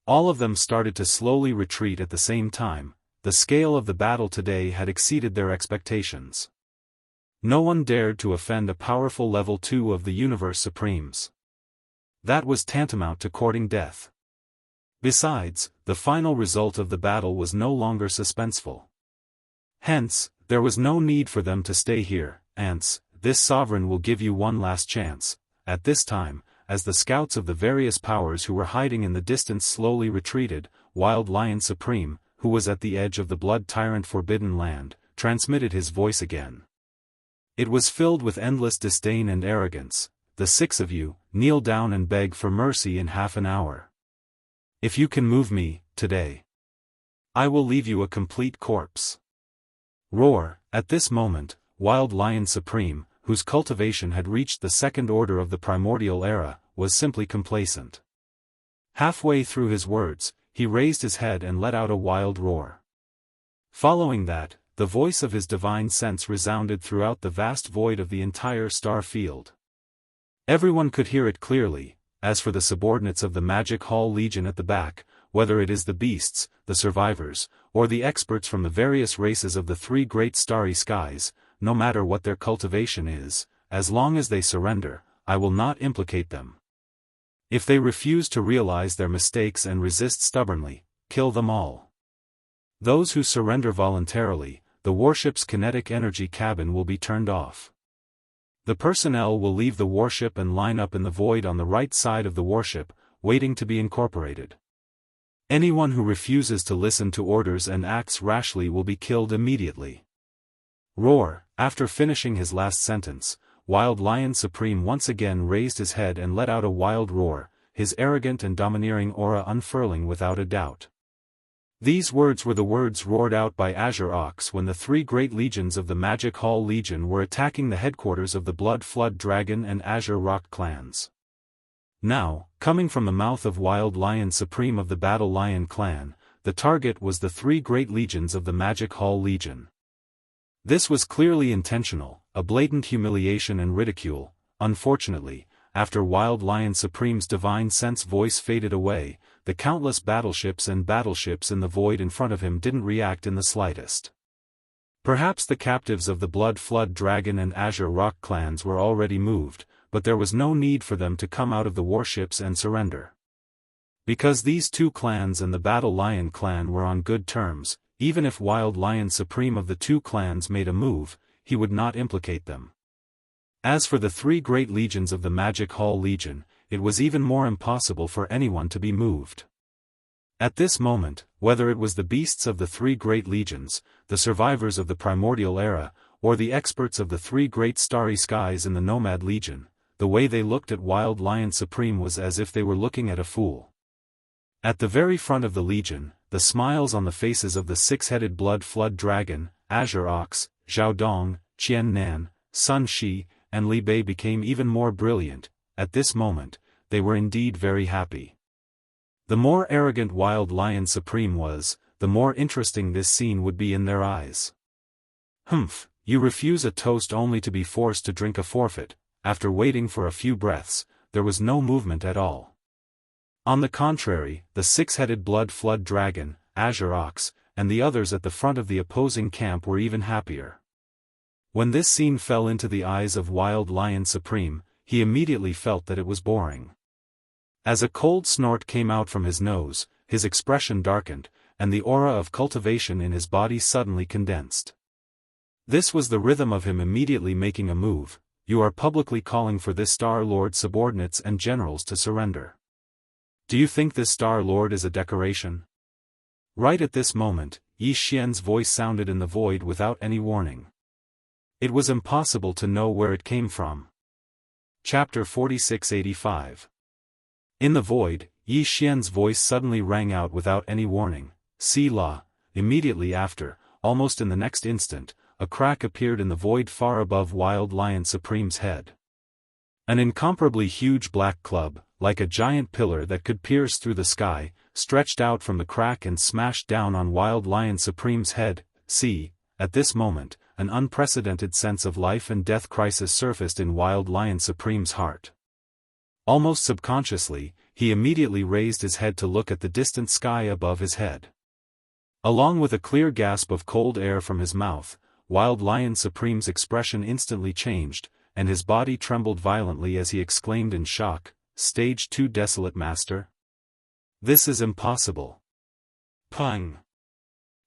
All of them started to slowly retreat at the same time. The scale of the battle today had exceeded their expectations. No one dared to offend a powerful level 2 of the universe supremes. That was tantamount to courting death. Besides, the final result of the battle was no longer suspenseful. Hence, there was no need for them to stay here. Ants, this sovereign will give you one last chance. At this time, as the scouts of the various powers who were hiding in the distance slowly retreated, Wild Lion Supreme, who was at the edge of the blood tyrant forbidden land, transmitted his voice again. It was filled with endless disdain and arrogance. The 6 of you, kneel down and beg for mercy in half an hour. If you can move me, today, I will leave you a complete corpse. Roar. At this moment, Wild Lion Supreme, whose cultivation had reached the second order of the primordial era, was simply complacent. Halfway through his words, he raised his head and let out a wild roar. Following that, the voice of his divine sense resounded throughout the vast void of the entire star field. Everyone could hear it clearly. As for the subordinates of the Magic Hall Legion at the back, whether it is the beasts, the survivors, or the experts from the various races of the 3 great starry skies, no matter what their cultivation is, as long as they surrender, I will not implicate them. If they refuse to realize their mistakes and resist stubbornly, kill them all. Those who surrender voluntarily, the warship's kinetic energy cabin will be turned off. The personnel will leave the warship and line up in the void on the right side of the warship, waiting to be incorporated. Anyone who refuses to listen to orders and acts rashly will be killed immediately. Roar. After finishing his last sentence, Wild Lion Supreme once again raised his head and let out a wild roar, his arrogant and domineering aura unfurling without a doubt. These words were the words roared out by Azure Ox when the 3 great legions of the Magic Hall Legion were attacking the headquarters of the Blood Flood Dragon and Azure Rock clans. Now, coming from the mouth of Wild Lion Supreme of the Battle Lion clan, the target was the 3 great legions of the Magic Hall Legion. This was clearly intentional, a blatant humiliation and ridicule. Unfortunately, after Wild Lion Supreme's divine sense voice faded away, the countless battleships in the void in front of him didn't react in the slightest. Perhaps the captives of the Blood Flood Dragon and Azure Rock clans were already moved, but there was no need for them to come out of the warships and surrender. Because these 2 clans and the Battle Lion clan were on good terms, even if Wild Lion Supreme of the two clans made a move, he would not implicate them. As for the three great legions of the Magic Hall Legion, it was even more impossible for anyone to be moved. At this moment, whether it was the beasts of the three great legions, the survivors of the primordial era, or the experts of the three great starry skies in the Nomad Legion, the way they looked at Wild Lion Supreme was as if they were looking at a fool. At the very front of the legion, the smiles on the faces of the six-headed blood flood dragon, Azure Ox, Zhao Dong, Qian Nan, Sun Shi, and Li Bei became even more brilliant. At this moment, they were indeed very happy. The more arrogant Wild Lion Supreme was, the more interesting this scene would be in their eyes. Humph, you refuse a toast only to be forced to drink a forfeit. After waiting for a few breaths, there was no movement at all. On the contrary, the six-headed blood flood dragon, Azure Ox, and the others at the front of the opposing camp were even happier. When this scene fell into the eyes of Wild Lion Supreme, he immediately felt that it was boring. As a cold snort came out from his nose, his expression darkened, and the aura of cultivation in his body suddenly condensed. This was the rhythm of him immediately making a move. You are publicly calling for this Star Lord's subordinates and generals to surrender. Do you think this Star Lord is a decoration? Right at this moment, Yi Xian's voice sounded in the void without any warning. It was impossible to know where it came from. Chapter 4685. In the void, Yi Xian's voice suddenly rang out without any warning. "Si la." Immediately after, almost in the next instant, a crack appeared in the void far above Wild Lion Supreme's head. An incomparably huge black club, like a giant pillar that could pierce through the sky, stretched out from the crack and smashed down on Wild Lion Supreme's head. See, at this moment, an unprecedented sense of life and death crisis surfaced in Wild Lion Supreme's heart. Almost subconsciously, he immediately raised his head to look at the distant sky above his head. Along with a clear gasp of cold air from his mouth, Wild Lion Supreme's expression instantly changed, and his body trembled violently as he exclaimed in shock, "Stage 2 Desolate Master? This is impossible." Pang!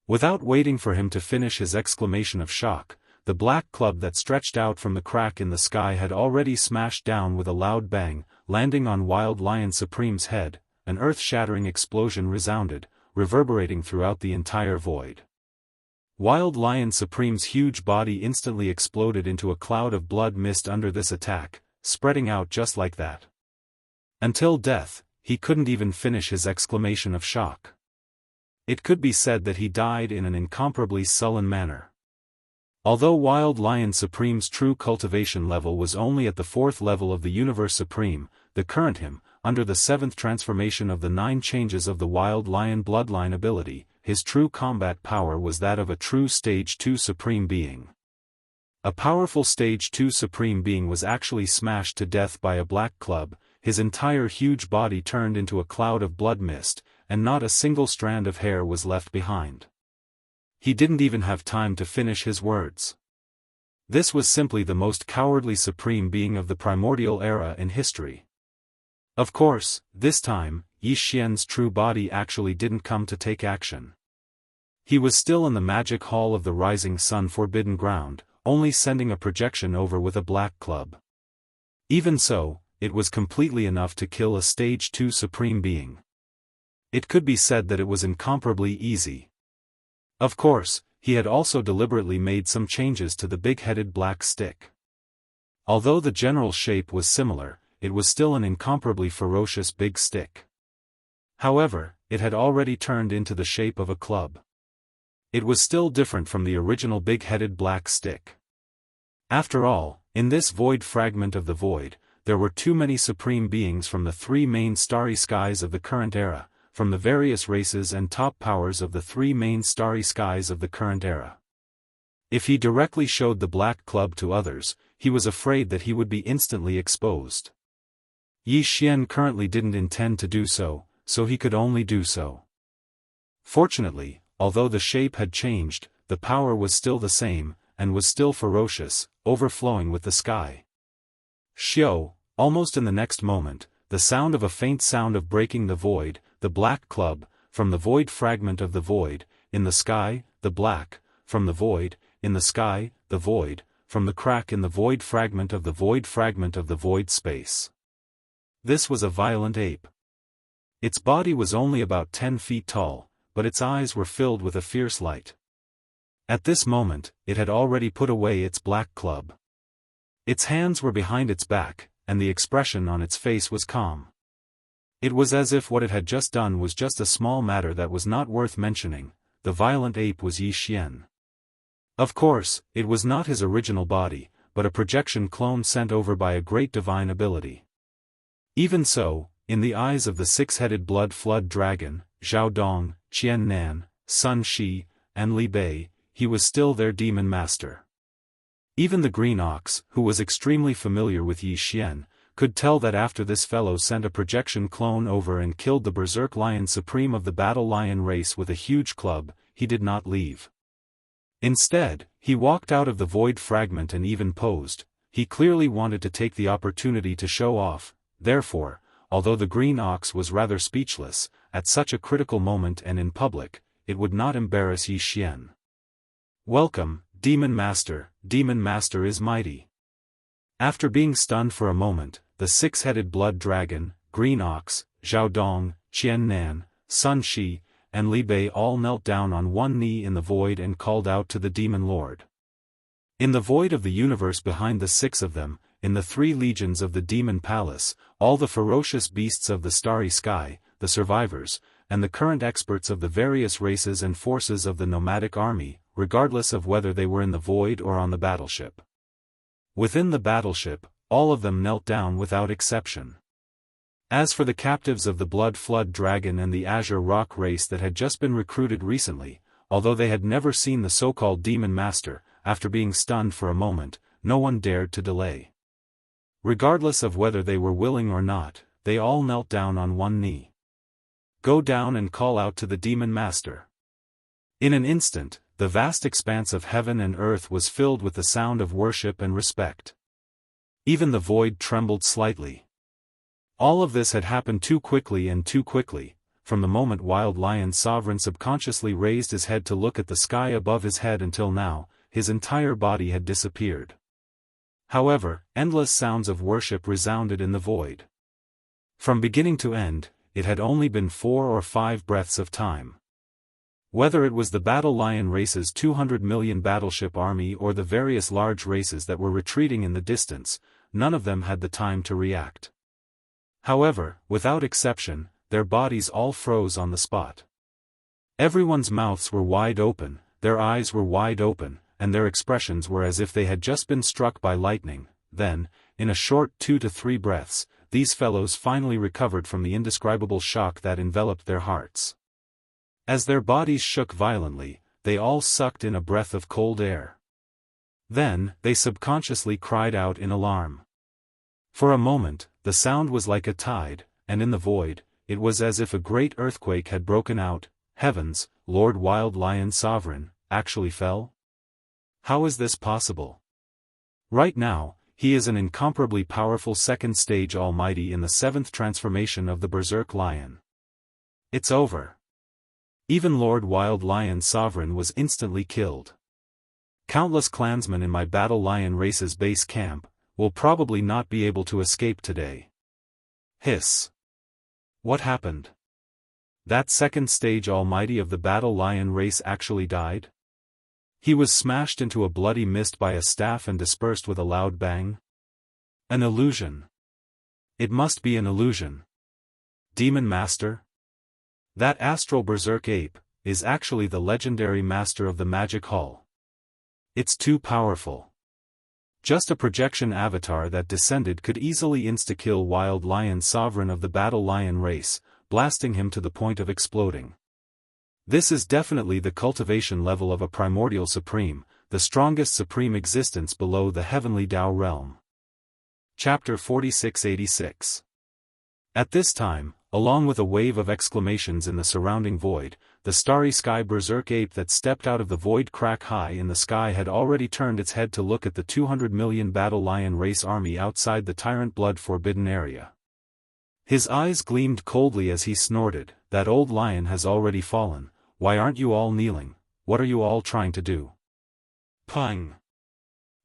Without waiting for him to finish his exclamation of shock, the black club that stretched out from the crack in the sky had already smashed down with a loud bang, landing on Wild Lion Supreme's head. An earth-shattering explosion resounded, reverberating throughout the entire void. Wild Lion Supreme's huge body instantly exploded into a cloud of blood mist under this attack, spreading out just like that. Until death, he couldn't even finish his exclamation of shock. It could be said that he died in an incomparably sullen manner. Although Wild Lion Supreme's true cultivation level was only at the 4th level of the Universe Supreme, the current him, under the 7th transformation of the 9 changes of the Wild Lion bloodline ability, his true combat power was that of a true Stage 2 Supreme Being. A powerful Stage 2 Supreme Being was actually smashed to death by a black club, his entire huge body turned into a cloud of blood mist, and not a single strand of hair was left behind. He didn't even have time to finish his words. This was simply the most cowardly Supreme Being of the primordial era in history. Of course, this time, Yi Xian's true body actually didn't come to take action. He was still in the magic hall of the Rising Sun Forbidden Ground, only sending a projection over with a black club. Even so, it was completely enough to kill a Stage 2 Supreme Being. It could be said that it was incomparably easy. Of course, he had also deliberately made some changes to the big-headed black stick. Although the general shape was similar, it was still an incomparably ferocious big stick. However, it had already turned into the shape of a club. It was still different from the original big-headed black stick. After all, in this void fragment of the void, there were too many supreme beings from the 3 main starry skies of the current era, from the various races and top powers of the 3 main starry skies of the current era. If he directly showed the black club to others, he was afraid that he would be instantly exposed. Yi Xian currently didn't intend to do so, so he could only do so. Fortunately, although the shape had changed, the power was still the same, and was still ferocious, overflowing with the sky. Xiao, almost in the next moment, the sound of a faint sound of breaking the void, the black club, from the void fragment of the void, in the sky, the black, from the void, in the sky, the void, from the crack in the void fragment of the void space. This was a violent ape. Its body was only about 10 feet tall, but its eyes were filled with a fierce light. At this moment, it had already put away its black club. Its hands were behind its back, and the expression on its face was calm. It was as if what it had just done was just a small matter that was not worth mentioning. The violent ape was Yi Xian. Of course, it was not his original body, but a projection clone sent over by a great divine ability. Even so, in the eyes of the six-headed blood flood dragon, Zhao Dong, Qian Nan, Sun Shi, and Li Bei, he was still their demon master. Even the green ox, who was extremely familiar with Yi Xian, could tell that after this fellow sent a projection clone over and killed the berserk lion supreme of the battle lion race with a huge club, he did not leave. Instead, he walked out of the void fragment and even posed. He clearly wanted to take the opportunity to show off. Therefore, although the green ox was rather speechless, at such a critical moment and in public, it would not embarrass Yi Xian. "Welcome, Demon Master is mighty." After being stunned for a moment, the six-headed blood dragon, green ox, Zhao Dong, Qian Nan, Sun Shi, and Li Bei all knelt down on one knee in the void and called out to the demon lord. In the void of the universe behind the six of them, in the 3 legions of the demon palace, all the ferocious beasts of the starry sky, the survivors, and the current experts of the various races and forces of the nomadic army, regardless of whether they were in the void or on the battleship. Within the battleship, all of them knelt down without exception. As for the captives of the blood flood dragon and the azure rock race that had just been recruited recently, although they had never seen the so-called demon master, after being stunned for a moment, no one dared to delay. Regardless of whether they were willing or not, they all knelt down on one knee. "Go down and call out to the demon master." In an instant, the vast expanse of heaven and earth was filled with the sound of worship and respect. Even the void trembled slightly. All of this had happened too quickly, from the moment Wild Lion Sovereign subconsciously raised his head to look at the sky above his head until now, his entire body had disappeared. However, endless sounds of worship resounded in the void. From beginning to end, it had only been 4 or 5 breaths of time. Whether it was the Battle Lion race's 200 million battleship army or the various large races that were retreating in the distance, none of them had the time to react. However, without exception, their bodies all froze on the spot. Everyone's mouths were wide open, their eyes were wide open, and their expressions were as if they had just been struck by lightning. Then, in a short 2 to 3 breaths, these fellows finally recovered from the indescribable shock that enveloped their hearts. As their bodies shook violently, they all sucked in a breath of cold air. Then, they subconsciously cried out in alarm. For a moment, the sound was like a tide, and in the void, it was as if a great earthquake had broken out. Heavens, Lord Wild Lion Sovereign, actually fell? How is this possible? Right now, he is an incomparably powerful second-stage almighty in the 7th transformation of the Berserk Lion. It's over. Even Lord Wild Lion Sovereign was instantly killed. Countless clansmen in my Battle Lion race's base camp will probably not be able to escape today. Hiss. What happened? That second-stage almighty of the Battle Lion race actually died? He was smashed into a bloody mist by a staff and dispersed with a loud bang? An illusion. It must be an illusion. Demon Master? That astral berserk ape is actually the legendary master of the Magic Hall. It's too powerful. Just a projection avatar that descended could easily insta-kill Wild Lion Sovereign of the Battle Lion race, blasting him to the point of exploding. This is definitely the cultivation level of a primordial supreme, the strongest supreme existence below the heavenly Dao realm. Chapter 4686. At this time, along with a wave of exclamations in the surrounding void, the starry sky berserk ape that stepped out of the void crack high in the sky had already turned its head to look at the 200 million Battle Lion race army outside the Tyrant Blood Forbidden area. His eyes gleamed coldly as he snorted, "That old lion has already fallen. why aren't you all kneeling? What are you all trying to do? Pang!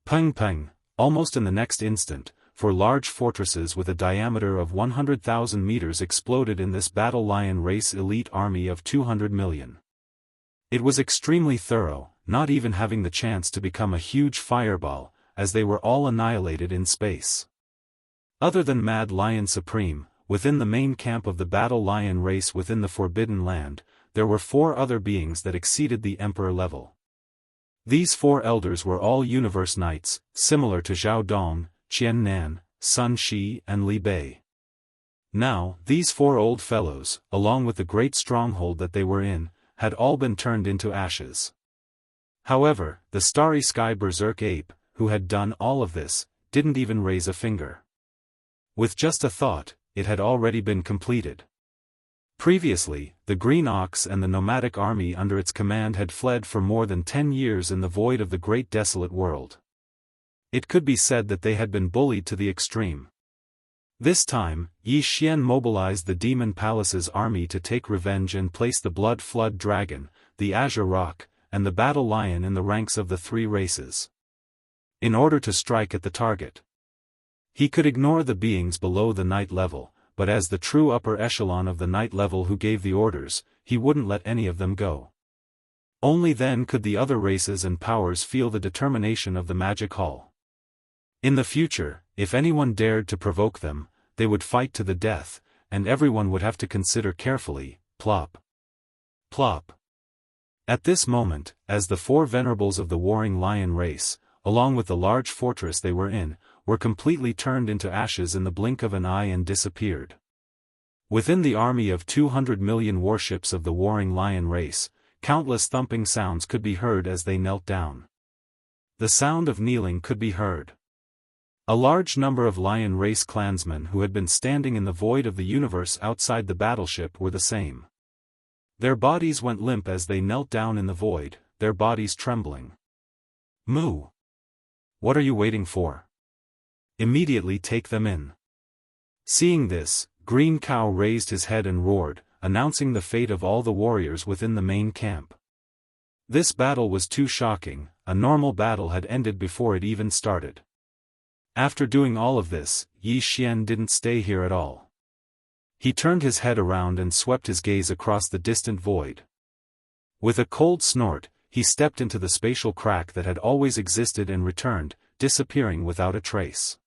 Pang pang! Almost in the next instant, 4 large fortresses with a diameter of 100,000 meters exploded in this battle lion race elite army of 200 million. It was extremely thorough, not even having the chance to become a huge fireball, as they were all annihilated in space. Other than Mad Lion Supreme, within the main camp of the battle lion race within the Forbidden Land, there were 4 other beings that exceeded the Emperor level. These 4 elders were all Universe Knights, similar to Zhao Dong, Qian Nan, Sun Shi and Li Bei. Now, these 4 old fellows, along with the great stronghold that they were in, had all been turned into ashes. However, the Starry Sky Berserk Ape, who had done all of this, didn't even raise a finger. With just a thought, it had already been completed. Previously, the Green Ox and the nomadic army under its command had fled for more than 10 years in the void of the great desolate world. It could be said that they had been bullied to the extreme. This time, Yi Xian mobilized the Demon Palace's army to take revenge and place the Blood Flood Dragon, the Azure Rock, and the Battle Lion in the ranks of the 3 races. In order to strike at the target. He could ignore the beings below the Knight level, but as the true upper echelon of the Knight level who gave the orders, he wouldn't let any of them go. Only then could the other races and powers feel the determination of the Magic Hall. In the future, if anyone dared to provoke them, they would fight to the death, and everyone would have to consider carefully, plop. Plop. At this moment, as the 4 venerables of the warring lion race, along with the large fortress they were in, were completely turned into ashes in the blink of an eye and disappeared. Within the army of 200 million warships of the warring lion race, countless thumping sounds could be heard as they knelt down. The sound of kneeling could be heard. A large number of lion race clansmen who had been standing in the void of the universe outside the battleship were the same. Their bodies went limp as they knelt down in the void, their bodies trembling. Moo! What are you waiting for? Immediately take them in. Seeing this, Green Cow raised his head and roared, announcing the fate of all the warriors within the main camp. This battle was too shocking, a normal battle had ended before it even started. After doing all of this, Yi Xian didn't stay here at all. He turned his head around and swept his gaze across the distant void. With a cold snort, he stepped into the spatial crack that had always existed and returned, disappearing without a trace.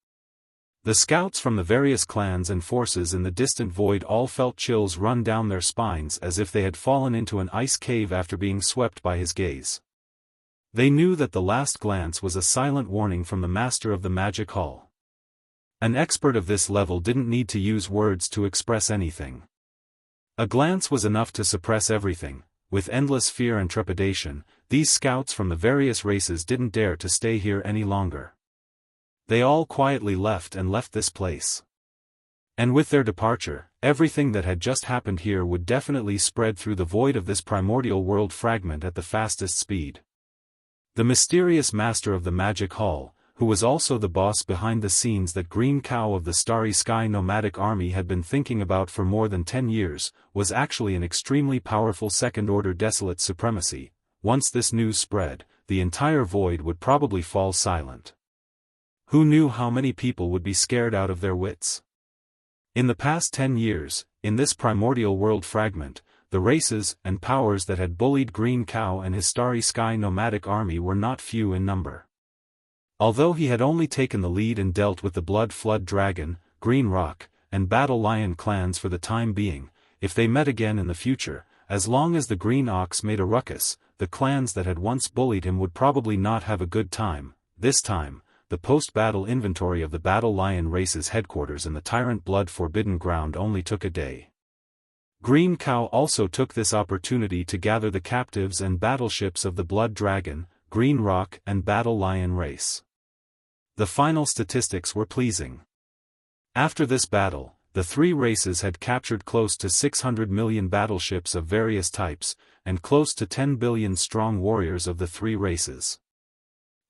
The scouts from the various clans and forces in the distant void all felt chills run down their spines as if they had fallen into an ice cave after being swept by his gaze. They knew that the last glance was a silent warning from the master of the Magic Hall. An expert of this level didn't need to use words to express anything. A glance was enough to suppress everything. With endless fear and trepidation, these scouts from the various races didn't dare to stay here any longer. They all quietly left this place. And with their departure, everything that had just happened here would definitely spread through the void of this primordial world fragment at the fastest speed. The mysterious master of the Magic Hall, who was also the boss behind the scenes that Green Cow of the Starry Sky nomadic army had been thinking about for more than 10 years, was actually an extremely powerful second-order desolate supremacy. Once this news spread, the entire void would probably fall silent. Who knew how many people would be scared out of their wits? In the past 10 years, in this primordial world fragment, the races and powers that had bullied Green Cow and his Starry Sky nomadic army were not few in number. Although he had only taken the lead and dealt with the Blood Flood Dragon, Green Rock, and Battle Lion clans for the time being, if they met again in the future, as long as the Green Ox made a ruckus, the clans that had once bullied him would probably not have a good time. This time, the post-battle inventory of the Battle Lion race's headquarters in the Tyrant Blood Forbidden Ground only took a day. Green Cow also took this opportunity to gather the captives and battleships of the Blood Dragon, Green Rock and Battle Lion race. The final statistics were pleasing. After this battle, the 3 races had captured close to 600 million battleships of various types, and close to 10 billion strong warriors of the 3 races.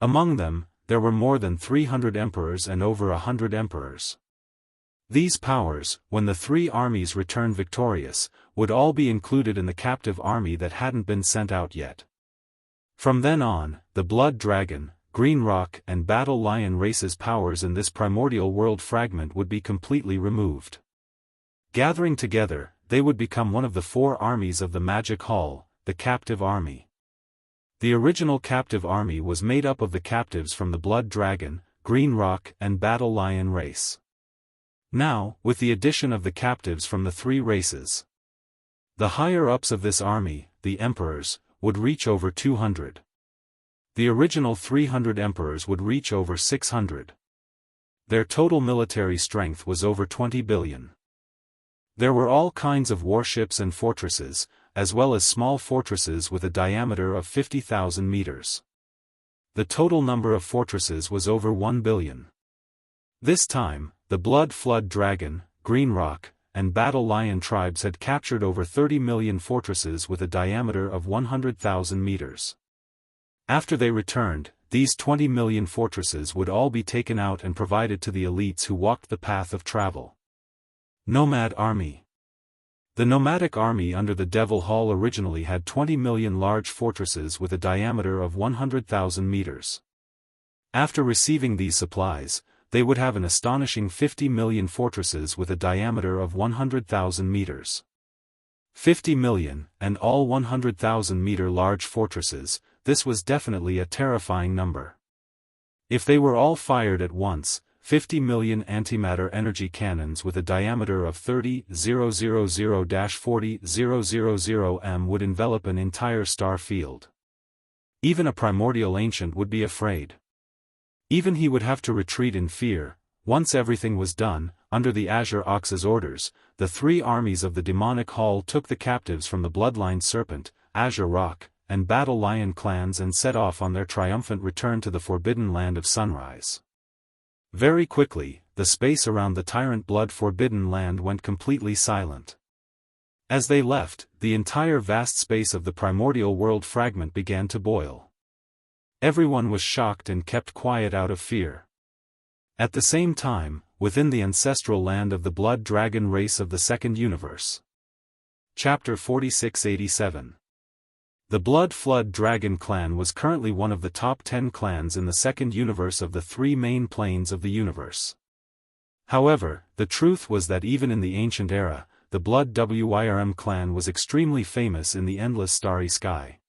Among them, there were more than 300 emperors and over 100 emperors. These powers, when the three armies returned victorious, would all be included in the captive army that hadn't been sent out yet. From then on, the Blood Dragon, Green Rock and Battle Lion races' powers in this primordial world fragment would be completely removed. Gathering together, they would become one of the four armies of the Magic Hall, the Captive Army. The original Captive Army was made up of the captives from the Blood Dragon, Green Rock and Battle Lion race. Now, with the addition of the captives from the three races, the higher-ups of this army, the emperors, would reach over 200. The original 300 emperors would reach over 600. Their total military strength was over 20 billion. There were all kinds of warships and fortresses, as well as small fortresses with a diameter of 50,000 meters. The total number of fortresses was over 1 billion. This time, the Blood Flood Dragon, Green Rock, and Battle Lion tribes had captured over 30 million fortresses with a diameter of 100,000 meters. After they returned, these 20 million fortresses would all be taken out and provided to the elites who walked the path of travel. Nomad Army. The nomadic army under the Devil Hall originally had 20 million large fortresses with a diameter of 100,000 meters. After receiving these supplies, they would have an astonishing 50 million fortresses with a diameter of 100,000 meters. 50 million, and all 100,000 meter large fortresses, this was definitely a terrifying number. If they were all fired at once, 50 million antimatter energy cannons with a diameter of 30,000-40,000 m would envelop an entire star field. Even a primordial ancient would be afraid. Even he would have to retreat in fear. Once everything was done, under the Azure Ox's orders, the three armies of the demonic hall took the captives from the Bloodline Serpent, Azure Rock, and Battle Lion clans and set off on their triumphant return to the Forbidden Land of Sunrise. Very quickly, the space around the Tyrant Blood Forbidden Land went completely silent. As they left, the entire vast space of the primordial world fragment began to boil. Everyone was shocked and kept quiet out of fear. At the same time, within the ancestral land of the Blood Dragon race of the Second Universe. Chapter 4687. The Blood Flood Dragon clan was currently one of the top 10 clans in the Second Universe of the three main planes of the universe. However, the truth was that even in the ancient era, the Blood Wyrm clan was extremely famous in the endless starry sky.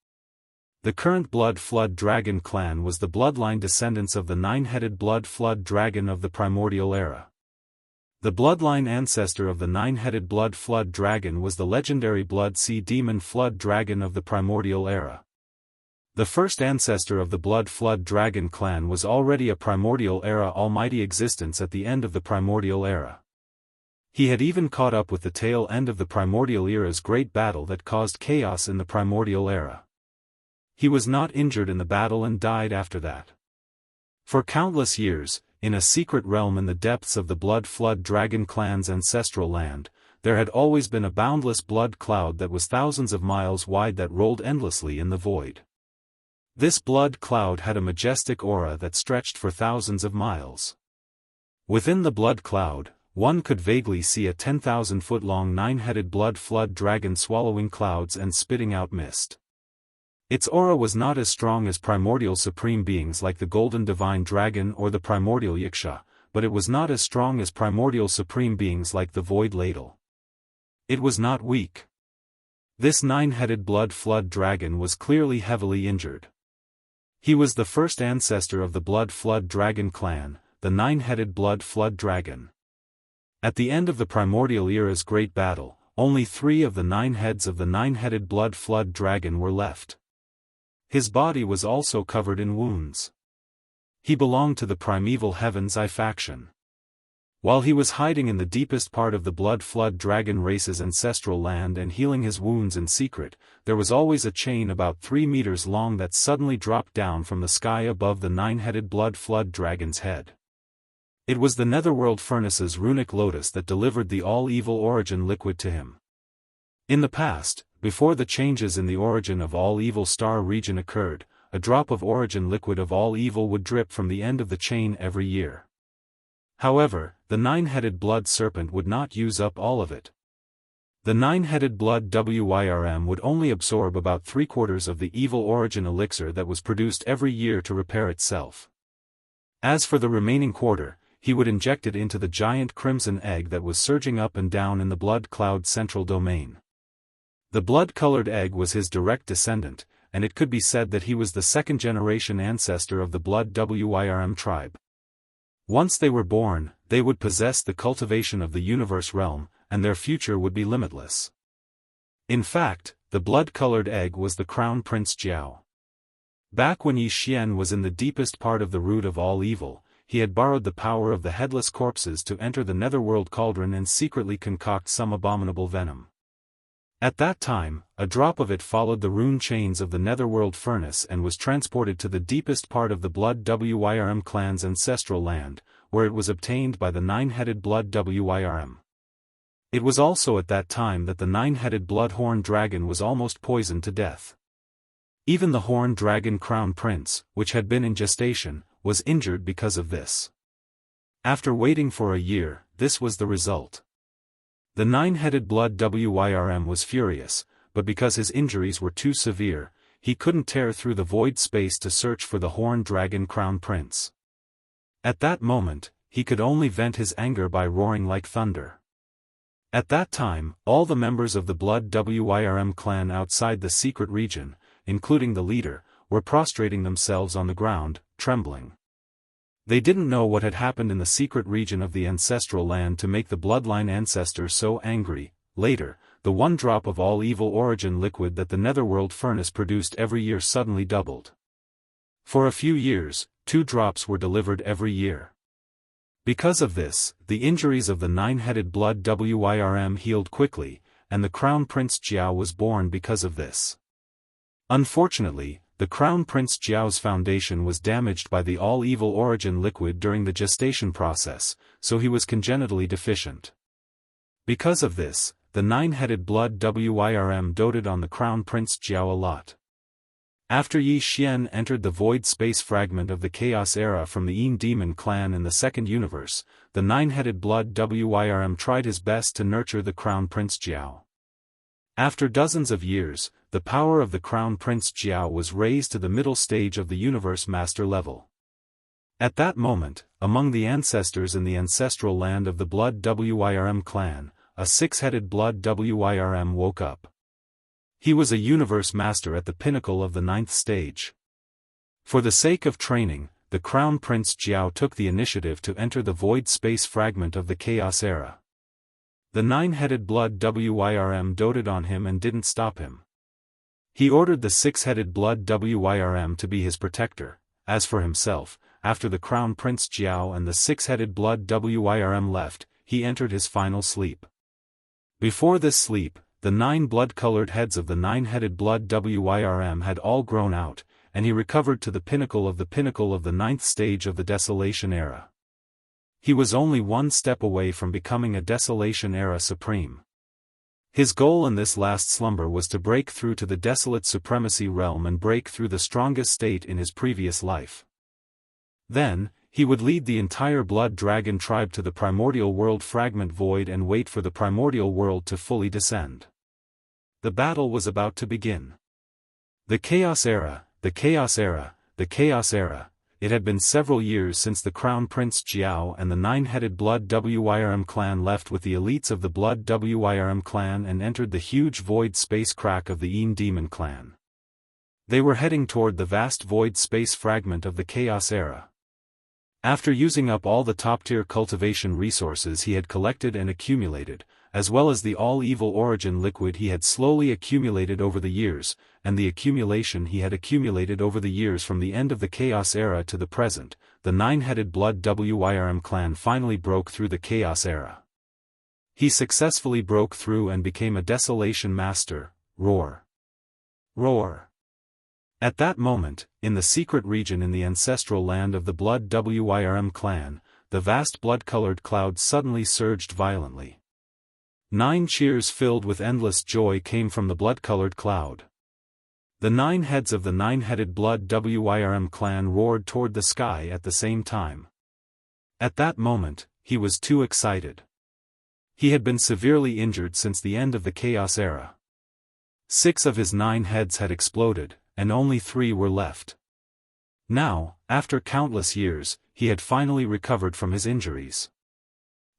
The current Blood Flood Dragon clan was the bloodline descendants of the nine-headed Blood Flood Dragon of the primordial era. The bloodline ancestor of the nine-headed Blood Flood Dragon was the legendary Blood Sea Demon Flood Dragon of the primordial era. The first ancestor of the Blood Flood Dragon clan was already a primordial era almighty existence at the end of the primordial era. He had even caught up with the tail end of the primordial era's great battle that caused chaos in the primordial era. He was not injured in the battle and died after that. For countless years, in a secret realm in the depths of the Blood Flood Dragon clan's ancestral land, there had always been a boundless blood cloud that was thousands of miles wide that rolled endlessly in the void. This blood cloud had a majestic aura that stretched for thousands of miles. Within the blood cloud, one could vaguely see a 10,000-foot-long nine-headed blood flood dragon swallowing clouds and spitting out mist. Its aura was not as strong as primordial supreme beings like the Golden Divine Dragon or the primordial Yiksha, but it was not as strong as primordial supreme beings like the Void Ladle. It was not weak. This nine-headed blood flood dragon was clearly heavily injured. He was the first ancestor of the Blood Flood Dragon clan, the nine-headed Blood Flood Dragon. At the end of the primordial era's great battle, only 3 of the 9 heads of the nine-headed Blood Flood Dragon were left. His body was also covered in wounds. He belonged to the primeval Heaven's Eye faction. While he was hiding in the deepest part of the Blood Flood Dragon race's ancestral land and healing his wounds in secret, there was always a chain about 3 meters long that suddenly dropped down from the sky above the nine-headed Blood Flood Dragon's head. It was the Netherworld Furnace's runic lotus that delivered the all-evil origin liquid to him. In the past, before the changes in the origin of all evil star region occurred, a drop of origin liquid of all evil would drip from the end of the chain every year. However, the nine-headed blood serpent would not use up all of it. The nine-headed blood WYRM would only absorb about 3/4 of the evil origin elixir that was produced every year to repair itself. As for the remaining quarter, he would inject it into the giant crimson egg that was surging up and down in the blood cloud central domain. The blood-colored egg was his direct descendant, and it could be said that he was the second-generation ancestor of the blood WYRM tribe. Once they were born, they would possess the cultivation of the universe realm, and their future would be limitless. In fact, the blood-colored egg was the Crown Prince Jiao. Back when Yi Xian was in the deepest part of the root of all evil, he had borrowed the power of the headless corpses to enter the netherworld cauldron and secretly concoct some abominable venom. At that time, a drop of it followed the rune chains of the netherworld furnace and was transported to the deepest part of the blood WYRM clan's ancestral land, where it was obtained by the nine-headed blood WYRM. It was also at that time that the nine-headed blood-horn dragon was almost poisoned to death. Even the horned dragon Crown Prince, which had been in gestation, was injured because of this. After waiting for a year, this was the result. The nine-headed blood WYRM was furious, but because his injuries were too severe, he couldn't tear through the void space to search for the horned dragon Crown Prince. At that moment, he could only vent his anger by roaring like thunder. At that time, all the members of the blood WYRM clan outside the secret region, including the leader, were prostrating themselves on the ground, trembling. They didn't know what had happened in the secret region of the ancestral land to make the bloodline ancestor so angry. Later, the one drop of all evil origin liquid that the netherworld furnace produced every year suddenly doubled. For a few years, 2 drops were delivered every year. Because of this, the injuries of the nine-headed blood WYRM healed quickly, and the Crown Prince Jiao was born because of this. Unfortunately, the Crown Prince Jiao's foundation was damaged by the all-evil origin liquid during the gestation process, so he was congenitally deficient. Because of this, the nine-headed blood WYRM doted on the Crown Prince Jiao a lot. After Yi Xian entered the void space fragment of the Chaos Era from the Yin Demon clan in the second universe, the nine-headed blood WYRM tried his best to nurture the Crown Prince Jiao. After dozens of years, the power of the Crown Prince Jiao was raised to the middle stage of the universe master level. At that moment, among the ancestors in the ancestral land of the blood WYRM clan, a six-headed blood WYRM woke up. He was a universe master at the pinnacle of the 9th stage. For the sake of training, the Crown Prince Jiao took the initiative to enter the void space fragment of the Chaos Era. The nine-headed blood WYRM doted on him and didn't stop him. He ordered the six-headed blood WYRM to be his protector. As for himself, after the Crown Prince Jiao and the six-headed blood WYRM left, he entered his final sleep. Before this sleep, the 9 blood-colored heads of the nine-headed blood WYRM had all grown out, and he recovered to the pinnacle of the 9th stage of the Desolation Era. He was only one step away from becoming a Desolation Era Supreme. His goal in this last slumber was to break through to the Desolate Supremacy realm and break through the strongest state in his previous life. Then, he would lead the entire Blood Dragon tribe to the primordial world fragment void and wait for the primordial world to fully descend. The battle was about to begin. The Chaos Era, the Chaos Era, the Chaos Era. It had been several years since the Crown Prince Jiao and the nine-headed blood WYRM clan left with the elites of the blood WYRM clan and entered the huge void space crack of the Yin Demon clan. They were heading toward the vast void space fragment of the Chaos Era. After using up all the top-tier cultivation resources he had collected and accumulated, as well as the all-evil origin liquid he had slowly accumulated over the years, and the accumulation he had accumulated over the years from the end of the Chaos Era to the present, the nine-headed blood WYRM clan finally broke through the Chaos Era. He successfully broke through and became a Desolation Master. Roar! Roar! At that moment, in the secret region in the ancestral land of the blood WYRM clan, the vast blood-colored cloud suddenly surged violently. 9 cheers filled with endless joy came from the blood-colored cloud. The 9 heads of the nine-headed blood WYRM clan roared toward the sky at the same time. At that moment, he was too excited. He had been severely injured since the end of the Chaos Era. 6 of his 9 heads had exploded, and only 3 were left. Now, after countless years, he had finally recovered from his injuries.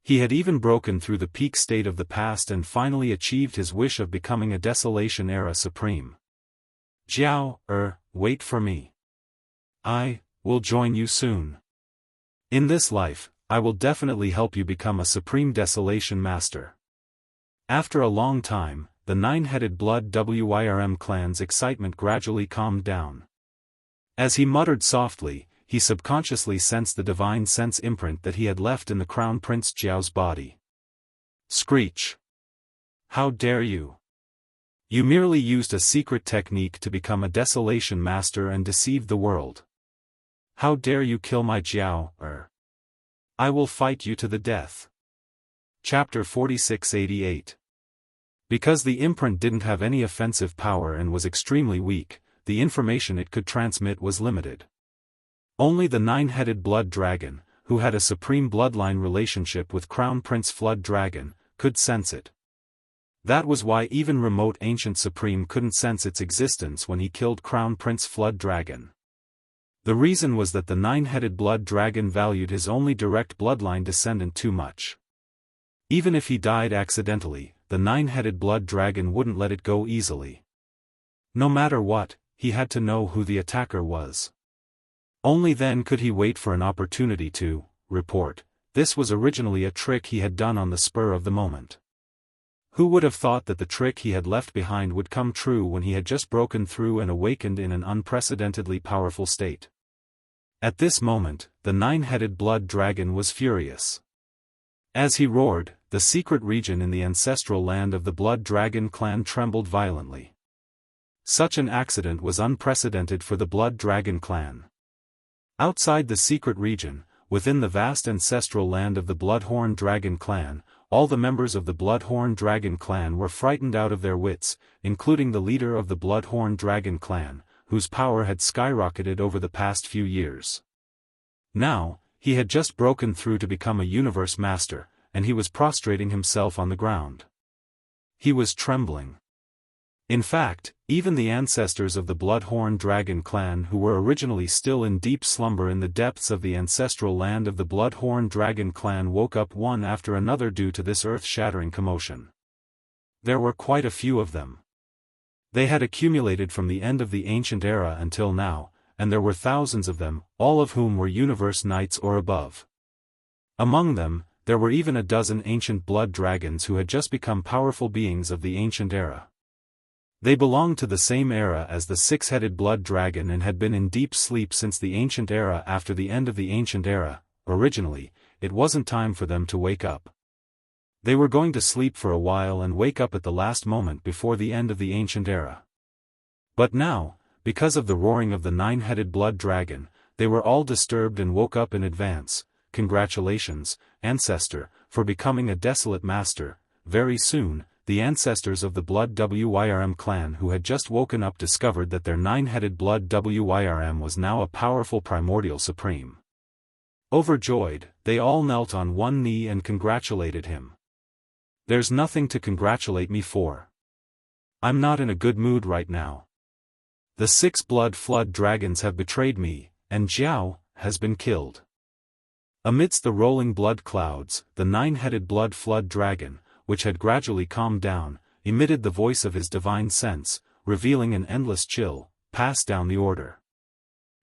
He had even broken through the peak state of the past and finally achieved his wish of becoming a Desolation Era Supreme. Jiao, wait for me. I will join you soon. In this life, I will definitely help you become a Supreme Desolation Master. After a long time, the 9-headed Blood Wyrm clan's excitement gradually calmed down. As he muttered softly, he subconsciously sensed the divine sense imprint that he had left in the Crown Prince Jiao's body. Screech! How dare you! You merely used a secret technique to become a Desolation Master and deceived the world. How dare you kill my Jiao, I will fight you to the death. Chapter 4688. Because the imprint didn't have any offensive power and was extremely weak, the information it could transmit was limited. Only the 9-headed Blood Dragon, who had a supreme bloodline relationship with Crown Prince Flood Dragon, could sense it. That was why even remote Ancient Supreme couldn't sense its existence when he killed Crown Prince Flood Dragon. The reason was that the 9-headed Blood Dragon valued his only direct bloodline descendant too much. Even if he died accidentally, the 9-headed Blood Dragon wouldn't let it go easily. No matter what, he had to know who the attacker was. Only then could he wait for an opportunity to report. This was originally a trick he had done on the spur of the moment. Who would have thought that the trick he had left behind would come true when he had just broken through and awakened in an unprecedentedly powerful state? At this moment, the 9-headed Blood Dragon was furious. As he roared, the secret region in the ancestral land of the Blood Dragon clan trembled violently. Such an accident was unprecedented for the Blood Dragon clan. Outside the secret region, within the vast ancestral land of the Bloodhorn Dragon clan, all the members of the Bloodhorn Dragon clan were frightened out of their wits, including the leader of the Bloodhorn Dragon clan, whose power had skyrocketed over the past few years. Now, he had just broken through to become a universe master, and he was prostrating himself on the ground. He was trembling. In fact, even the ancestors of the Bloodhorn Dragon clan who were originally still in deep slumber in the depths of the ancestral land of the Bloodhorn Dragon clan woke up one after another due to this earth-shattering commotion. There were quite a few of them. They had accumulated from the end of the Ancient Era until now, and there were thousands of them, all of whom were Universe Knights or above. Among them, there were even a dozen ancient blood dragons who had just become powerful beings of the Ancient Era. They belonged to the same era as the 6-headed blood dragon and had been in deep sleep since the Ancient Era. After the end of the Ancient Era, originally, it wasn't time for them to wake up. They were going to sleep for a while and wake up at the last moment before the end of the Ancient Era. But now, because of the roaring of the 9-headed blood dragon, they were all disturbed and woke up in advance. Congratulations, Ancestor, for becoming a desolate master. Very soon, the ancestors of the Blood Wyrm clan who had just woken up discovered that their 9-headed Blood Wyrm was now a powerful primordial supreme. Overjoyed, they all knelt on one knee and congratulated him. There's nothing to congratulate me for. I'm not in a good mood right now. The 6 blood flood dragons have betrayed me, and Jiao has been killed. Amidst the rolling blood clouds, the 9-headed blood flood dragon, which had gradually calmed down, emitted the voice of his divine sense, revealing an endless chill, pass down the order.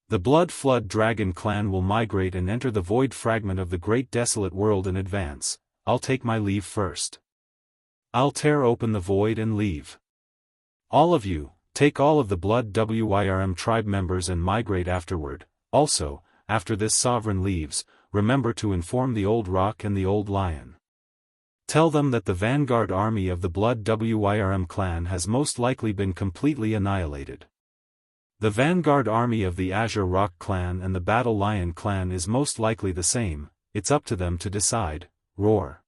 The Blood Flood Dragon clan will migrate and enter the void fragment of the great desolate world in advance. I'll take my leave first. I'll tear open the void and leave. All of you, take all of the Blood Wyrm tribe members and migrate afterward. Also, after this sovereign leaves, remember to inform the Old Rock and the Old Lion. Tell them that the vanguard army of the Blood Wyrm clan has most likely been completely annihilated. The vanguard army of the Azure Rock clan and the Battle Lion clan is most likely the same. It's up to them to decide. Roar.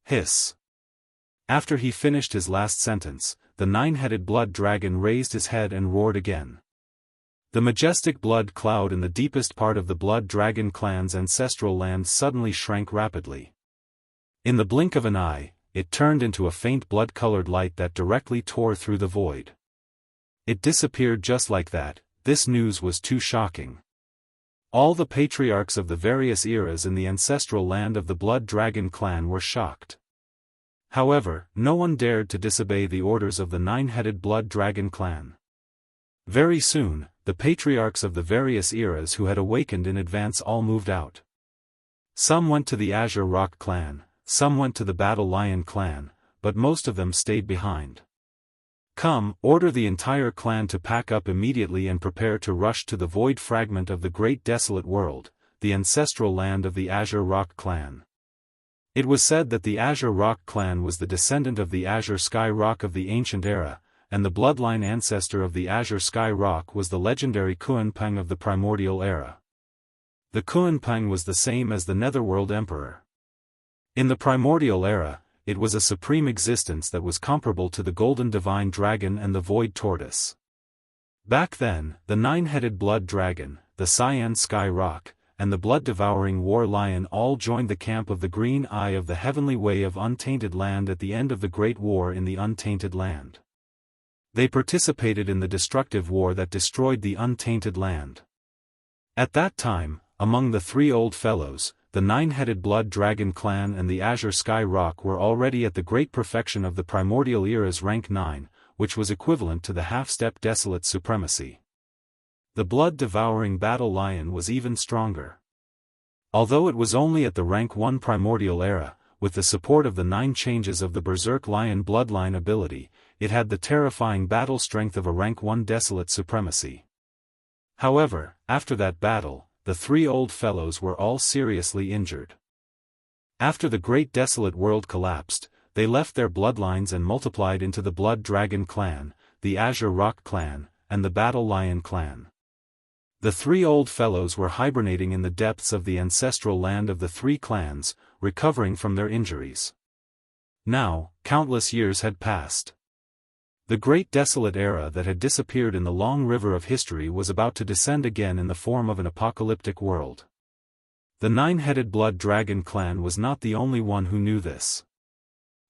Hiss. After he finished his last sentence, the 9-headed blood dragon raised his head and roared again. The majestic blood cloud in the deepest part of the Blood Dragon clan's ancestral land suddenly shrank rapidly. In the blink of an eye, it turned into a faint blood-colored light that directly tore through the void. It disappeared just like that. This news was too shocking. All the patriarchs of the various eras in the ancestral land of the Blood Dragon clan were shocked. However, no one dared to disobey the orders of the nine-headed Blood Dragon clan. Very soon, the patriarchs of the various eras who had awakened in advance all moved out. Some went to the Azure Rock clan, some went to the Battle Lion clan, but most of them stayed behind. Come, order the entire clan to pack up immediately and prepare to rush to the void fragment of the great desolate world, the ancestral land of the Azure Rock clan. It was said that the Azure Rock clan was the descendant of the Azure Sky Rock of the ancient era, and the bloodline ancestor of the Azure Sky Rock was the legendary Kuanpeng of the primordial era. The Kuanpeng was the same as the Netherworld Emperor. In the primordial era, it was a supreme existence that was comparable to the Golden Divine Dragon and the Void Tortoise. Back then, the nine-headed Blood Dragon, the Cyan Sky Rock, and the blood-devouring War Lion all joined the camp of the Green Eye of the Heavenly Way of Untainted Land at the end of the Great War in the Untainted Land. They participated in the destructive war that destroyed the Untainted Land. At that time, among the three old fellows, the nine-headed Blood Dragon clan and the Azure Sky Rock were already at the great perfection of the primordial era's rank 9, which was equivalent to the half-step desolate supremacy. The blood-devouring Battle Lion was even stronger. Although it was only at the rank 1 primordial era, with the support of the 9 changes of the Berserk Lion bloodline ability, it had the terrifying battle strength of a rank 1 desolate supremacy. However, after that battle, the three old fellows were all seriously injured. After the great desolate world collapsed, they left their bloodlines and multiplied into the Blood Dragon clan, the Azure Rock clan, and the Battle Lion clan. The three old fellows were hibernating in the depths of the ancestral land of the three clans, recovering from their injuries. Now, countless years had passed. The great desolate era that had disappeared in the long river of history was about to descend again in the form of an apocalyptic world. The nine-headed Blood Dragon clan was not the only one who knew this.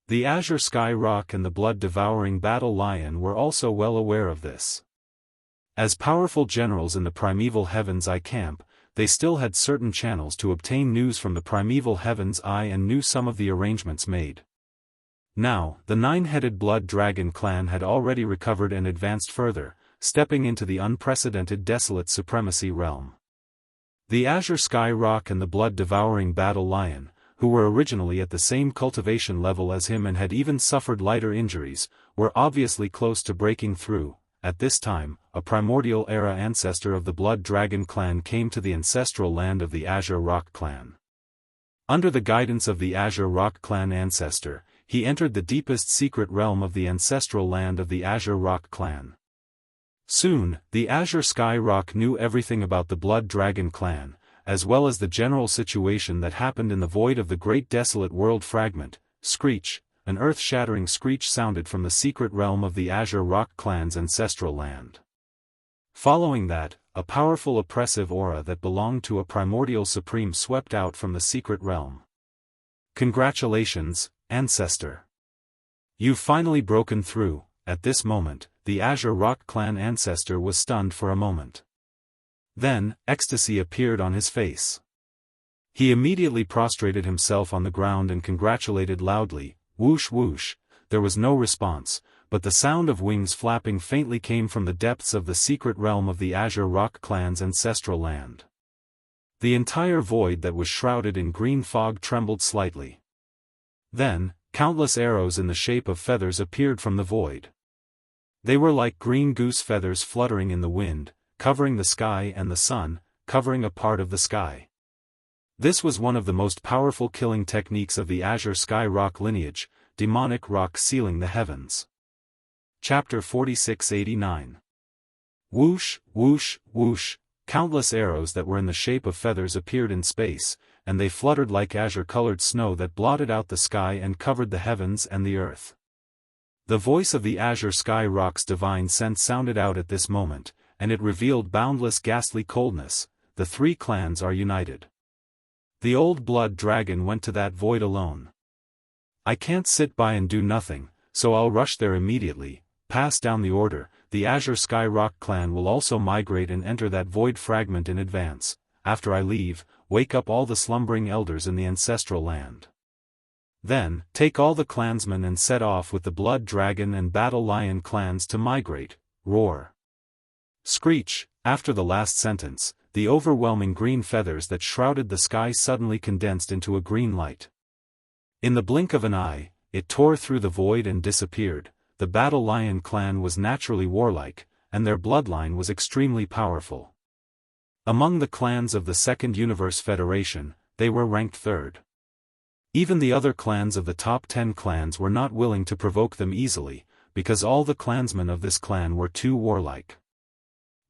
The Azure Sky Rock and the blood-devouring Battle Lion were also well aware of this. As powerful generals in the primeval Heaven's Eye camp, they still had certain channels to obtain news from the primeval Heaven's Eye and knew some of the arrangements made. Now, the nine-headed Blood Dragon clan had already recovered and advanced further, stepping into the unprecedented desolate supremacy realm. The Azure Sky Rock and the blood-devouring Battle Lion, who were originally at the same cultivation level as him and had even suffered lighter injuries, were obviously close to breaking through. At this time, a primordial era ancestor of the Blood Dragon clan came to the ancestral land of the Azure Rock clan. Under the guidance of the Azure Rock clan ancestor, he entered the deepest secret realm of the ancestral land of the Azure Rock clan. Soon, the Azure Sky Rock knew everything about the Blood Dragon clan, as well as the general situation that happened in the void of the great desolate world fragment. Screech, an earth-shattering screech sounded from the secret realm of the Azure Rock clan's ancestral land. Following that, a powerful oppressive aura that belonged to a primordial supreme swept out from the secret realm. Congratulations, Ancestor. You've finally broken through. At this moment, the Azure Rock clan ancestor was stunned for a moment. Then, ecstasy appeared on his face. He immediately prostrated himself on the ground and congratulated loudly. Whoosh whoosh. There was no response, but the sound of wings flapping faintly came from the depths of the secret realm of the Azure Rock clan's ancestral land. The entire void that was shrouded in green fog trembled slightly. Then, countless arrows in the shape of feathers appeared from the void. They were like green goose feathers fluttering in the wind, covering the sky and the sun, covering a part of the sky. This was one of the most powerful killing techniques of the Azure Sky Rock lineage, demonic rock sealing the heavens. Chapter 4689. Whoosh, whoosh, whoosh, countless arrows that were in the shape of feathers appeared in space, and they fluttered like azure-colored snow that blotted out the sky and covered the heavens and the earth. The voice of the Azure Sky Rock's divine sense sounded out at this moment, and it revealed boundless ghastly coldness. The three clans are united. The old blood dragon went to that void alone. I can't sit by and do nothing, so I'll rush there immediately, pass down the order. The Azure Sky Rock clan will also migrate and enter that void fragment in advance. After I leave, wake up all the slumbering elders in the ancestral land. Then, take all the clansmen and set off with the Blood Dragon and Battle Lion clans to migrate. Roar. Screech. After the last sentence, the overwhelming green feathers that shrouded the sky suddenly condensed into a green light. In the blink of an eye, it tore through the void and disappeared. The Battle Lion clan was naturally warlike, and their bloodline was extremely powerful. Among the clans of the Second Universe Federation, they were ranked third. Even the other clans of the top 10 clans were not willing to provoke them easily, because all the clansmen of this clan were too warlike.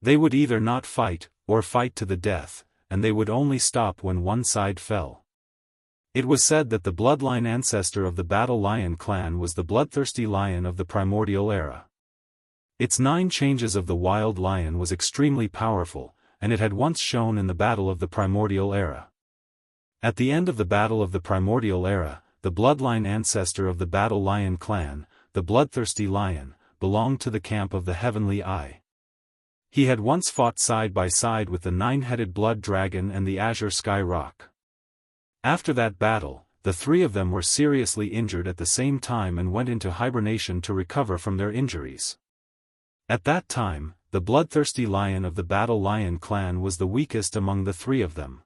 They would either not fight, or fight to the death, and they would only stop when one side fell. It was said that the bloodline ancestor of the Battle Lion clan was the bloodthirsty lion of the primordial era. Its 9 changes of the wild lion was extremely powerful, and it had once shown in the battle of the primordial era. At the end of the battle of the primordial era, the bloodline ancestor of the Battle Lion clan, the bloodthirsty lion, belonged to the camp of the Heavenly Eye. He had once fought side by side with the 9-headed blood dragon and the Azure Sky Rock. After that battle, the three of them were seriously injured at the same time and went into hibernation to recover from their injuries. At that time, the bloodthirsty lion of the Battle Lion clan was the weakest among the three of them.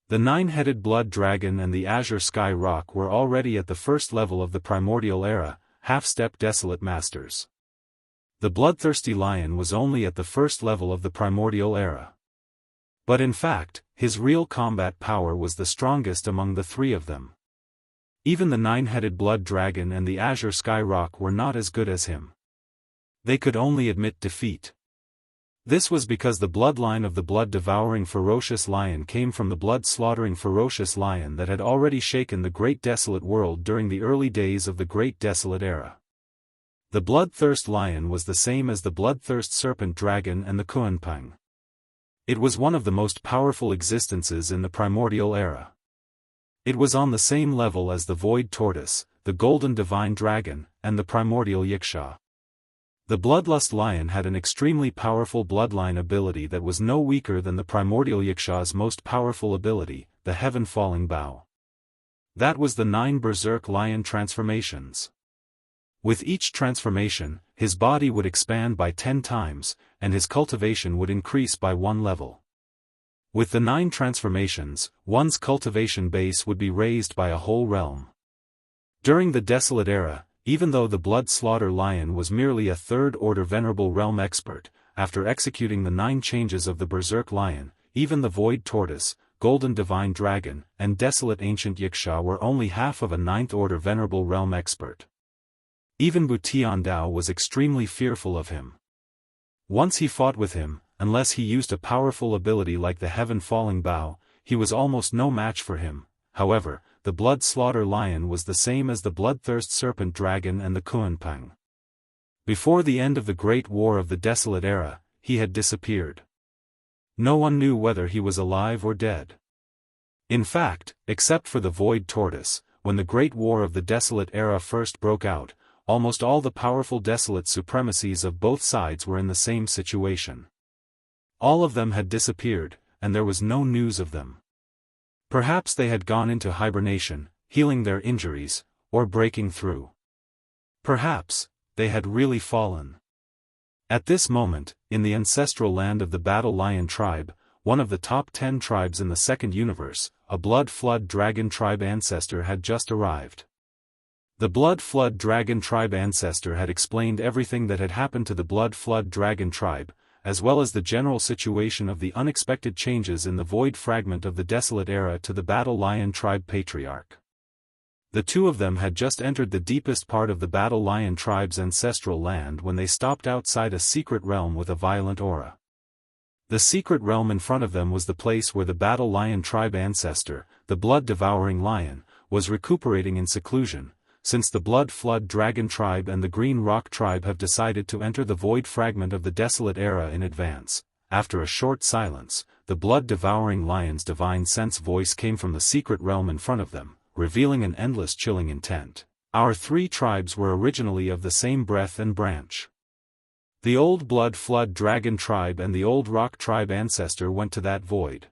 The 9-headed blood dragon and the Azure Sky Rock were already at the first level of the primordial era, half-step desolate masters. The bloodthirsty lion was only at the first level of the primordial era. But in fact, his real combat power was the strongest among the three of them. Even the 9-headed blood dragon and the Azure Sky Rock were not as good as him. They could only admit defeat. This was because the bloodline of the blood-devouring ferocious lion came from the blood-slaughtering ferocious lion that had already shaken the Great Desolate World during the early days of the Great Desolate Era. The bloodthirst lion was the same as the bloodthirst serpent dragon and the Kuanpang. It was one of the most powerful existences in the primordial era. It was on the same level as the void tortoise, the golden divine dragon, and the primordial yiksha. The bloodlust lion had an extremely powerful bloodline ability that was no weaker than the primordial yiksha's most powerful ability, the heaven-falling bow. That was the 9 berserk lion transformations. With each transformation, his body would expand by 10 times, and his cultivation would increase by 1 level. With the 9 transformations, one's cultivation base would be raised by a whole realm. During the Desolate Era, even though the blood slaughter lion was merely a third-order venerable realm expert, after executing the 9 changes of the berserk lion, even the void tortoise, golden divine dragon, and desolate ancient yiksha were only half of a 9th-order venerable realm expert. Even Butiandao was extremely fearful of him. Once he fought with him, unless he used a powerful ability like the heaven-falling bow, he was almost no match for him. However, the blood slaughter lion was the same as the bloodthirst serpent dragon and the Kuanpang. Before the end of the Great War of the Desolate Era, he had disappeared. No one knew whether he was alive or dead. In fact, except for the void tortoise, when the Great War of the Desolate Era first broke out, almost all the powerful desolate supremacies of both sides were in the same situation. All of them had disappeared, and there was no news of them. Perhaps they had gone into hibernation, healing their injuries, or breaking through. Perhaps they had really fallen. At this moment, in the ancestral land of the Battle Lion tribe, one of the top 10 tribes in the Second Universe, a Blood Flood Dragon tribe ancestor had just arrived. The Blood Flood Dragon tribe ancestor had explained everything that had happened to the Blood Flood Dragon tribe, as well as the general situation of the unexpected changes in the void fragment of the Desolate Era to the Battle Lion tribe patriarch. The two of them had just entered the deepest part of the Battle Lion tribe's ancestral land when they stopped outside a secret realm with a violent aura. The secret realm in front of them was the place where the Battle Lion tribe ancestor, the blood-devouring lion, was recuperating in seclusion, since the Blood Flood Dragon Tribe and the Green Rock Tribe have decided to enter the void fragment of the Desolate Era in advance. After a short silence, the blood-devouring lion's divine sense voice came from the secret realm in front of them, revealing an endless chilling intent. Our three tribes were originally of the same breath and branch. The old Blood Flood Dragon Tribe and the old Rock Tribe ancestor went to that void.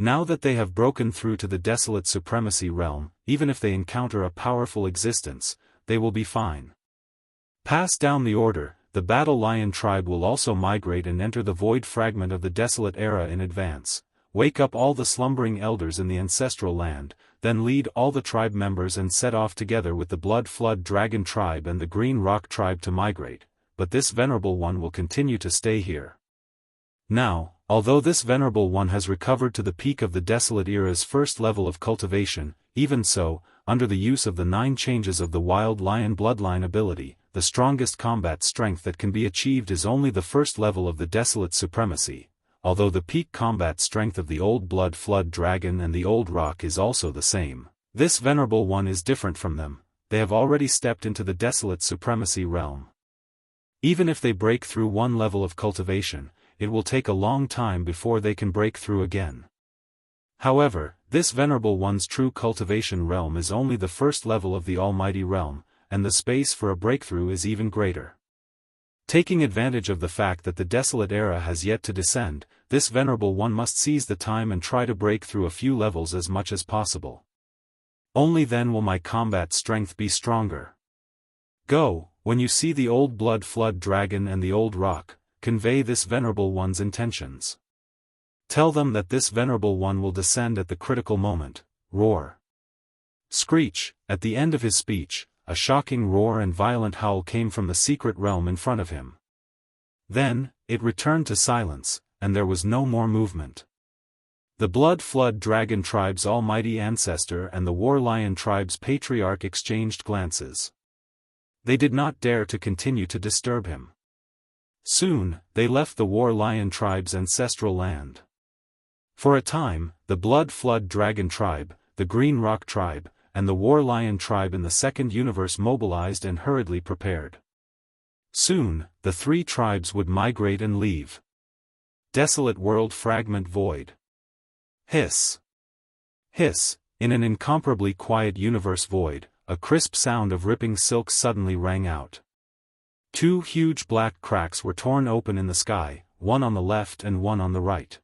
Now that they have broken through to the Desolate Supremacy realm, even if they encounter a powerful existence, they will be fine. Pass down the order. The Battle Lion Tribe will also migrate and enter the void fragment of the Desolate Era in advance. Wake up all the slumbering elders in the ancestral land, then lead all the tribe members and set off together with the Blood Flood Dragon Tribe and the Green Rock Tribe to migrate, but this Venerable One will continue to stay here. Now, although this Venerable One has recovered to the peak of the Desolate Era's first level of cultivation, even so, under the use of the 9 changes of the Wild Lion Bloodline ability, the strongest combat strength that can be achieved is only the first level of the Desolate Supremacy. Although the peak combat strength of the old Blood Flood Dragon and the old Rock is also the same, this Venerable One is different from them. They have already stepped into the Desolate Supremacy realm. Even if they break through one level of cultivation, it will take a long time before they can break through again. However, this Venerable One's true cultivation realm is only the first level of the Almighty Realm, and the space for a breakthrough is even greater. Taking advantage of the fact that the Desolate Era has yet to descend, this Venerable One must seize the time and try to break through a few levels as much as possible. Only then will my combat strength be stronger. Go, when you see the old Blood Flood Dragon and the old Rock, convey this Venerable One's intentions. Tell them that this Venerable One will descend at the critical moment. Roar. Screech. At the end of his speech, a shocking roar and violent howl came from the secret realm in front of him. Then, it returned to silence, and there was no more movement. The Blood Flood Dragon Tribe's almighty ancestor and the War Lion Tribe's patriarch exchanged glances. They did not dare to continue to disturb him. Soon, they left the War Lion Tribe's ancestral land. For a time, the Blood Flood Dragon Tribe, the Green Rock Tribe, and the War Lion Tribe in the Second Universe mobilized and hurriedly prepared. Soon, the 3 tribes would migrate and leave. Desolate World Fragment Void. Hiss. Hiss. In an incomparably quiet universe void, a crisp sound of ripping silk suddenly rang out. 2 huge black cracks were torn open in the sky, one on the left and one on the right.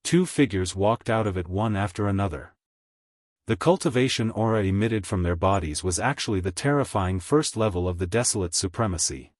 2 figures walked out of it one after another. The cultivation aura emitted from their bodies was actually the terrifying first level of the Desolate Supremacy.